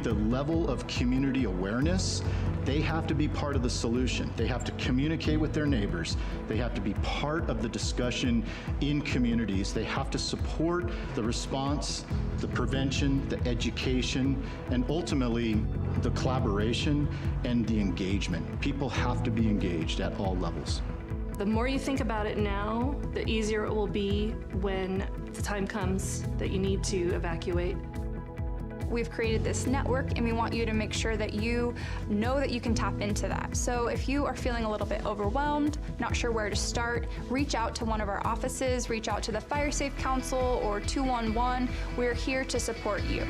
The level of community awareness, they have to be part of the solution. They have to communicate with their neighbors. They have to be part of the discussion in communities. They have to support the response, the prevention, the education, and ultimately the collaboration and the engagement. People have to be engaged at all levels. The more you think about it now, the easier it will be when the time comes that you need to evacuate. We've created this network, and we want you to make sure that you know that you can tap into that. So if you are feeling a little bit overwhelmed, not sure where to start, reach out to one of our offices, reach out to the Fire Safe Council or 211. We're here to support you.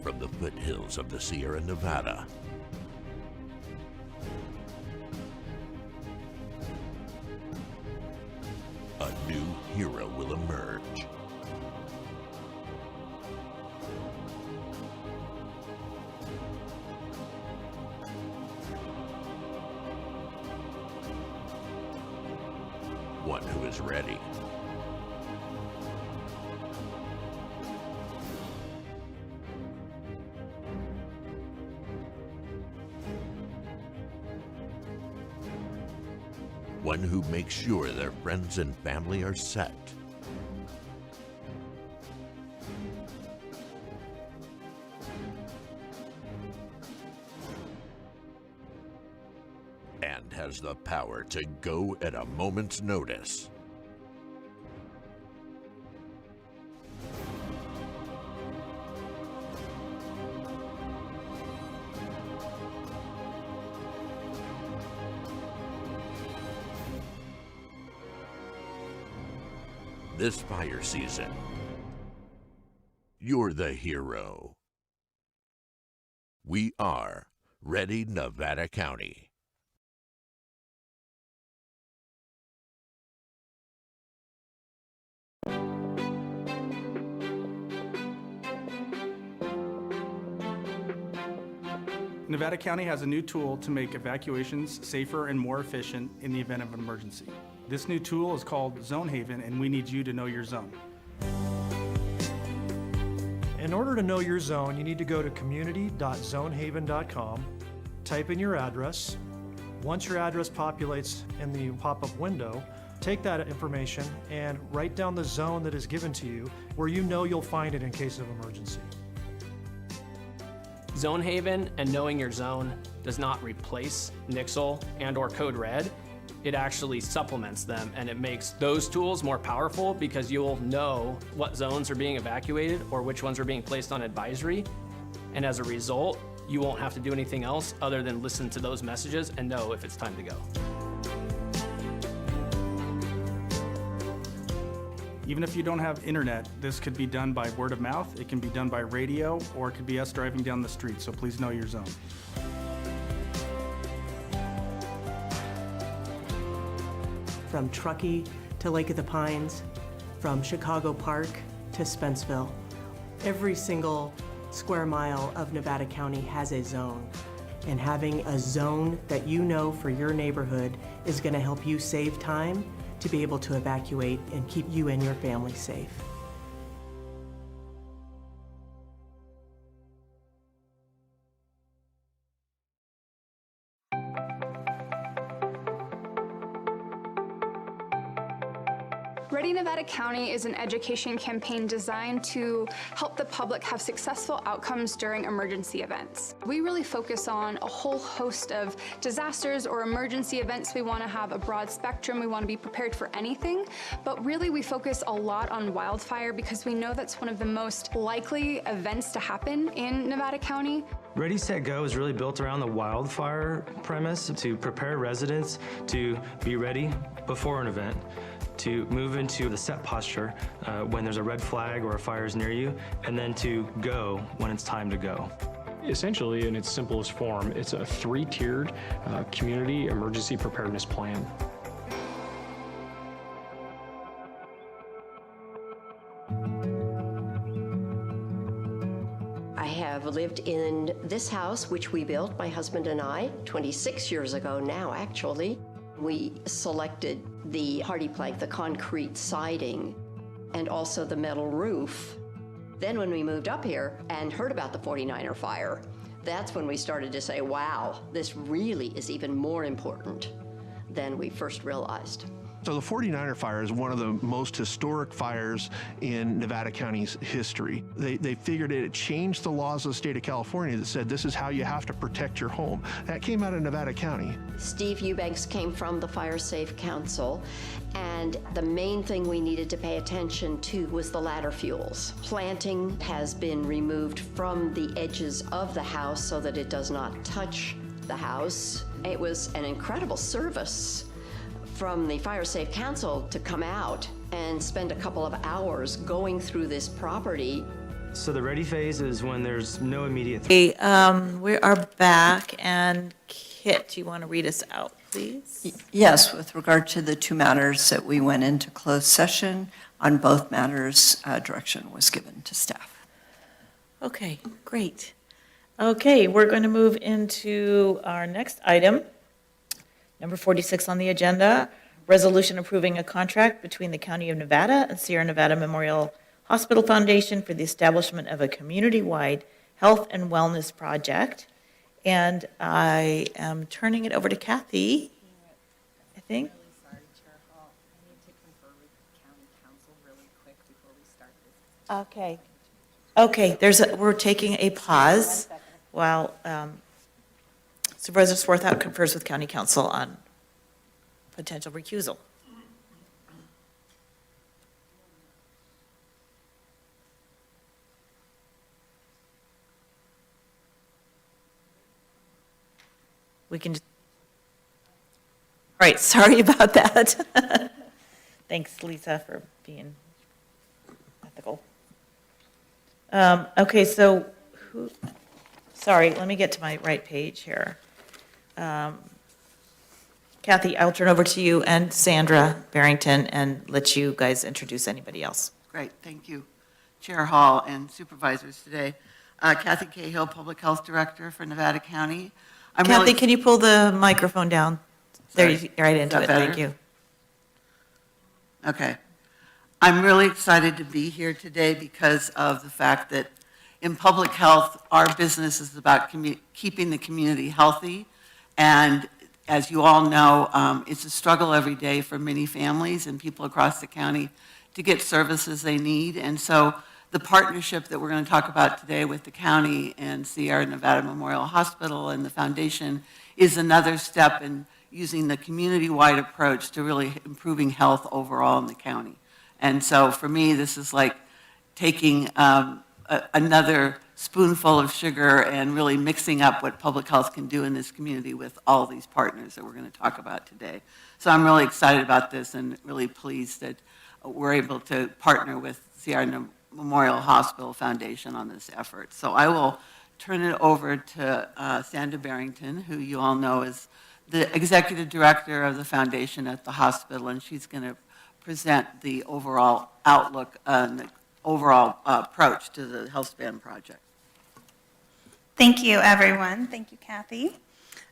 From the foothills of the Sierra Nevada, a new hero will emerge. One who is ready. One who makes sure their friends and family are set. And has the power to go at a moment's notice. This fire season, you're the hero. We are Ready Nevada County. Nevada County has a new tool to make evacuations safer and more efficient in the event of an emergency. This new tool is called Zone Haven, and we need you to know your zone. In order to know your zone, you need to go to community.zonehaven.com, type in your address. Once your address populates in the pop-up window, take that information and write down the zone that is given to you where you know you'll find it in case of emergency. Zone Haven and knowing your zone does not replace Nixle and/or Code Red. It actually supplements them, and it makes those tools more powerful because you'll know what zones are being evacuated or which ones are being placed on advisory. And as a result, you won't have to do anything else other than listen to those messages and know if it's time to go. Even if you don't have internet, this could be done by word of mouth, it can be done by radio, or it could be us driving down the street, so please know your zone. From Truckee to Lake of the Pines, from Chicago Park to Spenceville. Every single square mile of Nevada County has a zone. And having a zone that you know for your neighborhood is going to help you save time to be able to evacuate and keep you and your family safe. Ready Nevada County is an education campaign designed to help the public have successful outcomes during emergency events. We really focus on a whole host of disasters or emergency events. We want to have a broad spectrum. We want to be prepared for anything, but really we focus a lot on wildfire because we know that's one of the most likely events to happen in Nevada County. Ready, Set, Go is really built around the wildfire premise to prepare residents to be ready before an event, to move into the set posture when there's a red flag or a fire is near you, and then to go when it's time to go. Essentially, in its simplest form, it's a 3-tiered community emergency preparedness plan. I have lived in this house, which we built, my husband and I, 26 years ago now, actually. We selected the hardy plank, the concrete siding, and also the metal roof. Then when we moved up here and heard about the 49er fire, that's when we started to say, wow, this really is even more important than we first realized. So the 49er fire is one of the most historic fires in Nevada County's history. They figured it changed the laws of the state of California that said this is how you have to protect your home. That came out of Nevada County. Steve Eubanks came from the Fire Safe Council, and the main thing we needed to pay attention to was the ladder fuels. Planting has been removed from the edges of the house so that it does not touch the house. It was an incredible service from the Fire Safe Council to come out and spend a couple of hours going through this property. So the ready phase is when there's no immediate threat. Okay, we are back, and Kit, do you want to read us out, please? Yes, with regard to the two matters that we went into closed session, on both matters, direction was given to staff. Okay, great. Okay, we're going to move into our next item. Number 46 on the agenda, resolution approving a contract between the County of Nevada and Sierra Nevada Memorial Hospital Foundation for the establishment of a community-wide health and wellness project. And I am turning it over to Kathy, I think. Okay. Okay, we're taking a pause while Supervisor Swarthout confers with County Council on potential recusal. We can, all right, sorry about that. Thanks, Lisa, for being ethical. Okay, so sorry, let me get to my right page here. Kathy, I'll turn over to you and Sandra Barrington and let you guys introduce anybody else. Great, thank you, Chair Hall and Supervisors today. Kathy Cahill, Public Health Director for Nevada County. Kathy, can you pull the microphone down? There, you right into it, thank you. Okay. I'm really excited to be here today because of the fact that in public health, our business is about keeping the community healthy. And as you all know, it's a struggle every day for many families and people across the county to get services they need. And so the partnership that we're going to talk about today with the county and Sierra Nevada Memorial Hospital and the foundation is another step in using the community-wide approach to really improving health overall in the county. And so for me, this is like taking another spoonful of sugar and really mixing up what public health can do in this community with all these partners that we're going to talk about today. So I'm really excited about this and really pleased that we're able to partner with Sierra Memorial Hospital Foundation on this effort. So I will turn it over to Sandra Barrington, who you all know is the executive director of the foundation at the hospital, and she's going to present the overall outlook and the overall approach to the HealthSpan project. Thank you, everyone. Thank you, Kathy.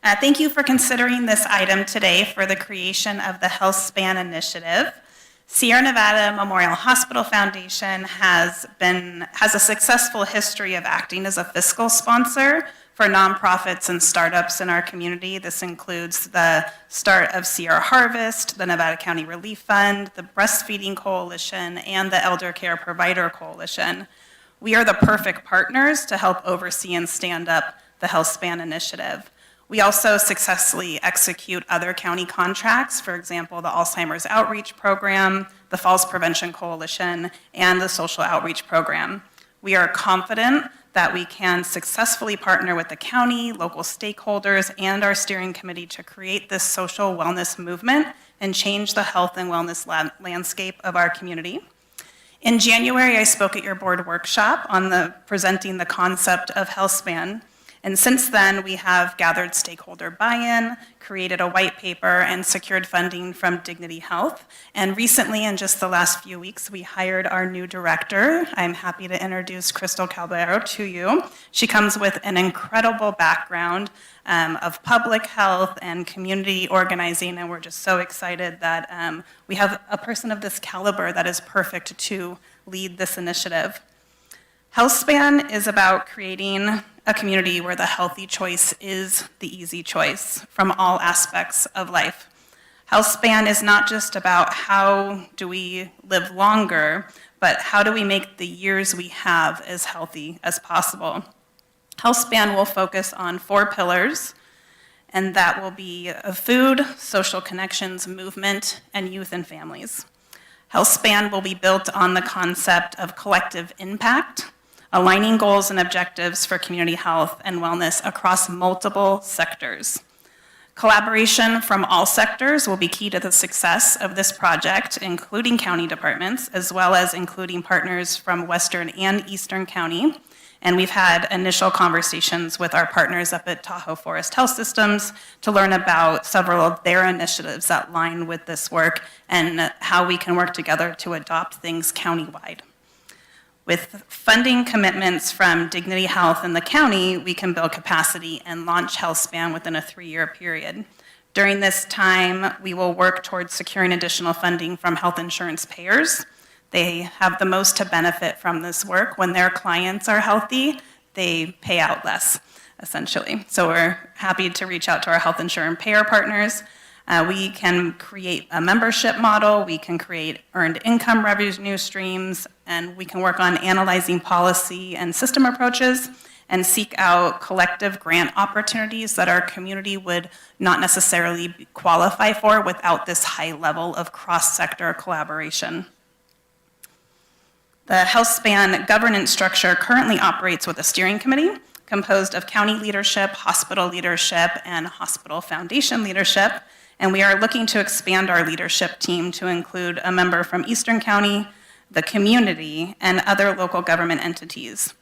Thank you for considering this item today for the creation of the HealthSpan initiative. Sierra Nevada Memorial Hospital Foundation has a successful history of acting as a fiscal sponsor for nonprofits and startups in our community. This includes the start of Sierra Harvest, the Nevada County Relief Fund, the Breastfeeding Coalition, and the Elder Care Provider Coalition. We are the perfect partners to help oversee and stand up the HealthSpan initiative. We also successfully execute other county contracts, for example, the Alzheimer's Outreach Program, the Falls Prevention Coalition, and the Social Outreach Program. We are confident that we can successfully partner with the county, local stakeholders, and our steering committee to create this social wellness movement and change the health and wellness landscape of our community. In January, I spoke at your board workshop on presenting the concept of HealthSpan. And since then, we have gathered stakeholder buy-in, created a white paper, and secured funding from Dignity Health. And recently, in just the last few weeks, we hired our new director. I'm happy to introduce Crystal Calvero to you. She comes with an incredible background of public health and community organizing, and we're just so excited that we have a person of this caliber that is perfect to lead this initiative. HealthSpan is about creating a community where the healthy choice is the easy choice from all aspects of life. HealthSpan is not just about how do we live longer, but how do we make the years we have as healthy as possible. HealthSpan will focus on 4 pillars, and that will be food, social connections, movement, and youth and families. HealthSpan will be built on the concept of collective impact, aligning goals and objectives for community health and wellness across multiple sectors. Collaboration from all sectors will be key to the success of this project, including county departments, as well as including partners from Western and Eastern County. And we've had initial conversations with our partners up at Tahoe Forest Health Systems to learn about several of their initiatives that line with this work and how we can work together to adopt things countywide. With funding commitments from Dignity Health and the county, we can build capacity and launch HealthSpan within a 3-year period. During this time, we will work towards securing additional funding from health insurance payers. They have the most to benefit from this work. When their clients are healthy, they pay out less, essentially. So we're happy to reach out to our health insurance payer partners. We can create a membership model, we can create earned income revenue streams, and we can work on analyzing policy and system approaches and seek out collective grant opportunities that our community would not necessarily qualify for without this high level of cross-sector collaboration. The HealthSpan governance structure currently operates with a steering committee composed of county leadership, hospital leadership, and hospital foundation leadership. And we are looking to expand our leadership team to include a member from Eastern County, the community, and other local government entities.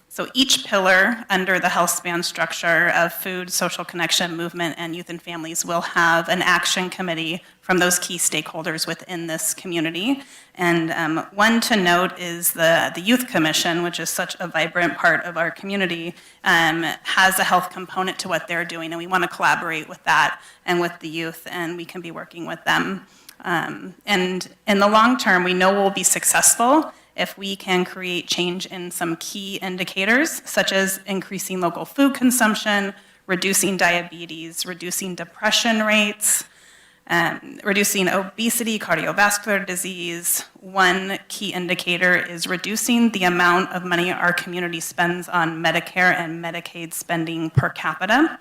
So each pillar under the HealthSpan structure of food, social connection, movement, and youth and families will have an action committee from those key stakeholders within this community. And one to note is the Youth Commission, which is such a vibrant part of our community, has a health component to what they're doing, and we want to collaborate with that and with the youth, and we can be working with them. And in the long term, we know we'll be successful if we can create change in some key indicators, such as increasing local food consumption, reducing diabetes, reducing depression rates, reducing obesity, cardiovascular disease. One key indicator is reducing the amount of money our community spends on Medicare and Medicaid spending per capita,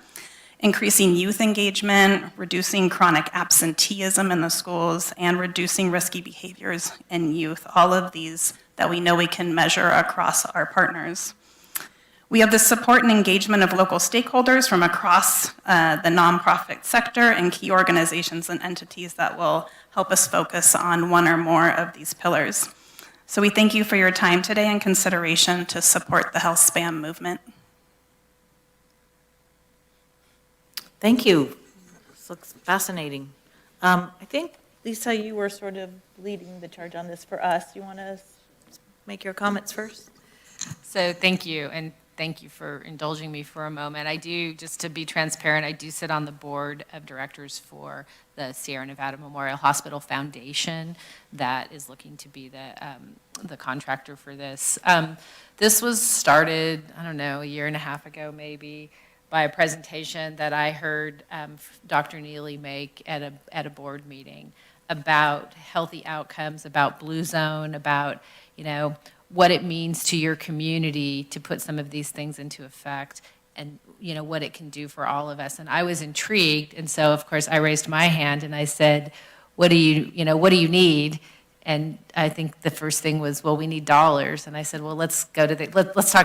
increasing youth engagement, reducing chronic absenteeism in the schools, and reducing risky behaviors in youth, all of these that we know we can measure across our partners. We have the support and engagement of local stakeholders from across the nonprofit sector and key organizations and entities that will help us focus on one or more of these pillars. So we thank you for your time today and consideration to support the health span movement. Thank you. This looks fascinating. I think, Lisa, you were sort of leading the charge on this for us. You want to make your comments first? So thank you, and thank you for indulging me for a moment. I do, just to be transparent, I do sit on the board of directors for the Sierra Nevada Memorial Hospital Foundation that is looking to be the contractor for this. This was started, I don't know, a year and a half ago maybe, by a presentation that I heard Dr. Neely make at a board meeting about healthy outcomes, about Blue Zone, about, you know, what it means to your community to put some of these things into effect, and you know what it can do for all of us. And I was intrigued, and so of course I raised my hand and I said, what do you need? And I think the first thing was, well, we need dollars. And I said, well, let's talk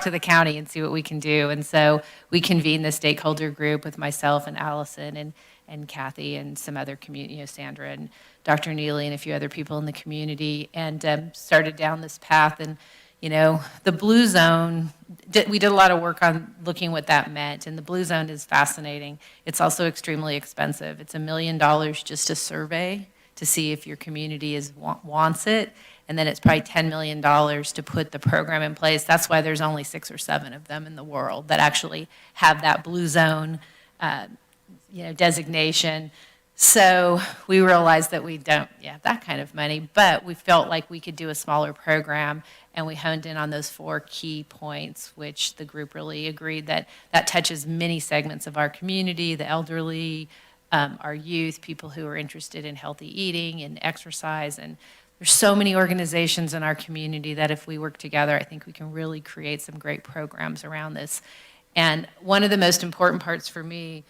to the county and see what we can do. And so we convened the stakeholder group with myself and Allison and Kathy and some other community, you know, Sandra and Dr. Neely and a few other people in the community, and started down this path. And you know, the Blue Zone, we did a lot of work on looking what that meant, and the Blue Zone is fascinating. It's also extremely expensive. It's $1 million just a survey to see if your community wants it, and then it's probably $10 million to put the program in place. That's why there's only 6 or 7 of them in the world that actually have that Blue Zone designation. So we realized that we don't have that kind of money, but we felt like we could do a smaller program, and we honed in on those 4 key points, which the group really agreed that touches many segments of our community: the elderly, our youth, people who are interested in healthy eating and exercise. And there's so many organizations in our community that if we work together, I think we can really create some great programs around this. And one of the most important parts for me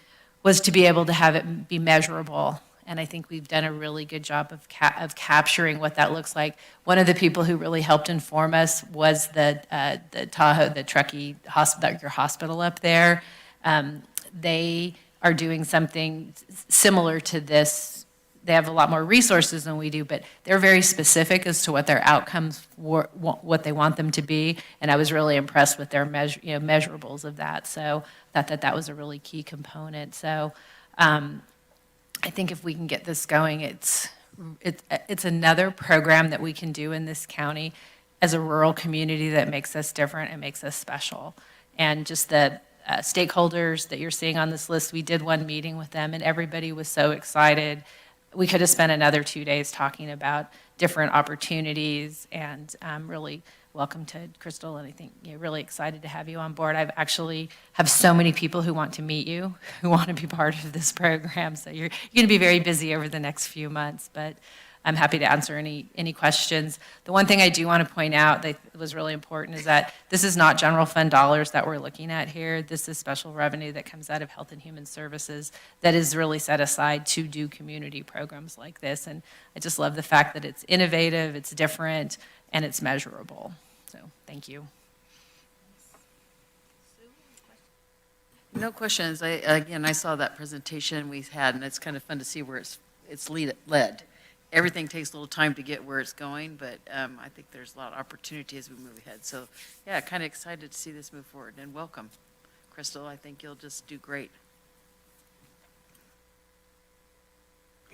was to be able to have it be measurable. And I think we've done a really good job of capturing what that looks like. One of the people who really helped inform us was the Tahoe, the Truckee hospital up there. They are doing something similar to this. They have a lot more resources than we do, but they're very specific as to what their outcomes, what they want them to be. And I was really impressed with their measurables of that. So I thought that was a really key component. So I think if we can get this going, it's another program that we can do in this county as a rural community that makes us different and makes us special. And just the stakeholders that you're seeing on this list, we did one meeting with them, and everybody was so excited. We could have spent another 2 days talking about different opportunities, and really welcome to Crystal, and I think you're really excited to have you on board. I've actually have so many people who want to meet you, who want to be part of this program, so you're going to be very busy over the next few months, but I'm happy to answer any questions. The one thing I do want to point out that was really important is that this is not general fund dollars that we're looking at here. This is special revenue that comes out of Health and Human Services that is really set aside to do community programs like this. And I just love the fact that it's innovative, it's different, and it's measurable. So thank you. No questions. I saw that presentation we had, and it's kind of fun to see where it's led. Everything takes a little time to get where it's going, but I think there's a lot of opportunity as we move ahead. So, yeah, kind of excited to see this move forward. And welcome, Crystal. I think you'll just do great.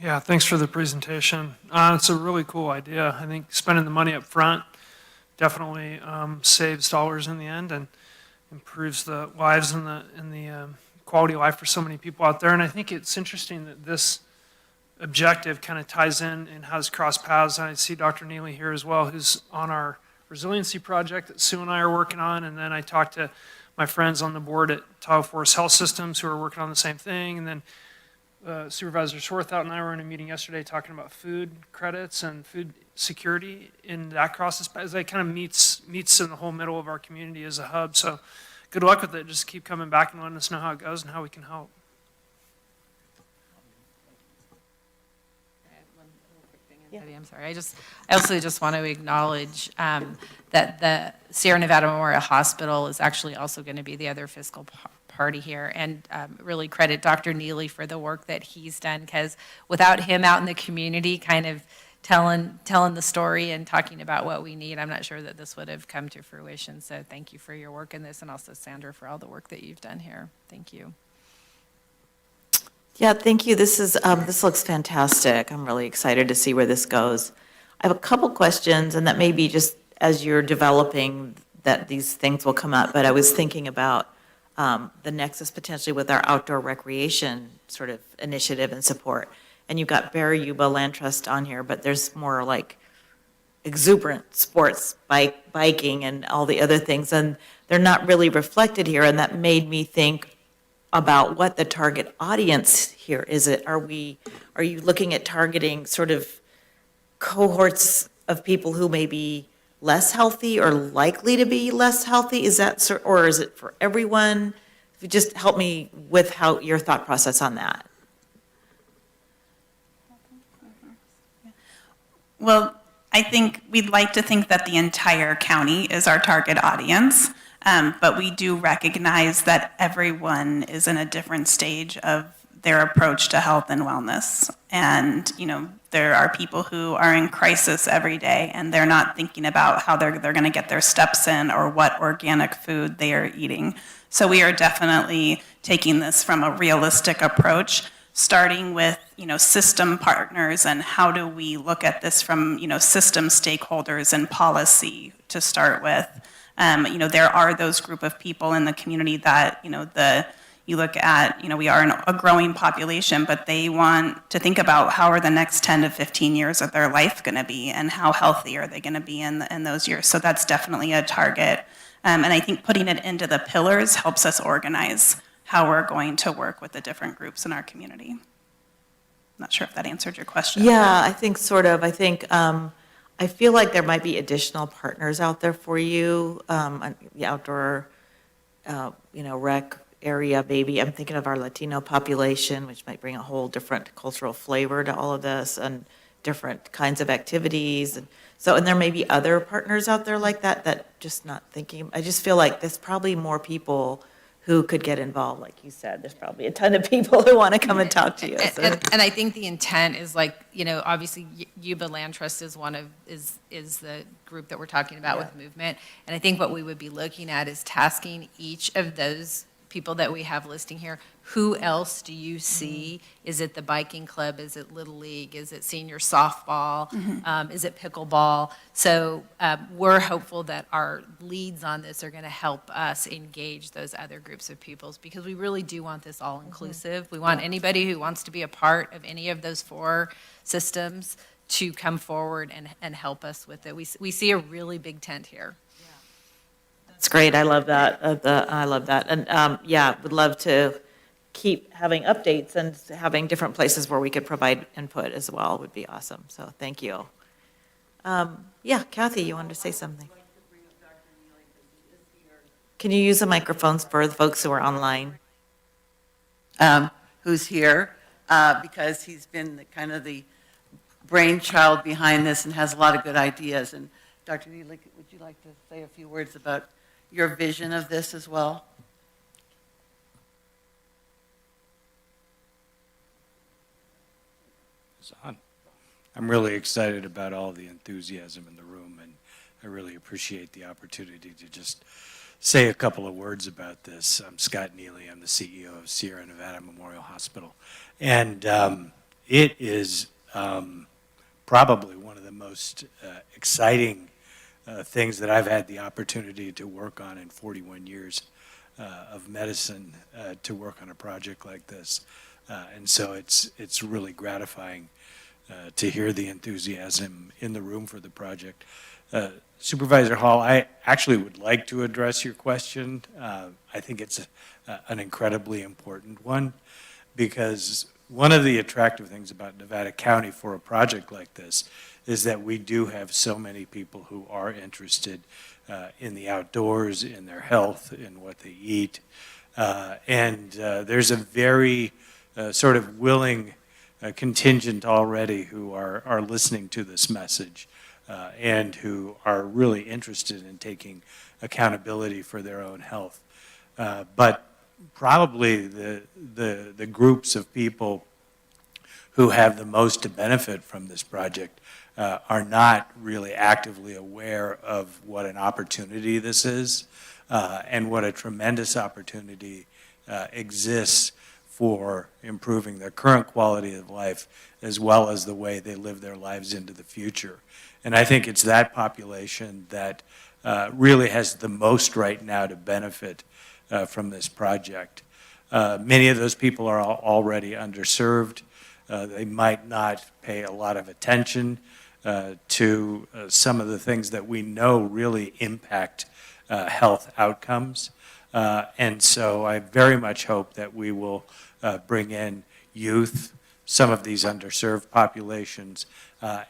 Yeah, thanks for the presentation. It's a really cool idea. I think spending the money up front definitely saves dollars in the end and improves the lives and the quality of life for so many people out there. And I think it's interesting that this objective kind of ties in and has crossed paths. I see Dr. Neely here as well, who's on our resiliency project that Sue and I are working on. And then I talked to my friends on the board at Tahoe Forest Health Systems who are working on the same thing. And then Supervisor Swarthout and I were in a meeting yesterday talking about food credits and food security in that process, as that kind of meets in the whole middle of our community as a hub. So good luck with it. Just keep coming back and letting us know how it goes and how we can help. I'm sorry. I also just want to acknowledge that the Sierra Nevada Memorial Hospital is actually also going to be the other fiscal party here, and really credit Dr. Neely for the work that he's done, because without him out in the community kind of telling the story and talking about what we need, I'm not sure that this would have come to fruition. So thank you for your work in this, and also Sandra for all the work that you've done here. Thank you. Yeah, thank you. This looks fantastic. I'm really excited to see where this goes. I have a couple questions, and that may be just as you're developing that these things will come up, but I was thinking about the nexus potentially with our outdoor recreation sort of initiative and support. And you've got Bear Yuba Land Trust on here, but there's more like exuberant sports, biking, and all the other things, and they're not really reflected here, and that made me think about what the target audience here is. Are you looking at targeting sort of cohorts of people who may be less healthy or likely to be less healthy? Is that, or is it for everyone? If you just help me with how your thought process on that. Well, I think we'd like to think that the entire county is our target audience. But we do recognize that everyone is in a different stage of their approach to health and wellness. And, there are people who are in crisis every day, and they're not thinking about how they're going to get their steps in or what organic food they are eating. So we are definitely taking this from a realistic approach, starting with, system partners and how do we look at this from, system stakeholders and policy to start with. There are those group of people in the community that, you look at, we are a growing population, but they want to think about how are the next 10 to 15 years of their life going to be and how healthy are they going to be in those years. So that's definitely a target. And I think putting it into the pillars helps us organize how we're going to work with the different groups in our community. Not sure if that answered your question. Yeah, I think sort of. I feel like there might be additional partners out there for you, the outdoor, rec area, maybe. I'm thinking of our Latino population, which might bring a whole different cultural flavor to all of this and different kinds of activities. And there may be other partners out there like that just not thinking. I just feel like there's probably more people who could get involved. Like you said, there's probably a ton of people who want to come and talk to you. So. And I think the intent is obviously Yuba Land Trust is is the group that we're talking about with movement. And I think what we would be looking at is tasking each of those people that we have listing here. Who else do you see? Is it the biking club? Is it Little League? Is it senior softball? Is it pickleball? So we're hopeful that our leads on this are going to help us engage those other groups of peoples, because we really do want this all inclusive. We want anybody who wants to be a part of any of those 4 systems to come forward and help us with it. We see a really big tent here. That's great. I love that. I love that. And would love to keep having updates and having different places where we could provide input as well would be awesome. So thank you. Kathy, you wanted to say something? Can you use the microphones for the folks who are online? Who's here, because he's been the brainchild behind this and has a lot of good ideas. And Dr. Neely, would you like to say a few words about your vision of this as well? I'm really excited about all the enthusiasm in the room, and I really appreciate the opportunity to just say a couple of words about this. I'm Scott Neely. I'm the CEO of Sierra Nevada Memorial Hospital, and it is probably one of the most exciting things that I've had the opportunity to work on in 41 years of medicine, to work on a project like this. And so it's really gratifying to hear the enthusiasm in the room for the project. Supervisor Hall, I actually would like to address your question. I think it's an incredibly important one, because one of the attractive things about Nevada County for a project like this is that we do have so many people who are interested in the outdoors, in their health, in what they eat. And there's a very sort of willing contingent already who are listening to this message and who are really interested in taking accountability for their own health. But probably the groups of people who have the most to benefit from this project are not really actively aware of what an opportunity this is and what a tremendous opportunity exists for improving their current quality of life as well as the way they live their lives into the future. And I think it's that population that really has the most right now to benefit from this project. Many of those people are already underserved. They might not pay a lot of attention to some of the things that we know really impact health outcomes. And so I very much hope that we will bring in youth, some of these underserved populations,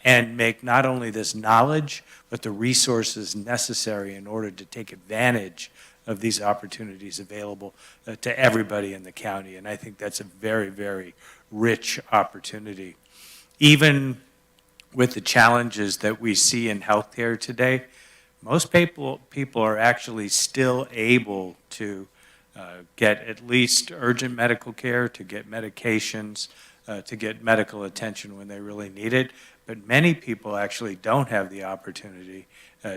and make not only this knowledge, but the resources necessary in order to take advantage of these opportunities available to everybody in the county. And I think that's a very, very rich opportunity. Even with the challenges that we see in healthcare today, most people are actually still able to get at least urgent medical care, to get medications, to get medical attention when they really need it. But many people actually don't have the opportunity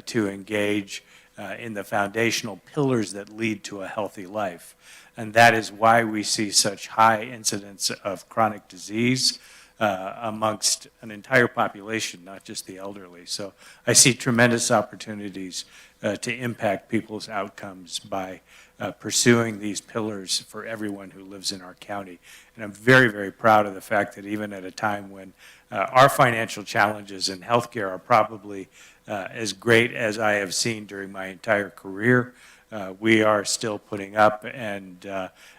to engage in the foundational pillars that lead to a healthy life. And that is why we see such high incidence of chronic disease amongst an entire population, not just the elderly. So I see tremendous opportunities to impact people's outcomes by pursuing these pillars for everyone who lives in our county. And I'm very, very proud of the fact that even at a time when our financial challenges in healthcare are probably as great as I have seen during my entire career, we are still putting up and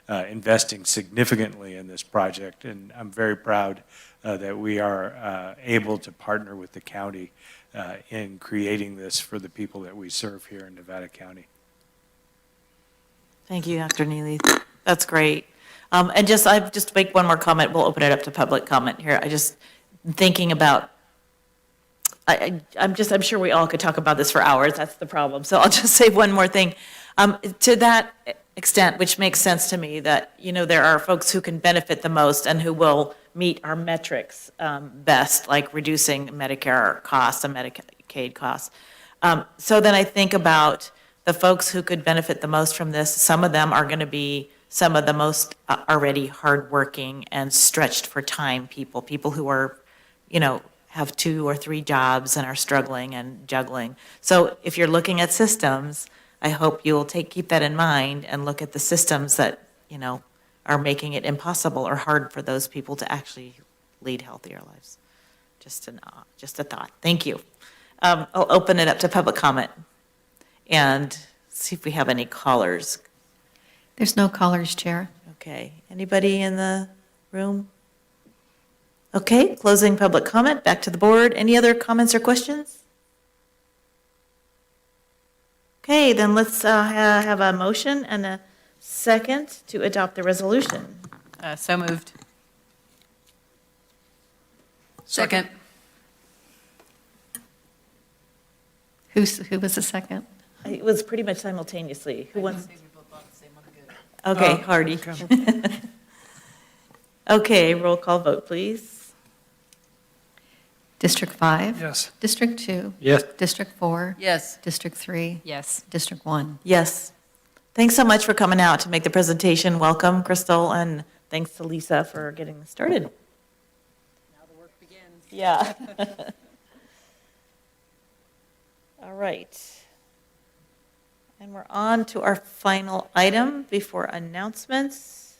investing significantly in this project. And I'm very proud that we are able to partner with the county in creating this for the people that we serve here in Nevada County. Thank you, Dr. Neely. That's great. And I just make one more comment. We'll open it up to public comment here. I just thinking about, I'm sure we all could talk about this for hours. That's the problem. So I'll just say one more thing. To that extent, which makes sense to me, that, there are folks who can benefit the most and who will meet our metrics best, like reducing Medicare costs and Medicaid costs. So then I think about the folks who could benefit the most from this. Some of them are going to be some of the most already hardworking and stretched for time people who are, have 2 or 3 jobs and are struggling and juggling. So if you're looking at systems, I hope you'll keep that in mind and look at the systems that, are making it impossible or hard for those people to actually lead healthier lives. Just a thought. Thank you. I'll open it up to public comment and see if we have any callers. There's no callers, Chair. Okay. Anybody in the room? Okay, closing public comment. Back to the board. Any other comments or questions? Okay, then let's have a motion and a second to adopt the resolution. So moved. Second. Who was the second? It was pretty much simultaneously. Who wants? Okay, Hardy. Okay, roll call vote, please. District 5? Yes. District 2? Yes. District 4? Yes. District 3? Yes. District 1? Yes. Thanks so much for coming out to make the presentation. Welcome, Crystal, and thanks to Lisa for getting this started. Now the work begins. Yeah. All right. And we're on to our final item before announcements.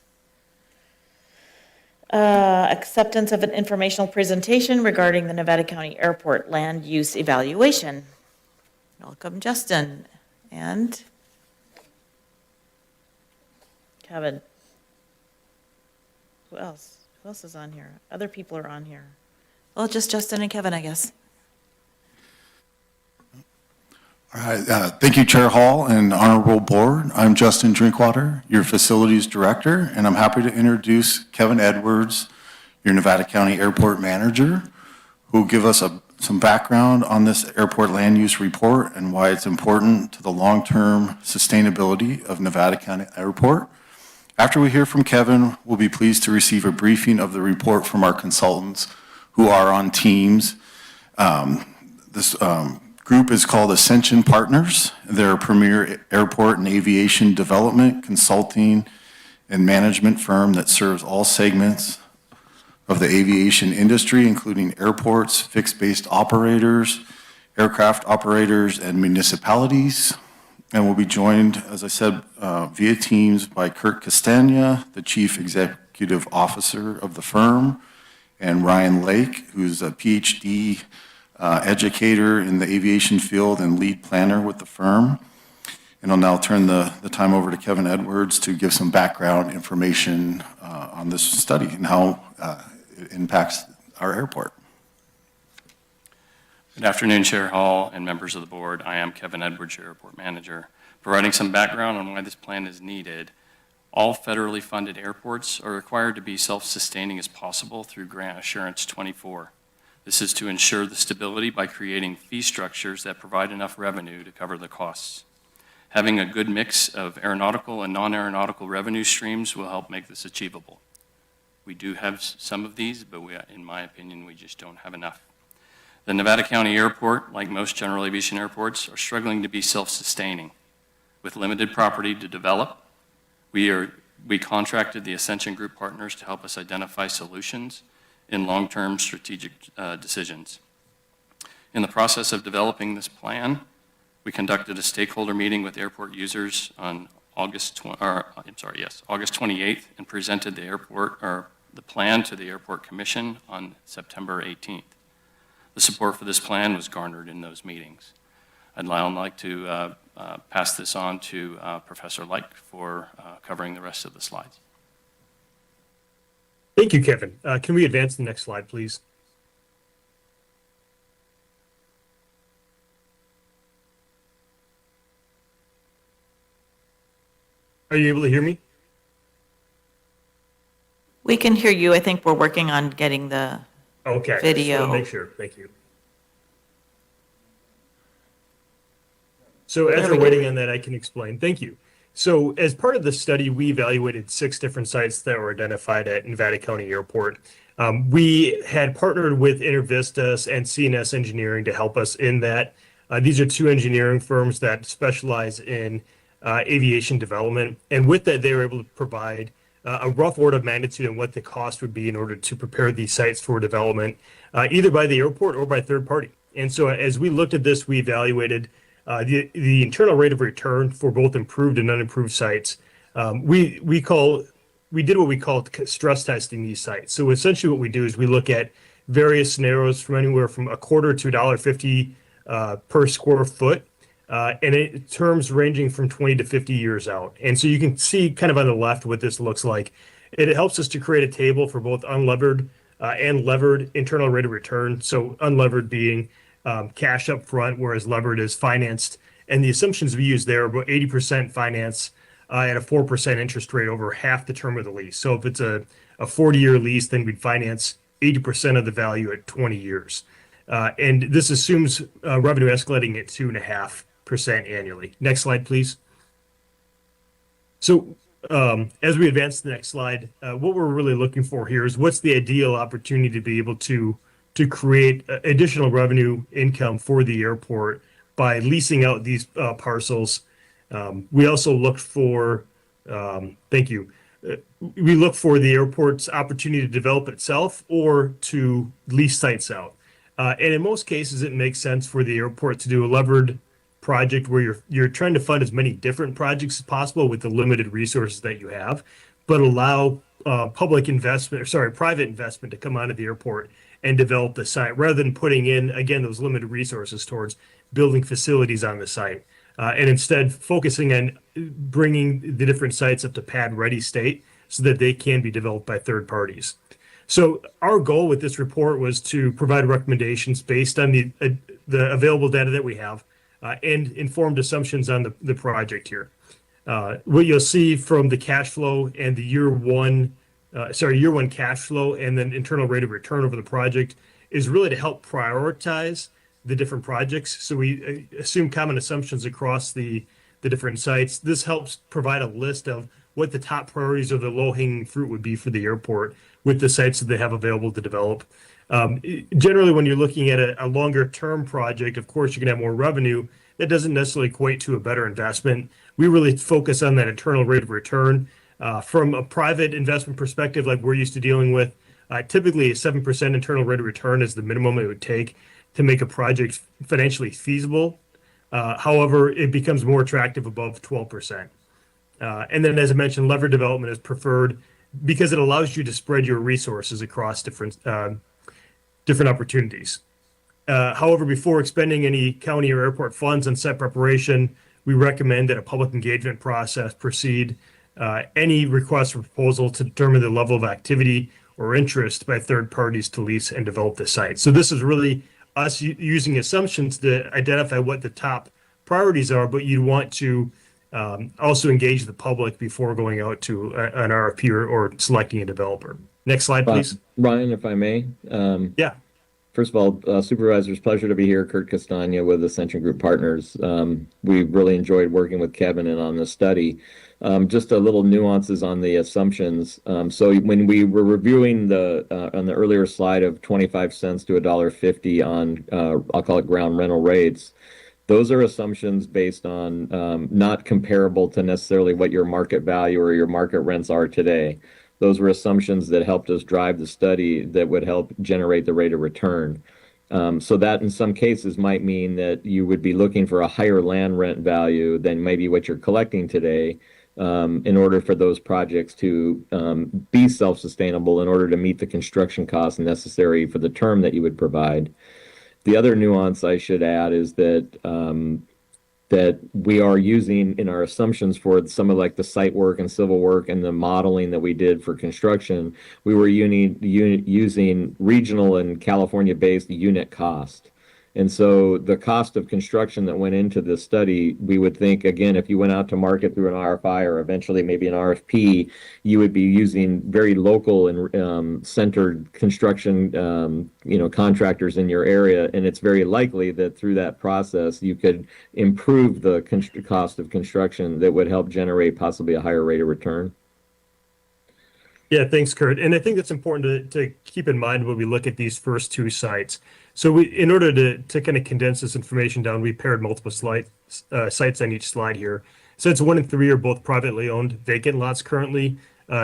Acceptance of an informational presentation regarding the Nevada County Airport land use evaluation. Welcome, Justin and Kevin. Who else? Who else is on here? Other people are on here. Well, just Justin and Kevin, I guess. All right, thank you, Chair Hall and Honorable Board. I'm Justin Drinkwater, your Facilities Director, and I'm happy to introduce Kevin Edwards, your Nevada County Airport Manager, who will give us some background on this airport land use report and why it's important to the long-term sustainability of Nevada County Airport. After we hear from Kevin, we'll be pleased to receive a briefing of the report from our consultants who are on teams. This group is called Ascension Partners. They're a premier airport and aviation development, consulting, and management firm that serves all segments of the aviation industry, including airports, fixed-based operators, aircraft operators, and municipalities. And we'll be joined, as I said, via Teams by Kurt Castagna, the Chief Executive Officer of the firm, and Ryan Lake, who's a PhD educator in the aviation field and lead planner with the firm. And I'll now turn the time over to Kevin Edwards to give some background information on this study and how it impacts our airport. Good afternoon, Chair Hall and members of the board. I am Kevin Edwards, your airport manager, providing some background on why this plan is needed. All federally funded airports are required to be self-sustaining as possible through Grant Assurance 24. This is to ensure the stability by creating fee structures that provide enough revenue to cover the costs. Having a good mix of aeronautical and non-aeronautical revenue streams will help make this achievable. We do have some of these, but in my opinion, we just don't have enough. The Nevada County Airport, like most general aviation airports, are struggling to be self-sustaining. With limited property to develop, we contracted the Ascension Group partners to help us identify solutions in long-term strategic decisions. In the process of developing this plan, we conducted a stakeholder meeting with airport users on August 28th and presented the plan to the Airport Commission on September 18th. The support for this plan was garnered in those meetings. I'd now like to pass this on to Professor Like for covering the rest of the slides. Thank you, Kevin. Can we advance the next slide, please? Are you able to hear me? We can hear you. I think we're working on getting the Okay. video. Just want to make sure. Thank you. So as we're waiting on that, I can explain. Thank you. So as part of the study, we evaluated 6 different sites that were identified at Nevada County Airport. We had partnered with InterVistas and CNS Engineering to help us in that. These are 2 engineering firms that specialize in aviation development. And with that, they were able to provide a rough order of magnitude on what the cost would be in order to prepare these sites for development, either by the airport or by third party. And so as we looked at this, we evaluated the internal rate of return for both improved and unimproved sites. We did what we call stress testing these sites. So essentially what we do is we look at various scenarios from anywhere from $0.25 to $1.50 per square foot, and in terms ranging from 20 to 50 years out. And so you can see kind of on the left what this looks like. It helps us to create a table for both unlevered and levered internal rate of return. So unlevered being cash up front, whereas levered is financed. And the assumptions we use there are about 80% finance at a 4% interest rate over half the term of the lease. So if it's a 40-year lease, then we'd finance 80% of the value at 20 years. And this assumes revenue escalating at 2.5% annually. Next slide, please. So as we advance to the next slide, what we're really looking for here is what's the ideal opportunity to be able to create additional revenue income for the airport by leasing out these parcels. We also looked for, thank you, we look for the airport's opportunity to develop itself or to lease sites out. And in most cases, it makes sense for the airport to do a levered project where you're trying to fund as many different projects as possible with the limited resources that you have, but allow private investment to come onto the airport and develop the site rather than putting in, again, those limited resources towards building facilities on the site. And instead focusing on bringing the different sites up to pad ready state so that they can be developed by third parties. So our goal with this report was to provide recommendations based on the available data that we have and informed assumptions on the project here. What you'll see from the cash flow and the year one cash flow and then internal rate of return over the project is really to help prioritize the different projects. So we assume common assumptions across the different sites. This helps provide a list of what the top priorities or the low-hanging fruit would be for the airport with the sites that they have available to develop. Generally, when you're looking at a longer-term project, of course, you're going to have more revenue. That doesn't necessarily equate to a better investment. We really focus on that internal rate of return. From a private investment perspective, like we're used to dealing with, typically a 7% internal rate of return is the minimum it would take to make a project financially feasible. However, it becomes more attractive above 12%. And then, as I mentioned, levered development is preferred because it allows you to spread your resources across different opportunities. However, before expending any county or airport funds on site preparation, we recommend that a public engagement process precede any request for proposal to determine the level of activity or interest by third parties to lease and develop the site. So this is really us using assumptions to identify what the top priorities are, but you'd want to also engage the public before going out to an RFP or selecting a developer. Next slide, please. Ryan, if I may. Yeah. First of all, Supervisors, pleasure to be here. Kurt Castagna with Ascension Group Partners. We really enjoyed working with Kevin and on this study. Just a little nuances on the assumptions. So when we were reviewing on the earlier slide of 25 cents to $1.50 on, I'll call it ground rental rates, those are assumptions based on not comparable to necessarily what your market value or your market rents are today. Those were assumptions that helped us drive the study that would help generate the rate of return. So that in some cases might mean that you would be looking for a higher land rent value than maybe what you're collecting today in order for those projects to be self-sustainable in order to meet the construction costs necessary for the term that you would provide. The other nuance I should add is that that we are using in our assumptions for some of like the site work and civil work and the modeling that we did for construction, we were using regional and California-based unit cost. And so the cost of construction that went into this study, we would think, again, if you went out to market through an RFI or eventually maybe an RFP, you would be using very local and centered construction contractors in your area. And it's very likely that through that process, you could improve the cost of construction that would help generate possibly a higher rate of return. Yeah, thanks, Kurt. And I think it's important to keep in mind when we look at these first two sites. So in order to kind of condense this information down, we paired multiple sites on each slide here. Sites 1 and 3 are both privately owned vacant lots currently.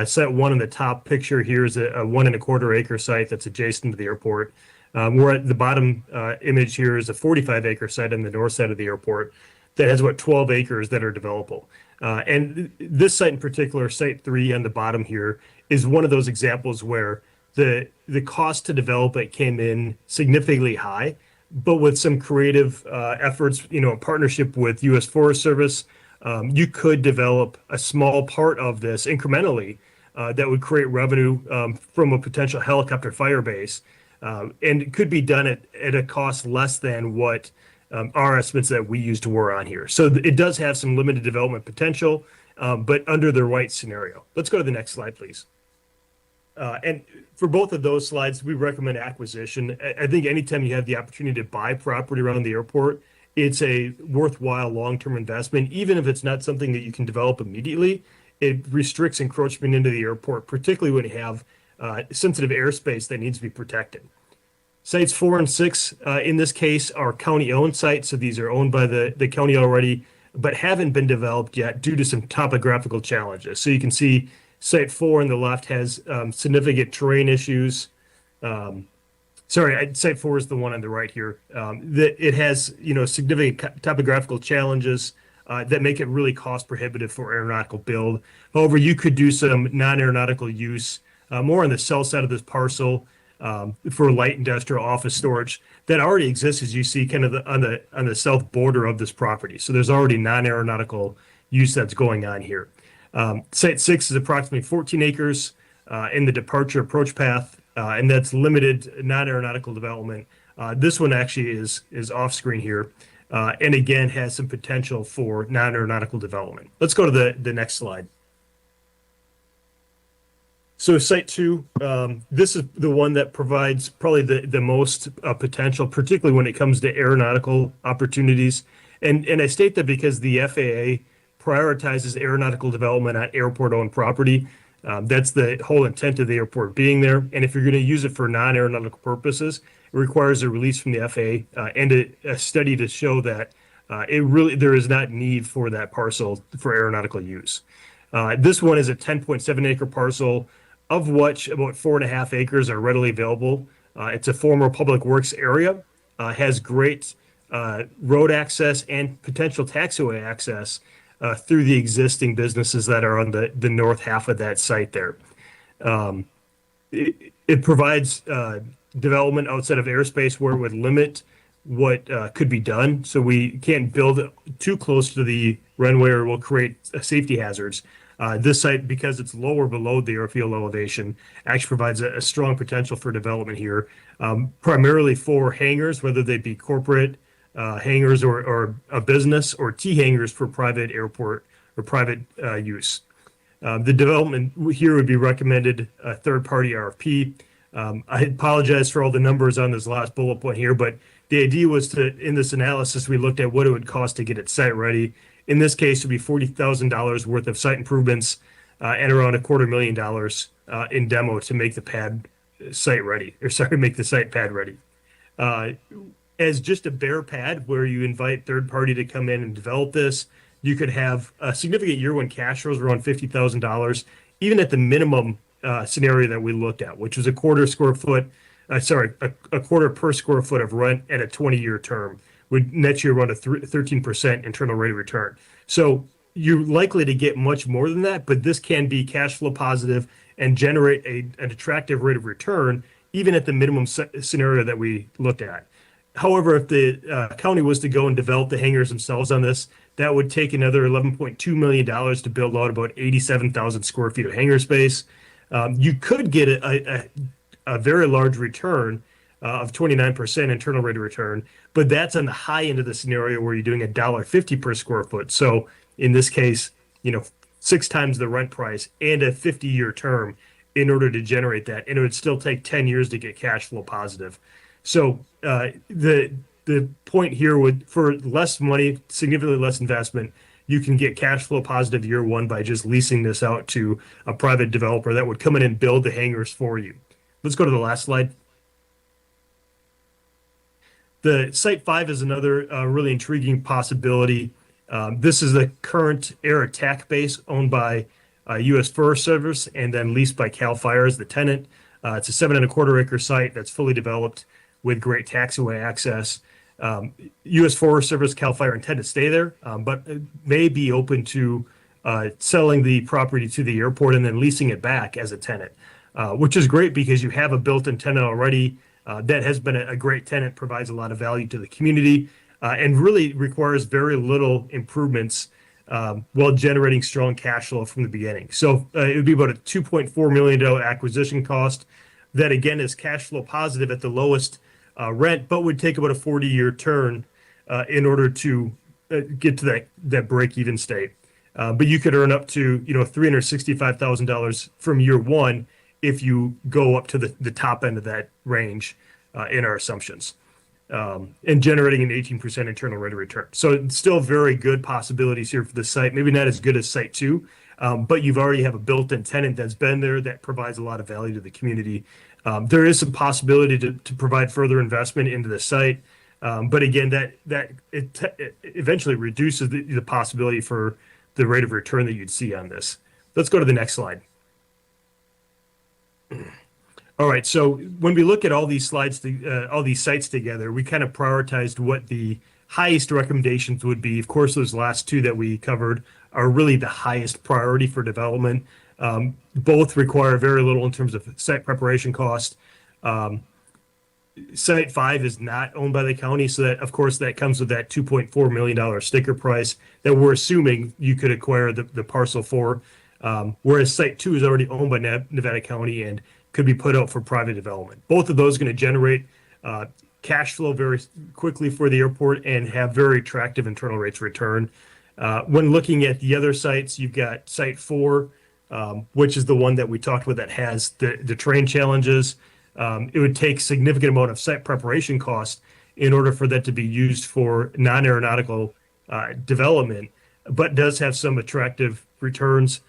Site 1 in the top picture here is a 1.25 acre site that's adjacent to the airport. We're at the bottom image here is a 45-acre site on the north side of the airport that has about 12 acres that are developable. And this site in particular, Site 3 on the bottom here, is one of those examples where the cost to develop it came in significantly high, but with some creative efforts, in partnership with U.S. Forest Service, you could develop a small part of this incrementally that would create revenue from a potential helicopter fire base, and it could be done at a cost less than what our estimates that we used were on here. So it does have some limited development potential, but under the right scenario. Let's go to the next slide, please. And for both of those slides, we recommend acquisition. I think anytime you have the opportunity to buy property around the airport, it's a worthwhile long-term investment. Even if it's not something that you can develop immediately, it restricts encroachment into the airport, particularly when you have sensitive airspace that needs to be protected. Sites 4 and 6, in this case, are county-owned sites, so these are owned by the county already, but haven't been developed yet due to some topographical challenges. So you can see Site 4 on the left has significant terrain issues. Site 4 is the one on the right here. It has significant topographical challenges that make it really cost prohibitive for aeronautical build. However, you could do some non-aeronautical use more on the south side of this parcel for light industrial office storage that already exists, as you see, kind of on the south border of this property. So there's already non-aeronautical use that's going on here. Site 6 is approximately 14 acres in the departure approach path and that's limited non-aeronautical development. This one actually is off screen here, and again has some potential for non-aeronautical development. Let's go to the next slide. So site 2, this is the one that provides probably the most potential, particularly when it comes to aeronautical opportunities. And I state that because the FAA prioritizes aeronautical development on airport-owned property. That's the whole intent of the airport being there. And if you're going to use it for non-aeronautical purposes, it requires a release from the FAA and a study to show that there is not need for that parcel for aeronautical use. This one is a 10.7 acre parcel, of which about 4.5 acres are readily available. It's a former public works area, has great road access and potential taxiway access through the existing businesses that are on the north half of that site there. It provides development outside of airspace where it would limit what could be done. So we can't build too close to the runway or will create safety hazards. This site, because it's lower below the airfield elevation, actually provides a strong potential for development here, primarily for hangars, whether they be corporate hangars or a business, or T hangars for private airport or private use. The development here would be recommended a third-party RFP. I apologize for all the numbers on this last bullet point here, but the idea was in this analysis, we looked at what it would cost to get it site ready. In this case, it would be $40,000 worth of site improvements and around $250,000 in demo to make the make the site pad ready. As just a bare pad where you invite third party to come in and develop this, you could have a significant year one cash flows around $50,000, even at the minimum scenario that we looked at, which was a quarter per square foot of rent at a 20-year term, would net you around a 13% internal rate of return. So you're likely to get much more than that, but this can be cash flow positive and generate an attractive rate of return, even at the minimum scenario that we looked at. However, if the county was to go and develop the hangars themselves on this, that would take another $11.2 million to build out about 87,000 square feet of hangar space. You could get a very large return of 29% internal rate of return, but that's on the high end of the scenario where you're doing $1.50 per square foot. So in this case, 6 times the rent price and a 50-year term in order to generate that, and it would still take 10 years to get cash flow positive. So the point here would, for less money, significantly less investment, you can get cash flow positive year one by just leasing this out to a private developer that would come in and build the hangars for you. Let's go to the last slide. The Site 5 is another really intriguing possibility. This is the current Air Attack base owned by U.S. Forest Service and then leased by CAL FIRE as the tenant. It's a 7.25 acre site that's fully developed with great taxiway access. U.S. Forest Service, CAL FIRE intend to stay there, but may be open to selling the property to the airport and then leasing it back as a tenant, which is great because you have a built-in tenant already that has been a great tenant, provides a lot of value to the community, and really requires very little improvements while generating strong cash flow from the beginning. So it would be about a $2.4 million acquisition cost that, again, is cash flow positive at the lowest rent, but would take about a 40-year turn in order to get to that break-even state. But you could earn up to $365,000 from year one if you go up to the top end of that range in our assumptions, and generating an 18% internal rate of return. So it's still very good possibilities here for the site. Maybe not as good as Site 2, but you've already have a built-in tenant that's been there that provides a lot of value to the community. There is some possibility to provide further investment into the site, but again, that eventually reduces the possibility for the rate of return that you'd see on this. Let's go to the next slide. All right, so when we look at all these slides, all these sites together, we kind of prioritized what the highest recommendations would be. Of course, those last two that we covered are really the highest priority for development. Both require very little in terms of site preparation cost. Site 5 is not owned by the county, so that, of course, that comes with that $2.4 million sticker price that we're assuming you could acquire the parcel for. Whereas Site 2 is already owned by Nevada County and could be put out for private development. Both of those are going to generate cash flow very quickly for the airport and have very attractive internal rates of return. When looking at the other sites, you've got Site 4, which is the one that we talked about that has the terrain challenges. It would take significant amount of site preparation costs in order for that to be used for non-aeronautical development, but does have some attractive returns.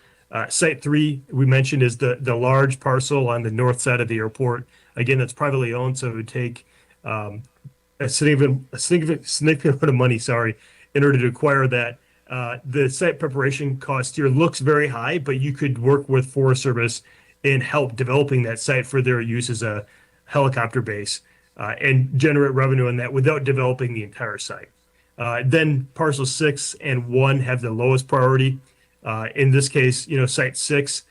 Site 3, we mentioned, is the large parcel on the north side of the airport. Again, that's privately owned, so it would take a significant amount of money, in order to acquire that. The site preparation cost here looks very high, but you could work with Forest Service and help developing that site for their use as a helicopter base and generate revenue on that without developing the entire site. Then parcel 6 and 1 have the lowest priority. In this case, site 6,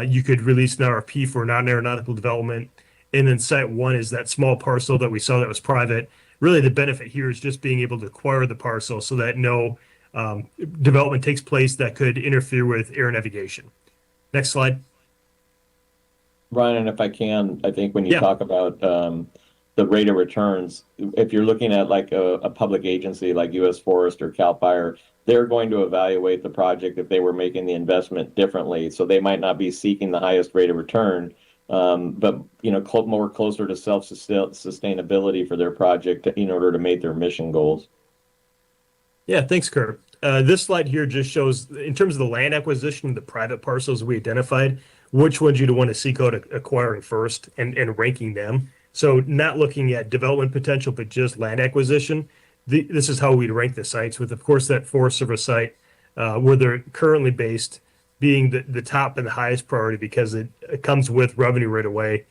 you could release an RFP for non-aeronautical development. And then site 1 is that small parcel that we saw that was private. Really, the benefit here is just being able to acquire the parcel so that no development takes place that could interfere with air navigation. Next slide. Brian, if I can, I think when you talk about the rate of returns, if you're looking at like a public agency like U.S. Forest or CAL FIRE, they're going to evaluate the project if they were making the investment differently. So they might not be seeking the highest rate of return, but more closer to self-sustainability for their project in order to meet their mission goals. Yeah, thanks, Kurt. This slide here just shows, in terms of the land acquisition, the private parcels we identified, which ones you'd want to seek out acquiring first and ranking them. So not looking at development potential, but just land acquisition. This is how we'd rank the sites, with, of course, that Forest Service site where they're currently based being the top and the highest priority because it comes with revenue right away.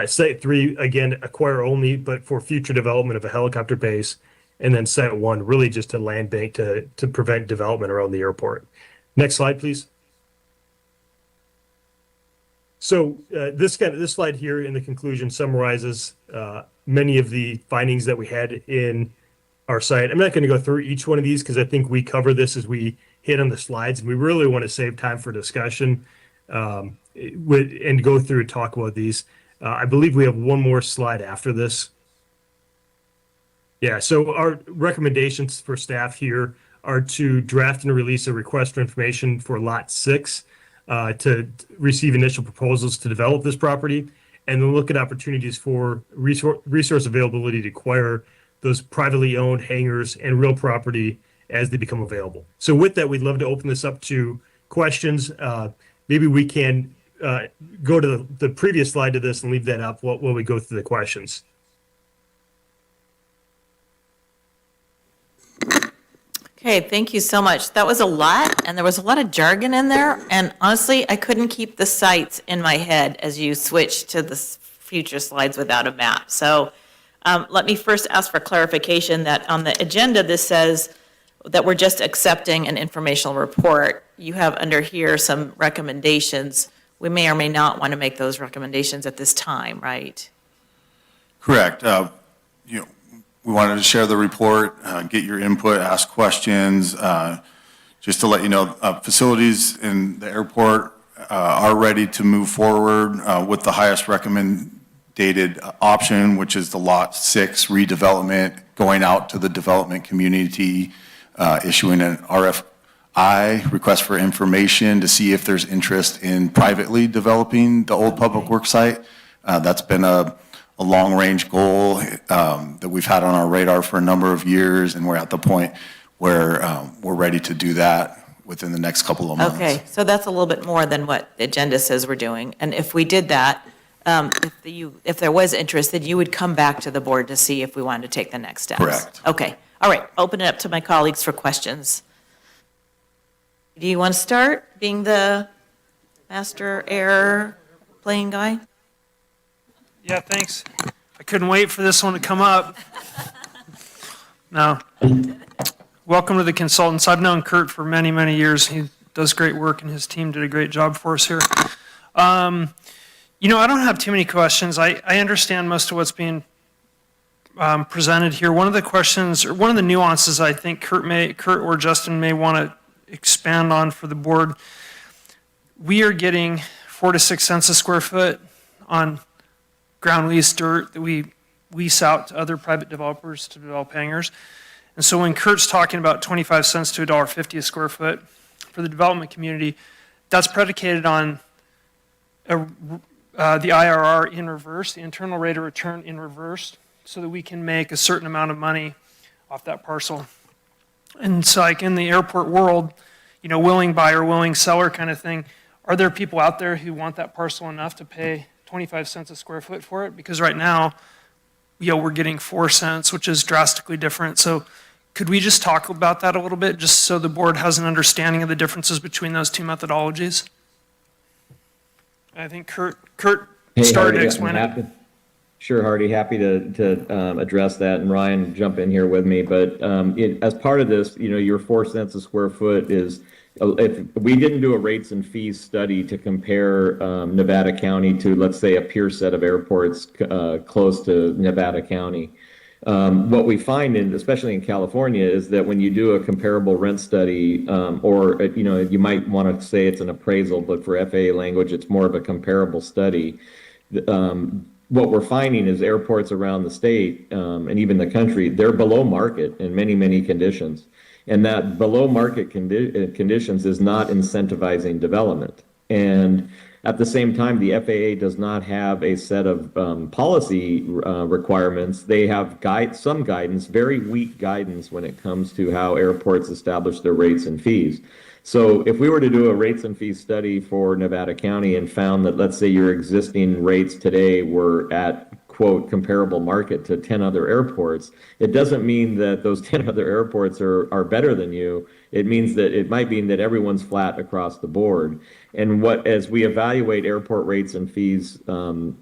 Site 3, again, acquire only, but for future development of a helicopter base. And then Site 1, really just a land bank to prevent development around the airport. Next slide, please. So this slide here in the conclusion summarizes many of the findings that we had in our site. I'm not going to go through each one of these because I think we cover this as we hit on the slides, and we really want to save time for discussion and go through and talk about these. I believe we have one more slide after this. Yeah, so our recommendations for staff here are to draft and release a request for information for Lot 6 to receive initial proposals to develop this property, and then look at opportunities for resource availability to acquire those privately owned hangars and real property as they become available. So with that, we'd love to open this up to questions. Maybe we can go to the previous slide to this and leave that up while we go through the questions. Okay, thank you so much. That was a lot, and there was a lot of jargon in there, and honestly, I couldn't keep the sites in my head as you switched to the future slides without a map. So let me first ask for clarification that on the agenda, this says that we're just accepting an informational report. You have under here some recommendations. We may or may not want to make those recommendations at this time, right? Correct. We wanted to share the report, get your input, ask questions. Just to let you know, facilities in the airport are ready to move forward with the highest recommended option, which is the Lot 6 redevelopment, going out to the development community, issuing an RFI, request for information, to see if there's interest in privately developing the old public works site. That's been a long-range goal that we've had on our radar for a number of years, and we're at the point where we're ready to do that within the next couple of months. Okay, so that's a little bit more than what the agenda says we're doing. And if we did that, if there was interest, then you would come back to the board to see if we wanted to take the next steps. Correct. Okay, all right, open it up to my colleagues for questions. Do you want to start being the master air playing guy? Yeah, thanks. I couldn't wait for this one to come up. No. Welcome to the consultants. I've known Kurt for many, many years. He does great work, and his team did a great job for us here. I don't have too many questions. I understand most of what's being presented here. One of the questions, or one of the nuances I think Kurt or Justin may want to expand on for the board, we are getting 4 to 6 cents a square foot on ground lease dirt that we lease out to other private developers to develop hangars. And so when Kurt's talking about 25 cents to $1.50 a square foot for the development community, that's predicated on the IRR in reverse, the internal rate of return in reverse, so that we can make a certain amount of money off that parcel. And so like in the airport world, you know, willing buyer, willing seller kind of thing, are there people out there who want that parcel enough to pay 25 cents a square foot for it? Because right now, you know, we're getting 4 cents, which is drastically different. So could we just talk about that a little bit, just so the board has an understanding of the differences between those two methodologies? I think Kurt started to explain it. Sure, Hardy, happy to address that, and Ryan, jump in here with me. But as part of this, you know, your 4 cents a square foot is, if we didn't do a rates and fees study to compare Nevada County to, let's say, a peer set of airports close to Nevada County, what we find, especially in California, is that when you do a comparable rent study, or you know, you might want to say it's an appraisal, but for FAA language, it's more of a comparable study. What we're finding is airports around the state and even the country, they're below market in many, many conditions. And that below market conditions is not incentivizing development. And at the same time, the FAA does not have a set of policy requirements. They have some guidance, very weak guidance when it comes to how airports establish their rates and fees. So if we were to do a rates and fees study for Nevada County and found that, let's say, your existing rates today were at, quote, comparable market to 10 other airports, it doesn't mean that those 10 other airports are better than you. It means that it might mean that everyone's flat across the board. And as we evaluate airport rates and fees in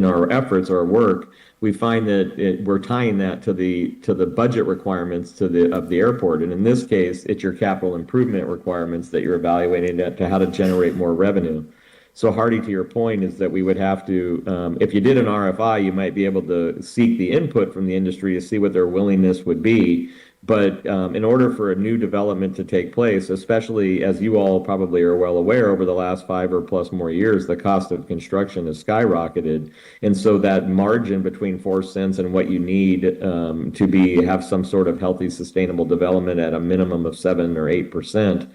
our efforts, our work, we find that we're tying that to the budget requirements of the airport. And in this case, it's your capital improvement requirements that you're evaluating to how to generate more revenue. So Hardy, to your point, is that we would have to, if you did an RFI, you might be able to seek the input from the industry to see what their willingness would be. But in order for a new development to take place, especially as you all probably are well aware, over the last 5 or plus more years, the cost of construction has skyrocketed. And so that margin between 4 cents and what you need to have some sort of healthy, sustainable development at a minimum of 7 or 8%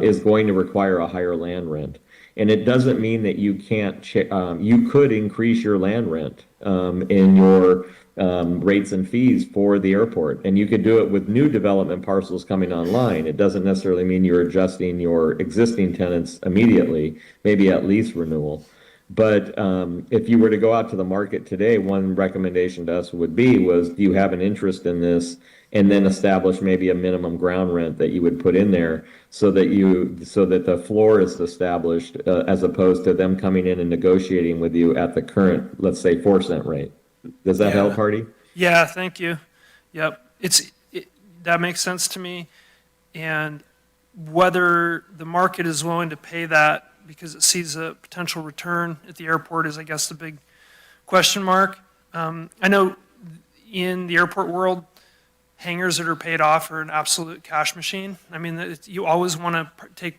is going to require a higher land rent. And it doesn't mean that you can't, you could increase your land rent in your rates and fees for the airport. And you could do it with new development parcels coming online. It doesn't necessarily mean you're adjusting your existing tenants immediately, maybe at lease renewal. But if you were to go out to the market today, one recommendation to us would be do you have an interest in this? And then establish maybe a minimum ground rent that you would put in there so that the floor is established as opposed to them coming in and negotiating with you at the current, let's say, 4 cent rate. Does that help, Hardy? Yeah, thank you. Yep, that makes sense to me. And whether the market is willing to pay that because it sees a potential return at the airport is, I guess, the big question mark. I know in the airport world, hangars that are paid off are an absolute cash machine. I mean, you always want to take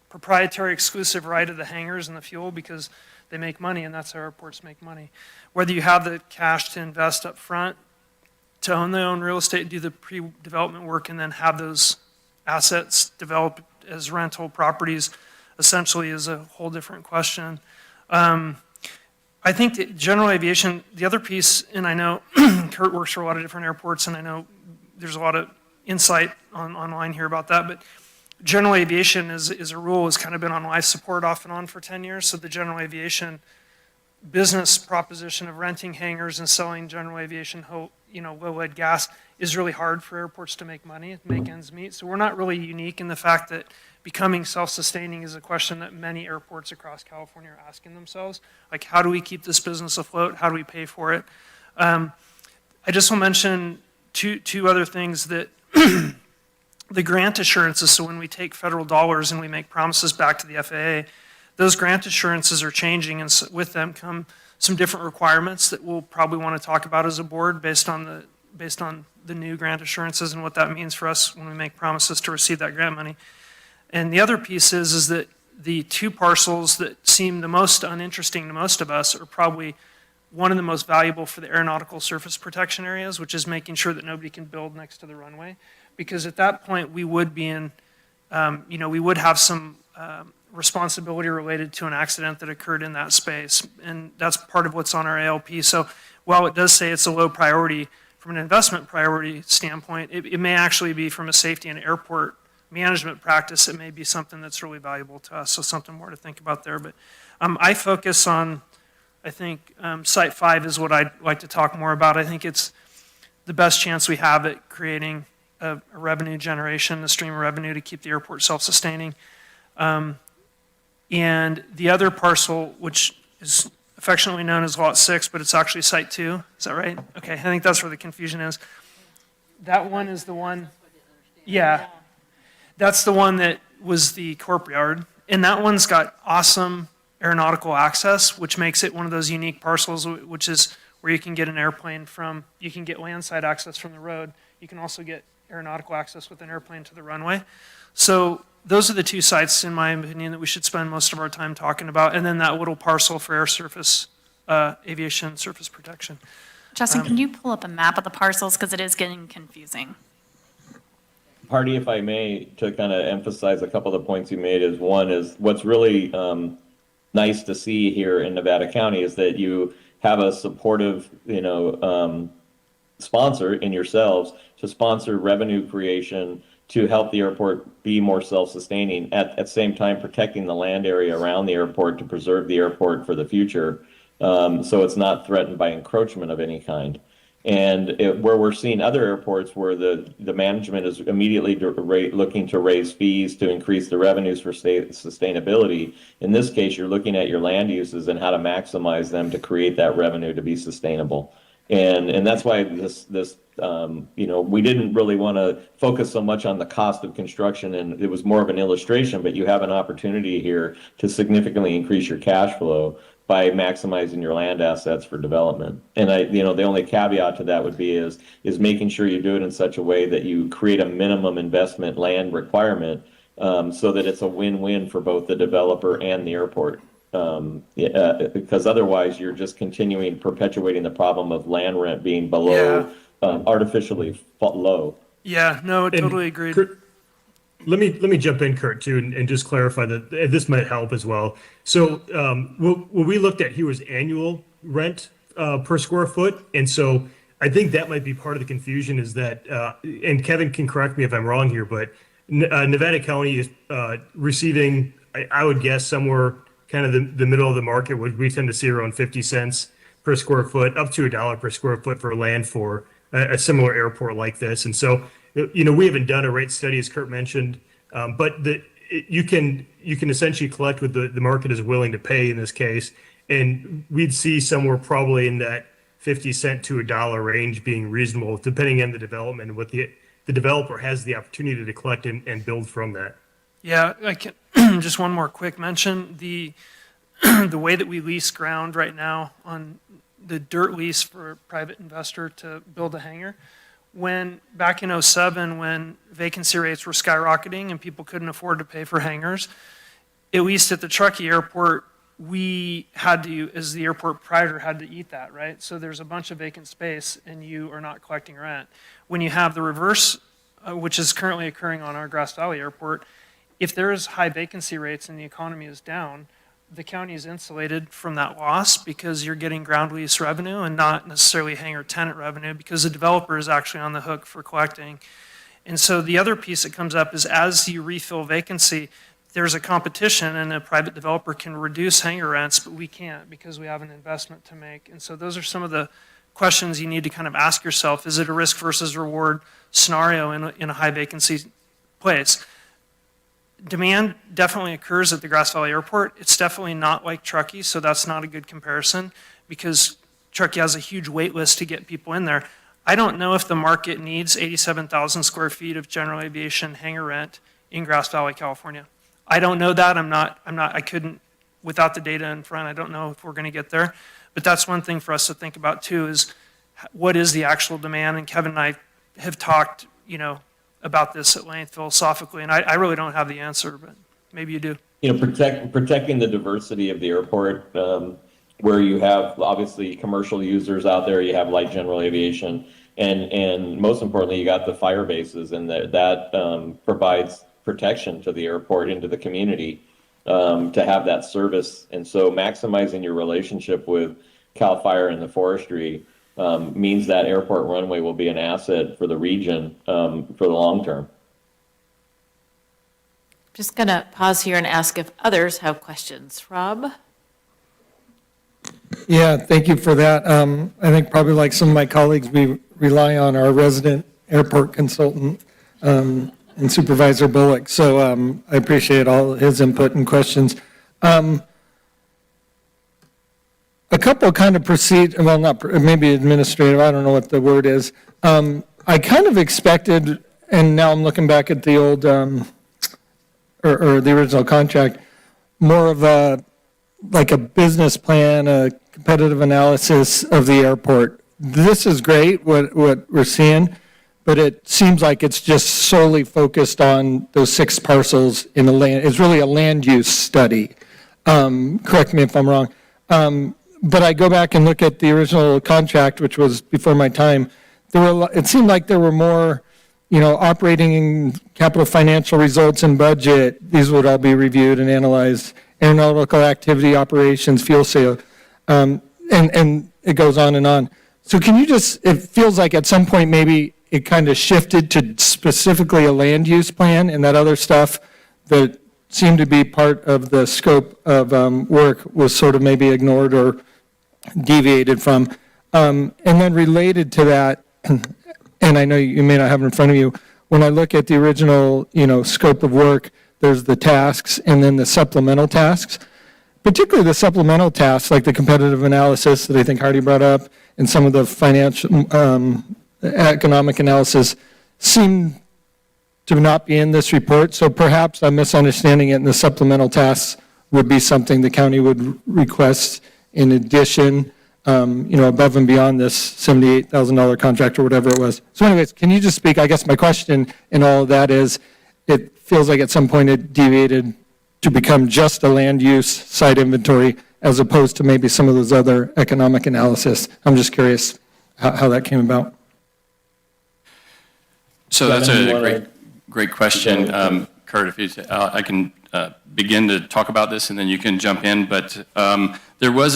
proprietary exclusive right of the hangars and the fuel because they make money, and that's how airports make money. Whether you have the cash to invest up front, to own their own real estate, do the pre-development work, and then have those assets develop as rental properties essentially is a whole different question. I think that general aviation, the other piece, and I know Kurt works for a lot of different airports, and I know there's a lot of insight online here about that, but general aviation as a rule has kind of been on life support off and on for 10 years, so the general aviation business proposition of renting hangars and selling general aviation low-lead gas is really hard for airports to make money, make ends meet. So we're not really unique in the fact that becoming self-sustaining is a question that many airports across California are asking themselves. Like, how do we keep this business afloat? How do we pay for it? I just will mention two other things that the grant assurances, so when we take federal dollars and we make promises back to the FAA, those grant assurances are changing, and with them come some different requirements that we'll probably want to talk about as a board based on the new grant assurances and what that means for us when we make promises to receive that grant money. And the other piece is that the two parcels that seem the most uninteresting to most of us are probably one of the most valuable for the aeronautical surface protection areas, which is making sure that nobody can build next to the runway. Because at that point, we would be in, we would have some responsibility related to an accident that occurred in that space. And that's part of what's on our ALP. So while it does say it's a low priority, from an investment priority standpoint, it may actually be from a safety and airport management practice, it may be something that's really valuable to us. So something more to think about there. But I focus on, I think Site 5 is what I'd like to talk more about. I think it's the best chance we have at creating a revenue generation, a stream of revenue to keep the airport self-sustaining. And the other parcel, which is affectionately known as Lot 6, but it's actually Site 2. Is that right? Okay, I think that's where the confusion is. That one is the one, yeah. That's the one that was the corp yard. And that one's got awesome aeronautical access, which makes it one of those unique parcels, which is where you can get an airplane from, you can get landside access from the road. You can also get aeronautical access with an airplane to the runway. So those are the two sites, in my opinion, that we should spend most of our time talking about. And then that little parcel for air surface, aviation surface protection. Justin, can you pull up a map of the parcels? Because it is getting confusing. Hardy, if I may, to kind of emphasize a couple of the points you made is one is what's really nice to see here in Nevada County is that you have a supportive, sponsor in yourselves to sponsor revenue creation to help the airport be more self-sustaining at the same time protecting the land area around the airport to preserve the airport for the future. So it's not threatened by encroachment of any kind. And where we're seeing other airports where the management is immediately looking to raise fees to increase the revenues for sustainability, in this case, you're looking at your land uses and how to maximize them to create that revenue to be sustainable. And that's why we didn't really want to focus so much on the cost of construction, and it was more of an illustration, but you have an opportunity here to significantly increase your cash flow by maximizing your land assets for development. And the only caveat to that would be is making sure you do it in such a way that you create a minimum investment land requirement so that it's a win-win for both the developer and the airport. Because otherwise you're just perpetuating the problem of land rent being below, artificially low. Yeah, no, totally agreed. Kurt, let me jump in, Kurt, too, and just clarify that this might help as well. So what we looked at here was annual rent per square foot. And so I think that might be part of the confusion is that, and Kevin can correct me if I'm wrong here, but Nevada County is receiving, I would guess, somewhere kind of the middle of the market, which we tend to see around 50 cents per square foot, up to $1 per square foot for land for a similar airport like this. And so, we haven't done a rate study, as Kurt mentioned, but you can essentially collect what the market is willing to pay in this case, and we'd see somewhere probably in that 50 cent to $1 range being reasonable, depending on the development and what the developer has the opportunity to collect and build from that. Yeah, I can just one more quick mention. The way that we lease ground right now on the dirt lease for a private investor to build a hangar, when back in 2007, when vacancy rates were skyrocketing and people couldn't afford to pay for hangars, at least at the Truckee Airport, we had to, as the airport proprietor, had to eat that, right? So there's a bunch of vacant space and you are not collecting rent. When you have the reverse, which is currently occurring on our Grass Valley Airport, if there is high vacancy rates and the economy is down, the county is insulated from that loss because you're getting ground lease revenue and not necessarily hangar tenant revenue because the developer is actually on the hook for collecting. And so the other piece that comes up is as you refill vacancy, there's a competition and a private developer can reduce hangar rents, but we can't because we have an investment to make. And so those are some of the questions you need to kind of ask yourself. Is it a risk versus reward scenario in a high vacancy place? Demand definitely occurs at the Grass Valley Airport. It's definitely not like Truckee, so that's not a good comparison because Truckee has a huge wait list to get people in there. I don't know if the market needs 87,000 square feet of general aviation hangar rent in Grass Valley, California. I don't know that. I couldn't, without the data in front, I don't know if we're going to get there. But that's one thing for us to think about too is what is the actual demand? And Kevin and I have talked, about this at length philosophically, and I really don't have the answer, but maybe you do. Protecting the diversity of the airport, where you have obviously commercial users out there, you have light general aviation, and most importantly, you got the fire bases, and that provides protection to the airport and to the community to have that service. And so maximizing your relationship with CAL FIRE and the forestry means that airport runway will be an asset for the region for the long term. Just going to pause here and ask if others have questions. Rob? Yeah, thank you for that. I think probably like some of my colleagues, we rely on our resident airport consultant and Supervisor Bullock. So I appreciate all his input and questions. A couple kind of maybe administrative, I don't know what the word is. I kind of expected, and now I'm looking back at the old, or the original contract, more of like a business plan, a competitive analysis of the airport. This is great, what we're seeing, but it seems like it's just solely focused on those 6 parcels in the land. It's really a land use study. Correct me if I'm wrong. But I go back and look at the original contract, which was before my time. It seemed like there were more, operating capital financial results and budget. These would all be reviewed and analyzed. Aeronautical activity, operations, fuel sale, and it goes on and on. So can you it feels like at some point maybe it kind of shifted to specifically a land use plan, and that other stuff that seemed to be part of the scope of work was sort of maybe ignored or deviated from. And then related to that, and I know you may not have it in front of you, when I look at the original, scope of work, there's the tasks and then the supplemental tasks. Particularly the supplemental tasks, like the competitive analysis that I think Hardy brought up, and some of the financial, economic analysis seem to not be in this report. So perhaps I'm misunderstanding it, and the supplemental tasks would be something the county would request in addition, above and beyond this $78,000 contract or whatever it was. So anyways, can you just speak? I guess my question in all of that is, it feels like at some point it deviated to become just a land use site inventory as opposed to maybe some of those other economic analysis. I'm just curious how that came about. So that's a great question. Kurt, if I can begin to talk about this and then you can jump in. But there was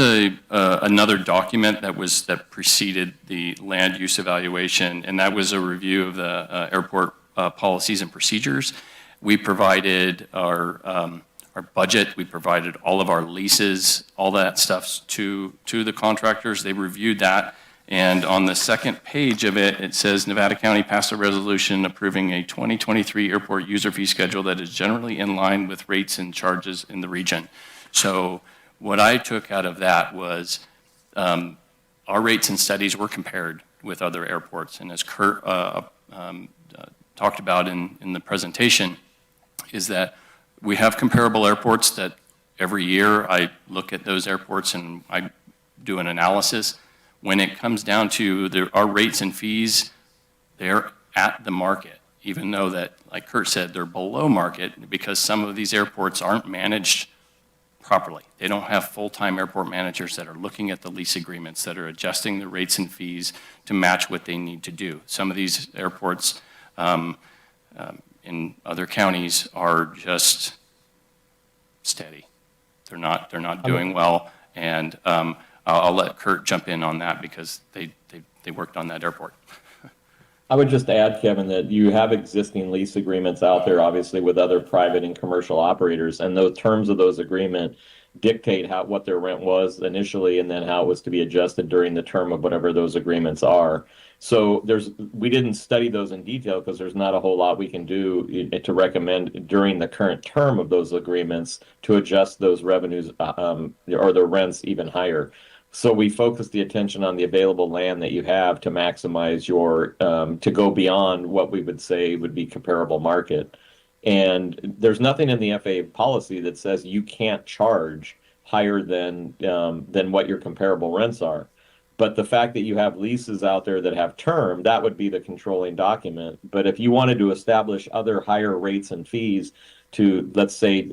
another document that preceded the land use evaluation, and that was a review of the airport policies and procedures. We provided our budget, we provided all of our leases, all that stuff to the contractors. They reviewed that, and on the second page of it, it says Nevada County passed a resolution approving a 2023 airport user fee schedule that is generally in line with rates and charges in the region. So what I took out of that was our rates and studies were compared with other airports, and as Kurt talked about in the presentation, is that we have comparable airports that every year I look at those airports and I do an analysis. When it comes down to our rates and fees, they're at the market, even though that, like Kurt said, they're below market because some of these airports aren't managed properly. They don't have full-time airport managers that are looking at the lease agreements, that are adjusting the rates and fees to match what they need to do. Some of these airports in other counties are just steady. They're not doing well, and I'll let Kurt jump in on that because they worked on that airport. I would just add, Kevin, that you have existing lease agreements out there, obviously, with other private and commercial operators, and the terms of those agreements dictate what their rent was initially and then how it was to be adjusted during the term of whatever those agreements are. So we didn't study those in detail because there's not a whole lot we can do to recommend during the current term of those agreements to adjust those revenues or the rents even higher. So we focus the attention on the available land that you have to maximize to go beyond what we would say would be comparable market. And there's nothing in the FAA policy that says you can't charge higher than what your comparable rents are. But the fact that you have leases out there that have term, that would be the controlling document. But if you wanted to establish other higher rates and fees, to, let's say,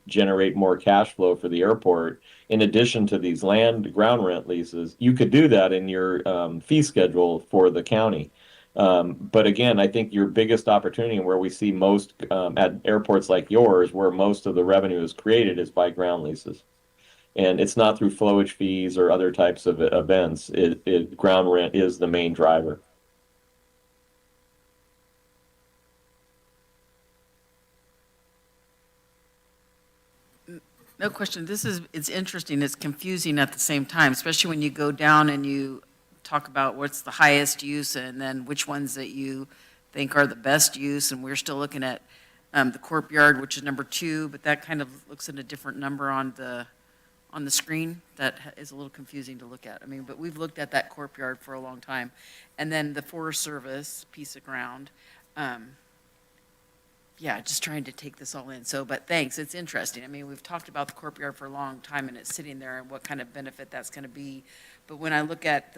generate more cash flow for the airport, in addition to these ground rent leases, you could do that in your fee schedule for the county. But again, I think your biggest opportunity, and where we see most at airports like yours, where most of the revenue is created, is by ground leases. And it's not through flowage fees or other types of events. Ground rent is the main driver. No question. It's interesting. It's confusing at the same time, especially when you go down and you talk about what's the highest use and then which ones that you think are the best use. And we're still looking at the courtyard, which is number 2, but that kind of looks at a different number on the screen. That is a little confusing to look at. I mean, but we've looked at that courtyard for a long time. And then the Forest Service piece of ground. Yeah, just trying to take this all in. So, but thanks, it's interesting. I mean, we've talked about the courtyard for a long time, and it's sitting there and what kind of benefit that's going to be. But when I look at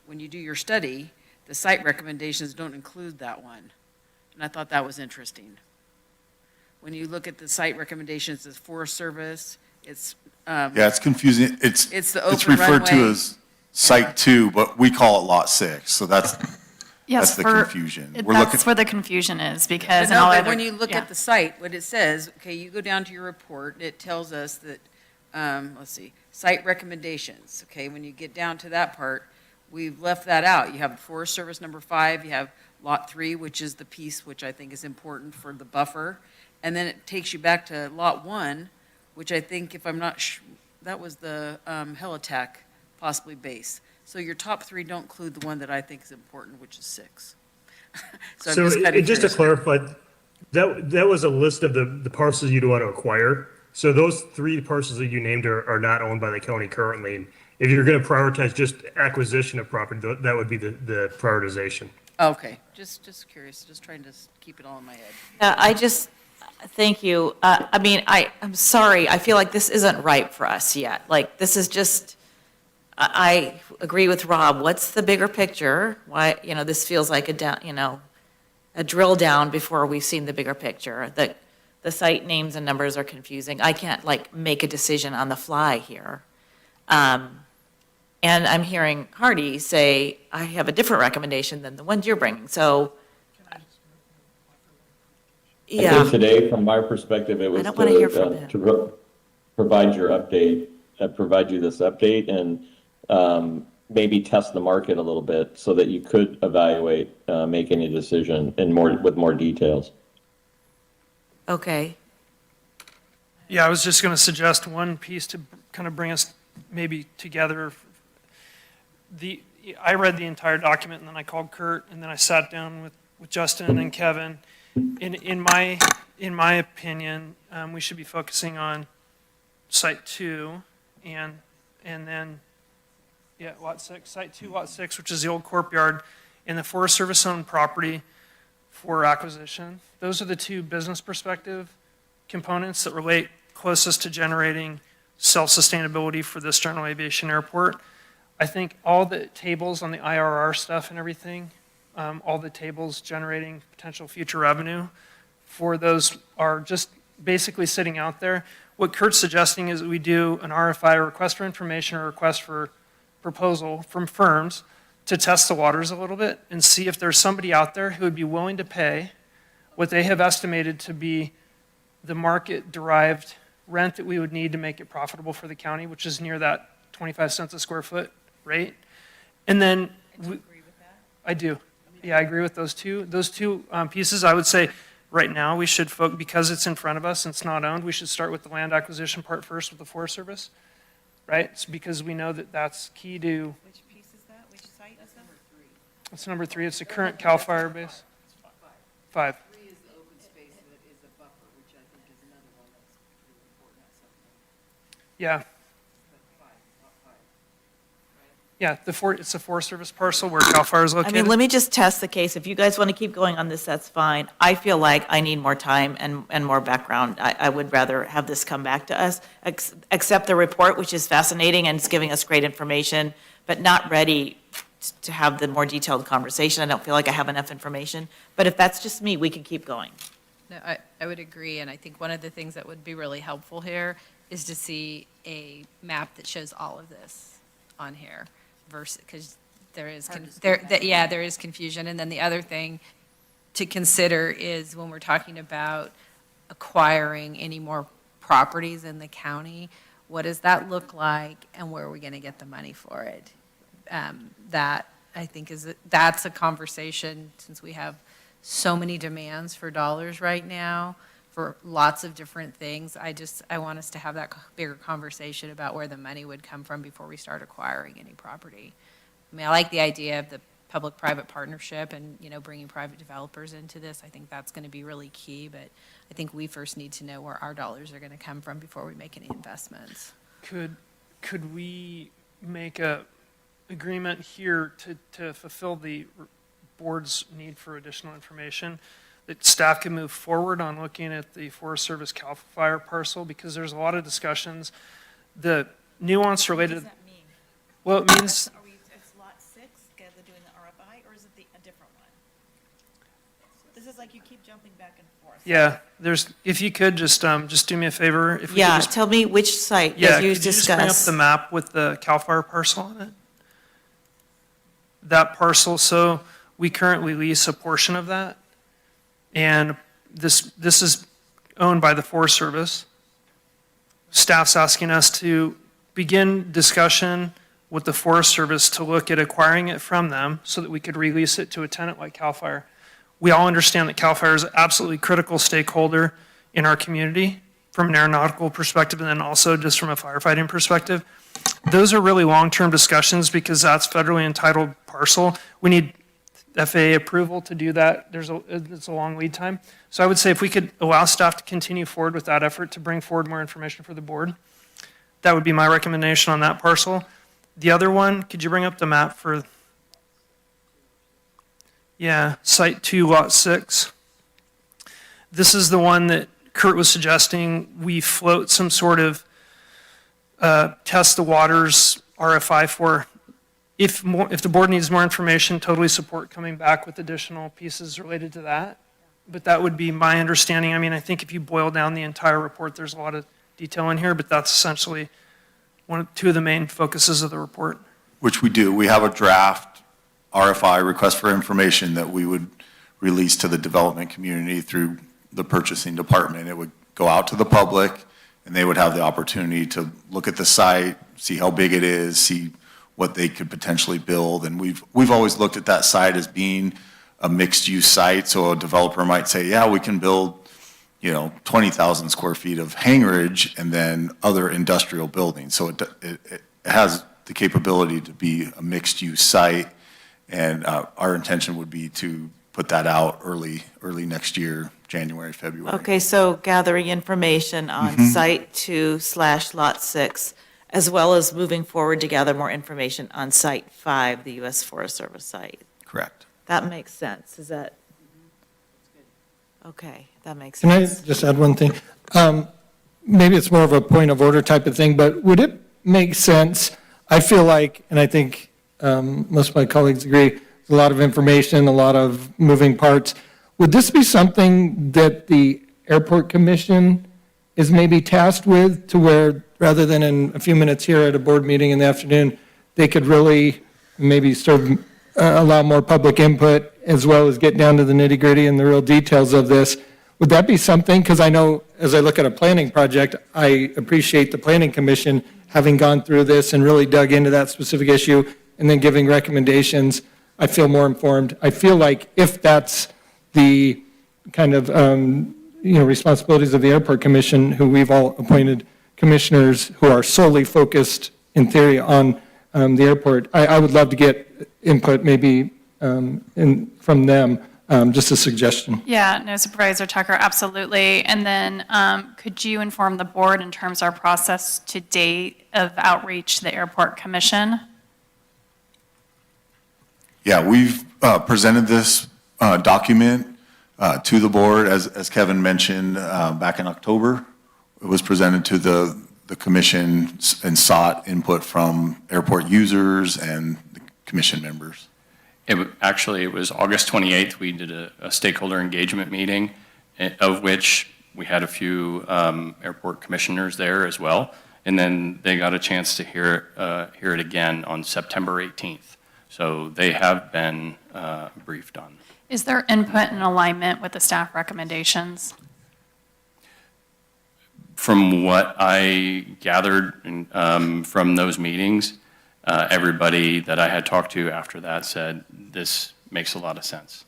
when you do your study, the site recommendations don't include that one. And I thought that was interesting. When you look at the site recommendations, it's Forest Service, it's... Yeah, it's confusing. It's the open It's referred to runway. as Site 2, but we call it Lot 6, so that's Yes, the for- confusion. That's where the confusion is, because But in all no, but other- when you look yeah. at the site, what it says, okay, you go down to your report, it tells us that, let's see, site recommendations, okay, when you get down to that part, we've left that out. You have Forest Service number 5, you have Lot 3, which is the piece which I think is important for the buffer, and then it takes you back to Lot 1, which I think, if I'm not that was the Helitac possibly base. So your top 3 don't include the one that I think is important, which is 6. So I'm So just kind of just to curious. clarify, that was a list of the parcels you'd want to acquire. So those 3 parcels that you named are not owned by the county currently. And if you're going to prioritize just acquisition of property, that would be the prioritization. Okay, just curious, just trying to keep it all in my head. Thank you. I mean, I'm sorry, I feel like this isn't right for us yet. Like, this is just, I agree with Rob. What's the bigger picture? Why, this feels like a drill down before we've seen the bigger picture. The site names and numbers are confusing. I can't make a decision on the fly here. And I'm hearing Hardy say, I have a different recommendation than the ones you're bringing. So, I think today, from my perspective, it was don't wanna hear from him. to provide you this update and maybe test the market a little bit so that you could evaluate making a decision with more details. Okay. Yeah, I was just going to suggest one piece to kind of bring us maybe together. I read the entire document, and then I called Kurt, and then I sat down with Justin and Kevin. In my opinion, we should be focusing on Site 2 and then, Lot 6, Site 2, Lot 6, which is the old courtyard, and the Forest Service owned property for acquisition. Those are the 2 business perspective components that relate closest to generating self-sustainability for this general aviation airport. I think all the tables on the IRR stuff and everything, all the tables generating potential future revenue for those are just basically sitting out there. What Kurt's suggesting is that we do an RFI, a request for information, or request for proposal from firms to test the waters a little bit and see if there's somebody out there who would be willing to pay what they have estimated to be the market-derived rent that we would need to make it profitable for the county, which is near that 25 cents a square foot rate. And then... I do. Yeah, I agree with those two. Those two pieces, I would say right now we should, because it's in front of us and it's not owned, we should start with the land acquisition part first with the Forest Service, right? It's because we know that that's key to... Which piece is that? Which site is that? It's number 3. It's the current CAL FIRE base. 5. 3 is the open space that is a buffer, which I think is another one that's pretty important at some point. Yeah. Yeah, it's a Forest Service parcel where CAL FIRE is I located. mean, let me just test the case. If you guys want to keep going on this, that's fine. I feel like I need more time and more background. I would rather have this come back to us, accept the report, which is fascinating and it's giving us great information, but not ready to have the more detailed conversation. I don't feel like I have enough information, but if that's just me, we can keep going. No, I would agree, and I think one of the things that would be really helpful here is to see a map that shows all of this on here versus, because there is, there is confusion. And then the other thing to consider is when we're talking about acquiring any more properties in the county, what does that look like and where are we going to get the money for it? That I think that's a conversation, since we have so many demands for dollars right now for lots of different things. I want us to have that bigger conversation about where the money would come from before we start acquiring any property. I mean, I like the idea of the public-private partnership and, bringing private developers into this. I think that's going to be really key, but I think we first need to know where our dollars are going to come from before we make any investments. Could we make a agreement here to fulfill the board's need for additional information, that staff can move forward on looking at the Forest Service CAL FIRE parcel, because there's a lot of discussions. The nuance related. What does that mean? Well, it means. Are we, it's lot 6, they're doing the RFI, or is it a different one? This is like you keep jumping back and forth. Yeah, if you could just do me a favor. If we Yeah, could just, tell me which site yeah, that you could you just bring up discussed. the map with the CAL FIRE parcel on it? That parcel, so we currently lease a portion of that, and this is owned by the Forest Service. Staff's asking us to begin discussion with the Forest Service to look at acquiring it from them so that we could release it to a tenant like CAL FIRE. We all understand that CAL FIRE is an absolutely critical stakeholder in our community from an aeronautical perspective and then also just from a firefighting perspective. Those are really long-term discussions because that's federally entitled parcel. We need FAA approval to do that. It's a long lead time. So I would say if we could allow staff to continue forward with that effort to bring forward more information for the board, that would be my recommendation on that parcel. The other one, could you bring up the map for, yeah, Site 2, Lot 6. This is the one that Kurt was suggesting we float some sort of test the waters RFI for. If the board needs more information, totally support coming back with additional pieces related to that. But that would be my understanding. I mean, I think if you boil down the entire report, there's a lot of detail in here, but that's essentially two of the main focuses of the report. Which we do. We have a draft RFI, request for information, that we would release to the development community through the purchasing department. It would go out to the public, and they would have the opportunity to look at the site, see how big it is, see what they could potentially build. And we've always looked at that site as being a mixed-use site. So a developer might say, yeah, we can build 20,000 square feet of hangarage and then other industrial buildings. So it has the capability to be a mixed-use site. And our intention would be to put that out early next year, January, February. Okay, so gathering information on Site 2/Lot 6, as well as moving forward to gather more information on Site 5, the U.S. Forest Service site. Correct. That makes sense. Is that? Okay, that makes Can I sense. just add one thing? Maybe it's more of a point of order type of thing, but would it make sense, I feel like, and I think most of my colleagues agree, there's a lot of information, a lot of moving parts. Would this be something that the Airport Commission is maybe tasked with, to where rather than in a few minutes here at a board meeting in the afternoon, they could really maybe allow more public input as well as get down to the nitty gritty and the real details of this? Would that be something? Because I know as I look at a planning project, I appreciate the Planning Commission having gone through this and really dug into that specific issue and then giving recommendations. I feel more informed. I feel like if that's the kind of responsibilities of the Airport Commission, who we've all appointed commissioners who are solely focused in theory on the airport, I would love to get input maybe from them, just a suggestion. Yeah, no, Supervisor Tucker, absolutely. And then could you inform the board in terms of our process to date of outreach to the Airport Commission? Yeah, we've presented this document to the board, as Kevin mentioned, back in October. It was presented to the commission and sought input from airport users and the commission members? Actually, it was August 28th. We did a stakeholder engagement meeting, of which we had a few airport commissioners there as well. And then they got a chance to hear it again on September 18th. So they have been briefed on. Is there input and alignment with the staff recommendations? From what I gathered from those meetings, everybody that I had talked to after that said, this makes a lot of sense.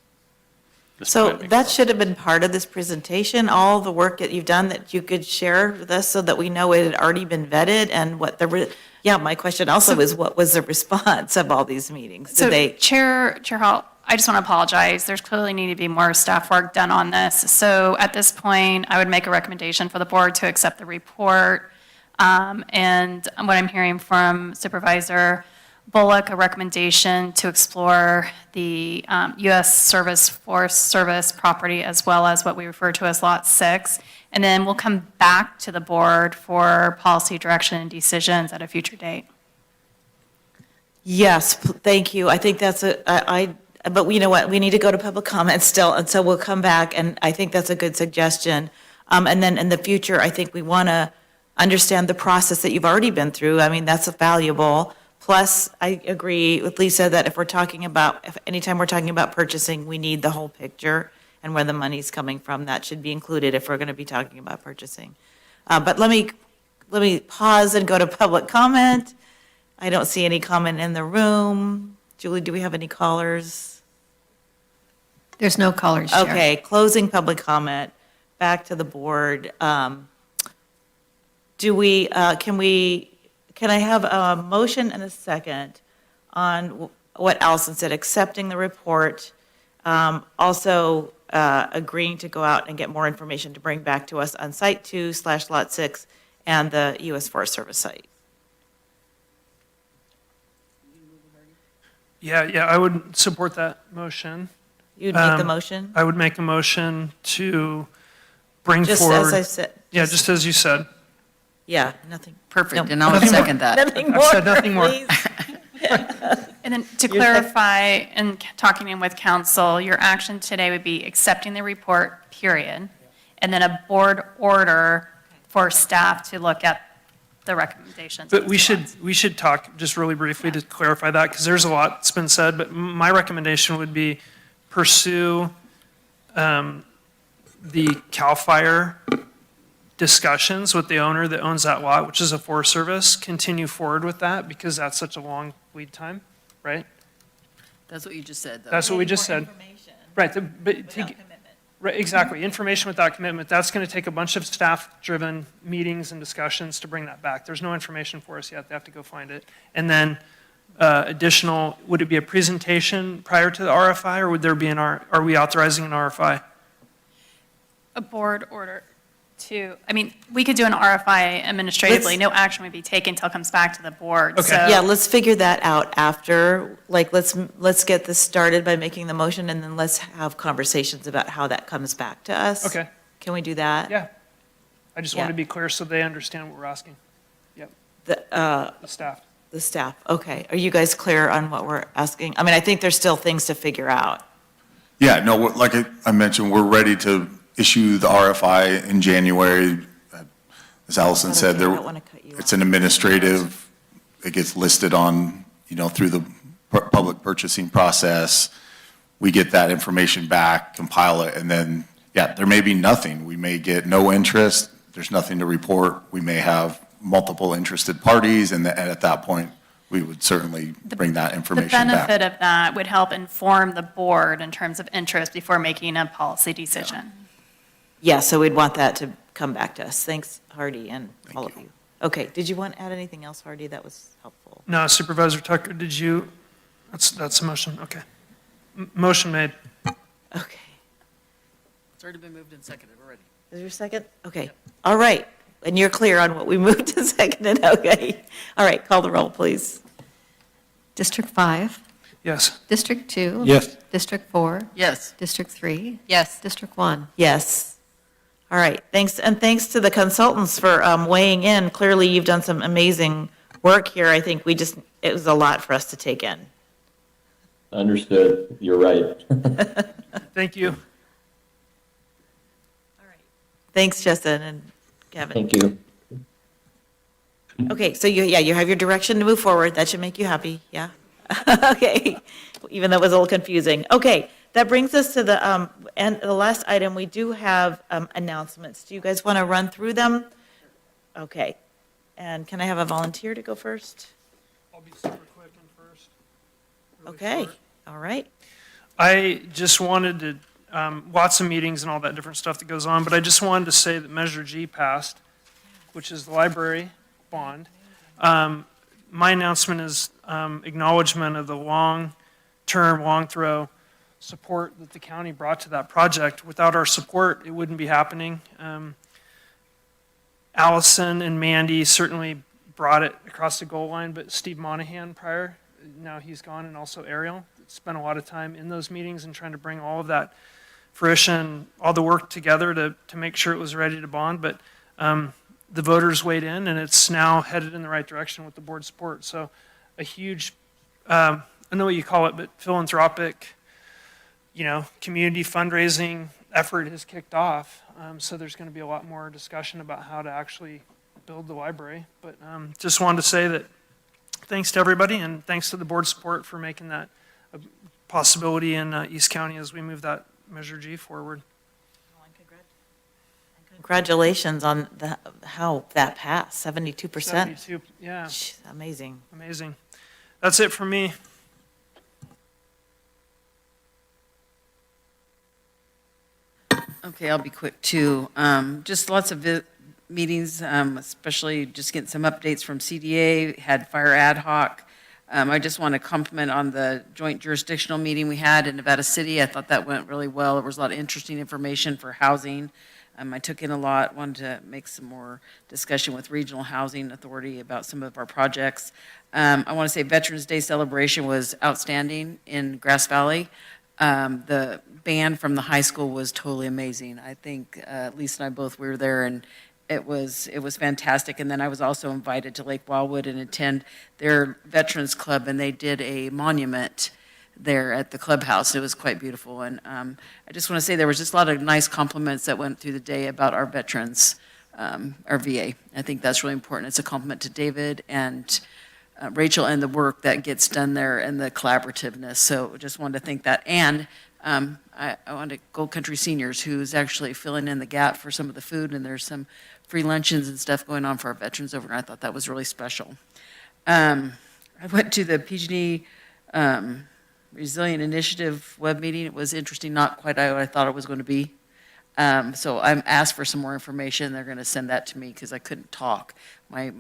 So that should have been part of this presentation, all the work that you've done that you could share with us so that we know it had already been vetted and what yeah, my question also is what was the response of all these meetings? Chair Hall, I just want to apologize. There's clearly need to be more staff work done on this. So at this point, I would make a recommendation for the board to accept the report. And what I'm hearing from Supervisor Bullock, a recommendation to explore the U.S. Service Force Service property as well as what we refer to as Lot 6. And then we'll come back to the board for policy direction and decisions at a future date. Yes, thank you. I think that's but you know what, we need to go to public comment still, and so we'll come back, and I think that's a good suggestion. And then in the future, I think we want to understand the process that you've already been through. I mean, that's valuable. Plus, I agree with Lisa that anytime we're talking about purchasing, we need the whole picture and where the money's coming from. That should be included if we're going to be talking about purchasing. But let me pause and go to public comment. I don't see any comment in the room. Julie, do we have any callers? There's no callers, Chair. Okay, closing public comment. Back to the board. Can I have a motion and a second on what Allison said, accepting the report, also agreeing to go out and get more information to bring back to us on Site 2/Lot 6 and the U.S. Forest Service site? Yeah, I would support that motion. You'd make the motion? I would make a motion to bring Just forward. as I said. Yeah, just as you said. Yeah, nothing. Perfect, No, and I'll second that. Nothing more, I've said nothing more. please. And then to clarify, and talking in with council, your action today would be accepting the report, period, and then a board order for staff to look at the recommendations. But we should talk just really briefly to clarify that, because there's a lot that's been said, but my recommendation would be pursue the CAL FIRE discussions with the owner that owns that lot, which is a Forest Service, continue forward with that, because that's such a long lead time, right? That's what you just said, though. That's what we just said. Right, right, exactly. Information without commitment, that's going to take a bunch of staff-driven meetings and discussions to bring that back. There's no information for us yet. They have to go find it. And then additional, would it be a presentation prior to the RFI, or would there be are we authorizing an RFI? A board order to, we could do an RFI administratively. No action would be taken until it comes back to the board. Okay. So- Yeah, let's figure that out after. Like, let's get this started by making the motion, and then let's have conversations about how that comes back to us. Okay. Can we do that? Yeah. I just want Yeah. to be clear so they understand what we're asking. Yep, The staff. The staff, okay. Are you guys clear on what we're asking? I think there's still things to figure out. Yeah, no, like I mentioned, we're ready to issue the RFI in January. As Allison said, I don't want to cut you it's an administrative, it gets listed on, through the public purchasing process. We get that information back, compile it, and then, yeah, there may be nothing. We may get no interest, there's nothing to report. We may have multiple interested parties, and at that point, we would certainly bring that The information back. benefit of that would help inform the board in terms of interest before making a policy decision. Yeah, so we'd want that to come back to us. Thanks, Hardy, and all of you. Okay, did you want to add anything else, Hardy? That was helpful. No, Supervisor Tucker, did you, that's a motion, okay. Motion made. Okay. It's already been moved and seconded already. Is there a second? Okay, all right. And you're clear on what we moved to seconded, okay. All right, call the roll, please. District 5, Yes. District 2. Yes. District 4. Yes. District 3. Yes. District 1. Yes. All right, thanks, and thanks to the consultants for weighing in. Clearly, you've done some amazing work here. I think it was a lot for us to take in. Understood. You're right. Thank you. Thanks, Justin and Kevin. Thank you. Okay, so you have your direction to move forward. That should make you happy, yeah? Okay, even though it was a little confusing. Okay, that brings us to the last item. We do have announcements. Do you guys want to run through them? Okay, and can I have a volunteer to go first? I'll be super quick and first. Okay, all right. I just wanted to, lots of meetings and all that different stuff that goes on, but I just wanted to say that Measure G passed, which is the library bond. My announcement is acknowledgement of the long-term, long-throw support that the county brought to that project. Without our support, it wouldn't be happening. Allison and Mandy certainly brought it across the goal line, but Steve Monahan prior, now he's gone, and also Ariel, spent a lot of time in those meetings and trying to bring all of that fruition, all the work together to make sure it was ready to bond. But the voters weighed in, and it's now headed in the right direction with the board support. So a huge, I don't know what you call it, but philanthropic, community fundraising effort has kicked off. So there's going to be a lot more discussion about how to actually build the library. But just wanted to say that thanks to everybody, and thanks to the board support for making that a possibility in East County as we move that Measure G forward. Congratulations on how that passed, 72%. 72, yeah. Amazing. Amazing. That's it for me. Okay, I'll be quick too. Just lots of meetings, especially just getting some updates from CDA, had fire ad hoc. I just want to compliment on the joint jurisdictional meeting we had in Nevada City. I thought that went really well. There was a lot of interesting information for housing. I took in a lot, wanted to make some more discussion with Regional Housing Authority about some of our projects. I want to say Veterans Day celebration was outstanding in Grass Valley. The band from the high school was totally amazing. I think Lisa and I both were there, and it was fantastic. And then I was also invited to Lake Wildwood and attend their Veterans Club, and they did a monument there at the clubhouse. It was quite beautiful. And I just want to say there was just a lot of nice compliments that went through the day about our veterans, our VA. I think that's really important. It's a compliment to David and Rachel and the work that gets done there and the collaborativeness. So just wanted to thank that. And I wanted Gold Country Seniors, who's actually filling in the gap for some of the food, and there's some free luncheons and stuff going on for our veterans over there. I thought that was really special. I went to the PG&E Resilient Initiative web meeting. It was interesting, not quite what I thought it was going to be. So I'm asked for some more information. They're going to send that to me because I couldn't talk. My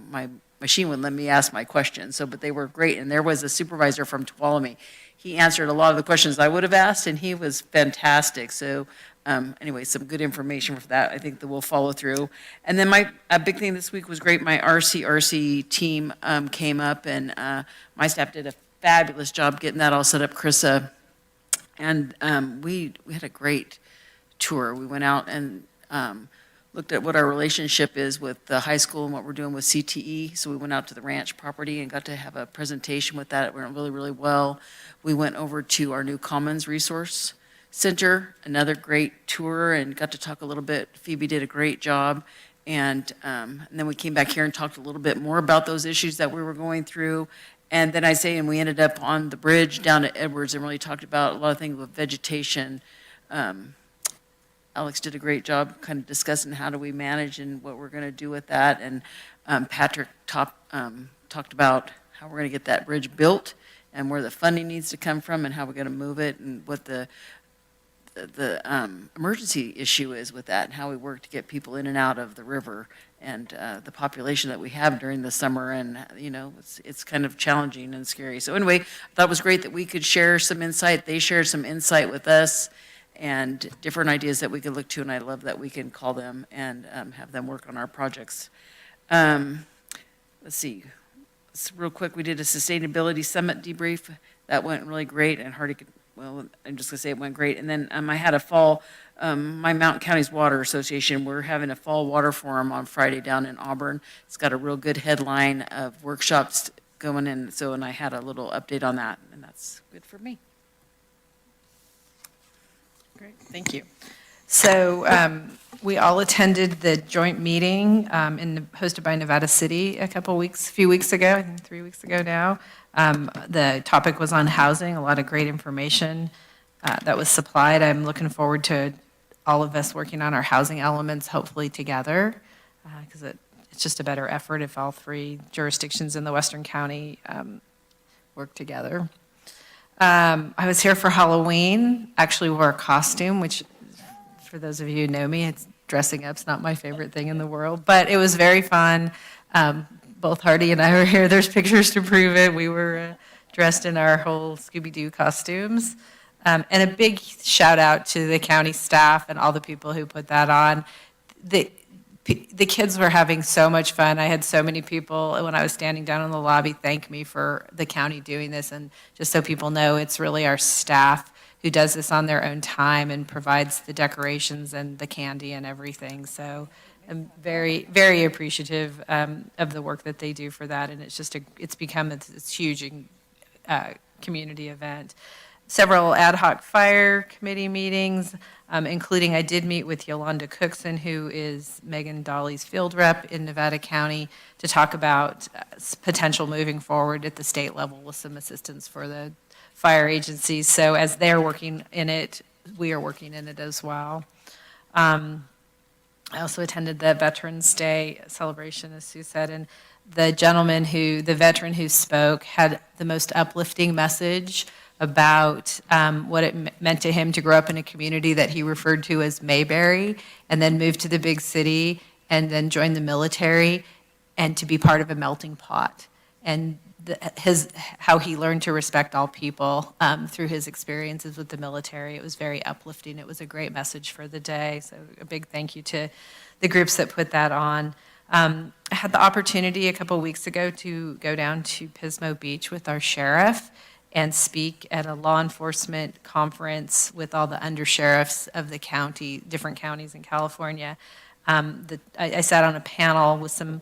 machine wouldn't let me ask my questions. But they were great. And there was a supervisor from Tuolumne. He answered a lot of the questions I would have asked, and he was fantastic. So anyway, some good information for that. I think that we'll follow through. And then a big thing this week was great. My RC team came up, and my staff did a fabulous job getting that all set up, Krissa. And we had a great tour. We went out and looked at what our relationship is with the high school and what we're doing with CTE. So we went out to the ranch property and got to have a presentation with that. It went really, really well. We went over to our new Commons Resource Center, another great tour, and got to talk a little bit. Phoebe did a great job. And then we came back here and talked a little bit more about those issues that we were going through. And then we ended up on the bridge down at Edwards and really talked about a lot of things with vegetation. Alex did a great job kind of discussing how do we manage and what we're going to do with that. And Patrick talked about how we're going to get that bridge built and where the funding needs to come from and how we're going to move it and what the emergency issue is with that and how we work to get people in and out of the river and the population that we have during the summer. And, it's kind of challenging and scary. So anyway, I thought it was great that we could share some insight. They shared some insight with us and different ideas that we could look to. And I love that we can call them and have them work on our projects. Let's see. Real quick, we did a sustainability summit debrief. That went really great, and I'm just going to say it went great. And then I had a fall, my Mountain Counties Water Association, we're having a fall water forum on Friday down in Auburn. It's got a real good headline of workshops going in, and I had a little update on that, and that's good for me. Great, thank you. So we all attended the joint meeting hosted by Nevada City a few weeks ago, I think 3 weeks ago now. The topic was on housing, a lot of great information that was supplied. I'm looking forward to all of us working on our housing elements, hopefully together, because it's just a better effort if all three jurisdictions in the Western County work together. I was here for Halloween, actually wore a costume, which for those of you who know me, dressing up's not my favorite thing in the world, but it was very fun. Both Hardy and I were here. There's pictures to prove it. We were dressed in our whole Scooby-Doo costumes. And a big shout out to the county staff and all the people who put that on. The kids were having so much fun. I had so many people, when I was standing down in the lobby, thank me for the county doing this. And just so people know, it's really our staff who does this on their own time and provides the decorations and the candy and everything. So I'm very, very appreciative of the work that they do for that. And it's become this huge community event. Several ad hoc fire committee meetings, including I did meet with Yolanda Cookson, who is Megan Dolly's field rep in Nevada County, to talk about potential moving forward at the state level with some assistance for the fire agencies. So as they're working in it, we are working in it as well. I also attended the Veterans Day celebration, as Sue said, and the veteran who spoke had the most uplifting message about what it meant to him to grow up in a community that he referred to as Mayberry, and then move to the big city, and then join the military, and to be part of a melting pot. And how he learned to respect all people through his experiences with the military. It was very uplifting. It was a great message for the day. So a big thank you to the groups that put that on. I had the opportunity a couple weeks ago to go down to Pismo Beach with our sheriff and speak at a law enforcement conference with all the undersheriffs of the county, different counties in California. I sat on a panel with some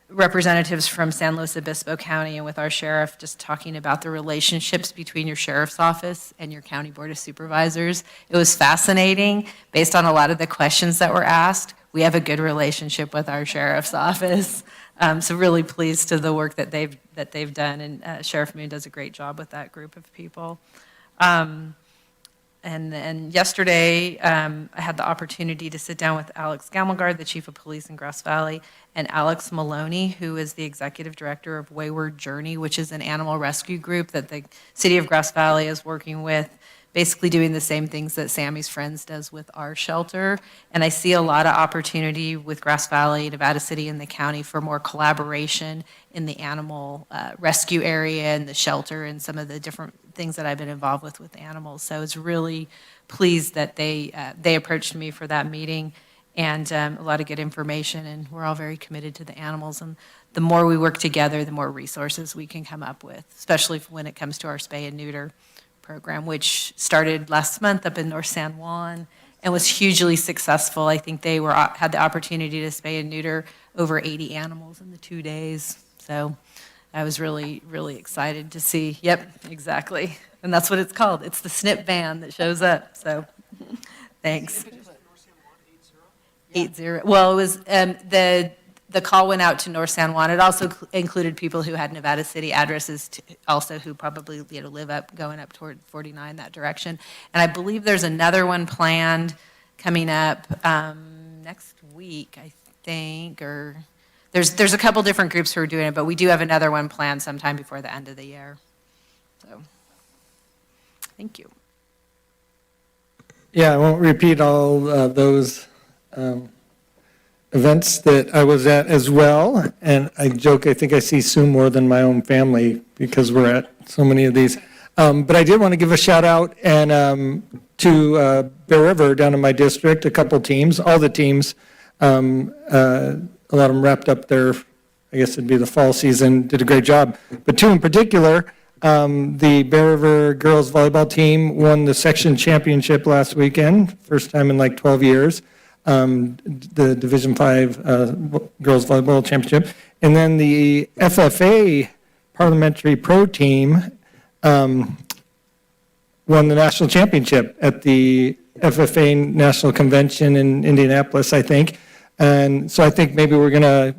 representatives from San Luis Obispo County and with our sheriff, just talking about the relationships between your sheriff's office and your county board of supervisors. It was fascinating. Based on a lot of the questions that were asked, we have a good relationship with our sheriff's office. So really pleased to the work that they've done, and Sheriff Moon does a great job with that group of people. And yesterday, I had the opportunity to sit down with Alex Gamelgard, the Chief of Police in Grass Valley, and Alex Maloney, who is the Executive Director of Wayward Journey, which is an animal rescue group that the City of Grass Valley is working with, basically doing the same things that Sammy's Friends does with our shelter. And I see a lot of opportunity with Grass Valley, Nevada City, and the county for more collaboration in the animal rescue area and the shelter and some of the different things that I've been involved with animals. So I was really pleased that they approached me for that meeting, and a lot of good information, and we're all very committed to the animals. And the more we work together, the more resources we can come up with, especially when it comes to our spay and neuter program, which started last month up in North San Juan and was hugely successful. I think they had the opportunity to spay and neuter over 80 animals in the 2 days. So I was really, really excited to see. Yep, exactly. And that's what it's called. It's the SNP van that shows up. So thanks. 80. Well, it was the call went out to North San Juan. It also included people who had Nevada City addresses, also who probably live going up toward 49 that direction. And I believe there's another one planned coming up next week, I think, or there's a couple different groups who are doing it, but we do have another one planned sometime before the end of the year. So, thank you. Yeah, I won't repeat all those events that I was at as well. And I joke, I think I see Sue more than my own family because we're at so many of these. But I did want to give a shout out and to Bear River down in my district, a couple teams, all the teams. A lot of them wrapped up their, I guess it'd be the fall season, did a great job. But two in particular, the Bear River girls volleyball team won the section championship last weekend, first time in like 12 years. The Division 5 girls volleyball championship. And then the FFA parliamentary pro team won the national championship at the FFA National Convention in Indianapolis, I think. And so I think maybe we're going to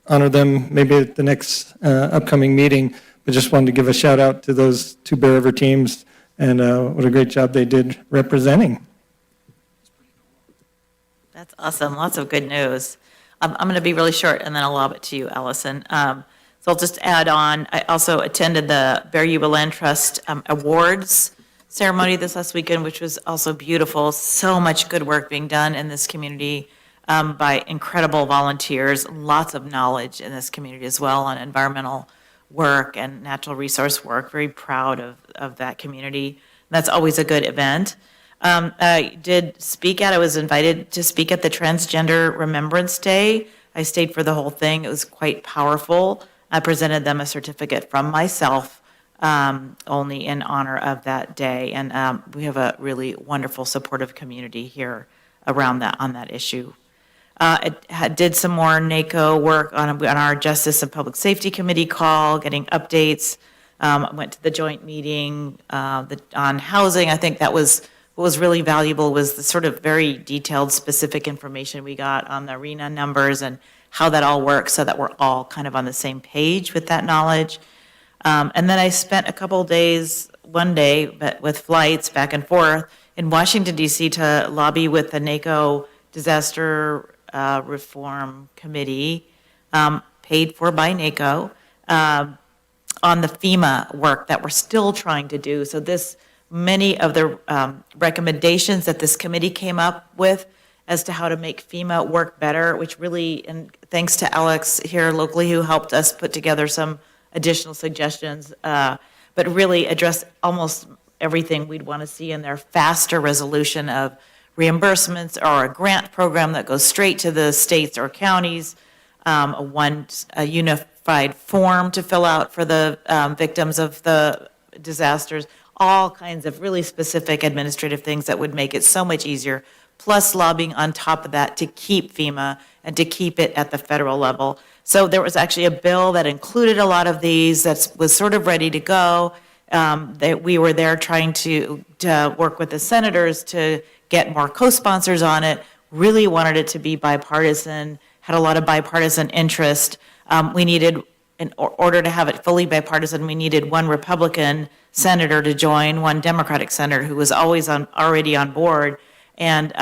honor them maybe at the next upcoming meeting. But just wanted to give a shout out to those two Bear River teams and what a great job they did representing. That's awesome. Lots of good news. I'm going to be really short, and then I'll lob it to you, Allison. So I'll just add on, I also attended the Bear Yuba Land Trust Awards ceremony this last weekend, which was also beautiful. So much good work being done in this community by incredible volunteers. Lots of knowledge in this community as well on environmental work and natural resource work. Very proud of that community. That's always a good event. I was invited to speak at the Transgender Remembrance Day. I stayed for the whole thing. It was quite powerful. I presented them a certificate from myself only in honor of that day. And we have a really wonderful, supportive community here around that on that issue. I did some more NACO work on our Justice and Public Safety Committee call, getting updates. Went to the joint meeting on housing. I think that was what was really valuable was the sort of very detailed, specific information we got on the arena numbers and how that all works so that we're all kind of on the same page with that knowledge. And then I spent a couple of days, one day, but with flights back and forth in Washington, D.C. to lobby with the NACO Disaster Reform Committee, paid for by NACO, on the FEMA work that we're still trying to do. So many of the recommendations that this committee came up with as to how to make FEMA work better, which really, and thanks to Alex here locally who helped us put together some additional suggestions, but really address almost everything we'd want to see in there. Faster resolution of reimbursements or a grant program that goes straight to the states or counties, a unified form to fill out for the victims of the disasters, all kinds of really specific administrative things that would make it so much easier, plus lobbying on top of that to keep FEMA and to keep it at the federal level. So there was actually a bill that included a lot of these that was sort of ready to go. That we were there trying to work with the senators to get more co-sponsors on it, really wanted it to be bipartisan, had a lot of bipartisan interest. We needed, in order to have it fully bipartisan, we needed one Republican senator to join, one Democratic senator who was already on board. And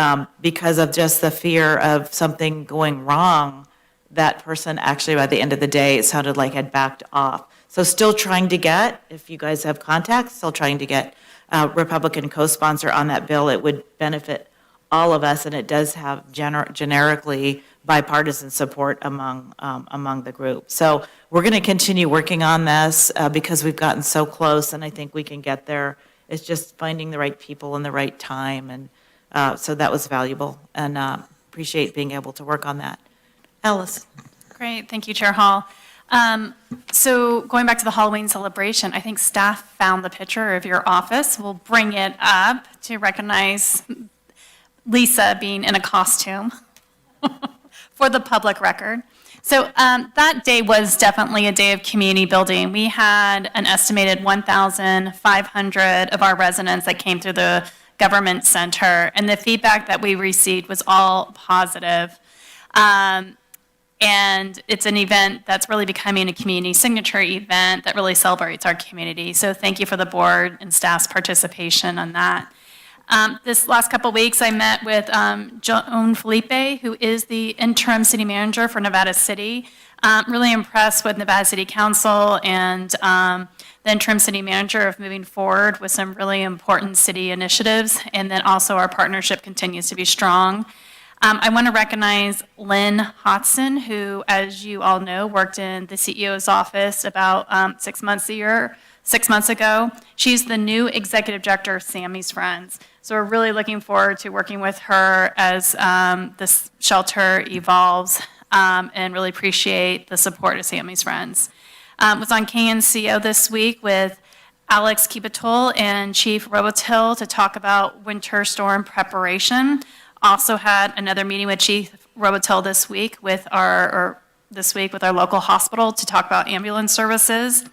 because of just the fear of something going wrong, that person actually, by the end of the day, it sounded like had backed off. So still trying to get, if you guys have contacts, still trying to get a Republican co-sponsor on that bill. It would benefit all of us, and it does have generically bipartisan support among the group. So we're going to continue working on this because we've gotten so close, and I think we can get there. It's just finding the right people in the right time, and so that was valuable, and appreciate being able to work on that. Alice. Great, thank you, Chair Hall. So going back to the Halloween celebration, I think staff found the picture of your office. We'll bring it up to recognize Lisa being in a costume for the public record. So that day was definitely a day of community building. We had an estimated 1,500 of our residents that came through the government center, and the feedback that we received was all positive. And it's an event that's really becoming a community signature event that really celebrates our community. So thank you for the board and staff's participation on that. This last couple of weeks, I met with Joan Felipe, who is the interim city manager for Nevada City. Really impressed with Nevada City Council and the interim city manager of moving forward with some really important city initiatives. And then also our partnership continues to be strong. I want to recognize Lynn Hodson, who, as you all know, worked in the CEO's office about 6 months ago. She's the new executive director of Sammy's Friends. So we're really looking forward to working with her as this shelter evolves and really appreciate the support of Sammy's Friends. Was on KNCO this week with Alex Kibitol and Chief Robotil to talk about winter storm preparation. Also had another meeting with Chief Robotil this week with our local hospital to talk about ambulance services.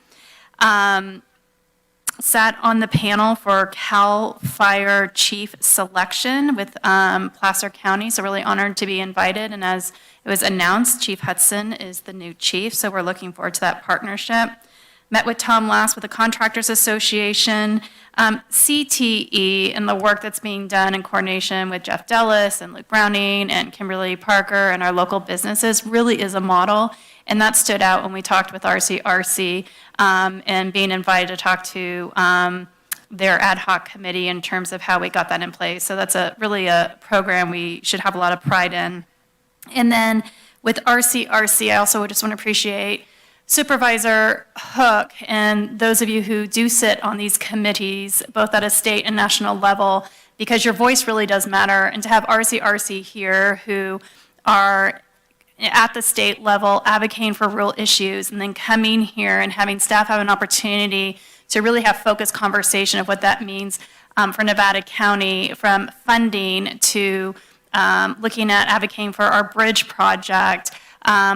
sat on the panel for CAL FIRE Chief selection with Placer County, so really honored to be invited. And as it was announced, Chief Hudson is the new chief, so we're looking forward to that partnership. Met with Tom Last with the Contractors Association, CTE, and the work that's being done in coordination with Jeff Dellis and Luke Browning and Kimberly Parker and our local businesses really is a model. And that stood out when we talked with RCRC and being invited to talk to their ad hoc committee in terms of how we got that in place. So that's really a program we should have a lot of pride in. And then with RCRC, I also just want to appreciate Supervisor Hook and those of you who do sit on these committees, both at a state and national level, because your voice really does matter. And to have RCRC here who are at the state level advocating for real issues and then coming here and having staff have an opportunity to really have focused conversation of what that means for Nevada County, from funding to looking at advocating for our bridge project,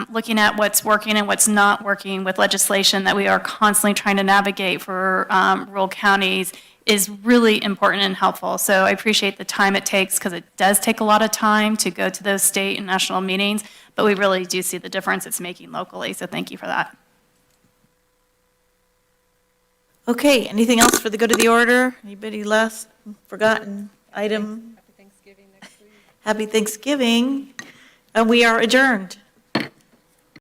looking at what's working and what's not working with legislation that we are constantly trying to navigate for rural counties is really important and helpful. So I appreciate the time it takes, because it does take a lot of time to go to those state and national meetings, but we really do see the difference it's making locally. So thank you for that. Okay, anything else for the good of the order? Anybody last forgotten item? Happy Thanksgiving next week. Happy Thanksgiving. And we are adjourned.